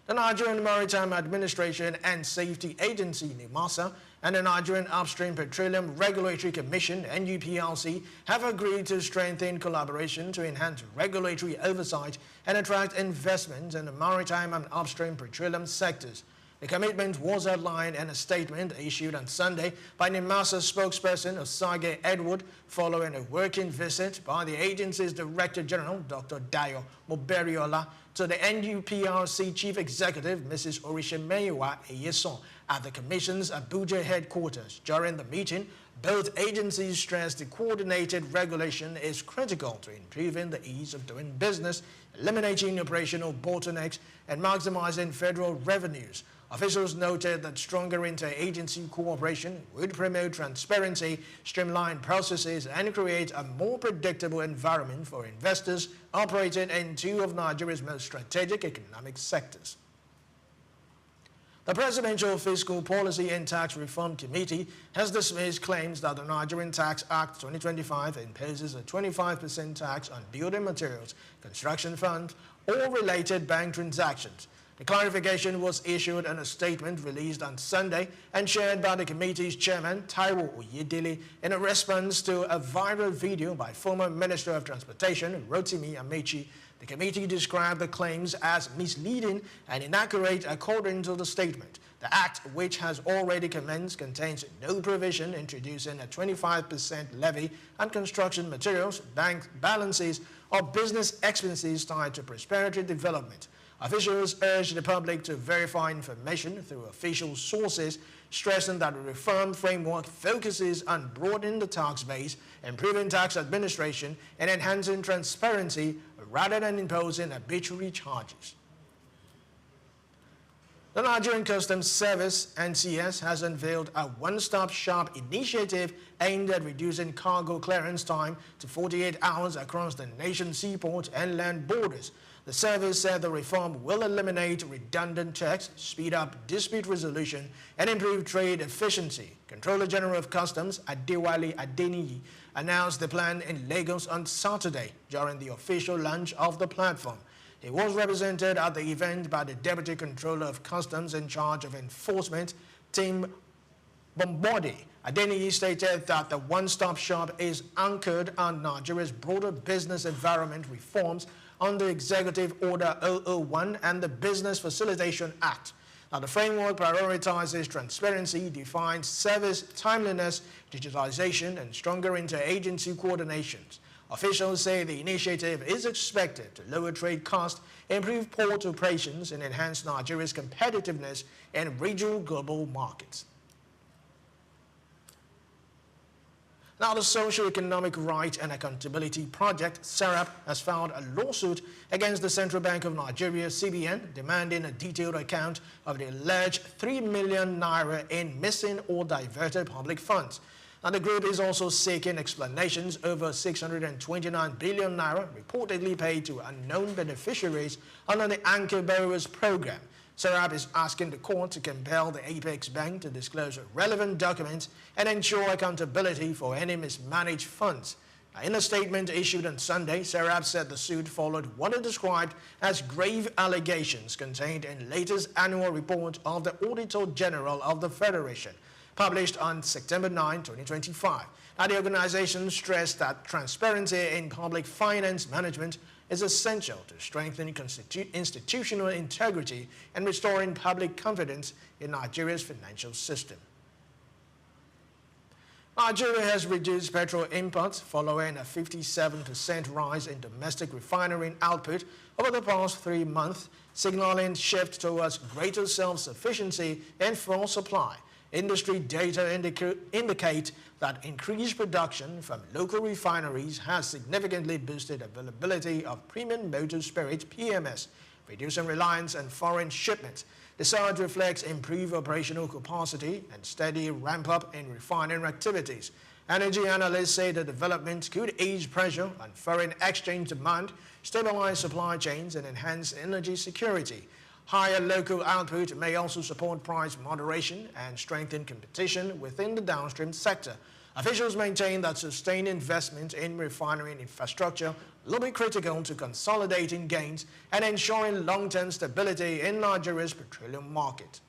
The Nigerian Maritime Administration and Safety Agency, NIMASA, and the Nigerian Upstream Petroleum Regulatory Commission, NUPRC, have agreed to strengthen collaboration to enhance regulatory oversight and attract investment in the maritime and upstream petroleum sectors. The commitment was outlined in a statement issued on Sunday by NIMASA spokesperson Osage Edward following a working visit by the agency's Director General, Dr. Dayo Moberiola, to the NUPRC Chief Executive, Mrs. Orishemeyiwa Eyeson, at the Commission's Abuja headquarters. During the meeting, both agencies stressed the coordinated regulation is critical to improving the ease of doing business, eliminating operational bottlenecks, and maximizing federal revenues. Officials noted that stronger interagency cooperation would promote transparency, streamline processes, and create a more predictable environment for investors operating in two of Nigeria's most strategic economic sectors. The Presidential Fiscal Policy and Tax Reform Committee has dismissed claims that the Nigerian Tax Act 2025 imposes a 25% tax on building materials, construction funds, or related bank transactions. The clarification was issued in a statement released on Sunday and shared by the committee's chairman, Taiwo Oyedele, in a response to a viral video by former Minister of Transportation, Rotimi Amechi. The committee described the claims as misleading and inaccurate according to the statement. The act, which has already commenced, contains no provision introducing a 25% levy on construction materials, bank balances, or business expenses tied to prosperity development. Officials urged the public to verify information through official sources, stressing that the reform framework focuses on broadening the tax base, improving tax administration, and enhancing transparency rather than imposing arbitrary charges. The Nigerian Customs Service, NCS, has unveiled a one-stop shop initiative aimed at reducing cargo clearance time to 48 hours across the nation's seaports and land borders. The service said the reform will eliminate redundant checks, speed up dispute resolution, and improve trade efficiency. Controller General of Customs, Adewale Adeniyi, announced the plan in Lagos on Saturday during the official launch of the platform. He was represented at the event by the Deputy Controller of Customs in charge of enforcement, Tim Bombodi. Adeniyi stated that the one-stop shop is anchored on Nigeria's broader business environment reforms under Executive Order 001 and the Business Facilitation Act. Now, the framework prioritizes transparency, defines service timeliness, digitalization, and stronger interagency coordinations. Officials say the initiative is expected to lower trade costs, improve port operations, and enhance Nigeria's competitiveness in regional global markets. Now, the Socio-Economic Right and Accountability Project, SERAP, has filed a lawsuit against the Central Bank of Nigeria, CBN, demanding a detailed account of the alleged 3 million naira in missing or diverted public funds. And the group is also seeking explanations over 629 billion naira reportedly paid to unknown beneficiaries under the Anchor Borrowers Program. SERAP is asking the court to compel the Apex Bank to disclose relevant documents and ensure accountability for any mismanaged funds. In a statement issued on Sunday, SERAP said the suit followed what it described as grave allegations contained in the latest annual report of the Auditor General of the Federation, published on September 9, 2025. Now, the organization stressed that transparency in public finance management is essential to strengthen institutional integrity and restoring public confidence in Nigeria's financial system. Nigeria has reduced petrol imports following a 57% rise in domestic refinery output over the past 3 months, signaling shift towards greater self-sufficiency in fuel supply. Industry data indicate that increased production from local refineries has significantly boosted availability of premium motor spirit (PMS), reducing reliance on foreign shipments. The surge reflects improved operational capacity and steady ramp-up in refining activities. Energy analysts say the development could ease pressure on foreign exchange demand, stabilize supply chains, and enhance energy security. Higher local output may also support price moderation and strengthen competition within the downstream sector. Officials maintain that sustained investment in refinery infrastructure will be critical to consolidating gains and ensuring long-term stability in Nigeria's petroleum market.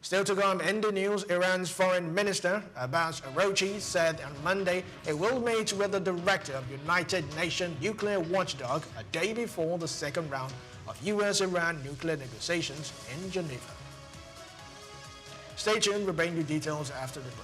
Still to come in the news, Iran's Foreign Minister Abbas Araghchi said on Monday it will meet with the director of United Nations nuclear watchdog a day before the second round of U.S.-Iran nuclear negotiations in Geneva. Stay tuned, we'll bring you details after the break.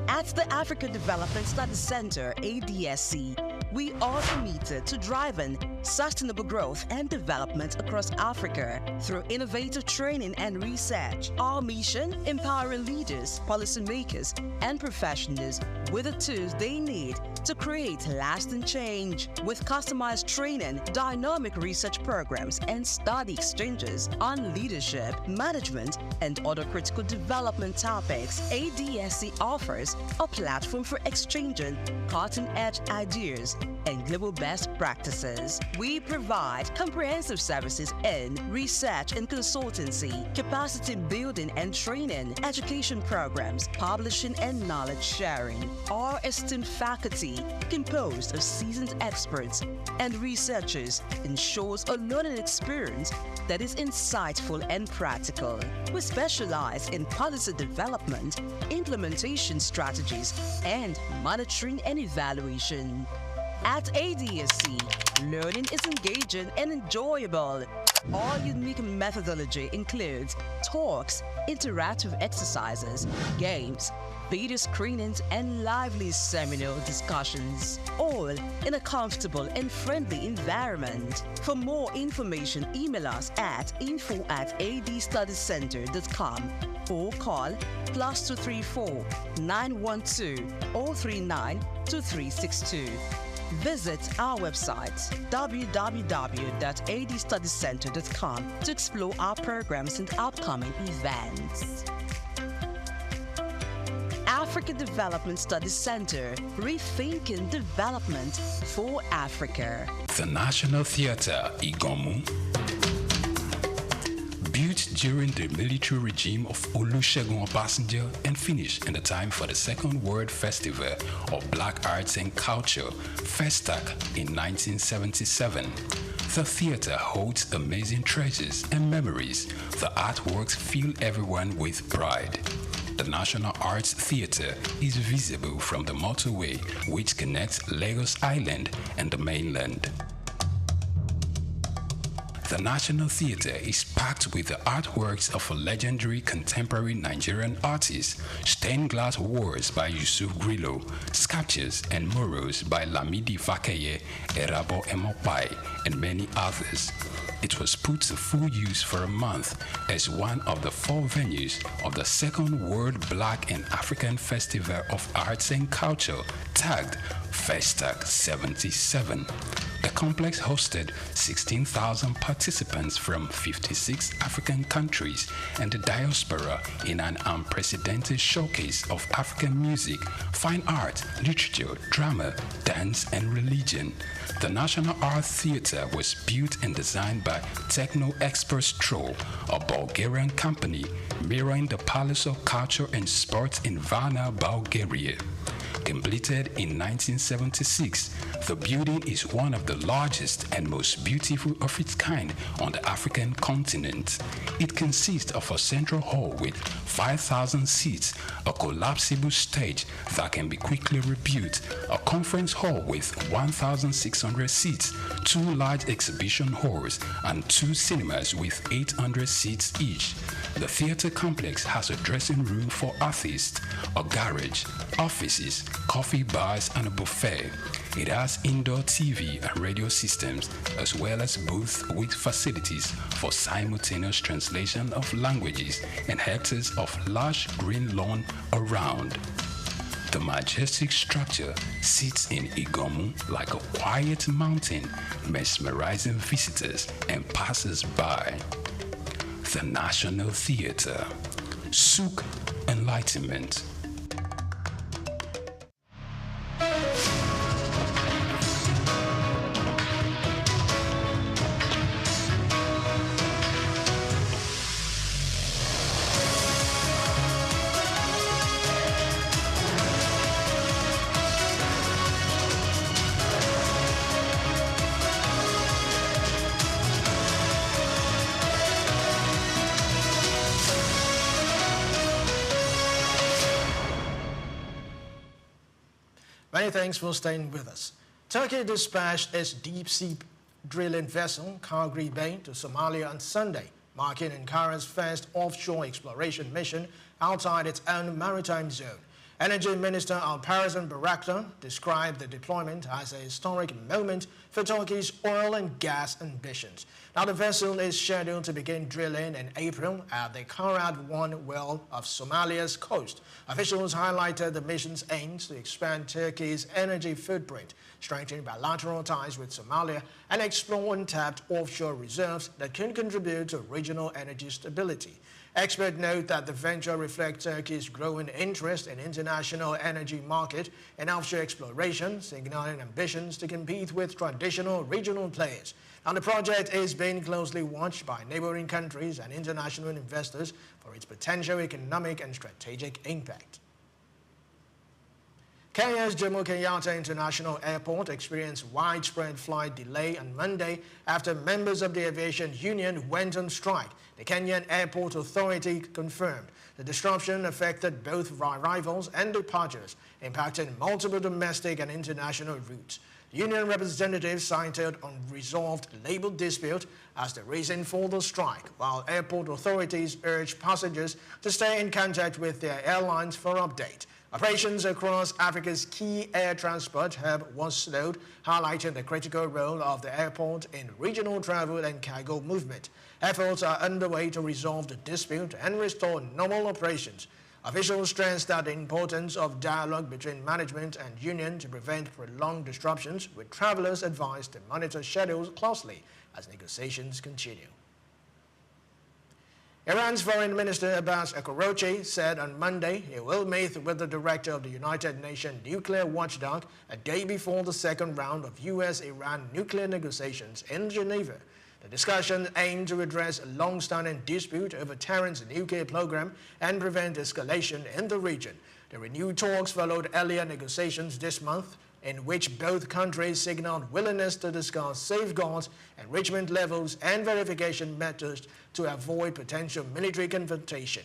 At the Africa Development Studies Center, ADSC, we are committed to driving sustainable growth and development across Africa through innovative training and research. Our mission, empowering leaders, policymakers, and professionals with the tools they need to create lasting change. With customized training, dynamic research programs, and study exchanges on leadership, management, and other critical development topics, ADSC offers a platform for exchanging cutting-edge ideas and global best practices. We provide comprehensive services in research and consultancy, capacity building and training, education programs, publishing and knowledge sharing. Our esteemed faculty, composed of seasoned experts and researchers, ensures a learning experience that is insightful and practical. We specialize in policy development, implementation strategies, and monitoring and evaluation. At ADSC, learning is engaging and enjoyable. Our unique methodology includes talks, interactive exercises, games, video screenings, and lively seminar discussions, all in a comfortable and friendly environment. For more information, email us at info@adstudiescenter.com or call +234 912 039 2362. Visit our website www.adstudiescenter.com to explore our programs and upcoming events. Africa Development Studies Center, rethinking development for Africa. The National Theatre, Igomu. Built during the military regime of Olusegun Obasanjo and finished in the time for the Second World Festival of Black Arts and Culture, FESTAC, in 1977. The theater holds amazing treasures and memories. The artworks fill everyone with pride. The National Arts Theatre is visible from the motorway which connects Lagos Island and the mainland. The National Theatre is packed with the artworks of a legendary contemporary Nigerian artist, stained glass walls by Yusuf Grillo, sculptures and murals by Lamidi Fakeye, Erabo Emopai, and many others. It was put to full use for a month as one of the 4 venues of the Second World Black and African Festival of Arts and Culture, tagged FESTAC 77. The complex hosted 16,000 participants from 56 African countries and the diaspora in an unprecedented showcase of African music, fine art, literature, drama, dance, and religion. The National Art Theatre was built and designed by Techno Expert Stroll, a Bulgarian company mirroring the Palace of Culture and Sports in Varna, Bulgaria. Completed in 1976, the building is one of the largest and most beautiful of its kind on the African continent. It consists of a central hall with 5,000 seats, a collapsible stage that can be quickly rebuilt, a conference hall with 1,600 seats, 2 large exhibition halls, and 2 cinemas with 800 seats each. The theater complex has a dressing room for artists, a garage, offices, coffee bars, and a buffet. It has indoor TV and radio systems, as well as booths with facilities for simultaneous translation of languages and hectares of lush green lawn around. The majestic structure sits in Igomu like a quiet mountain, mesmerizing visitors and passers-by. The National Theatre, SOUQ Enlightenment. Many thanks for staying with us. Turkey dispatched its deep-sea drilling vessel, Calgary Bay, to Somalia on Sunday, marking Ankara's first offshore exploration mission outside its own maritime zone. Energy Minister Alparslan Bayraktar described the deployment as a historic moment for Turkey's oil and gas ambitions. Now, the vessel is scheduled to begin drilling in April at the Karad-1 well of Somalia's coast. Officials highlighted the mission's aims to expand Turkey's energy footprint, strengthen bilateral ties with Somalia, and explore untapped offshore reserves that can contribute to regional energy stability. Experts note that the venture reflects Turkey's growing interest in international energy market and offshore exploration, signaling ambitions to compete with traditional regional players. And the project is being closely watched by neighboring countries and international investors for its potential economic and strategic impact. Kenya's Jomo Kenyatta International Airport experienced widespread flight delay on Monday after members of the aviation union went on strike. The Kenyan Airport Authority confirmed the disruption affected both arrivals and departures, impacting multiple domestic and international routes. Union representatives cited unresolved labor dispute as the reason for the strike, while airport authorities urged passengers to stay in contact with their airlines for update. Operations across Africa's key air transport hub was slowed, highlighting the critical role of the airport in regional travel and cargo movement. Efforts are underway to resolve the dispute and restore normal operations. Officials stressed that the importance of dialogue between management and union to prevent prolonged disruptions, with travelers advised to monitor schedules closely as negotiations continue. Iran's Foreign Minister Abbas Araghchi said on Monday he will meet with the director of the United Nations nuclear watchdog a day before the second round of U.S.-Iran nuclear negotiations in Geneva. The discussion aimed to address a long-standing dispute over Tehran's nuclear program and prevent escalation in the region. The renewed talks followed earlier negotiations this month, in which both countries signaled willingness to discuss safeguards, enrichment levels, and verification methods to avoid potential military confrontation.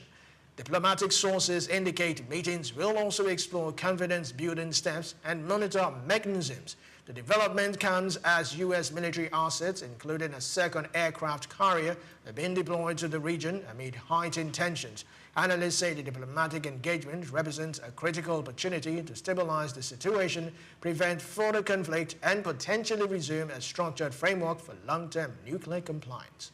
Diplomatic sources indicate meetings will also explore confidence-building steps and monitor mechanisms. The development comes as U.S. military assets, including a second aircraft carrier, have been deployed to the region amid heightened tensions. Analysts say the diplomatic engagement represents a critical opportunity to stabilize the situation, prevent further conflict, and potentially resume a structured framework for long-term nuclear compliance.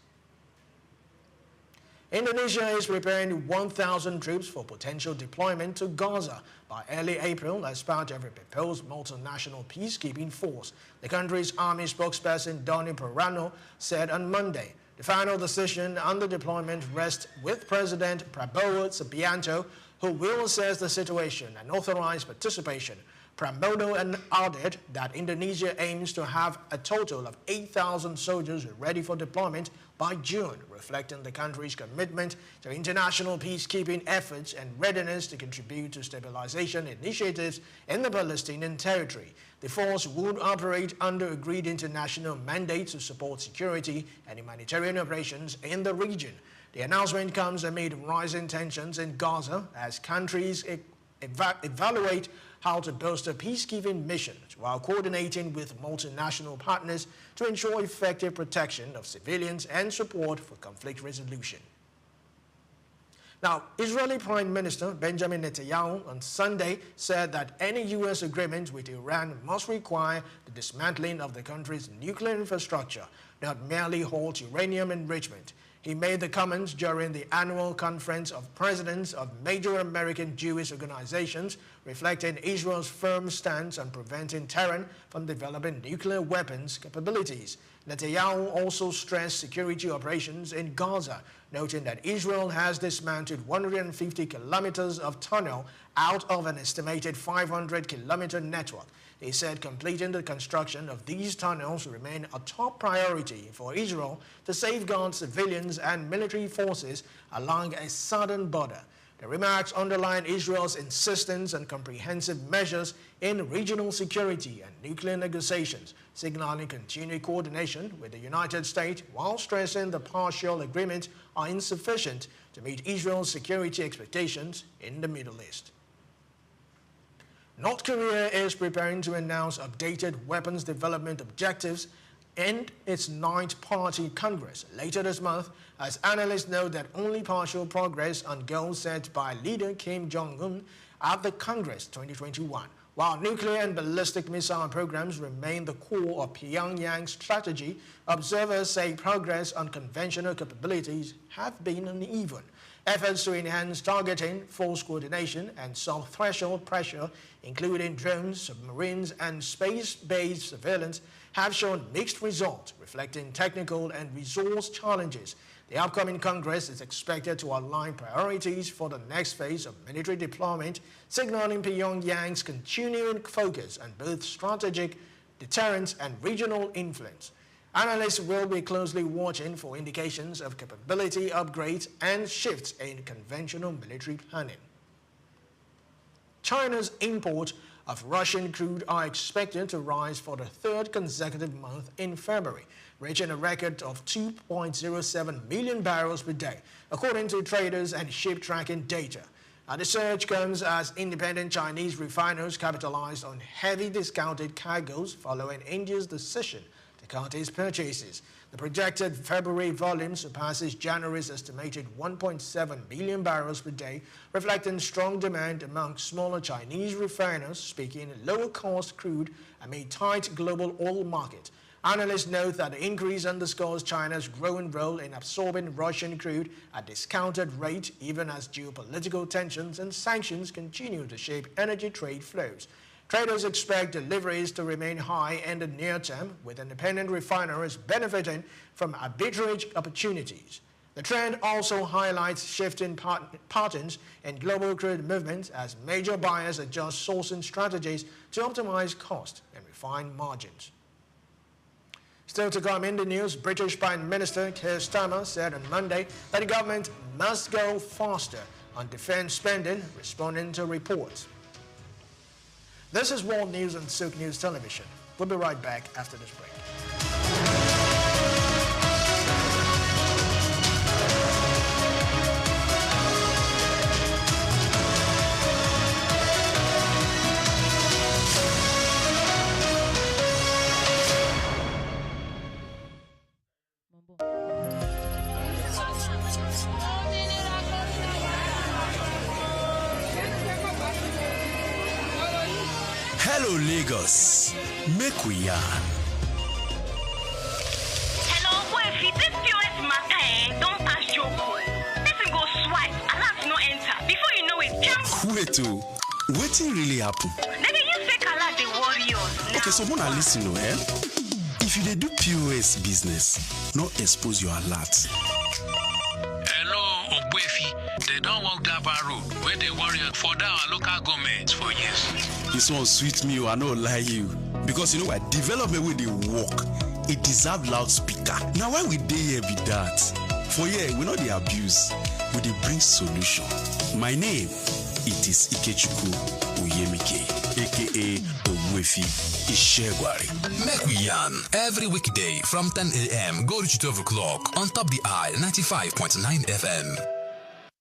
Indonesia is preparing 1,000 troops for potential deployment to Gaza by early April as part of a proposed multinational peacekeeping force. The country's army spokesperson Doni Perano said on Monday. The final decision on the deployment rests with President Prabowo Subianto, who will assess the situation and authorize participation. Pramono added that Indonesia aims to have a total of 8,000 soldiers ready for deployment by June, reflecting the country's commitment to international peacekeeping efforts and readiness to contribute to stabilization initiatives in the Palestinian territory. The force would operate under agreed international mandates to support security and humanitarian operations in the region. The announcement comes amid rising tensions in Gaza as countries evaluate how to bolster peacekeeping missions while coordinating with multinational partners to ensure effective protection of civilians and support for conflict resolution. Now, Israeli Prime Minister Benjamin Netanyahu on Sunday said that any U.S. agreement with Iran must require the dismantling of the country's nuclear infrastructure, not merely halt uranium enrichment. He made the comments during the annual conference of presidents of major American Jewish organizations, reflecting Israel's firm stance on preventing Tehran from developing nuclear weapons capabilities. Netanyahu also stressed security operations in Gaza, noting that Israel has dismantled 150 kilometers of tunnel out of an estimated 500-kilometer network. He said completing the construction of these tunnels remain a top priority for Israel to safeguard civilians and military forces along a southern border. The remarks underline Israel's insistence on comprehensive measures in regional security and nuclear negotiations, signaling continued coordination with the United States while stressing the partial agreements are insufficient to meet Israel's security expectations in the Middle East. North Korea is preparing to announce updated weapons development objectives in its 9th Party Congress later this month, as analysts note that only partial progress on goals set by leader Kim Jong-un at the Congress 2021. While nuclear and ballistic missile programs remain the core of Pyongyang's strategy, observers say progress on conventional capabilities have been uneven. Efforts to enhance targeting, force coordination, and sub-threshold pressure, including drones, submarines, and space-based surveillance, have shown mixed results, reflecting technical and resource challenges. The upcoming Congress is expected to align priorities for the next phase of military deployment, signaling Pyongyang's continuing focus on both strategic deterrence and regional influence. Analysts will be closely watching for indications of capability upgrades and shifts in conventional military planning. China's import of Russian crude are expected to rise for the 3rd consecutive month in February, reaching a record of 2.07 million barrels per day, according to traders and ship tracking data. The surge comes as independent Chinese refiners capitalized on heavy discounted cargoes following India's decision to cut its purchases. The projected February volume surpasses January's estimated 1.7 million barrels per day, reflecting strong demand among smaller Chinese refiners seeking lower-cost crude amid tight global oil market. Analysts note that the increase underscores China's growing role in absorbing Russian crude at discounted rate, even as geopolitical tensions and sanctions continue to shape energy trade flows. Traders expect deliveries to remain high in the near term, with independent refiners benefiting from arbitrage opportunities. The trend also highlights shifting patterns in global crude movements as major buyers adjust sourcing strategies to optimize cost and refine margins. Still to come in the news, British Prime Minister Keir Starmer said on Monday that the government must go faster on defense spending, responding to reports. This is World News on SOUQ News Television. We'll be right back after this break. Hello Lagos, make we yarn. Hello, boy, if this POS matter, don't pass your call. Person go swipe, alert no enter. Before you know it, jump. Wait oh, wetin really happen? Maybe you say alert the warriors. Okay, so mona listen oh, if you dey do POS business, no expose your alert. Hello, Ogbefi. They don't walk that bar road where they worry for our local government for years. This one sweet me, I know lie you. Because you know what? Development with the work, it deserve loudspeaker. Now why we dey here be that? For here, we know the abuse, we dey bring solution. My name, it is Ikechukwu Uyemike, aka Ogwefi Ishegwari. Make we yarn every weekday from 10 a.m. go to 12 o'clock on Top the Eye 95.9 FM.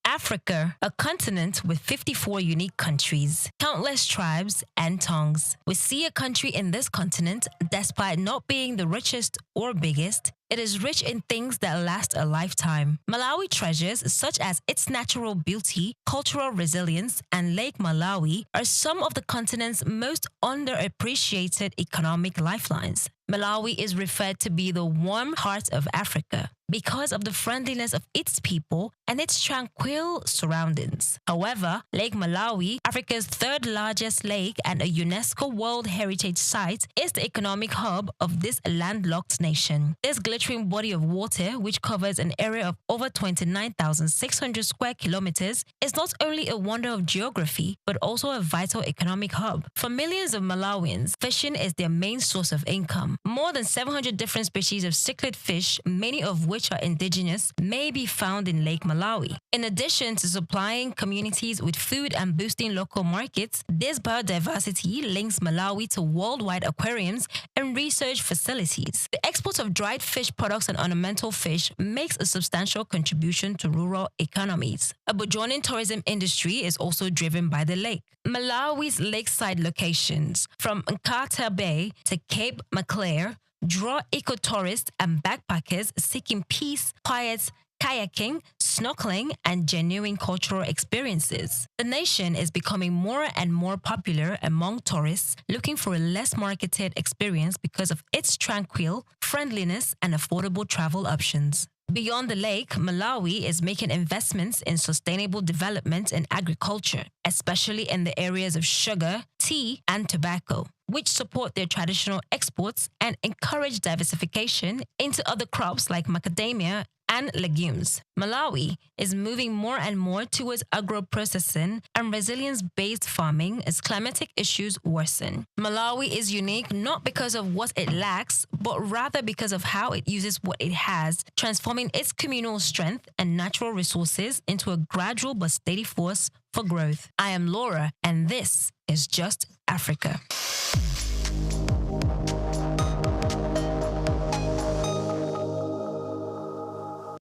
Africa, a continent with 54 unique countries, countless tribes and tongues. We see a country in this continent, despite not being the richest or biggest, it is rich in things that last a lifetime. Malawi treasures such as its natural beauty, cultural resilience, and Lake Malawi are some of the continent's most underappreciated economic lifelines. Malawi is referred to be the warm heart of Africa because of the friendliness of its people and its tranquil surroundings. However, Lake Malawi, Africa's third largest lake and a UNESCO World Heritage Site, is the economic hub of this landlocked nation. This glittering body of water, which covers an area of over 29,600 square kilometers, is not only a wonder of geography, but also a vital economic hub. For millions of Malawians, fishing is their main source of income. More than 700 different species of cichlid fish, many of which are indigenous, may be found in Lake Malawi. In addition to supplying communities with food and boosting local markets, this biodiversity links Malawi to worldwide aquariums and research facilities. The export of dried fish products and ornamental fish makes a substantial contribution to rural economies. A burgeoning tourism industry is also driven by the lake. Malawi's lakeside locations, from Nkata Bay to Cape Maclear, draw ecotourists and backpackers seeking peace, quiet, kayaking, snorkeling, and genuine cultural experiences. The nation is becoming more and more popular among tourists looking for a less marketed experience because of its tranquil, friendliness, and affordable travel options. Beyond the lake, Malawi is making investments in sustainable development and agriculture, especially in the areas of sugar, tea, and tobacco, which support their traditional exports and encourage diversification into other crops like macadamia and legumes. Malawi is moving more and more towards agro-processing and resilience-based farming as climatic issues worsen. Malawi is unique not because of what it lacks, but rather because of how it uses what it has, transforming its communal strength and natural resources into a gradual but steady force for growth. I am Laura, and this is Just Africa.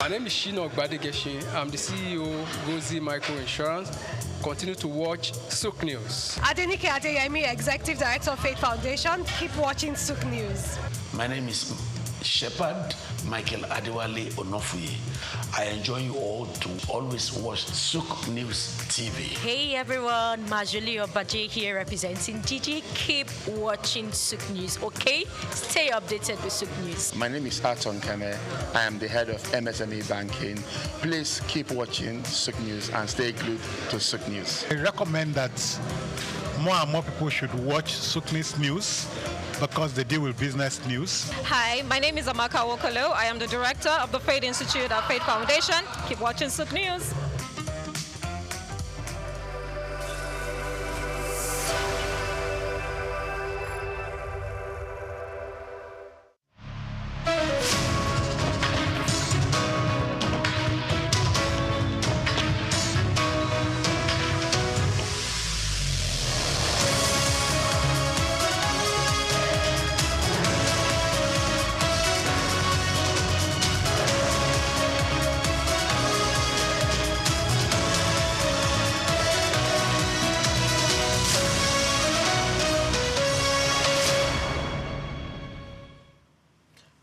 My name is Shino Gbadegeshin. I'm the CEO of Gozi Micro Insurance. Continue to watch SOUQ News. Adenike Adeyemi, Executive Director of Faith Foundation. Keep watching SOUQ News. My name is Shepherd Michael Adewale Onofuye. I enjoin you all to always watch SOUQ News TV. Hey everyone, Majuli Obaje here representing Gigi. Keep watching SOUQ News, okay? Stay updated with SOUQ News. My name is Aton Kene. I am the head of MSME Banking. Please keep watching SOUQ News and stay glued to SOUQ News. I recommend that more and more people should watch SOUQ News because they deal with business news. Hi, my name is Amaka Wokolo. I am the director of the Faith Institute at Faith Foundation. Keep watching SOUQ News.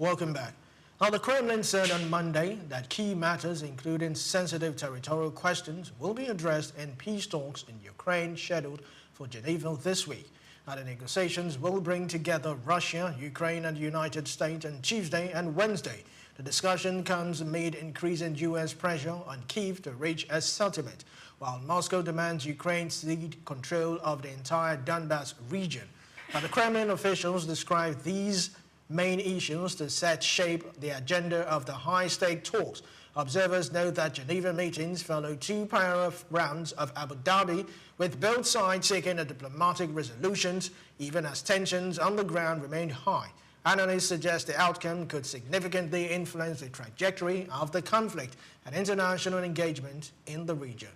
Welcome back. Now, the Kremlin said on Monday that key matters, including sensitive territorial questions, will be addressed in peace talks in Ukraine scheduled for Geneva this week. Now, the negotiations will bring together Russia, Ukraine, and the United States on Tuesday and Wednesday. The discussion comes amid increasing U.S. pressure on Kyiv to reach a settlement, while Moscow demands Ukraine cede control of the entire Donbas region. Now, the Kremlin officials describe these main issues to set shape the agenda of the high-stake talks, Observers note that Geneva meetings followed 2 prior rounds of Abu Dhabi, with both sides seeking a diplomatic resolutions, even as tensions on the ground remained high. Analysts suggest the outcome could significantly influence the trajectory of the conflict and international engagement in the region.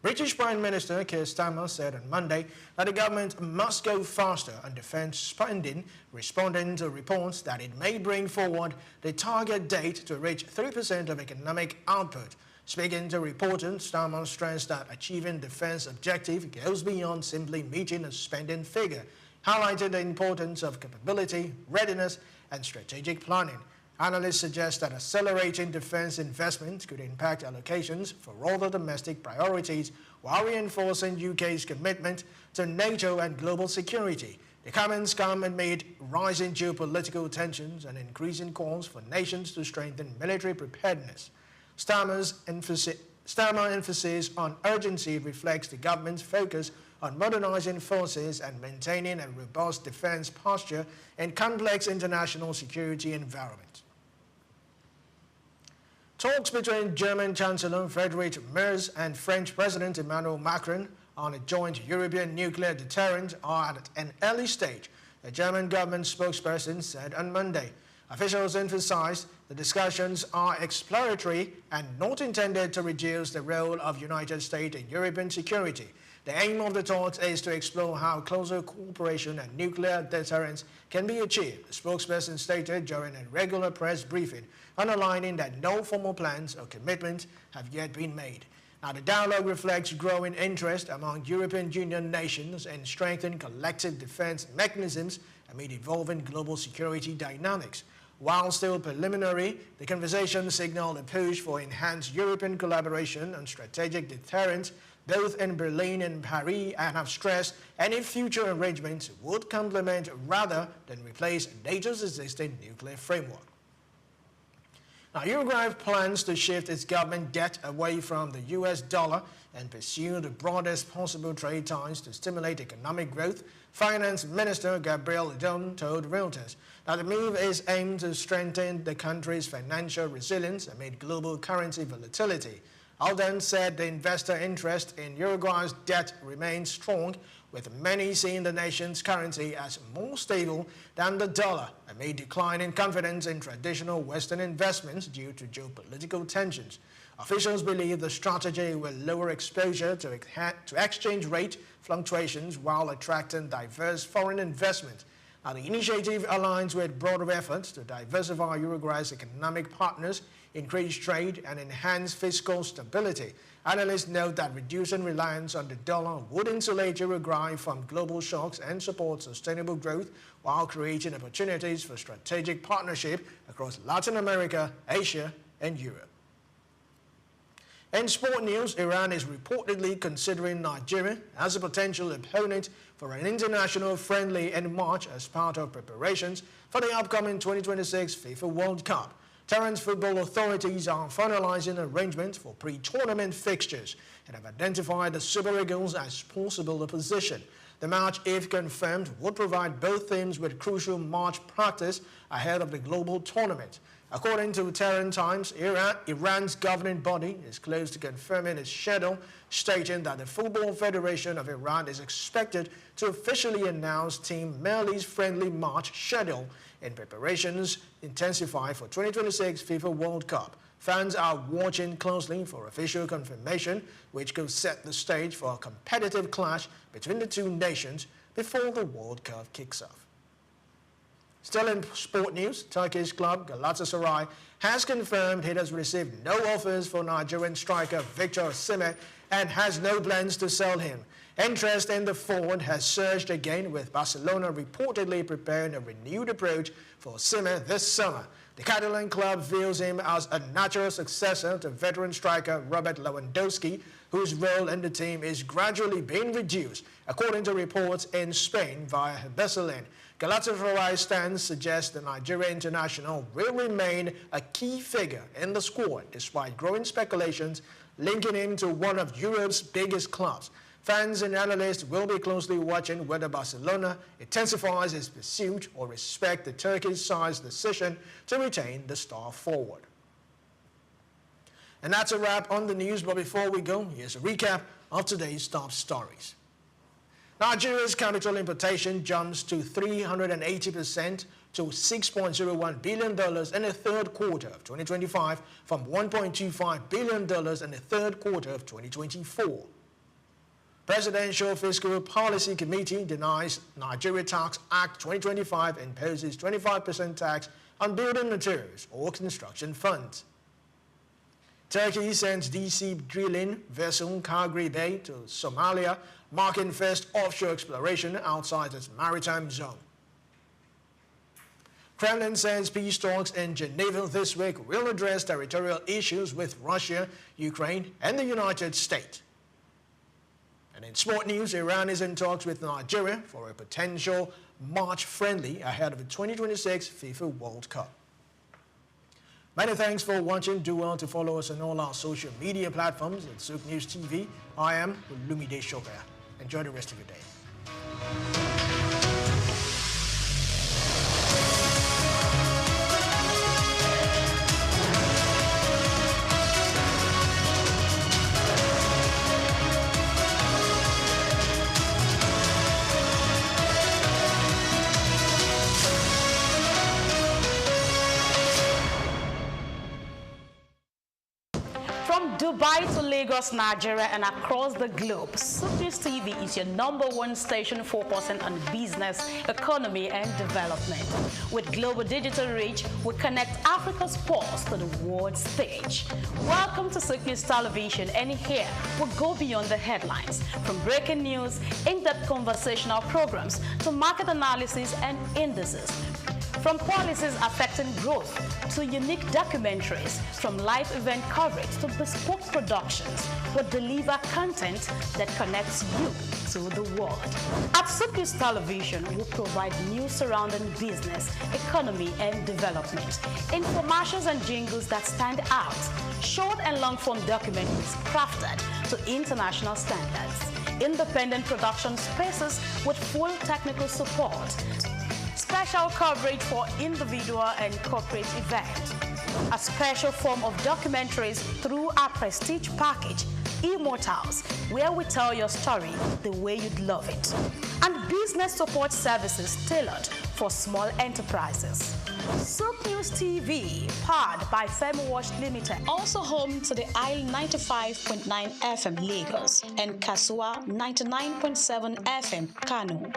British Prime Minister Keir Starmer said on Monday that the government must go faster on defence spending, responding to reports that it may bring forward the target date to reach 3% of economic output. Speaking to reporters, Starmer stressed that achieving defence objective goes beyond simply meeting a spending figure, highlighted the importance of capability, readiness, and strategic planning. Analysts suggest that accelerating defence investment could impact allocations for all the domestic priorities while reinforcing UK's commitment to NATO and global security. The comments come amid rising geopolitical tensions and increasing calls for nations to strengthen military preparedness. Starmer's emphasis on urgency reflects the government's focus on modernizing forces and maintaining a robust defence posture in complex international security environments. Talks between German Chancellor Friedrich Merz and French President Emmanuel Macron on a joint European nuclear deterrent are at an early stage, a German government spokesperson said on Monday. Officials emphasized the discussions are exploratory and not intended to reduce the role of United States in European security. The aim of the talks is to explore how closer cooperation and nuclear deterrence can be achieved, the spokesperson stated during a regular press briefing, underlining that no formal plans or commitments have yet been made. Now, the dialogue reflects growing interest among European Union nations in strengthening collective defense mechanisms amid evolving global security dynamics. While still preliminary, the conversation signaled a push for enhanced European collaboration on strategic deterrence, both in Berlin and Paris, and have stressed any future arrangements would complement rather than replace NATO's existing nuclear framework. Now, Uruguay plans to shift its government debt away from the US dollar and pursue the broadest possible trade ties to stimulate economic growth, Finance Minister Gabriel León told Reuters. Now, the move is aimed to strengthen the country's financial resilience amid global currency volatility. Alden said the investor interest in Uruguay's debt remains strong, with many seeing the nation's currency as more stable than the dollar amid declining confidence in traditional Western investments due to geopolitical tensions. Officials believe the strategy will lower exposure to exchange rate fluctuations while attracting diverse foreign investment. Now, the initiative aligns with broader efforts to diversify Uruguay's economic partners, increase trade, and enhance fiscal stability. Analysts note that reducing reliance on the dollar would insulate Uruguay from global shocks and support sustainable growth while creating opportunities for strategic partnership across Latin America, Asia, and Europe. In sport news, Iran is reportedly considering Nigeria as a potential opponent for an international friendly in March as part of preparations for the upcoming 2026 FIFA World Cup. Tehran's football authorities are finalizing arrangements for pre-tournament fixtures and have identified the Super Eagles as possible opposition. The match, if confirmed, would provide both teams with crucial March practice ahead of the global tournament. According to Tehran Times, Iran's governing body is close to confirming its schedule, stating that the Football Federation of Iran is expected to officially announce Team Mali's friendly March schedule in preparations intensify for 2026 FIFA World Cup. Fans are watching closely for official confirmation, which could set the stage for a competitive clash between the two nations before the World Cup kicks off. Still in sport news, Turkish club Galatasaray has confirmed it has received no offers for Nigerian striker Victor Osimhen and has no plans to sell him. Interest in the forward has surged again, with Barcelona reportedly preparing a renewed approach for Osimhen this summer. The Catalan club views him as a natural successor to veteran striker Robert Lewandowski, whose role in the team is gradually being reduced, according to reports in Spain via Barcelona. Galatasaray's stance suggests the Nigerian international will remain a key figure in the squad, despite growing speculations linking him to one of Europe's biggest clubs. Fans and analysts will be closely watching whether Barcelona intensifies its pursuit or respect the Turkish side's decision to retain the star forward. And that's a wrap on the news, but before we go, here's a recap of today's top stories. Nigeria's capital importation jumps to 380% to $6.01 billion in the third quarter of 2025 from $1.25 billion in the third quarter of 2024. Presidential Fiscal Policy Committee denies Nigeria Tax Act 2025 imposes 25% tax on building materials or construction funds. Turkey sends DC drilling vessel Kagri Bay to Somalia, marking first offshore exploration outside its maritime zone. Kremlin says peace talks in Geneva this week will address territorial issues with Russia, Ukraine, and the United States. And in sport news, Iran is in talks with Nigeria for a potential March friendly ahead of the 2026 FIFA World Cup. Many thanks for watching. Do well to follow us on all our social media platforms at SOUQ News TV. I am Lumide Shoga. Enjoy the rest of your day. From Dubai to Lagos, Nigeria, and across the globe, SOUQ News TV is your #1 station focusing on business, economy, and development. With global digital reach, we connect Africa's pulse to the world stage. Welcome to SOUQ News Television, and here we go beyond the headlines. From breaking news, in-depth conversational programs, to market analysis and indices. From policies affecting growth to unique documentaries, from live event coverage to bespoke productions, we deliver content that connects you to the world. At SOUQ News Television, we provide news surrounding business, economy, and development, infomercials and jingles that stand out, short and long-form documentaries crafted to international standards, independent production spaces with full technical support, special coverage for individual and corporate events, a special form of documentaries through our prestige package, Immortals, where we tell your story the way you'd love it, and business support services tailored for small enterprises. SOUQ News TV, powered by FemWatch Limited, also home to the Isle 95.9 FM Lagos and Kasua 99.7 FM Kano,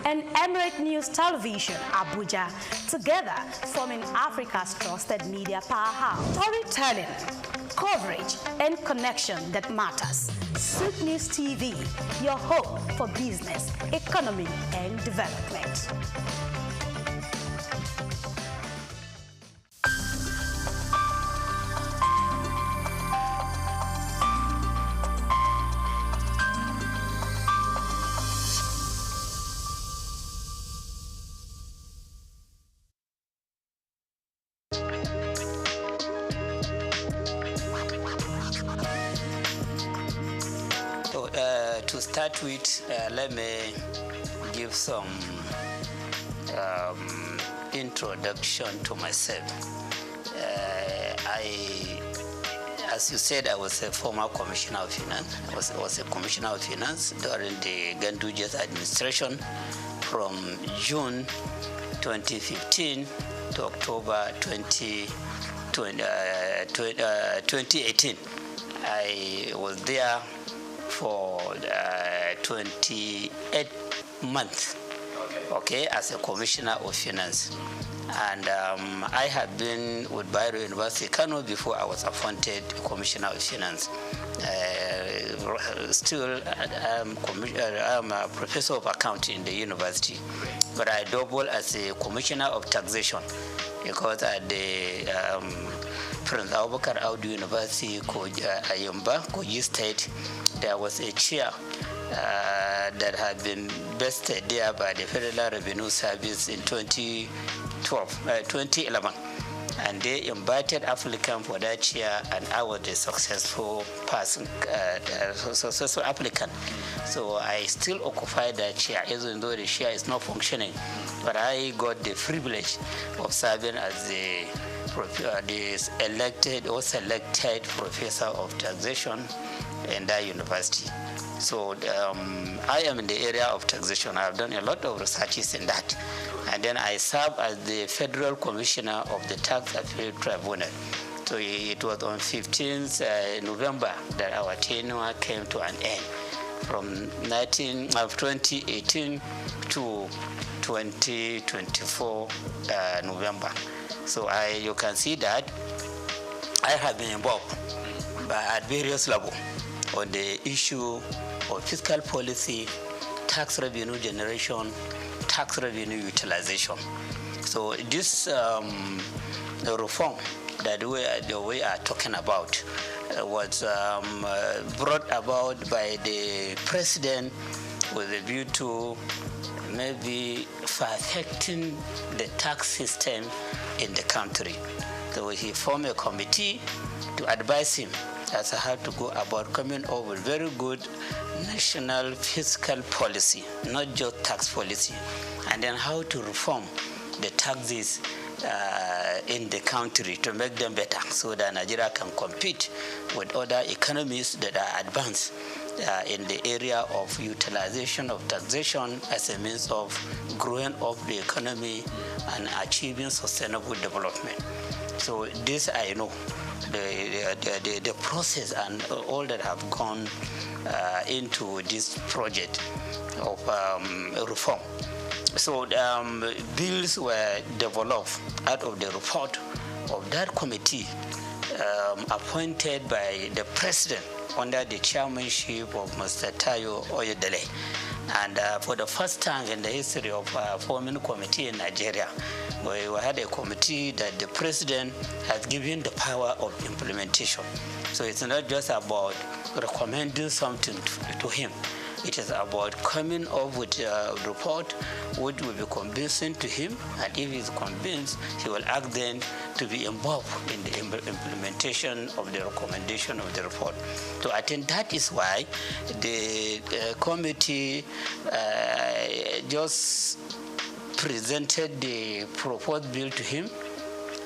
and Emirate News Television Abuja, together forming Africa's trusted media powerhouse. Storytelling, coverage, and connection that matters. SOUQ News TV, your home for business, economy, and development. To start with, let me give some introduction to myself. As you said, I was a former commissioner of finance. I was a commissioner of finance during the Ganduja's administration from June 2015 to October 2018. I was there for 28 months, okay, as a commissioner of finance. And I had been with Bayero University, Kano, before I was appointed commissioner of finance. Still, I'm a professor of accounting in the university, but I double as a commissioner of taxation because at the Prince Abubakar Audu University, Ayumba, Kogi State, there was a chair that had been vested there by the Federal Revenue Service in 2011. and they invited applicant for that chair, and I was the successful person, successful applicant. So I still occupy that chair, even though the chair is not functioning. But I got the privilege of serving as the elected or selected professor of taxation in that university. So I am in the area of taxation. I have done a lot of researches in that. And then I serve as the Federal Commissioner of the Tax Appeal Tribunal. So it was on 15th November that our tenure came to an end, from 2018 to 2024 November. So you can see that I have been involved at various levels on the issue of fiscal policy, tax revenue generation, tax revenue utilization. So this reform that we are talking about was brought about by the president with a view to maybe perfecting the tax system in the country. So he formed a committee to advise him as to how to go about coming up with very good national fiscal policy, not just tax policy, and then how to reform the taxes in the country to make them better so that Nigeria can compete with other economies that are advanced in the area of utilization of taxation as a means of growing up the economy and achieving sustainable development. So this I know, the process and all that have gone into this project of reform. So bills were developed out of the report of that committee appointed by the president under the chairmanship of Mr. Tayo Oyedele. And for the first time in the history of forming a committee in Nigeria, we had a committee that the president has given the power of implementation. So it's not just about recommending something to him. It is about coming up with a report which will be convincing to him, and if he's convinced, he will ask them to be involved in the implementation of the recommendation of the report. So I think that is why the committee just presented the proposed bill to him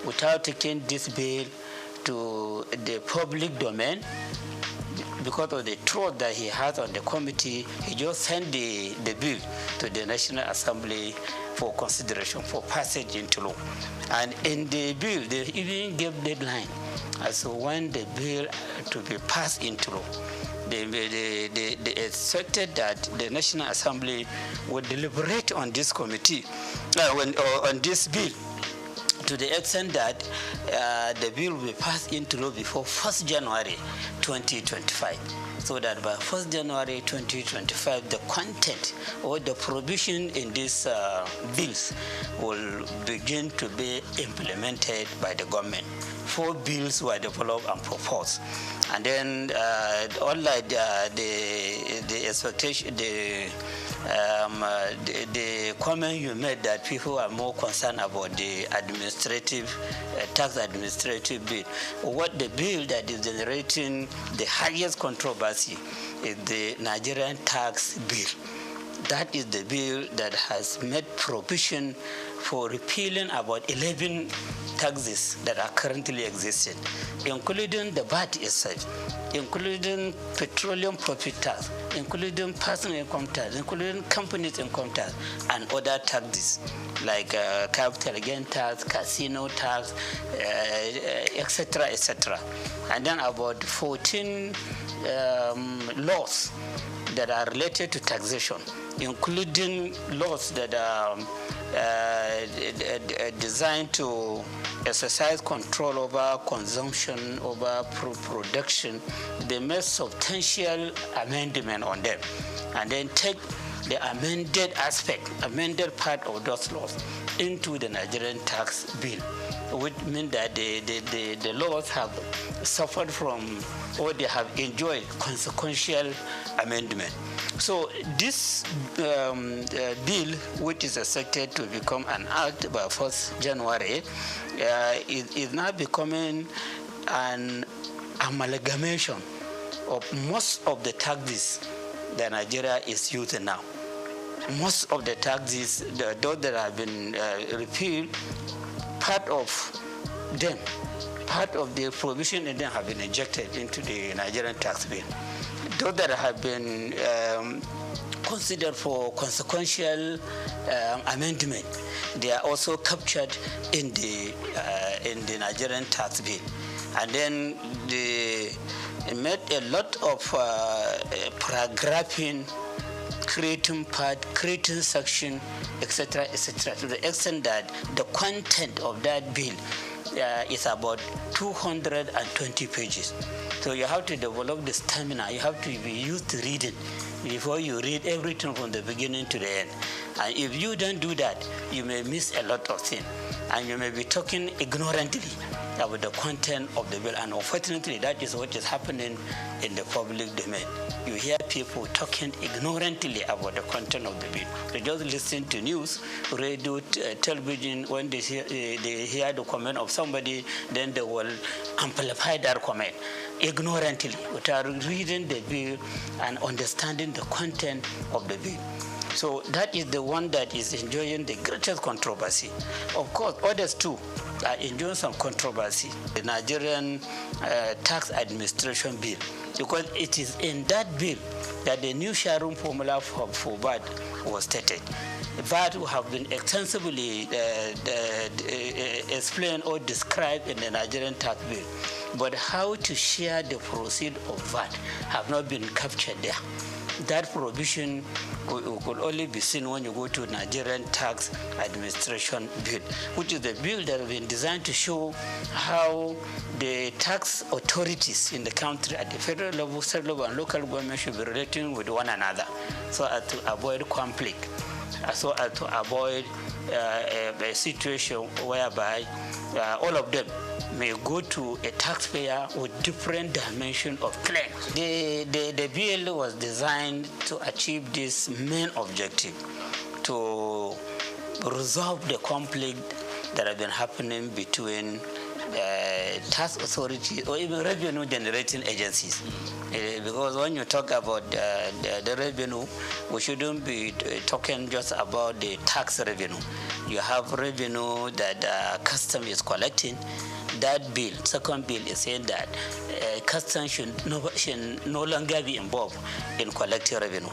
without taking this bill to the public domain. Because of the trust that he has on the committee, he just sent the bill to the National Assembly for consideration, for passage into law. And in the bill, they even gave deadline as to when the bill to be passed into law. They expected that the National Assembly would deliberate on this committee, on this bill, to the extent that the bill will be passed into law before 1st January 2025. So that by 1st January 2025, the content or the provision in these bills will begin to be implemented by the government. 4 bills were developed and proposed. And then unlike the expectation, the comment you made that people are more concerned about the administrative, tax administrative bill. What the bill that is generating the highest controversy is the Nigerian tax bill. That is the bill that has made provision for repealing about 11 taxes that are currently existing, including the VAT itself, including petroleum profit tax, including personal income tax, including companies income tax, and other taxes like capital gain tax, casino tax, etc., etc. And then about 14 laws that are related to taxation, including laws that are designed to exercise control over consumption, over production. They made substantial amendment on them, and then take the amended part of those laws into the Nigerian tax bill, which means that the laws have suffered from, or they have enjoyed consequential amendment. So this bill, which is expected to become an act by 1st January, is now becoming an amalgamation of most of the taxes that Nigeria is using now. Most of the taxes, those that have been repealed, part of the provision in them have been injected into the Nigerian tax bill. Those that have been considered for consequential amendment, they are also captured in the Nigerian tax bill. And then they made a lot of paragraphing, creating part, creating section, etc., etc., to the extent that the content of that bill is about 220 pages. So you have to develop the stamina. You have to be used to reading before you read everything from the beginning to the end. And if you don't do that, you may miss a lot of things. And you may be talking ignorantly about the content of the bill. And unfortunately, that is what is happening in the public domain. You hear people talking ignorantly about the content of the bill. They just listen to news, radio, television. When they hear the comment of somebody, then they will amplify that comment ignorantly without reading the bill and understanding the content of the bill. So that is the one that is enjoying the greatest controversy. Of course, others too are enjoying some controversy. The Nigerian tax administration bill, because it is in that bill that the new sharing formula for VAT was stated. VAT have been extensively explained or described in the Nigerian tax bill, but how to share the proceeds of VAT have not been captured there. That provision could only be seen when you go to Nigerian Tax Administration Bill, which is the bill that has been designed to show how the tax authorities in the country at the federal level, state level, and local government should be relating with one another so as to avoid conflict, so as to avoid a situation whereby all of them may go to a taxpayer with different dimension of claims. The bill was designed to achieve this main objective, to resolve the conflict that has been happening between tax authorities or even revenue generating agencies. Because when you talk about the revenue, we shouldn't be talking just about the tax revenue. You have revenue that custom is collecting. That bill, second bill, is saying that customs should no longer be involved in collecting revenue.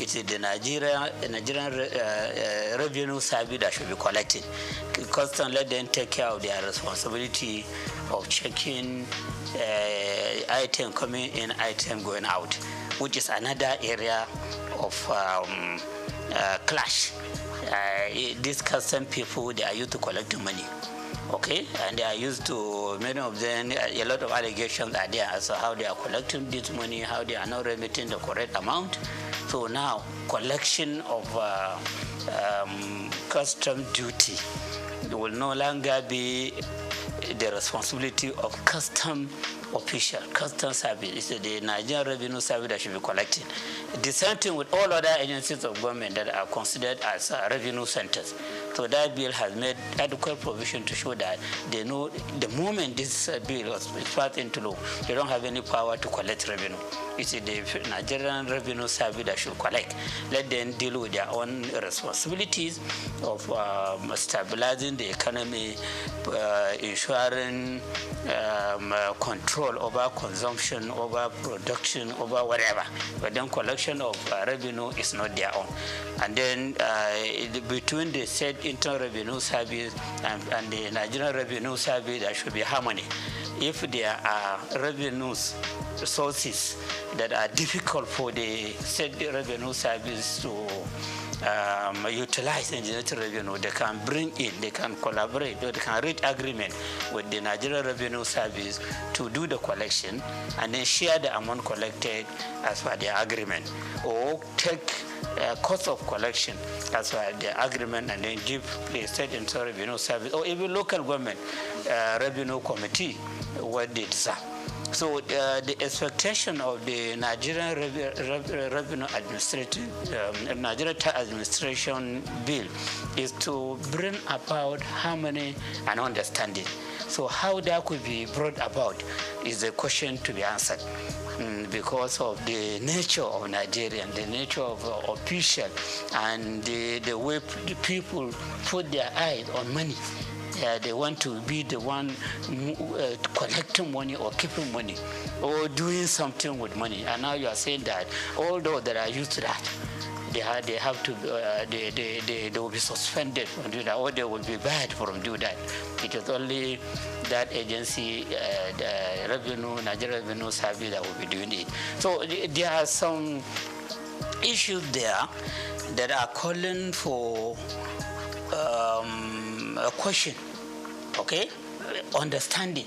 It is the Nigerian Revenue Service that should be collecting. Customs, let them take care of their responsibility of checking item coming in, item going out, which is another area of clash. These custom people, they are used to collecting money. Okay, and they are used to, many of them, a lot of allegations are there as to how they are collecting this money, how they are not remitting the correct amount. So now, collection of custom duty will no longer be the responsibility of custom official, custom service. It's the Nigerian Revenue Service that should be collecting. The same thing with all other agencies of government that are considered as revenue centers. So that bill has made adequate provision to show that they know the moment this bill is passed into law, they don't have any power to collect revenue. It's the Nigerian Revenue Service that should collect. Let them deal with their own responsibilities of stabilizing the economy, ensuring control over consumption, over production, over whatever. But then collection of revenue is not their own. And then between the said Internal Revenue Service and the Nigerian Revenue Service, there should be harmony. If there are revenues sources that are difficult for the said revenue service utilize in generating revenue, they can bring in, they can collaborate, or they can reach agreement with the Nigerian Revenue Service to do the collection and then share the amount collected as per the agreement, or take cost of collection as per the agreement and then give the State Internal Revenue Service or even local government revenue committee what they deserve. So the expectation of the Nigerian Revenue Nigerian Tax Administration Bill is to bring about harmony and understanding. So how that could be brought about is a question to be answered. Because of the nature of Nigeria, the nature of official, and the way the people put their eyes on money. They want to be the one collecting money or keeping money or doing something with money. And now you are saying that all those that are used to that, they have to they will be suspended from doing that, or they will be barred from doing that. It is only that agency, the Nigerian Revenue Service, that will be doing it. So there are some issues there that are calling for a question, okay, understanding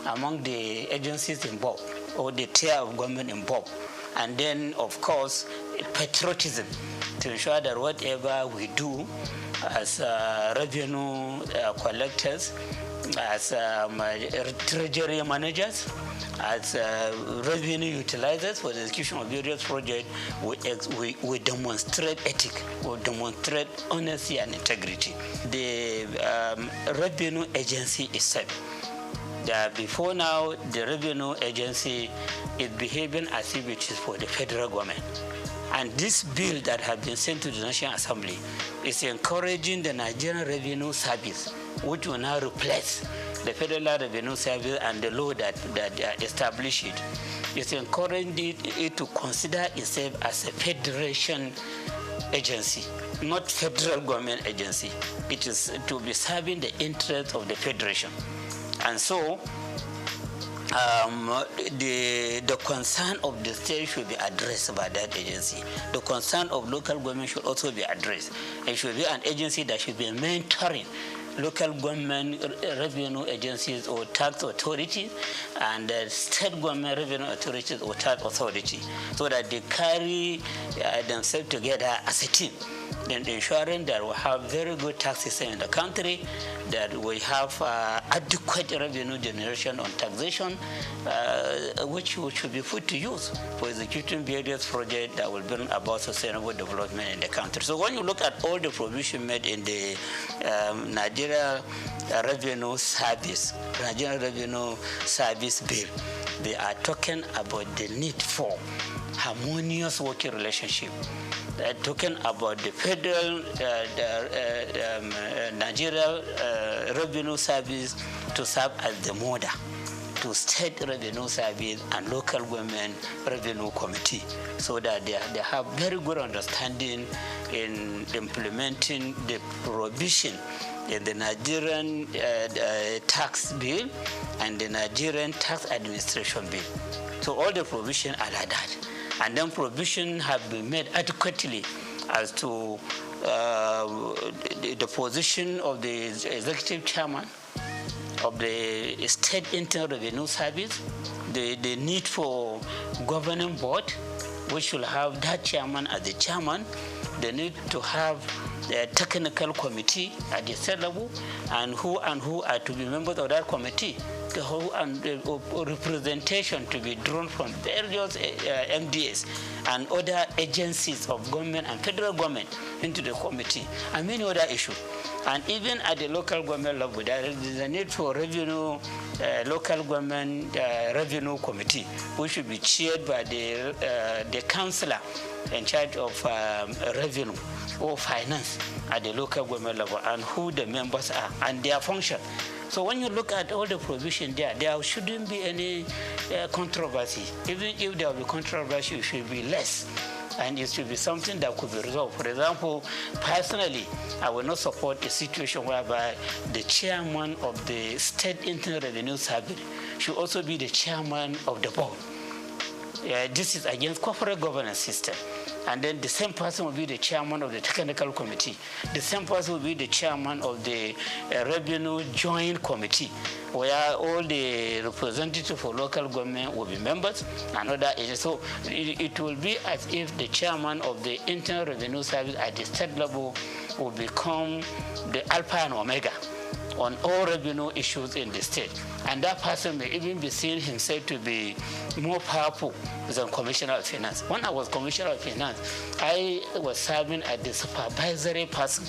among the agencies involved or the tier of government involved, and then of course patriotism to ensure that whatever we do as revenue collectors, as treasury managers, as revenue utilizers for the execution of various projects, we demonstrate ethics, we demonstrate honesty and integrity. The revenue agency itself, before now, the revenue agency is behaving as if it is for the federal government. And this bill that has been sent to the National Assembly is encouraging the Nigerian Revenue Service, which will now replace the Federal Revenue Service and the law that established it. It's encouraging it to consider itself as a federation agency, not federal government agency. It is to be serving the interests of the federation. And so the concern of the state should be addressed by that agency. The concern of local government should also be addressed. It should be an agency that should be mentoring local government revenue agencies or tax authorities and state government revenue authorities or tax authority, so that they carry themselves together as a team, then ensuring that we have very good tax system in the country, that we have adequate revenue generation on taxation, which should be put to use for executing various projects that will bring about sustainable development in the country. So when you look at all the provision made in the Nigeria Revenue Service Bill, they are talking about the need for harmonious working relationship. They're talking about the federal Nigeria Revenue Service to serve as the model to state revenue service and local government revenue committee, so that they have very good understanding in implementing the provision in the Nigerian tax bill and the Nigerian tax administration bill. So all the provisions are like that. And then provision have been made adequately as to the position of the executive chairman of the State Internal Revenue Service, the need for governing board, which will have that chairman as the chairman, the need to have the technical committee at the state level, and who are to be members of that committee, the whole and representation to be drawn from various MDAs and other agencies of government and federal government into the committee, and many other issues. And even at the local government level, there is a need for revenue, local government revenue committee, which should be chaired by the councillor in charge of revenue or finance at the local government level, and who the members are and their function. So when you look at all the provision there shouldn't be any controversy. Even if there will be controversy, it should be less. And it should be something that could be resolved. For example, personally, I will not support a situation whereby the chairman of the State Internal Revenue Service should also be the chairman of the board. This is against corporate governance system. And then the same person will be the chairman of the technical committee. The same person will be the chairman of the revenue joint committee, where all the representatives for local government will be members and other agencies. So it will be as if the chairman of the Internal Revenue Service at the state level will become the alpha and omega on all revenue issues in the state. And that person may even be seen himself to be more powerful than Commissioner of Finance. When I was Commissioner of Finance, I was serving as the supervisory person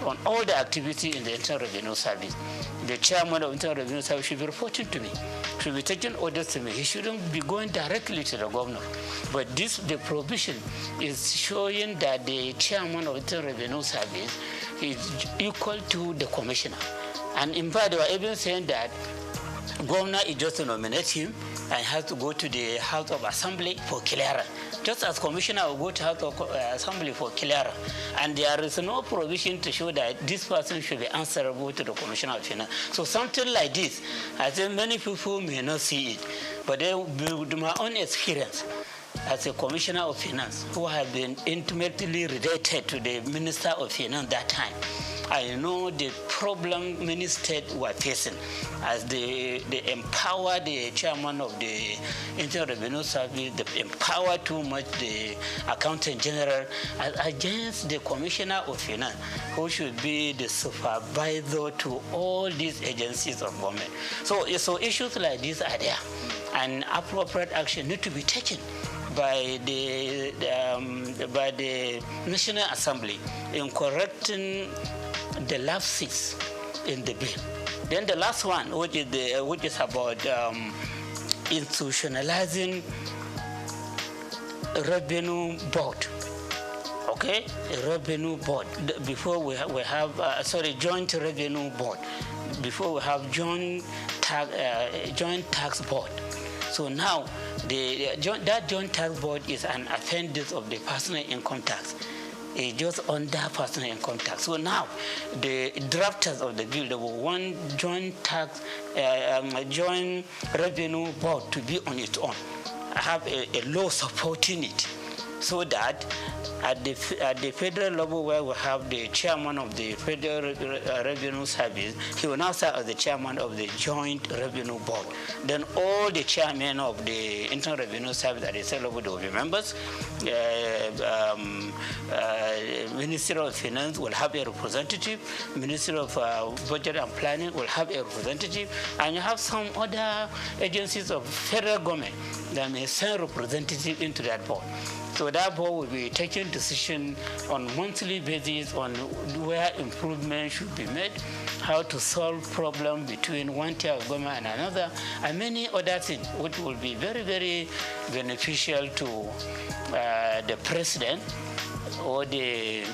on all the activity in the Internal Revenue Service. The chairman of Internal Revenue Service should be reporting to me, should be taking orders to me. He shouldn't be going directly to the governor. But the provision is showing that the chairman of Internal Revenue Service is equal to the commissioner. And in fact, they were even saying that governor is just to nominate him and has to go to the House of Assembly for clearance. Just as commissioner will go to House of Assembly for clearance. And there is no provision to show that this person should be answerable to the Commissioner of Finance. So something like this, I think many people may not see it. But with my own experience as a Commissioner of Finance, who have been intimately related to the Minister of Finance that time, I know the problem many states were facing as they empower the chairman of the Internal Revenue Service, they empower too much the Accountant General against the Commissioner of Finance, who should be the supervisor to all these agencies of government. So issues like these are there, and appropriate action need to be taken by the National Assembly in correcting the lapses in the bill. Then the last one, which is about institutionalizing revenue board. Okay, a revenue board. Before we have joint revenue board. Before we have joint tax board. So now that joint tax board is an appendix of the personal income tax. It's just under personal income tax. So now the drafters of the bill, they will want joint revenue board to be on its own, have a law supporting it, so that at the federal level, where we have the chairman of the Federal Revenue Service, he will now serve as the chairman of the Joint Revenue Board. Then all the chairmen of the Internal Revenue Service at the state level will be members. Ministry of Finance will have a representative. Ministry of Budget and Planning will have a representative. And you have some other agencies of federal government that may send representatives into that board. So that board will be taking decision on monthly basis on where improvement should be made, how to solve problem between one tier of government and another, and many other things, which will be very, very beneficial to the president or the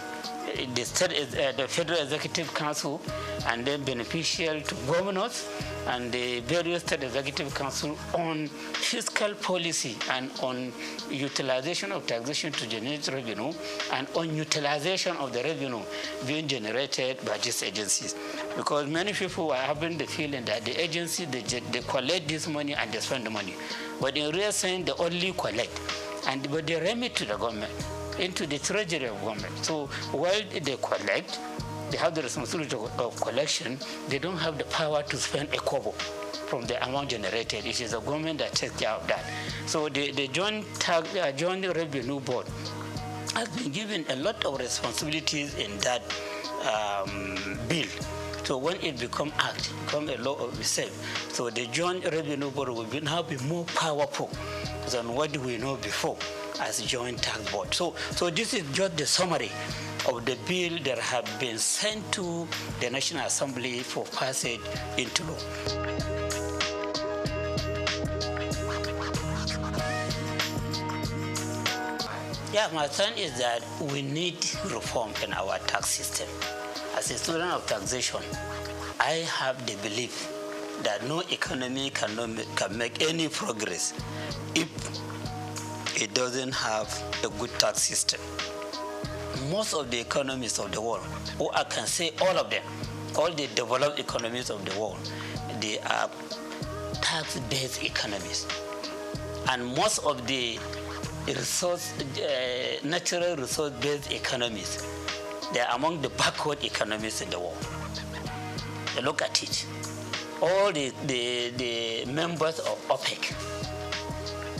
Federal Executive Council, and then beneficial to governors and the various state executive council on fiscal policy and on utilization of taxation to generate revenue and on utilization of the revenue being generated by these agencies. Because many people are having the feeling that the agency, they collect this money and they spend the money. But in real sense, they only collect, but they remit to the government, into the treasury of government. So while they collect, they have the responsibility of collection, they don't have the power to spend a kobo from the amount generated. It is the government that takes care of that. So the Joint Revenue Board has been given a lot of responsibilities in that bill. So when it becomes act, become a law of itself, so the Joint Revenue Board will now be more powerful than what we know before as Joint Tax Board. So this is just the summary of the bill that have been sent to the National Assembly for passage into law. Yeah, my point is that we need reform in our tax system. As a student of taxation, I have the belief that no economy can make any progress if it doesn't have a good tax system. Most of the economies of the world, or I can say all of them, all the developed economies of the world, they are tax-based economies. And most of the natural resource-based economies. They are among the backward economies in the world. Look at it. All the members of OPEC,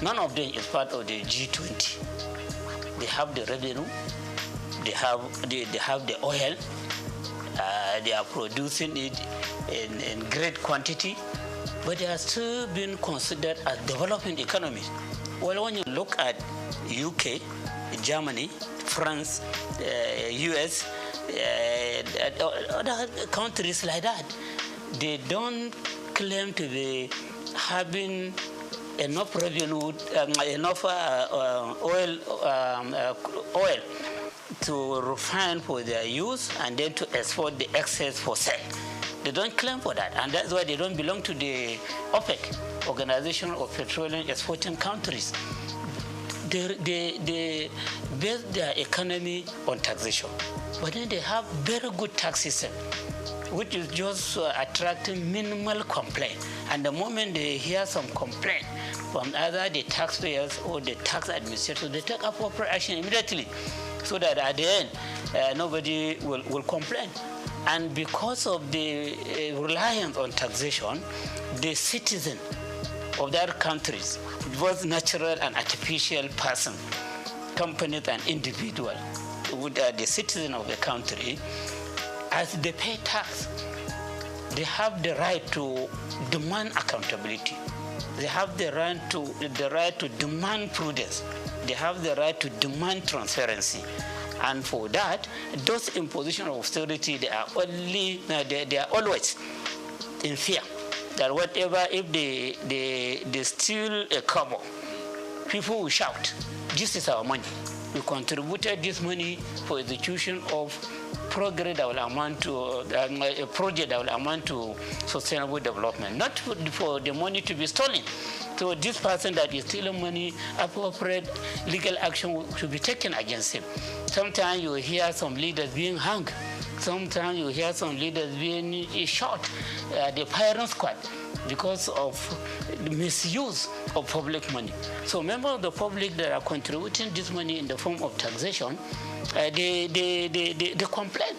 none of them is part of the G20. They have the revenue, they have the oil, they are producing it in great quantity, but they are still being considered as developing economies. Well, when you look at UK, Germany, France, US, other countries like that, they don't claim to be having enough revenue, enough oil to refine for their use and then to export the excess for sale. They don't claim for that, and that's why they don't belong to the OPEC, Organization of Petroleum Exporting Countries. They base their economy on taxation, but then they have very good tax system, which is just attracting minimal complaint. And the moment they hear some complaint from either the taxpayers or the tax administrators, they take appropriate action immediately, so that at the end, nobody will complain. And because of the reliance on taxation, the citizen of that countries, both natural and artificial person, companies and individual, the citizen of the country, as they pay tax, they have the right to demand accountability. They have the right to demand prudence. They have the right to demand transparency. And for that, those impositions of austerity, they are always in fear that whatever, if they steal a kobo, people will shout, this is our money. We contributed this money for execution of progress that will amount to a project that will amount to sustainable development, not for the money to be stolen. So this person that is stealing money, appropriate legal action should be taken against him. Sometimes you hear some leaders being hung. Sometimes you hear some leaders being shot, the firing squad, because of the misuse of public money. So members of the public that are contributing this money in the form of taxation, they complain.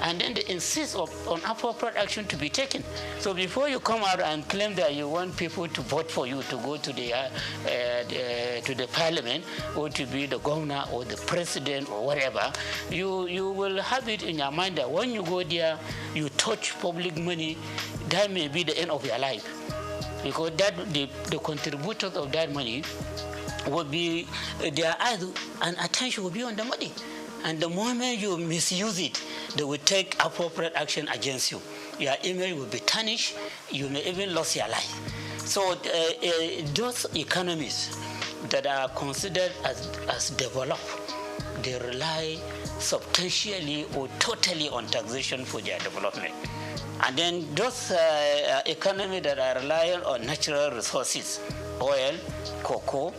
And then they insist on appropriate action to be taken. So before you come out and claim that you want people to vote for you to go to the parliament or to be the governor or the president or whatever, you will have it in your mind that when you go there, you touch public money, that may be the end of your life. Because the contributors of that money will be, their eyes and attention will be on the money. And the moment you misuse it, they will take appropriate action against you. Your image will be tarnished. You may even lose your life. So those economies that are considered as developed, they rely substantially or totally on taxation for their development. And then those economies that are relying on natural resources, oil, cocoa,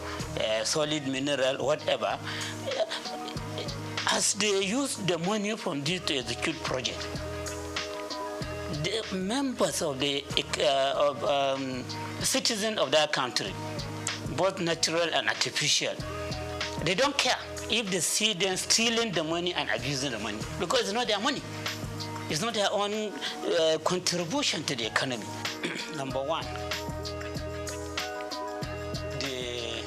solid mineral, whatever, as they use the money from this to execute projects, the members of the citizens of that country, both natural and artificial, they don't care if they see them stealing the money and abusing the money, because it's not their money. It's not their own contribution to the economy. Number one, the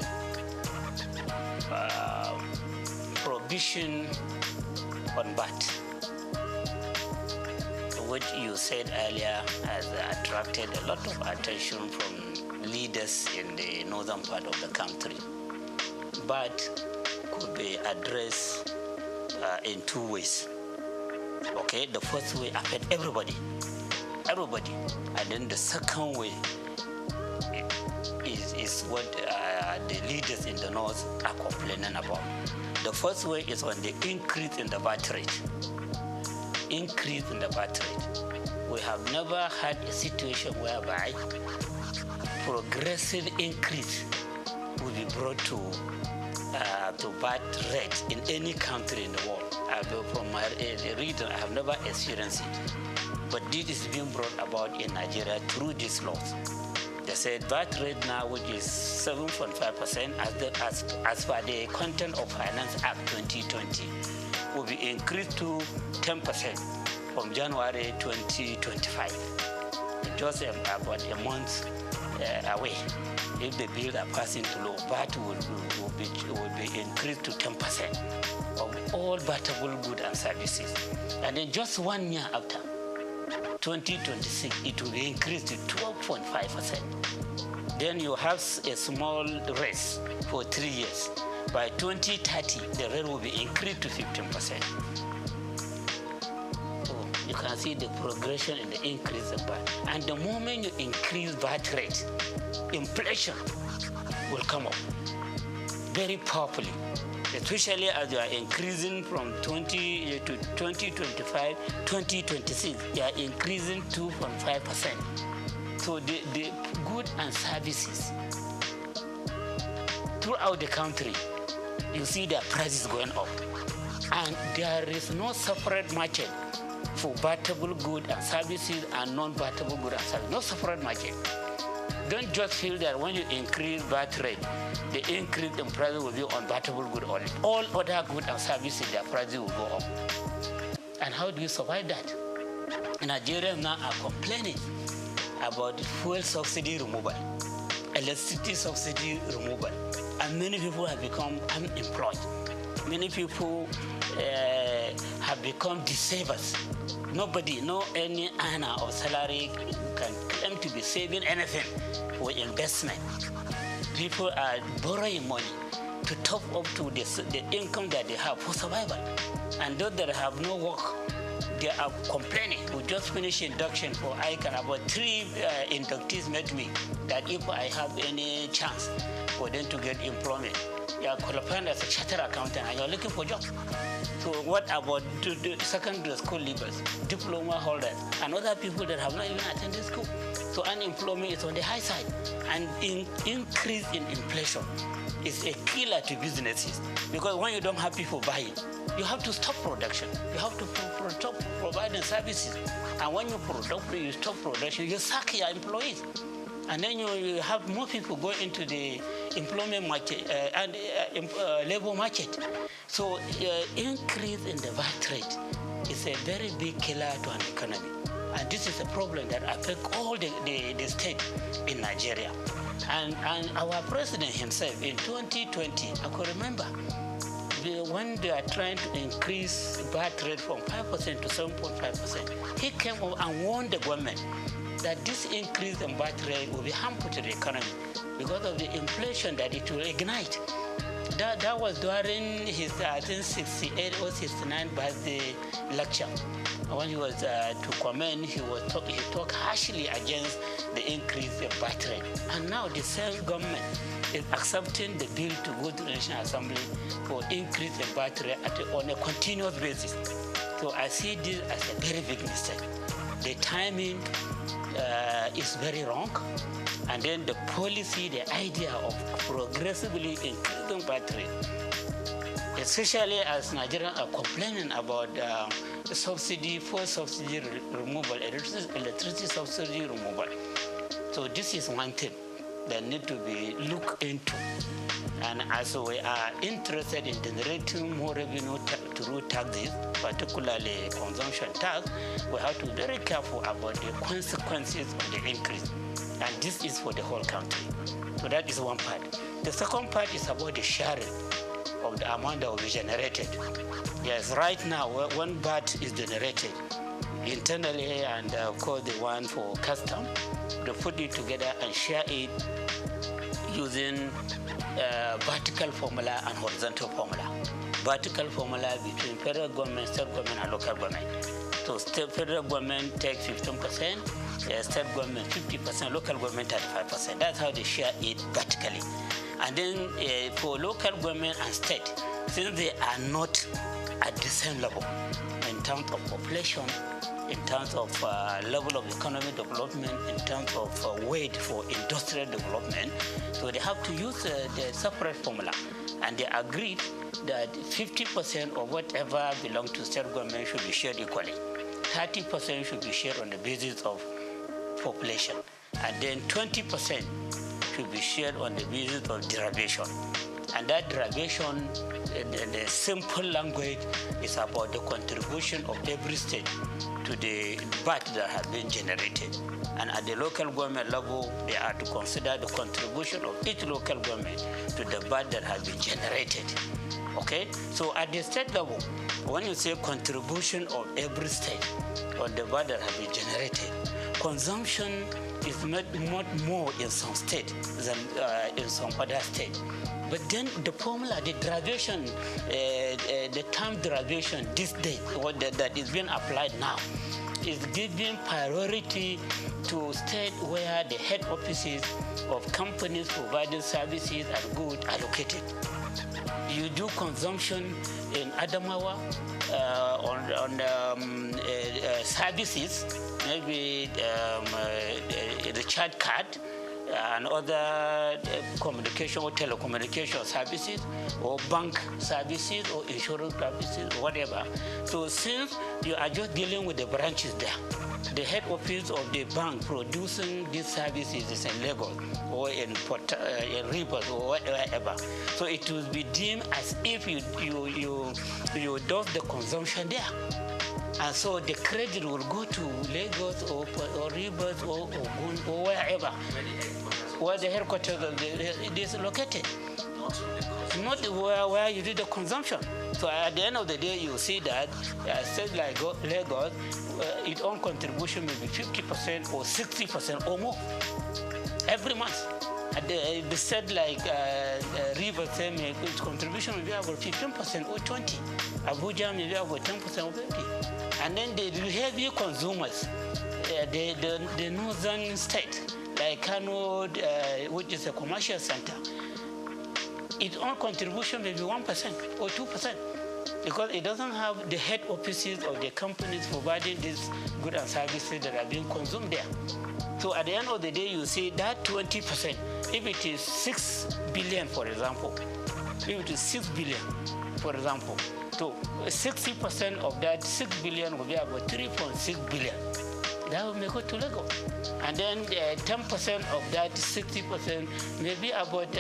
prohibition on VAT, which you said earlier has attracted a lot of attention from leaders in the northern part of the country. VAT could be addressed in two ways. Okay, the first way affects everybody, and then the second way is what the leaders in the north are complaining about. The first way is on the increase in the VAT rate. Increase in the VAT rate. We have never had a situation whereby progressive increase will be brought to VAT rates in any country in the world. From my reading, I have never experienced it. But this is being brought about in Nigeria through these laws. The said, VAT rate now, which is 7.5% as per the Content of Finance Act 2020, will be increased to 10% from January 2025. Just about a month away. If the bills are passing to law, VAT will be increased to 10% of all VATable goods and services. And then just 1 year after, 2026, it will be increased to 12.5%. Then you have a small raise for 3 years. By 2030, the rate will be increased to 15%. So you can see the progression in the increase of VAT. And the moment you increase VAT rate, inflation will come up very powerfully, especially as you are increasing from 20 to 2025, 2026, you are increasing 2.5%. So the goods and services throughout the country, you see their prices going up. And there is no separate market for VATable goods and services and non-VATable goods and services. No separate market. Don't just feel that when you increase VAT rate, the increase in prices will be on VATable goods only. All other goods and services, their prices will go up. And how do you survive that? Nigerians now are complaining about fuel subsidy removal, electricity subsidy removal, and many people have become unemployed. Many people have become disabled. Nobody, any earner of salary can claim to be saving anything for investment. People are borrowing money to top up to the income that they have for survival. And those that have no work, they are complaining. We just finished induction for ICANN. About 3 inductees met me that if I have any chance for them to get employment, you are qualified as a chartered accountant and you are looking for jobs. So what about the secondary school leavers, diploma holders, and other people that have not even attended school? So unemployment is on the high side. And increase in inflation is a killer to businesses, because when you don't have people buying, you have to stop production. You have to stop providing services. And when you stop production, you sack your employees. And then you have more people go into the employment market and labor market. So increase in the VAT rate is a very big killer to an economy. And this is a problem that affects all the states in Nigeria. And our president himself in 2020, I could remember, when they are trying to increase VAT rate from 5% to 7.5%, he came up and warned the government that this increase in VAT rate will be harmful to the economy because of the inflation that it will ignite. That was during his, I think, 68 or 69 birthday lecture. When he was to comment, he talked harshly against the increase in VAT rate. And now the same government is accepting the bill to go to the National Assembly for increase in VAT rate on a continuous basis. So I see this as a very big mistake. The timing is very wrong. And then the policy, the idea of progressively increasing VAT rate, especially as Nigerians are complaining about the subsidy removal, electricity subsidy removal. So this is one thing that needs to be looked into. And as we are interested in generating more revenue through taxes, particularly consumption tax, we have to be very careful about the consequences of the increase. And this is for the whole country. So that is one part. The second part is about the sharing of the amount that will be generated. Yes, right now, when VAT is generated internally, and of course the one for custom, they put it together and share it using vertical formula and horizontal formula. Vertical formula between federal government, state government, and local government. So federal government takes 15%, state government 50%, local government 35%. That's how they share it vertically. And then for local government and state, since they are not at the same level in terms of population, in terms of level of economic development, in terms of weight for industrial development, so they have to use the separate formula. And they agreed that 50% of whatever belongs to state government should be shared equally. 30% should be shared on the basis of population. and then 20% should be shared on the basis of derivation. And that derivation, in the simple language, is about the contribution of every state to the VAT that has been generated. And at the local government level, they are to consider the contribution of each local government to the VAT that has been generated. Okay? So at the state level, when you say contribution of every state on the VAT that has been generated, consumption is much more in some state than in some other state. But then the formula, the derivation, the term derivation, this day, that is being applied now, is giving priority to states where the head offices of companies providing services and goods are located. You do consumption in Adamawa on services, maybe the chat card, and other communication or telecommunication services, or bank services, or insurance services, or whatever. So since you are just dealing with the branches there, the head office of the bank producing these services is in Lagos or in Rivers or wherever. So it will be deemed as if you do the consumption there. And so the credit will go to Lagos or Rivers or Ogun or wherever, where the headquarters of it is located. Not where you do the consumption. So at the end of the day, you see that a state like Lagos, its own contribution may be 50% or 60% or more every month. At the state like Rivers, its contribution may be about 15% or 20%. Abuja may be about 10% or 50%. And then the heavy consumers, the northern state, like Kano, which is a commercial center, its own contribution may be 1% or 2%, because it doesn't have the head offices of the companies providing these goods and services that are being consumed there. So at the end of the day, you see that 20%, if it is 6 billion, for example, if it is 6 billion, for example, so 60% of that 6 billion will be about 3.6 billion. That may go to Lagos. And then 10% of that 60% may be about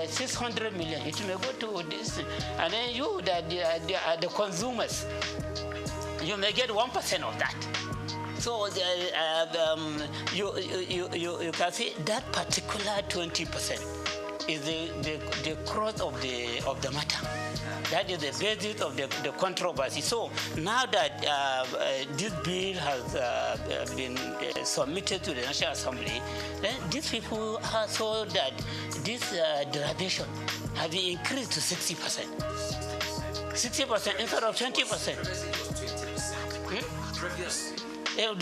600 million. It may go to this. And then you, the consumers, you may get 1% of that. So you can see that particular 20% is the crux of the matter. That is the basis of the controversy. So now that this bill has been submitted to the National Assembly, then these people have saw that this derivation has been increased to 60%. 60% instead of 20%.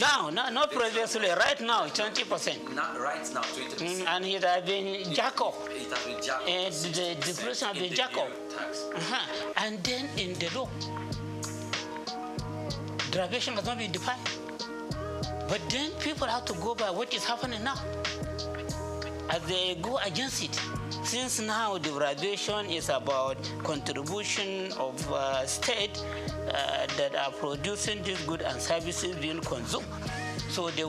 Now, not previously, right now, 20%. Not right now, 20%. And it has been jacked up. It has been jacked up. And the depreciation has been jacked up. And then in the law, derivation has not been defined. But then people have to go by what is happening now, as they go against it. Since now the derivation is about contribution of state that are producing these goods and services being consumed. So they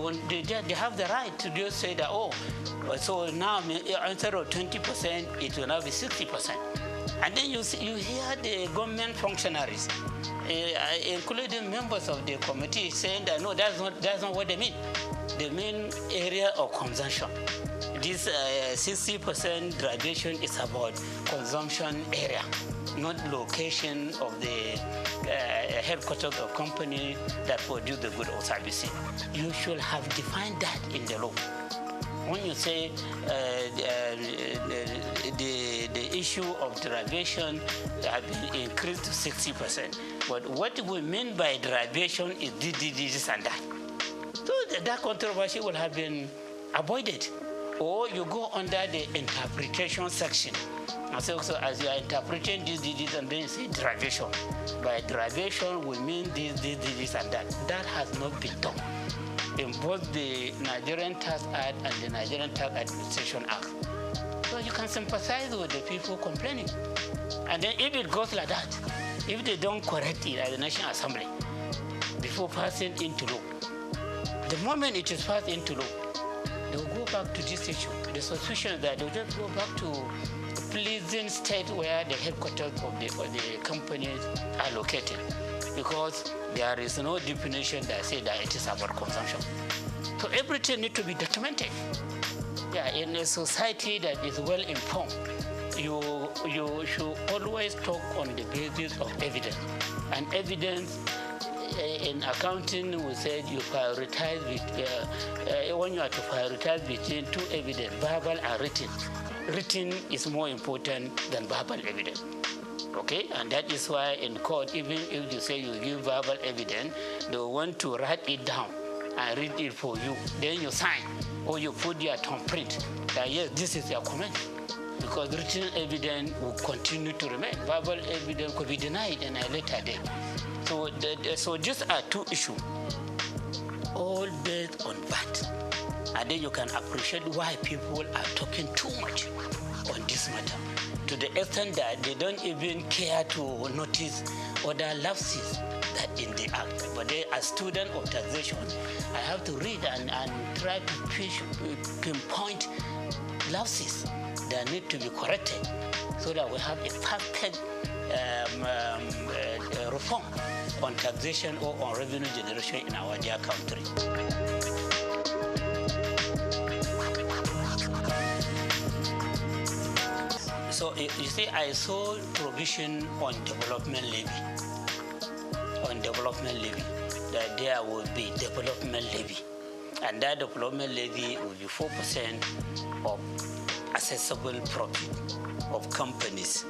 have the right to just say that, oh, so now instead of 20%, it will now be 60%. And then you hear the government functionaries, including members of the committee, saying that no, that's not what they mean. They mean area of consumption. This 60% derivation is about consumption area, not location of the headquarters of company that produce the good or services. You should have defined that in the law. When you say the issue of derivation has been increased to 60%, but what we mean by derivation is this and that. So that controversy will have been avoided. Or you go under the interpretation section. And so as you are interpreting this, and then you say derivation. By derivation, we mean this, and that. That has not been done in both the Nigerian Tax Act and the Nigerian Tax Administration Act. So you can sympathize with the people complaining. And then if it goes like that, if they don't correct it at the National Assembly before passing into law, the moment it is passed into law, they will go back to this issue. The solution is that they will just go back to pleasing state where the headquarters of the companies are located, because there is no definition that says that it is about consumption. So everything needs to be documented. Yeah, in a society that is well informed, you should always talk on the basis of evidence. And evidence in accounting, we said you prioritize when you are to prioritize between two evidence, verbal and written. Written is more important than verbal evidence. Okay, and that is why in court, even if you say you give verbal evidence, they want to write it down and read it for you. Then you sign or you put your thumbprint that yes, this is your comment. Because written evidence will continue to remain. Verbal evidence could be denied in a later date. So these are two issues, all based on that. And then you can appreciate why people are talking too much on this matter, to the extent that they don't even care to notice other lapses that in the act. But they, as student of taxation, I have to read and try to pinpoint lapses that need to be corrected so that we have a perfect reform on taxation or on revenue generation in our dear country. So you see, I saw provision on development levy. That there will be development levy. And that development levy will be 4% of accessible profit of companies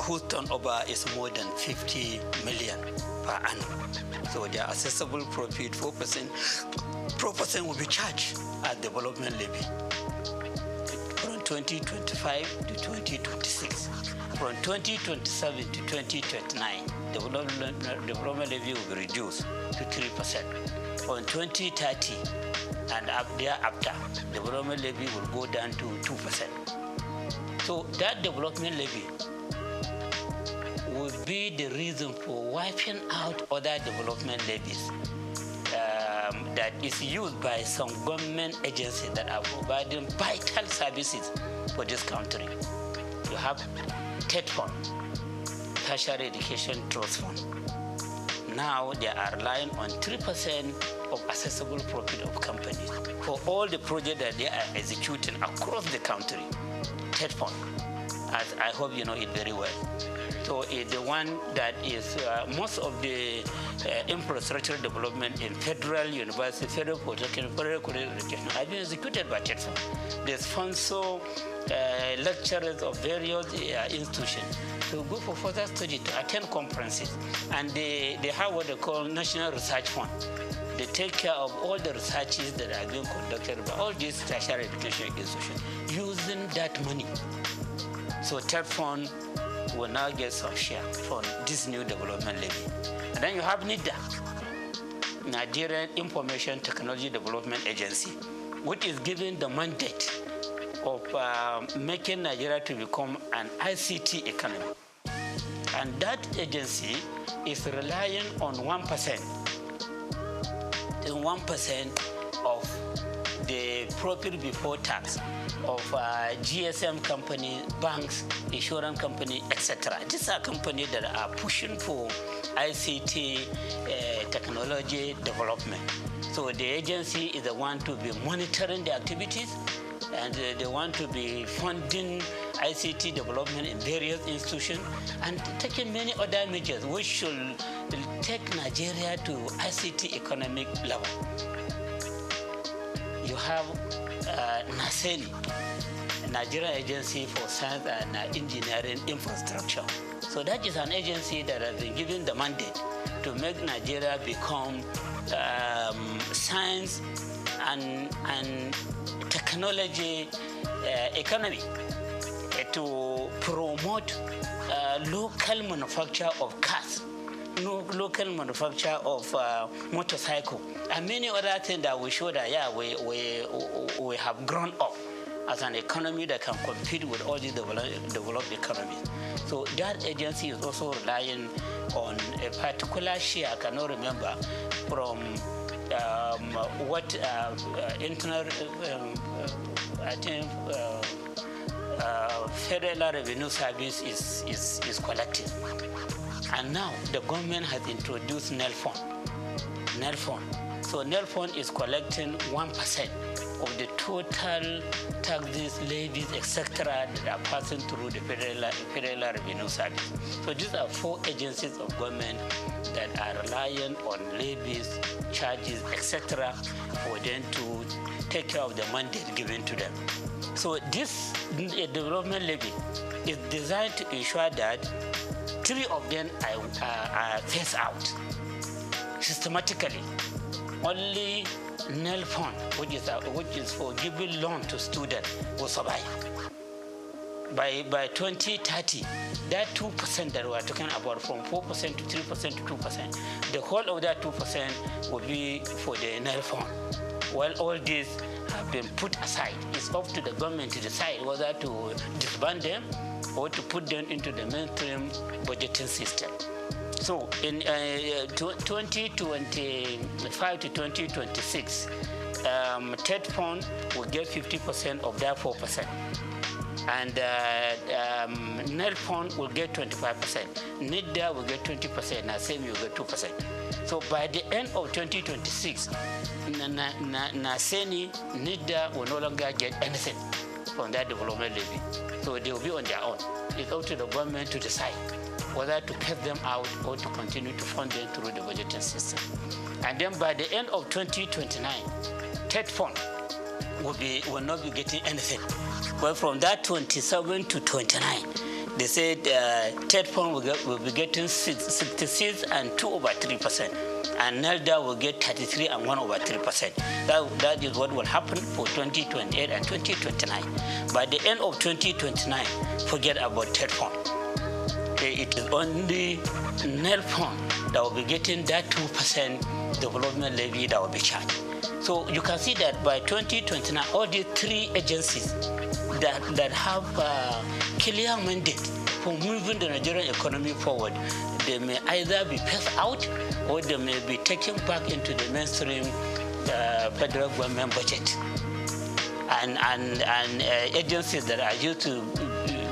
whose turnover is more than 50 million per annum. So their accessible profit, 4% will be charged as development levy from 2025 to 2026. From 2027 to 2029, development levy will be reduced to 3%. From 2030 and up thereafter, development levy will go down to 2%. So that development levy will be the reason for wiping out other development levies that is used by some government agencies that are providing vital services for this country. You have TED Fund, Tertiary Education Trust Fund. Now they are relying on 3% of accessible profit of companies for all the projects that they are executing across the country. TED Fund, as I hope you know it very well. So it's the one that is most of the infrastructure development in federal university, federal polytechnic, federal college education have been executed by TED Fund. They sponsor lecturers of various institutions to go for further study, to attend conferences. And they have what they call National Research Fund. They take care of all the researches that are being conducted by all these tertiary education institutions using that money. So TED Fund will now get some share from this new development levy. And then you have NIDA, Nigerian Information Technology Development Agency, which is given the mandate of making Nigeria to become an ICT economy. And that agency is relying on 1%. 1% of the profit before tax of GSM companies, banks, insurance companies, etc. These are companies that are pushing for ICT technology development. So the agency is the one to be monitoring the activities, and they want to be funding ICT development in various institutions and taking many other measures which should take Nigeria to ICT economic level. You have NASENI, Nigerian Agency for Science and Engineering Infrastructure. So that is an agency that has been given the mandate to make Nigeria become science and technology economy, to promote local manufacture of cars, local manufacture of motorcycle, and many other things that we show that we have grown up as an economy that can compete with all these developed economies. So that agency is also relying on a particular share, I cannot remember, from what internal, I think, Federal Revenue Service is collecting. And now the government has introduced NEL fund. So NEL fund is collecting 1% of the total taxes, levies, etc. that are passing through the Federal Revenue Service. So these are 4 agencies of government that are relying on levies, charges, etc. for them to take care of the mandate given to them. So this development levy is designed to ensure that 3 of them are phased out systematically. Only NEL fund, which is for giving loan to students, will survive. By 2030, that 2% that we are talking about, from 4% to 3% to 2%, the whole of that 2% will be for the NEL fund. While all these have been put aside, it's up to the government to decide whether to disband them or to put them into the mainstream budgeting system. So in 2025 to 2026, TED fund will get 50% of that 4%. And NEL fund will get 25%. NIDA will get 20%, and SEMI will get 2%. So by the end of 2026, NASENI, NIDA will no longer get anything from that development levy. So they will be on their own. It's up to the government to decide whether to cut them out or to continue to fund them through the budgeting system. And then by the end of 2029, TED fund will not be getting anything. But from that 27 to 29, they said TED fund will be getting 66 and 2/3%. And NELDA will get 33 and 1/3%. That is what will happen for 2028 and 2029. By the end of 2029, forget about TED fund. It is only NEL fund that will be getting that 2% development levy that will be charged. So you can see that by 2029, all these 3 agencies that have clear mandate for moving the Nigerian economy forward, they may either be passed out or they may be taken back into the mainstream federal government budget. And agencies that are used to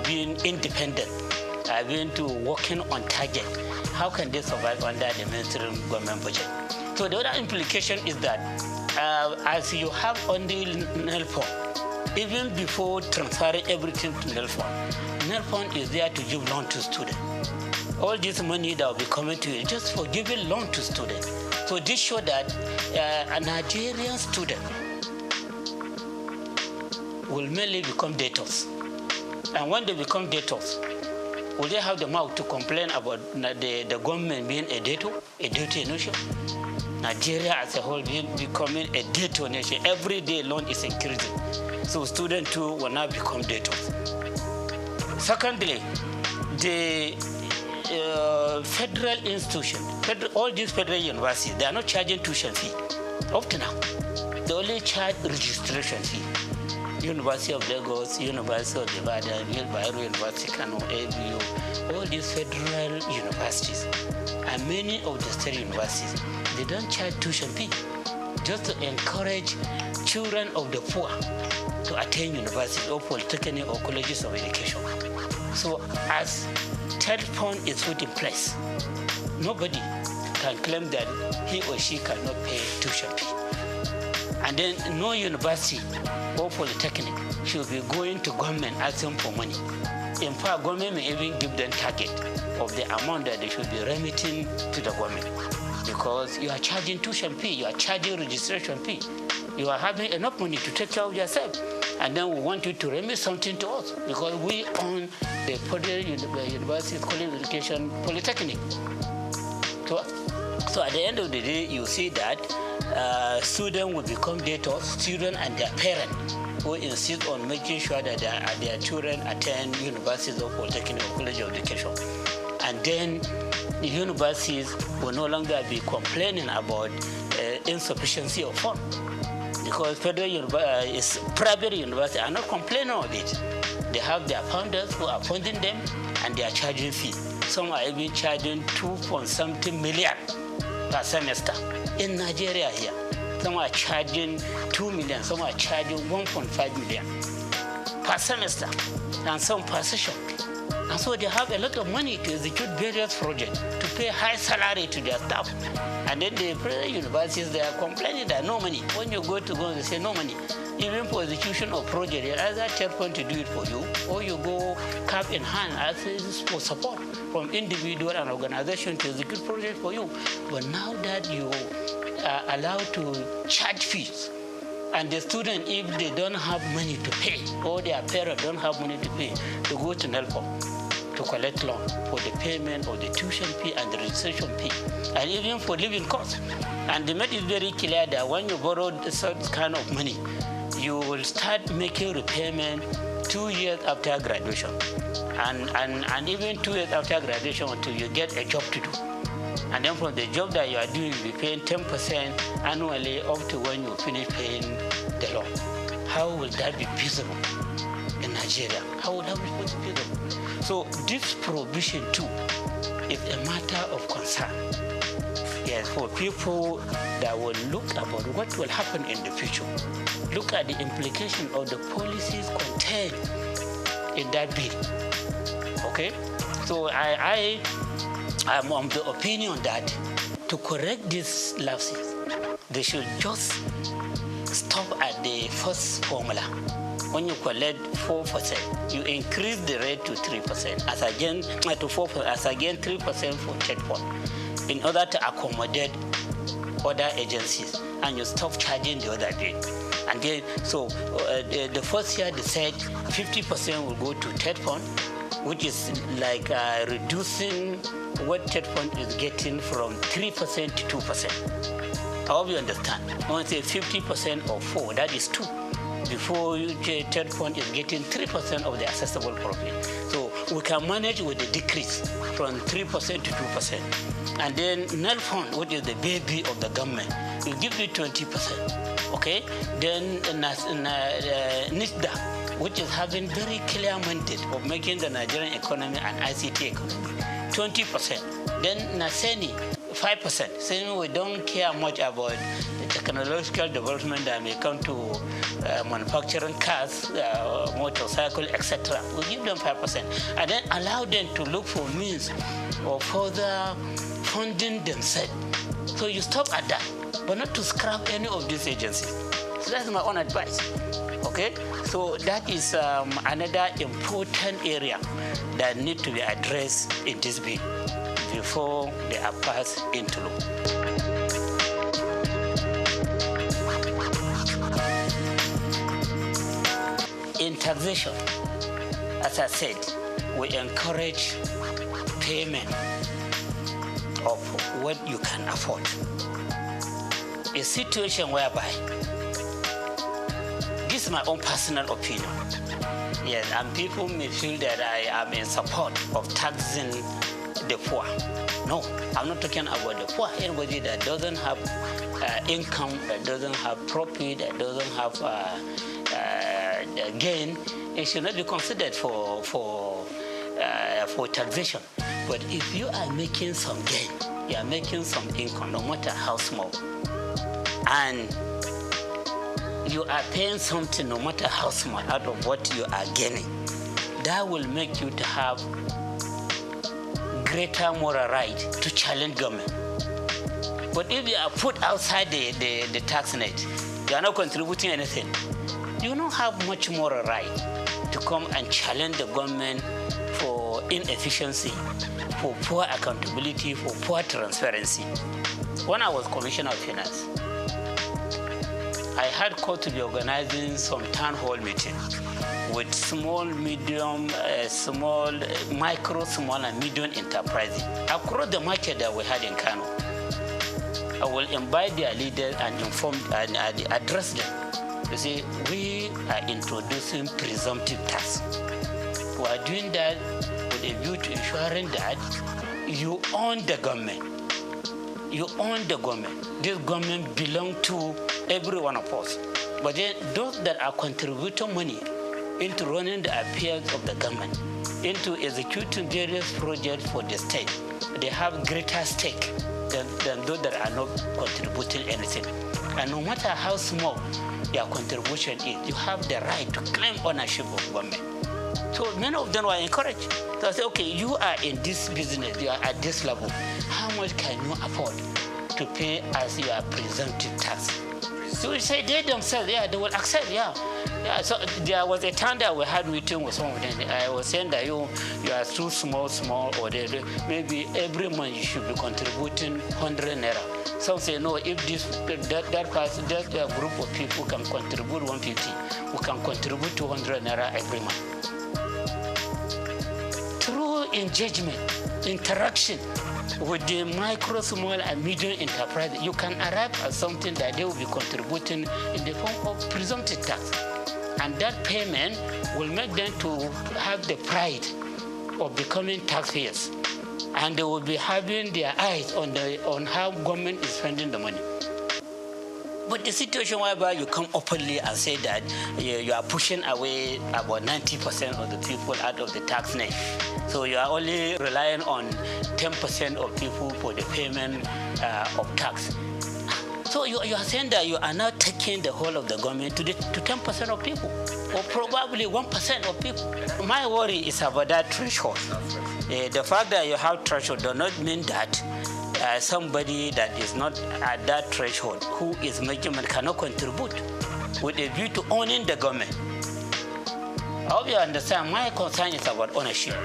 being independent, are going to working on target. How can they survive under the mainstream government budget? So the other implication is that as you have only NEL fund, even before transferring everything to NEL fund is there to give loan to students. All this money that will be coming to you is just for giving loan to students. So this shows that a Nigerian student will mainly become debtors. And when they become debtors, will they have the mouth to complain about the government being a debtor nation? Nigeria as a whole becoming a debtor nation. Every day loan is increasing. So students too will now become debtors. Secondly, the federal institution, all these federal universities, they are not charging tuition fee up to now. They only charge registration fee. University of Lagos, University of Ibadan, Bayero University, Kano, ABU, all these federal universities, and many of the state universities, they don't charge tuition fee, just to encourage children of the poor to attend university or polytechnic or colleges of education. So as TED fund is put in place, nobody can claim that he or she cannot pay tuition fee. And then no university or polytechnic should be going to government asking for money. In fact, government may even give them target of the amount that they should be remitting to the government. Because you are charging tuition fee, you are charging registration fee. You are having enough money to take care of yourself. And then we want you to remit something to us because we own the federal university college education polytechnic. So at the end of the day, you see that students will become debtors, students and their parents who insist on making sure that their children attend universities or polytechnic or college of education. And then the universities will no longer be complaining about insufficiency of funds. Because federal private universities are not complaining of it. They have their founders who are funding them and they are charging fees. Some are even charging 2.something million per semester. In Nigeria here, some are charging 2 million, some are charging 1.5 million per semester, and some per session. And so they have a lot of money to execute various projects, to pay high salary to their staff. And then the private universities, they are complaining that no money. When you go, they say no money. Even for execution of project, they either take one to do it for you, or you go cap in hand as for support from individual and organization to execute project for you. But now that you are allowed to charge fees, and the student, if they don't have money to pay, or their parents don't have money to pay, to go to NELPO to collect loan for the payment of the tuition fee and the registration fee, and even for living costs. And they made it very clear that when you borrow such kind of money, you will start making repayment 2 years after graduation, and even 2 years after graduation until you get a job to do. And then from the job that you are doing, you'll be paying 10% annually up to when you finish paying the loan. How will that be feasible in Nigeria? How will that be feasible? So this provision too is a matter of concern. Yes, for people that will look about what will happen in the future. Look at the implication of the policies contained in that bill. Okay? So I am of the opinion that to correct these lapses, they should just stop at the first formula. When you collect 4%, you increase the rate to 3%, as again to 4%, as again 3% for third point, in order to accommodate other agencies, and you stop charging the other rate. And then, so the first year they said 50% will go to third point, which is like reducing what third point is getting from 3% to 2%. I hope you understand. When I say 50% of 4, that is 2. Before third point is getting 3% of the accessible profit. So we can manage with the decrease from 3% to 2%. And then NEL fund, which is the baby of the government, will give you 20%. Okay? Then NISDA, which is having very clear mandate of making the Nigerian economy an ICT economy, 20%. Then NASENI, 5%. Saying we don't care much about the technological development that may come to manufacturing cars, motorcycle, etc. We give them 5%, and then allow them to look for means of further funding themselves. So you stop at that, but not to scrap any of these agencies. So that's my own advice. Okay, so that is another important area that need to be addressed in this bill before they are passed into law. In taxation, as I said, we encourage payment of what you can afford. A situation whereby, this is my own personal opinion, yes, and people may feel that I am in support of taxing the poor. No, I'm not talking about the poor. Anybody that doesn't have income, that doesn't have profit, that doesn't have gain, it should not be considered for taxation. But if you are making some gain, you are making some income, no matter how small, and you are paying something, no matter how small, out of what you are gaining, that will make you to have greater moral right to challenge government. But if you are put outside the tax net, you are not contributing anything, you don't have much moral right to come and challenge the government for inefficiency, for poor accountability, for poor transparency. When I was Commissioner of Finance, I had called to be organizing some town hall meetings with small, medium, micro, small, and medium enterprises across the market that we had in Kano. I will invite their leaders and inform and address them. You see, we are introducing presumptive tax. We are doing that with a view to ensuring that you own the government. You own the government. This government belongs to every one of us. But then those that are contributing money into running the affairs of the government, into executing various projects for the state, they have greater stake than those that are not contributing anything. And no matter how small your contribution is, you have the right to claim ownership of government. So many of them were encouraged. So I said, okay, you are in this business, you are at this level. How much can you afford to pay as your presumptive tax? So we say they themselves, yeah, they will accept, yeah. So there was a time that we had meeting with some of them. I was saying that you are too small, or maybe every month you should be contributing 100 naira. Some say no, if that group of people can contribute 150, we can contribute 200 naira every month. Through engagement, interaction with the micro, small, and medium enterprise, you can arrive at something that they will be contributing in the form of presumptive tax. And that payment will make them to have the pride of becoming taxpayers. And they will be having their eyes on how government is spending the money. But the situation whereby you come openly and say that you are pushing away about 90% of the people out of the tax net. So you are only relying on 10% of people for the payment of tax. So you are saying that you are now taking the whole of the government to 10% of people, or probably 1% of people. My worry is about that threshold. The fact that you have threshold does not mean that somebody that is not at that threshold, who is making money, cannot contribute with a view to owning the government. I hope you understand. My concern is about ownership.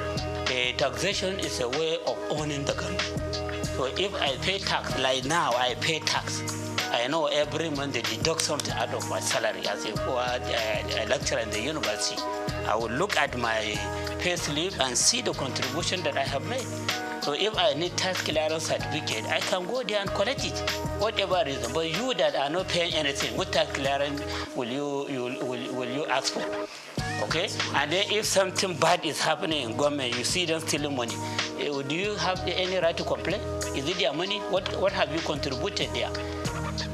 Taxation is a way of owning the government. So if I pay tax, like now I pay tax, I know every month they deduct something out of my salary as a lecturer in the university. I will look at my pay slip and see the contribution that I have made. So if I need tax clearance certificate, I can go there and collect it, whatever reason. But you that are not paying anything, what tax clearance will you ask for? Okay? And then if something bad is happening in government, you see them stealing money, do you have any right to complain? Is it their money? What have you contributed there?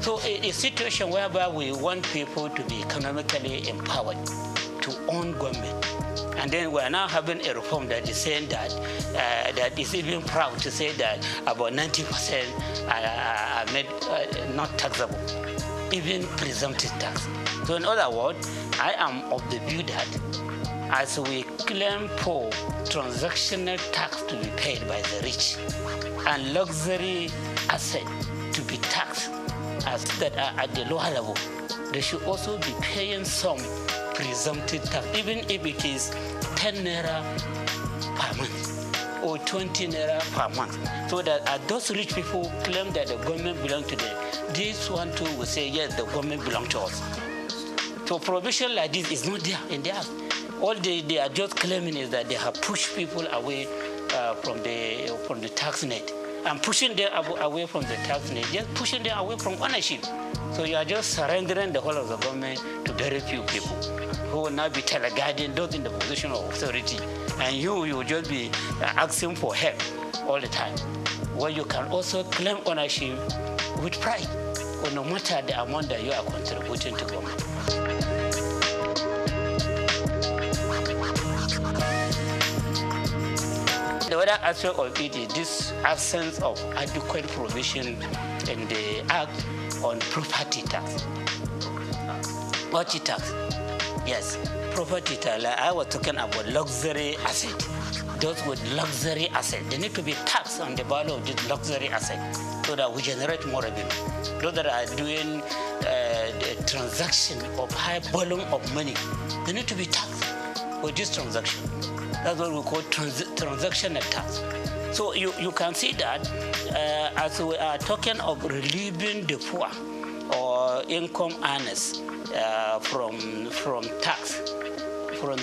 So a situation whereby we want people to be economically empowered to own government. And then we are now having a reform that is saying that that is even proud to say that about 90% are made not taxable, even presumptive tax. So in other words, I am of the view that as we claim for transactional tax to be paid by the rich and luxury asset to be taxed as that are at the lower level, they should also be paying some presumptive tax, even if it is 10 naira per month or 20 naira per month, so that those rich people claim that the government belongs to them, this one too will say, yes, the government belongs to us. So provision like this is not there in the act. All they are just claiming is that they have pushed people away from the tax net. And pushing them away from the tax net, just pushing them away from ownership. So you are just surrendering the whole of the government to very few people who will now be teleguiding those in the position of authority. And you will just be asking for help all the time. Well, you can also claim ownership with pride, or no matter the amount that you are contributing to government. The other aspect of it is this absence of adequate provision in the Act on property tax. Property tax, yes, property tax. Like I was talking about luxury asset. Those with luxury asset, they need to be taxed on the value of this luxury asset so that we generate more revenue. Those that are doing the transaction of high volume of money, they need to be taxed for this transaction. That's what we call transactional tax. So you can see that as we are talking of relieving the poor or income earners from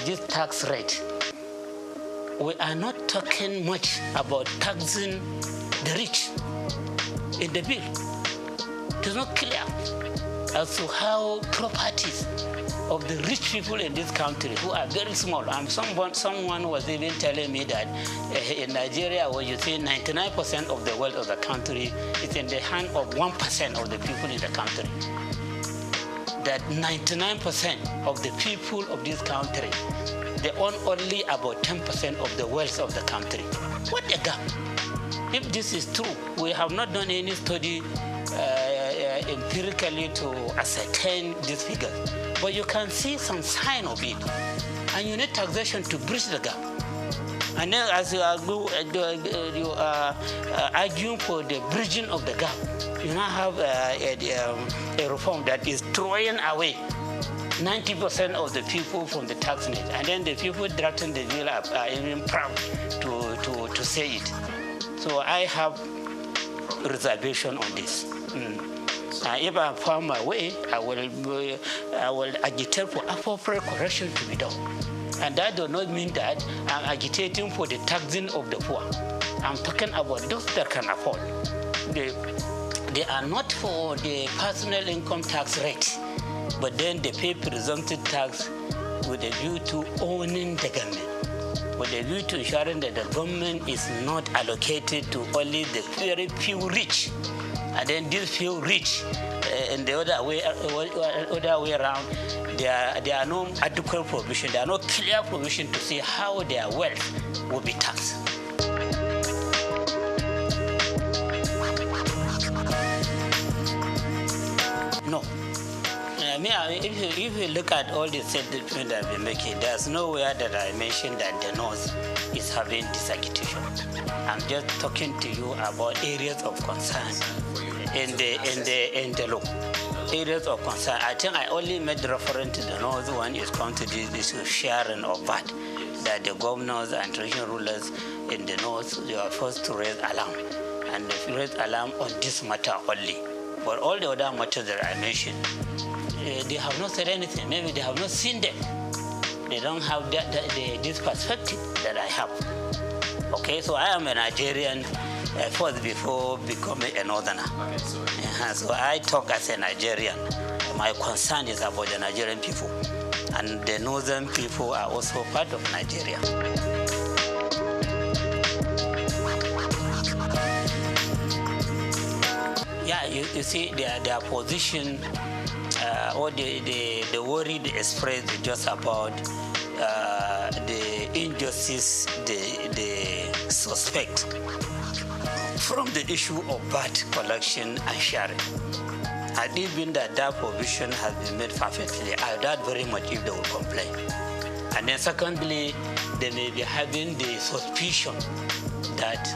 this tax rate, we are not talking much about taxing the rich in the bill. It is not clear as to how properties of the rich people in this country who are very small. Someone was even telling me that in Nigeria, where you say 99% of the wealth of the country is in the hand of 1% of the people in the country. That 99% of the people of this country, they own only about 10% of the wealth of the country. What a gap! if this is true, we have not done any study empirically to ascertain these figures, but you can see some sign of it, and you need taxation to bridge the gap. And then as you are arguing for the bridging of the gap, you now have a reform that is throwing away 90% of the people from the tax net, and then the people drafting the bill are even proud to say it. So I have reservation on this. If I found my way, I will agitate for appropriate correction to be done. And that does not mean that I'm agitating for the taxing of the poor. I'm talking about those that can afford. They are not for the personal income tax rate, but then they pay presumptive tax with a view to owning the government, with a view to ensuring that the government is not allocated to only the very few rich. And then these few rich, and the other way around, there are no adequate provision, there are no clear provision to see how their wealth will be taxed. No. If you look at all the statements that we making, there's nowhere that I mentioned that the North is having this agitation. I'm just talking to you about areas of concern in the law. Areas of concern. I think I only made reference to the North when it comes to this issue of sharing of VAT, that the governors and traditional rulers in the North, they are forced to raise alarm, and they raise alarm on this matter only. But all the other matters that I mentioned, they have not said anything. Maybe they have not seen them. They don't have this perspective that I have. Okay, so I am a Nigerian first before becoming a Northerner. Okay, so I talk as a Nigerian. My concern is about the Nigerian people. And the Northern people are also part of Nigeria. Yeah, you see their position, or the worry they express is just about the injustice they suspect from the issue of VAT collection and sharing. And even that provision has been made perfectly, I doubt very much if they will complain. And then secondly, they may be having the suspicion that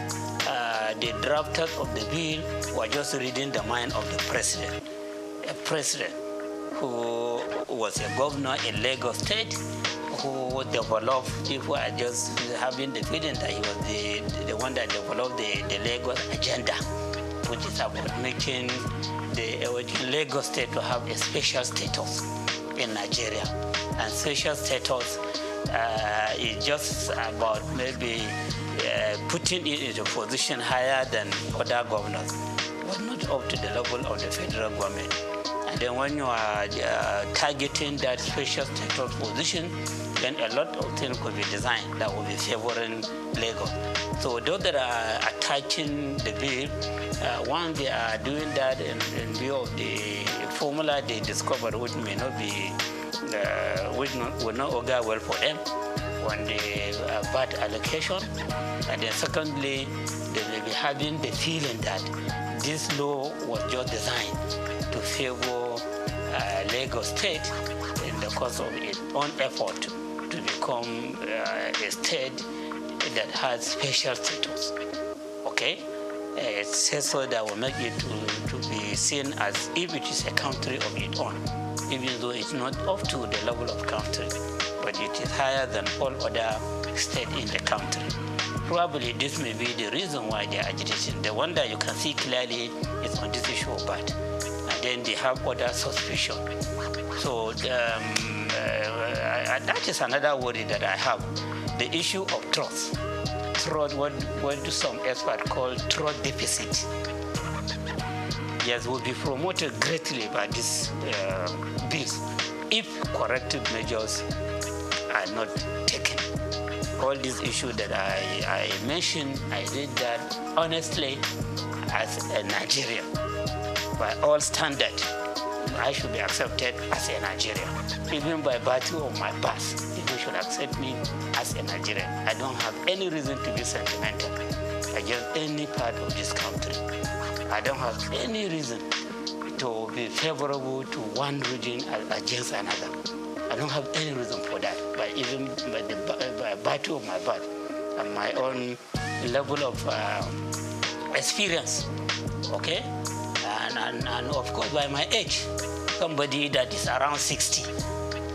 the drafters of the bill were just reading the mind of the president. A president who was a governor in Lagos State, who developed, people are just having the feeling that he was the one that developed the Lagos agenda, which is about making the Lagos State to have a special status in Nigeria. And special status is just about maybe putting it into a position higher than other governors, but not up to the level of the federal government. And then when you are targeting that special status position, then a lot of things could be designed that will be favoring Lagos. So those that are attaching the bill, one, they are doing that in view of the formula they discovered, which may not be, which will not augur well for them on the VAT allocation. And then secondly, they may be having the feeling that this law was just designed to favor Lagos State in the course of its own effort to become a state that has special status. Okay? It says so that will make it to be seen as if it is a country of its own, even though it's not up to the level of country, but it is higher than all other states in the country. Probably this may be the reason why they are agitating. The one that you can see clearly is on this issue of VAT. And then they have other suspicion. So that is another worry that I have. The issue of trust. Trust, what do some experts call trust deficit. Yes, will be promoted greatly by these bills if corrective measures are not taken. All these issues that I mentioned, I did that honestly as a Nigerian. By all standards, I should be accepted as a Nigerian. Even by virtue of my past, people should accept me as a Nigerian. I don't have any reason to be sentimental. against any part of this country. I don't have any reason to be favorable to one region against another. I don't have any reason for that. But even by the battle of my birth and my own level of experience, okay? And of course by my age, somebody that is around 60.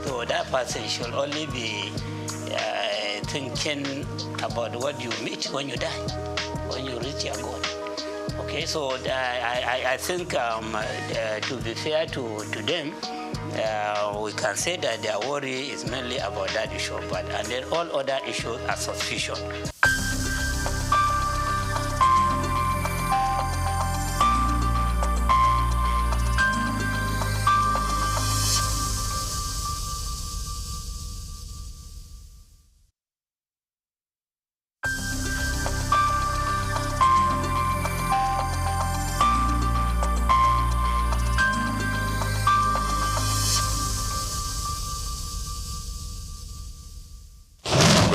So that person should only be thinking about what you meet when you die, when you reach your goal. Okay, so I think to be fair to them, we can say that their worry is mainly about that issue, and then all other issues are suspicion.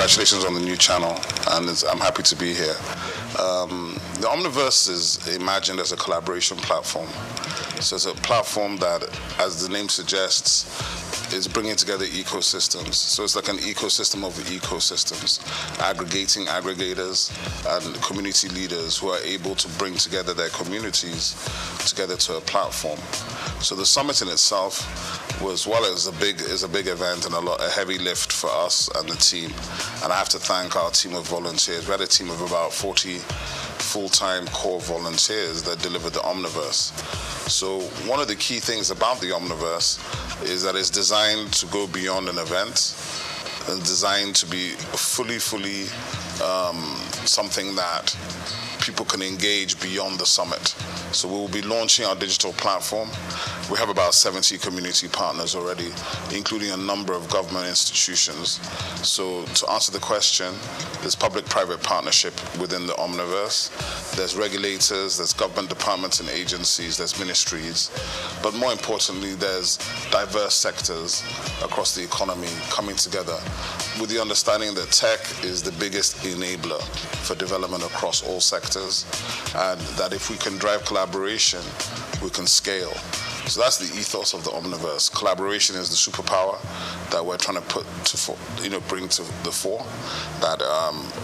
Congratulations on the new channel, and I'm happy to be here. The Omniverse is imagined as a collaboration platform. So it's a platform that, as the name suggests, is bringing together ecosystems. So it's like an ecosystem of ecosystems, aggregating aggregators and community leaders who are able to bring together their communities together to a platform. So the summit in itself was, while it was a big event and a heavy lift for us and the team, and I have to thank our team of volunteers. We had a team of about 40 full-time core volunteers that delivered the Omniverse. So one of the key things about the Omniverse is that it's designed to go beyond an event and designed to be fully something that people can engage beyond the summit. So we will be launching our digital platform. We have about 70 community partners already, including a number of government institutions. So to answer the question, there's public-private partnership within the Omniverse. There's regulators, there's government departments and agencies, there's ministries. But more importantly, there's diverse sectors across the economy coming together with the understanding that tech is the biggest enabler for development across all sectors, and that if we can drive collaboration, we can scale. So that's the ethos of the Omniverse. Collaboration is the superpower that we're trying to bring to the fore. That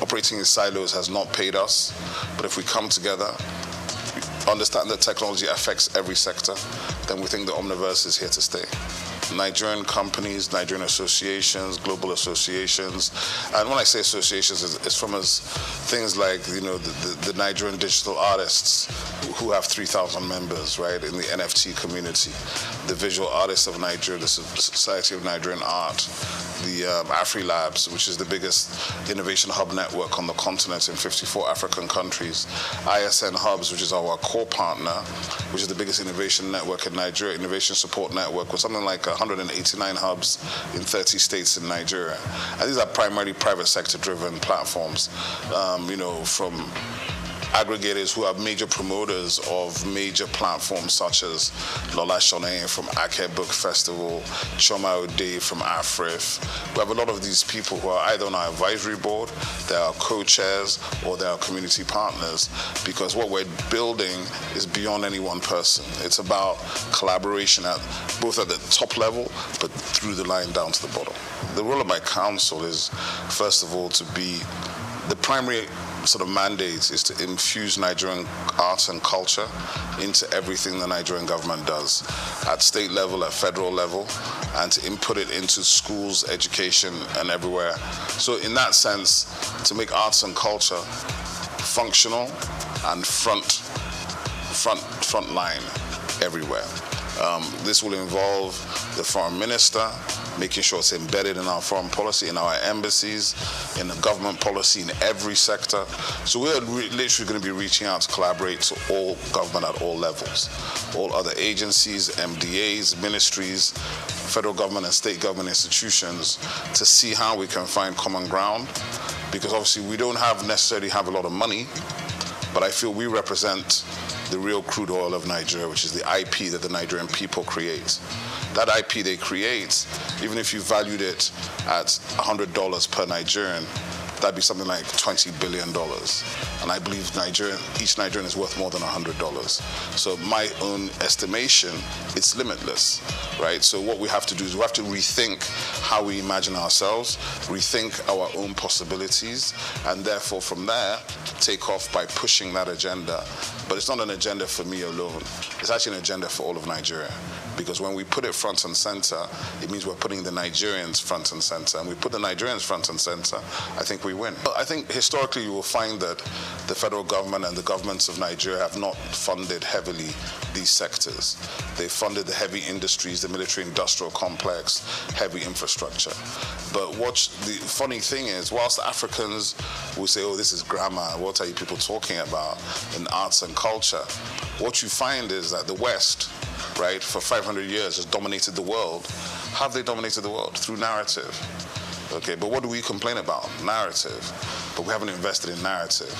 operating in silos has not paid us, but if we come together, understand that technology affects every sector, then we think the Omniverse is here to stay. Nigerian companies, Nigerian associations, global associations, and when I say associations, it's from things like the Nigerian digital artists who have 3,000 members, right, in the NFT community, the Visual Artists of Nigeria, the Society of Nigerian Art, the AfriLabs, which is the biggest innovation hub network on the continent in 54 African countries, ISN Hubs, which is our core partner, which is the biggest innovation network in Nigeria, innovation support network, with something like 189 hubs in 30 states in Nigeria. And these are primarily private sector driven platforms, from aggregators who are major promoters of major platforms such as Lola Shone from Ake Book Festival, Choma Ode from AFRIF. We have a lot of these people who are either on our advisory board, they are co-chairs, or they are community partners, because what we're building is beyond any one person. It's about collaboration both at the top level, but through the line down to the bottom. The role of my council is, first of all, to be the primary sort of mandate is to infuse Nigerian arts and culture into everything the Nigerian government does at state level, at federal level, and to input it into schools, education, and everywhere. So in that sense, to make arts and culture functional and front line everywhere. This will involve the foreign minister, making sure it's embedded in our foreign policy, in our embassies, in the government policy, in every sector. So we're literally going to be reaching out to collaborate to all government at all levels, all other agencies, MDAs, ministries, federal government and state government institutions, to see how we can find common ground. Because obviously we don't necessarily have a lot of money, but I feel we represent the real crude oil of Nigeria, which is the IP that the Nigerian people create. That IP they create, even if you valued it at $100 per Nigerian, that'd be something like $20 billion. And I believe each Nigerian is worth more than $100. So my own estimation, it's limitless, right? So what we have to do is we have to rethink how we imagine ourselves, rethink our own possibilities, and therefore from there, take off by pushing that agenda. But it's not an agenda for me alone. It's actually an agenda for all of Nigeria. Because when we put it front and center, it means we're putting the Nigerians front and center. And we put the Nigerians front and center, I think we win. I think historically you will find that the federal government and the governments of Nigeria have not funded heavily these sectors. They funded the heavy industries, the military-industrial complex, heavy infrastructure. But the funny thing is, whilst Africans will say, oh, this is grammar, what are you people talking about in arts and culture? What you find is that the West, right, for 500 years has dominated the world. How have they dominated the world? Through narrative. Okay, but what do we complain about? Narrative. But we haven't invested in narrative.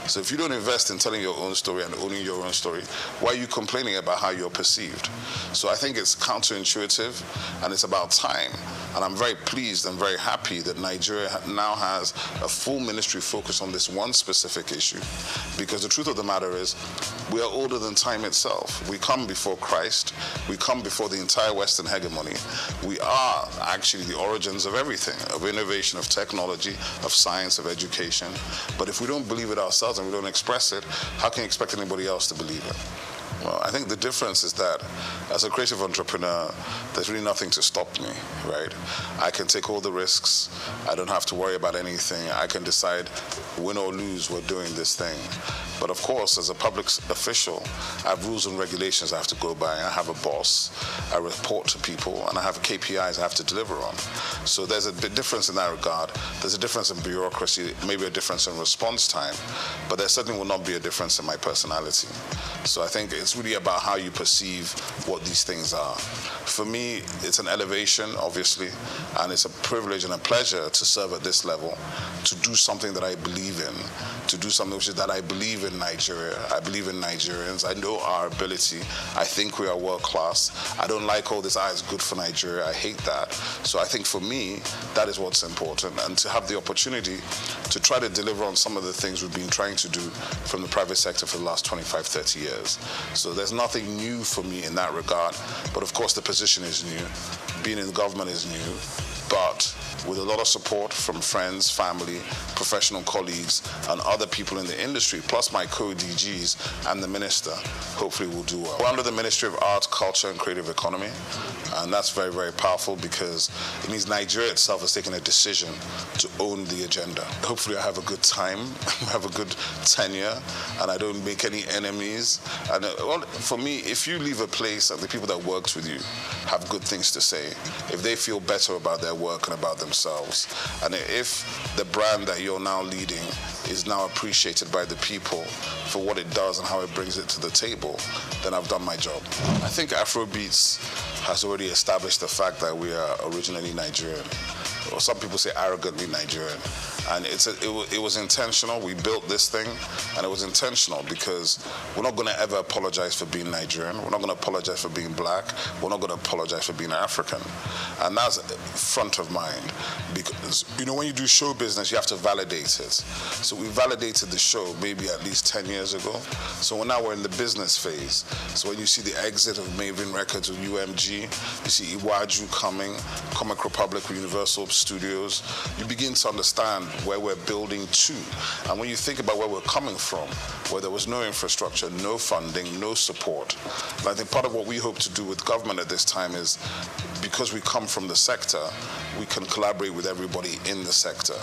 So if you don't invest in telling your own story and owning your own story, why are you complaining about how you're perceived? So I think it's counterintuitive and it's about time. And I'm very pleased and very happy that Nigeria now has a full ministry focused on this one specific issue. Because the truth of the matter is, we are older than time itself. We come before Christ. We come before the entire Western hegemony. We are actually the origins of everything, of innovation, of technology, of science, of education. But if we don't believe it ourselves and we don't express it, how can you expect anybody else to believe it? Well, I think the difference is that as a creative entrepreneur, there's really nothing to stop me, right? I can take all the risks. I don't have to worry about anything. I can decide, win or lose, we're doing this thing. But of course, as a public official, I have rules and regulations I have to go by. I have a boss. I report to people, and I have KPIs I have to deliver on. So there's a big difference in that regard. There's a difference in bureaucracy, maybe a difference in response time, but there certainly will not be a difference in my personality. So I think it's really about how you perceive what these things are. For me, it's an elevation, obviously, and it's a privilege and a pleasure to serve at this level, to do something that I believe in, to do something which is that I believe in Nigeria. I believe in Nigerians. I know our ability. I think we are world class. I don't like all this, it's good for Nigeria. I hate that. So I think for me, that is what's important. And to have the opportunity to try to deliver on some of the things we've been trying to do from the private sector for the last 25, 30 years. So there's nothing new for me in that regard. But of course, the position is new. Being in government is new. But with a lot of support from friends, family, professional colleagues, and other people in the industry, plus my co-DGs and the minister, hopefully we'll do well. We're under the Ministry of Art, Culture, and Creative Economy, and that's very, very powerful because it means Nigeria itself has taken a decision to own the agenda. Hopefully I have a good time, have a good tenure, and I don't make any enemies. And well, for me, if you leave a place and the people that worked with you have good things to say, if they feel better about their work and about themselves, and if the brand that you're now leading is now appreciated by the people for what it does and how it brings it to the table, then I've done my job. I think Afrobeats has already established the fact that we are originally Nigerian, or some people say arrogantly Nigerian. And it was intentional. We built this thing, and it was intentional because we're not going to ever apologize for being Nigerian. We're not going to apologize for being black. We're not going to apologize for being African. And that's front of mind because, you know, when you do show business, you have to validate it. So we validated the show maybe at least 10 years ago. So now we're in the business phase. So when you see the exit of Maven Records with UMG, you see Iwaju coming, Comic Republic with Universal Studios, you begin to understand where we're building to. And when you think about where we're coming from, where there was no infrastructure, no funding, no support, and I think part of what we hope to do with government at this time is, because we come from the sector, we can collaborate with everybody in the sector.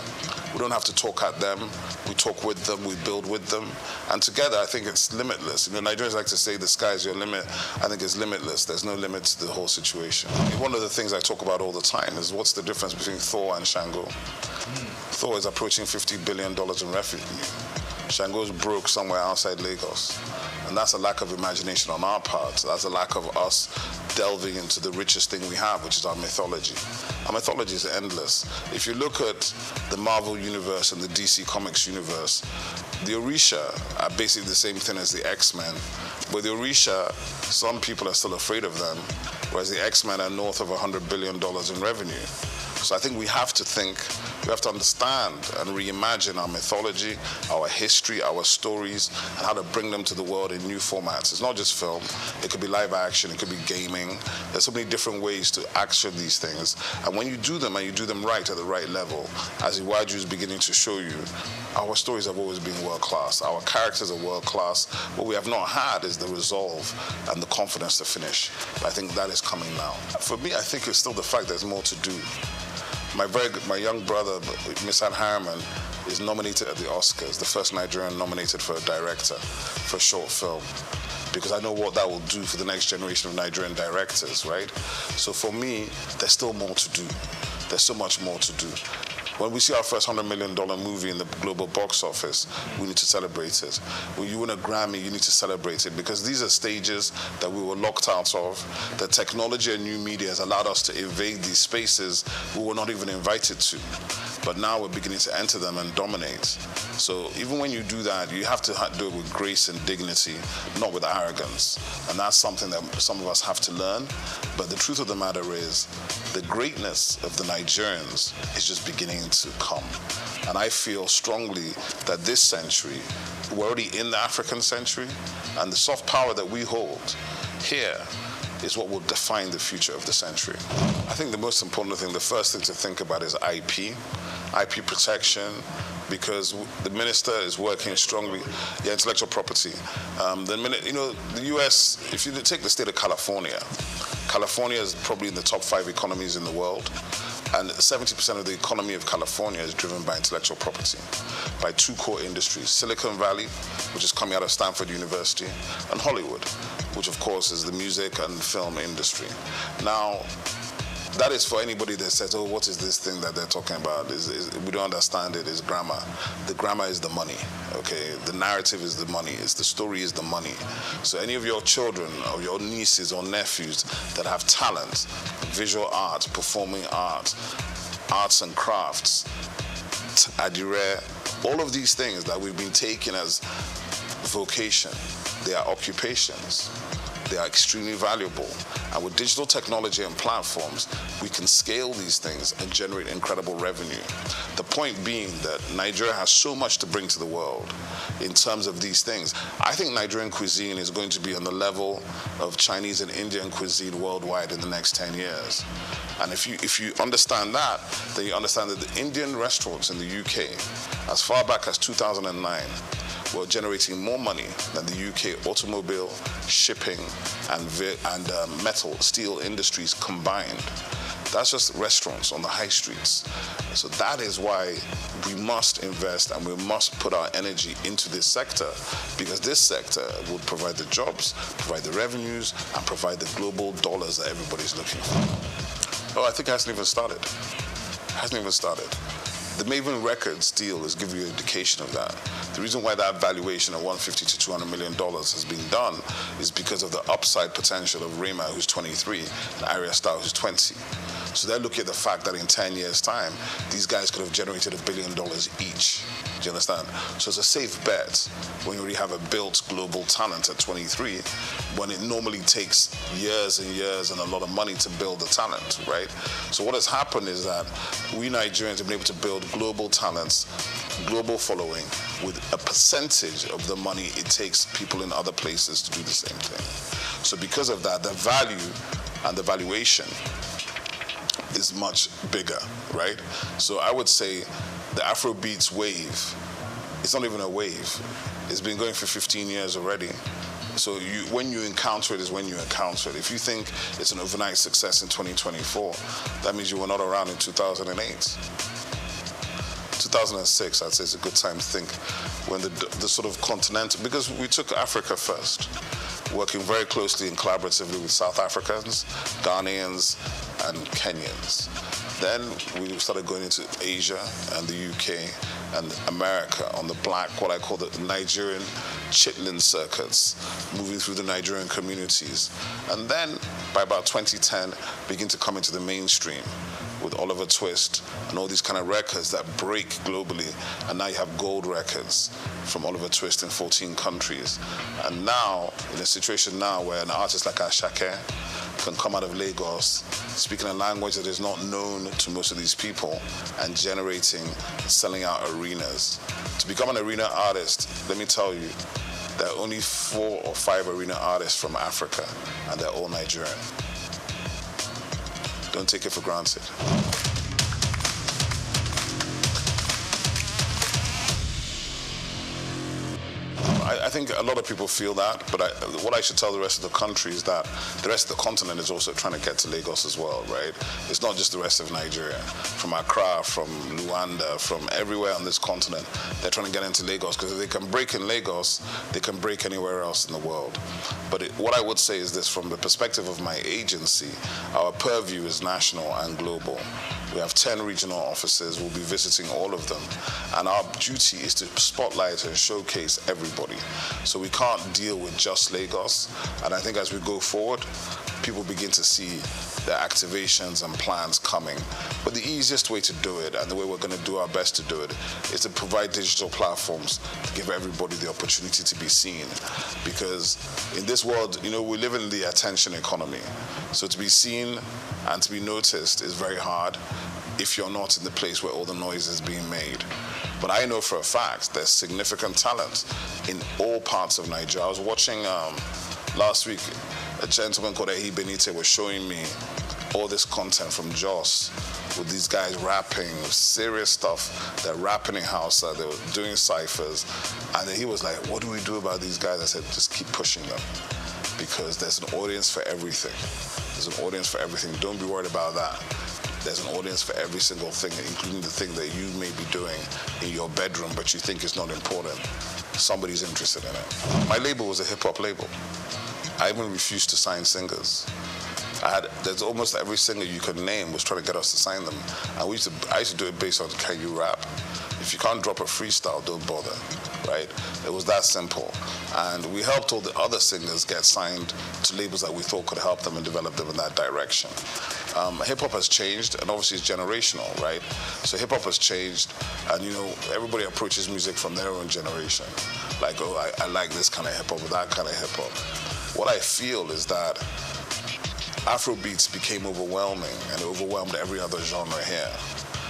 We don't have to talk at them, we talk with them, we build with them, and together I think it's limitless. You know, Nigerians like to say the sky is your limit. I think it's limitless. There's no limit to the whole situation. One of the things I talk about all the time is what's the difference between Thor and Shango? Thor is approaching $50 billion in revenue. Shango's broke somewhere outside Lagos. And that's a lack of imagination on our part. That's a lack of us delving into the richest thing we have, which is our mythology. Our mythology is endless. If you look at the Marvel universe and the DC Comics universe, the Orisha are basically the same thing as the X-Men. But the Orisha, some people are still afraid of them, whereas the X-Men are north of $100 billion in revenue. So I think we have to understand and reimagine our mythology, our history, our stories, and how to bring them to the world in new formats. It's not just film. It could be live action. It could be gaming. There's so many different ways to action these things. And when you do them, and you do them right at the right level, as Iwaju is beginning to show you, our stories have always been world-class. Our characters are world-class. What we have not had is the resolve and the confidence to finish. But I think that is coming now. For me, I think it's still the fact there's more to do. My young brother, Misan Harriman, is nominated at the Oscars, the first Nigerian nominated for a director for a short film, because I know what that will do for the next generation of Nigerian directors, right? So for me, there's still more to do. There's so much more to do. When we see our first $100 million movie in the global box office, we need to celebrate it. When you win a Grammy, you need to celebrate it, because these are stages that we were locked out of. The technology and new media has allowed us to invade these spaces we were not even invited to. But now we're beginning to enter them and dominate. So even when you do that, you have to do it with grace and dignity, not with arrogance. And that's something that some of us have to learn. But the truth of the matter is, the greatness of the Nigerians is just beginning to come. And I feel strongly that this century, we're already in the African century, and the soft power that we hold here is what will define the future of the century. I think the most important thing, the first thing to think about is IP protection, because the minister is working strongly, intellectual property. The US, if you take the state of California is probably in the top 5 economies in the world, and 70% of the economy of California is driven by intellectual property, by 2 core industries: Silicon Valley, which is coming out of Stanford University, and Hollywood, which of course is the music and film industry. Now, that is for anybody that says, oh, what is this thing that they're talking about? We don't understand it, it's grammar. The grammar is the money, okay? The narrative is the money, the story is the money. So any of your children or your nieces or nephews that have talent, visual art, performing art, arts and crafts, adire, all of these things that we've been taking as vocation, they are occupations. They are extremely valuable. And with digital technology and platforms, we can scale these things and generate incredible revenue. The point being that Nigeria has so much to bring to the world in terms of these things. I think Nigerian cuisine is going to be on the level of Chinese and Indian cuisine worldwide in the next 10 years. And if you understand that, then you understand that the Indian restaurants in the UK, as far back as 2009, were generating more money than the UK automobile, shipping, and metal, steel industries combined. That's just restaurants on the high streets. So that is why we must invest and we must put our energy into this sector, because this sector will provide the jobs, provide the revenues, and provide the global dollars that everybody's looking for. Oh, I think it hasn't even started. The Maven Records deal is giving you an indication of that. The reason why that valuation of $150 to $200 million has been done is because of the upside potential of Rema, who's 23, and Arya Star, who's 20. So they're looking at the fact that in 10 years' time, these guys could have generated $1 billion each. Do you understand? So it's a safe bet when you already have a built global talent at 23, when it normally takes years and years and a lot of money to build the talent, right? So what has happened is that we Nigerians have been able to build global talents, global following, with a percentage of the money it takes people in other places to do the same thing. So because of that, the value and the valuation is much bigger, right? So I would say the Afrobeats wave, it's not even a wave. It's been going for 15 years already. So when you encounter it is when you encounter it. If you think it's an overnight success in 2024, that means you were not around in 2008. 2006, I'd say it's a good time to think, when the sort of continental, because we took Africa first, working very closely and collaboratively with South Africans, Ghanaians, and Kenyans. Then we started going into Asia and the UK and America on the black, what I call the Nigerian chitlin circuits, moving through the Nigerian communities. And then by about 2010, begin to come into the mainstream with Oliver Twist and all these kind of records that break globally. And now you have gold records from Oliver Twist in 14 countries. And now, in a situation now where an artist like Ashake can come out of Lagos, speaking a language that is not known to most of these people, and selling out arenas. To become an arena artist, let me tell you, there are only 4 or 5 arena artists from Africa, and they're all Nigerian. Don't take it for granted. I think a lot of people feel that, but what I should tell the rest of the country is that the rest of the continent is also trying to get to Lagos as well, right? It's not just the rest of Nigeria. From Accra, from Luanda, from everywhere on this continent, they're trying to get into Lagos, because if they can break in Lagos, they can break anywhere else in the world. But what I would say is this, from the perspective of my agency, our purview is national and global. We have 10 regional offices. We'll be visiting all of them. And our duty is to spotlight and showcase everybody. So we can't deal with just Lagos. And I think as we go forward, people begin to see the activations and plans coming. But the easiest way to do it, and the way we're going to do our best to do it, is to provide digital platforms to give everybody the opportunity to be seen. Because in this world, we live in the attention economy. So to be seen and to be noticed is very hard if you're not in the place where all the noise is being made. But I know for a fact there's significant talent in all parts of Nigeria. I was watching last week, a gentleman called Ehi Benite was showing me all this content from Jos with these guys rapping, serious stuff. They're rapping in Hausa, they were doing ciphers. And then he was like, what do we do about these guys? I said, just keep pushing them, because there's an audience for everything. There's an audience for everything. Don't be worried about that. There's an audience for every single thing, including the thing that you may be doing in your bedroom, but you think is not important. Somebody's interested in it. My label was a hip-hop label. I even refused to sign singers. There's almost every singer you could name was trying to get us to sign them. And I used to do it based on, can you rap? If you can't drop a freestyle, don't bother, right? It was that simple. And we helped all the other singers get signed to labels that we thought could help them and develop them in that direction. Hip-hop has changed, and obviously it's generational, right? So hip-hop has changed, and everybody approaches music from their own generation. Like, oh, I like this kind of hip-hop or that kind of hip-hop. What I feel is that Afrobeats became overwhelming, and it overwhelmed every other genre here.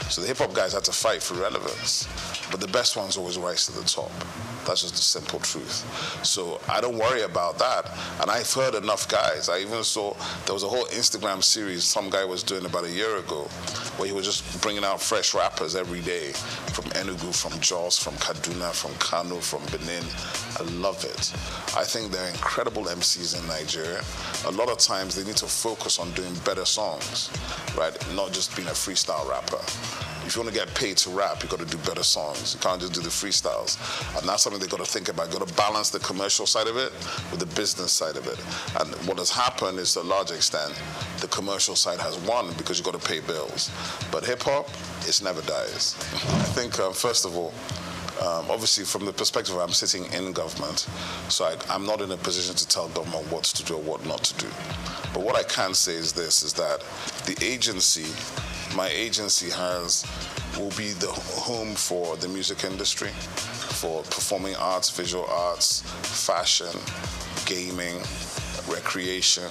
So the hip-hop guys had to fight for relevance, but the best ones always rise to the top. That's just the simple truth. So I don't worry about that. And I've heard enough guys. I even saw there was a whole Instagram series some guy was doing about a year ago, where he was just bringing out fresh rappers every day from Enugu, from Jos, from Kaduna, from Kano, from Benin. I love it. I think they're incredible MCs in Nigeria. A lot of times they need to focus on doing better songs, right? Not just being a freestyle rapper. If you want to get paid to rap, you've got to do better songs. You can't just do the freestyles. And that's something they've got to think about. You've got to balance the commercial side of it with the business side of it. And what has happened is, to a large extent, the commercial side has won because you've got to pay bills. But hip-hop, it never dies. I think, first of all, obviously, from the perspective I'm sitting in government, so I'm not in a position to tell government what to do or what not to do. But what I can say is this, is that the agency, my agency will be the home for the music industry, for performing arts, visual arts, fashion, gaming, recreation,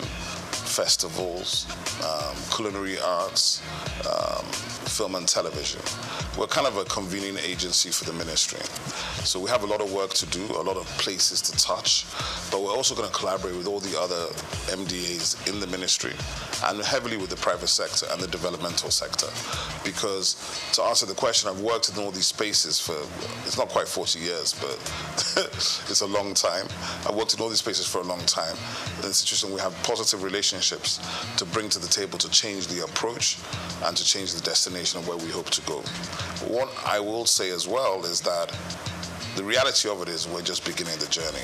festivals, culinary arts, film and television. We're kind of a convening agency for the ministry. So we have a lot of work to do, a lot of places to touch, but we're also going to collaborate with all the other MDAs in the ministry and heavily with the private sector and the developmental sector. Because to answer the question, I've worked in all these spaces for, it's not quite 40 years, but it's a long time. I've worked in all these spaces for a long time. In the institution, we have positive relationships to bring to the table to change the approach and to change the destination of where we hope to go. What I will say as well is that the reality of it is we're just beginning the journey.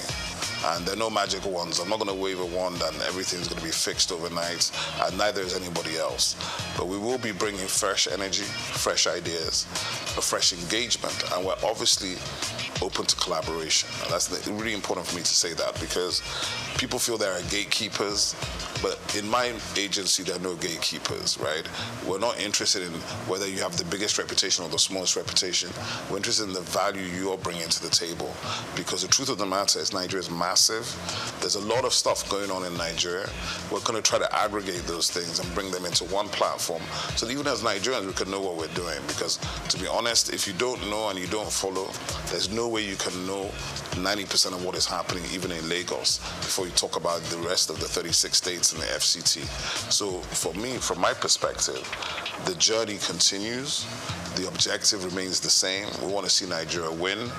And there are no magic wands. I'm not going to wave a wand and everything's going to be fixed overnight, and neither is anybody else. But we will be bringing fresh energy, fresh ideas, a fresh engagement, and we're obviously open to collaboration. And that's really important for me to say that, because people feel there are gatekeepers, but in my agency, there are no gatekeepers, right? We're not interested in whether you have the biggest reputation or the smallest reputation. We're interested in the value you're bringing to the table, because the truth of the matter is Nigeria is massive. There's a lot of stuff going on in Nigeria. We're going to try to aggregate those things and bring them into one platform so that even as Nigerians, we can know what we're doing. Because to be honest, if you don't know and you don't follow, there's no way you can know 90% of what is happening even in Lagos before you talk about the rest of the 36 states in the FCT. So for me, from my perspective, the journey continues. The objective remains the same. We want to see Nigeria win,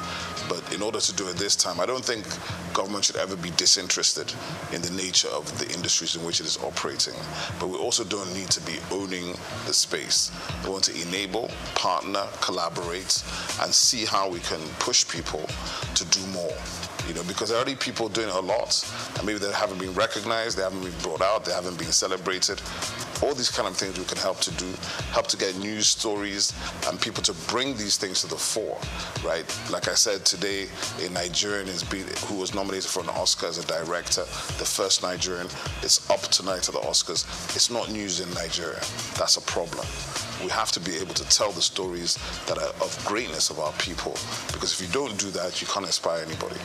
but in order to do it this time, I don't think government should ever be disinterested in the nature of the industries in which it is operating. But we also don't need to be owning the space. We want to enable, partner, collaborate, and see how we can push people to do more. You know, because there are already people doing a lot, and maybe they haven't been recognized, they haven't been brought out, they haven't been celebrated. All these kind of things we can help to do, help to get news stories and people to bring these things to the fore, right? Like I said today, a Nigerian who was nominated for an Oscar as a director, the first Nigerian. It's up tonight at the Oscars. It's not news in Nigeria. That's a problem. We have to be able to tell the stories that are of greatness of our people, because if you don't do that, you can't inspire anybody.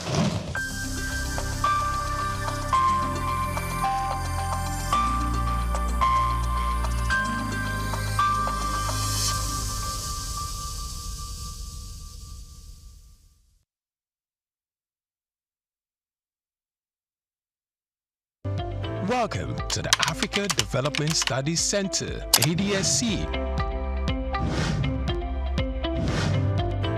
Welcome to the Africa Development Studies Center, ADSC.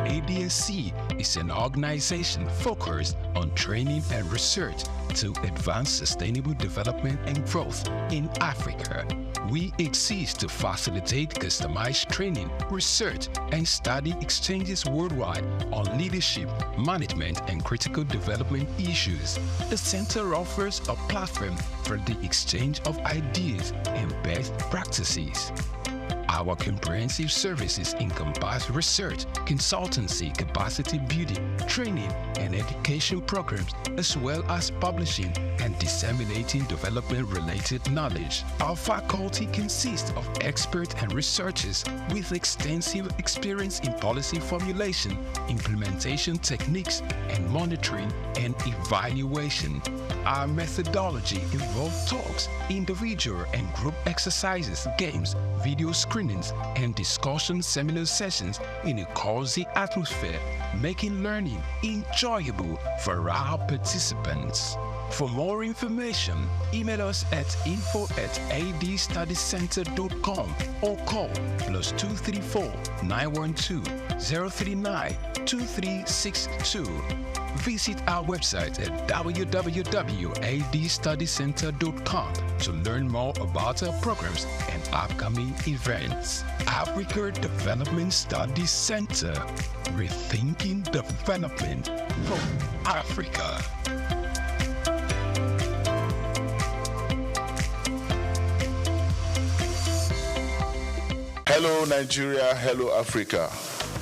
ADSC is an organization focused on training and research to advance sustainable development and growth in Africa. We exist to facilitate customized training, research, and study exchanges worldwide on leadership, management, and critical development issues. The center offers a platform for the exchange of ideas and best practices. Our comprehensive services encompass research, consultancy, capacity building, training, and education programs, as well as publishing and disseminating development-related knowledge. Our faculty consists of experts and researchers with extensive experience in policy formulation, implementation techniques, and monitoring and evaluation. Our methodology involves talks, individual and group exercises, games, video screenings, and discussion seminar sessions in a cozy atmosphere, making learning enjoyable for our participants. For more information, email us at info@adstudiescenter.com or call +234 912 039 2362. Visit our website at www.adstudiescenter.com to learn more about our programs and upcoming events. Africa Development Studies Center, rethinking development for Africa. Hello Nigeria, hello Africa.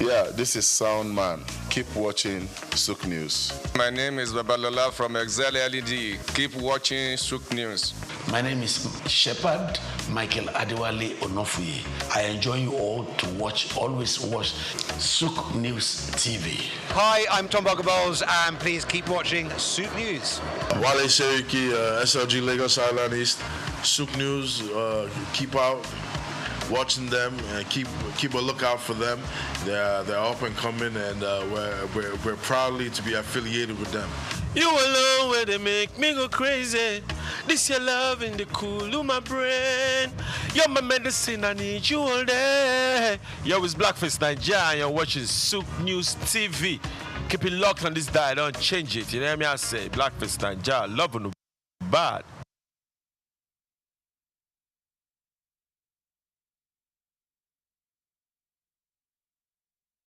Yeah, this is Sound Man. Keep watching SOUQ News. My name is Babalola from Excel LED. Keep watching SOUQ News. My name is Shepherd Michael Adewale Onofuye. I enjoy you all to always watch SOUQ News TV. Hi, I'm Tom Boggaballs, and please keep watching SOUQ News. Wale Seriki, SLG Lagos Island East, SOUQ News, keep out watching them and keep a lookout for them. They're up and coming, and we're proudly to be affiliated with them. You alone where they make me go crazy. This your love in the cool of my brain. You're my medicine, I need you all day. Yo, it's Blackface Nigeria, and you're watching SOUQ News TV. Keep it locked on this dial, don't change it. You know what I say? Blackface Nigeria, love on the bad.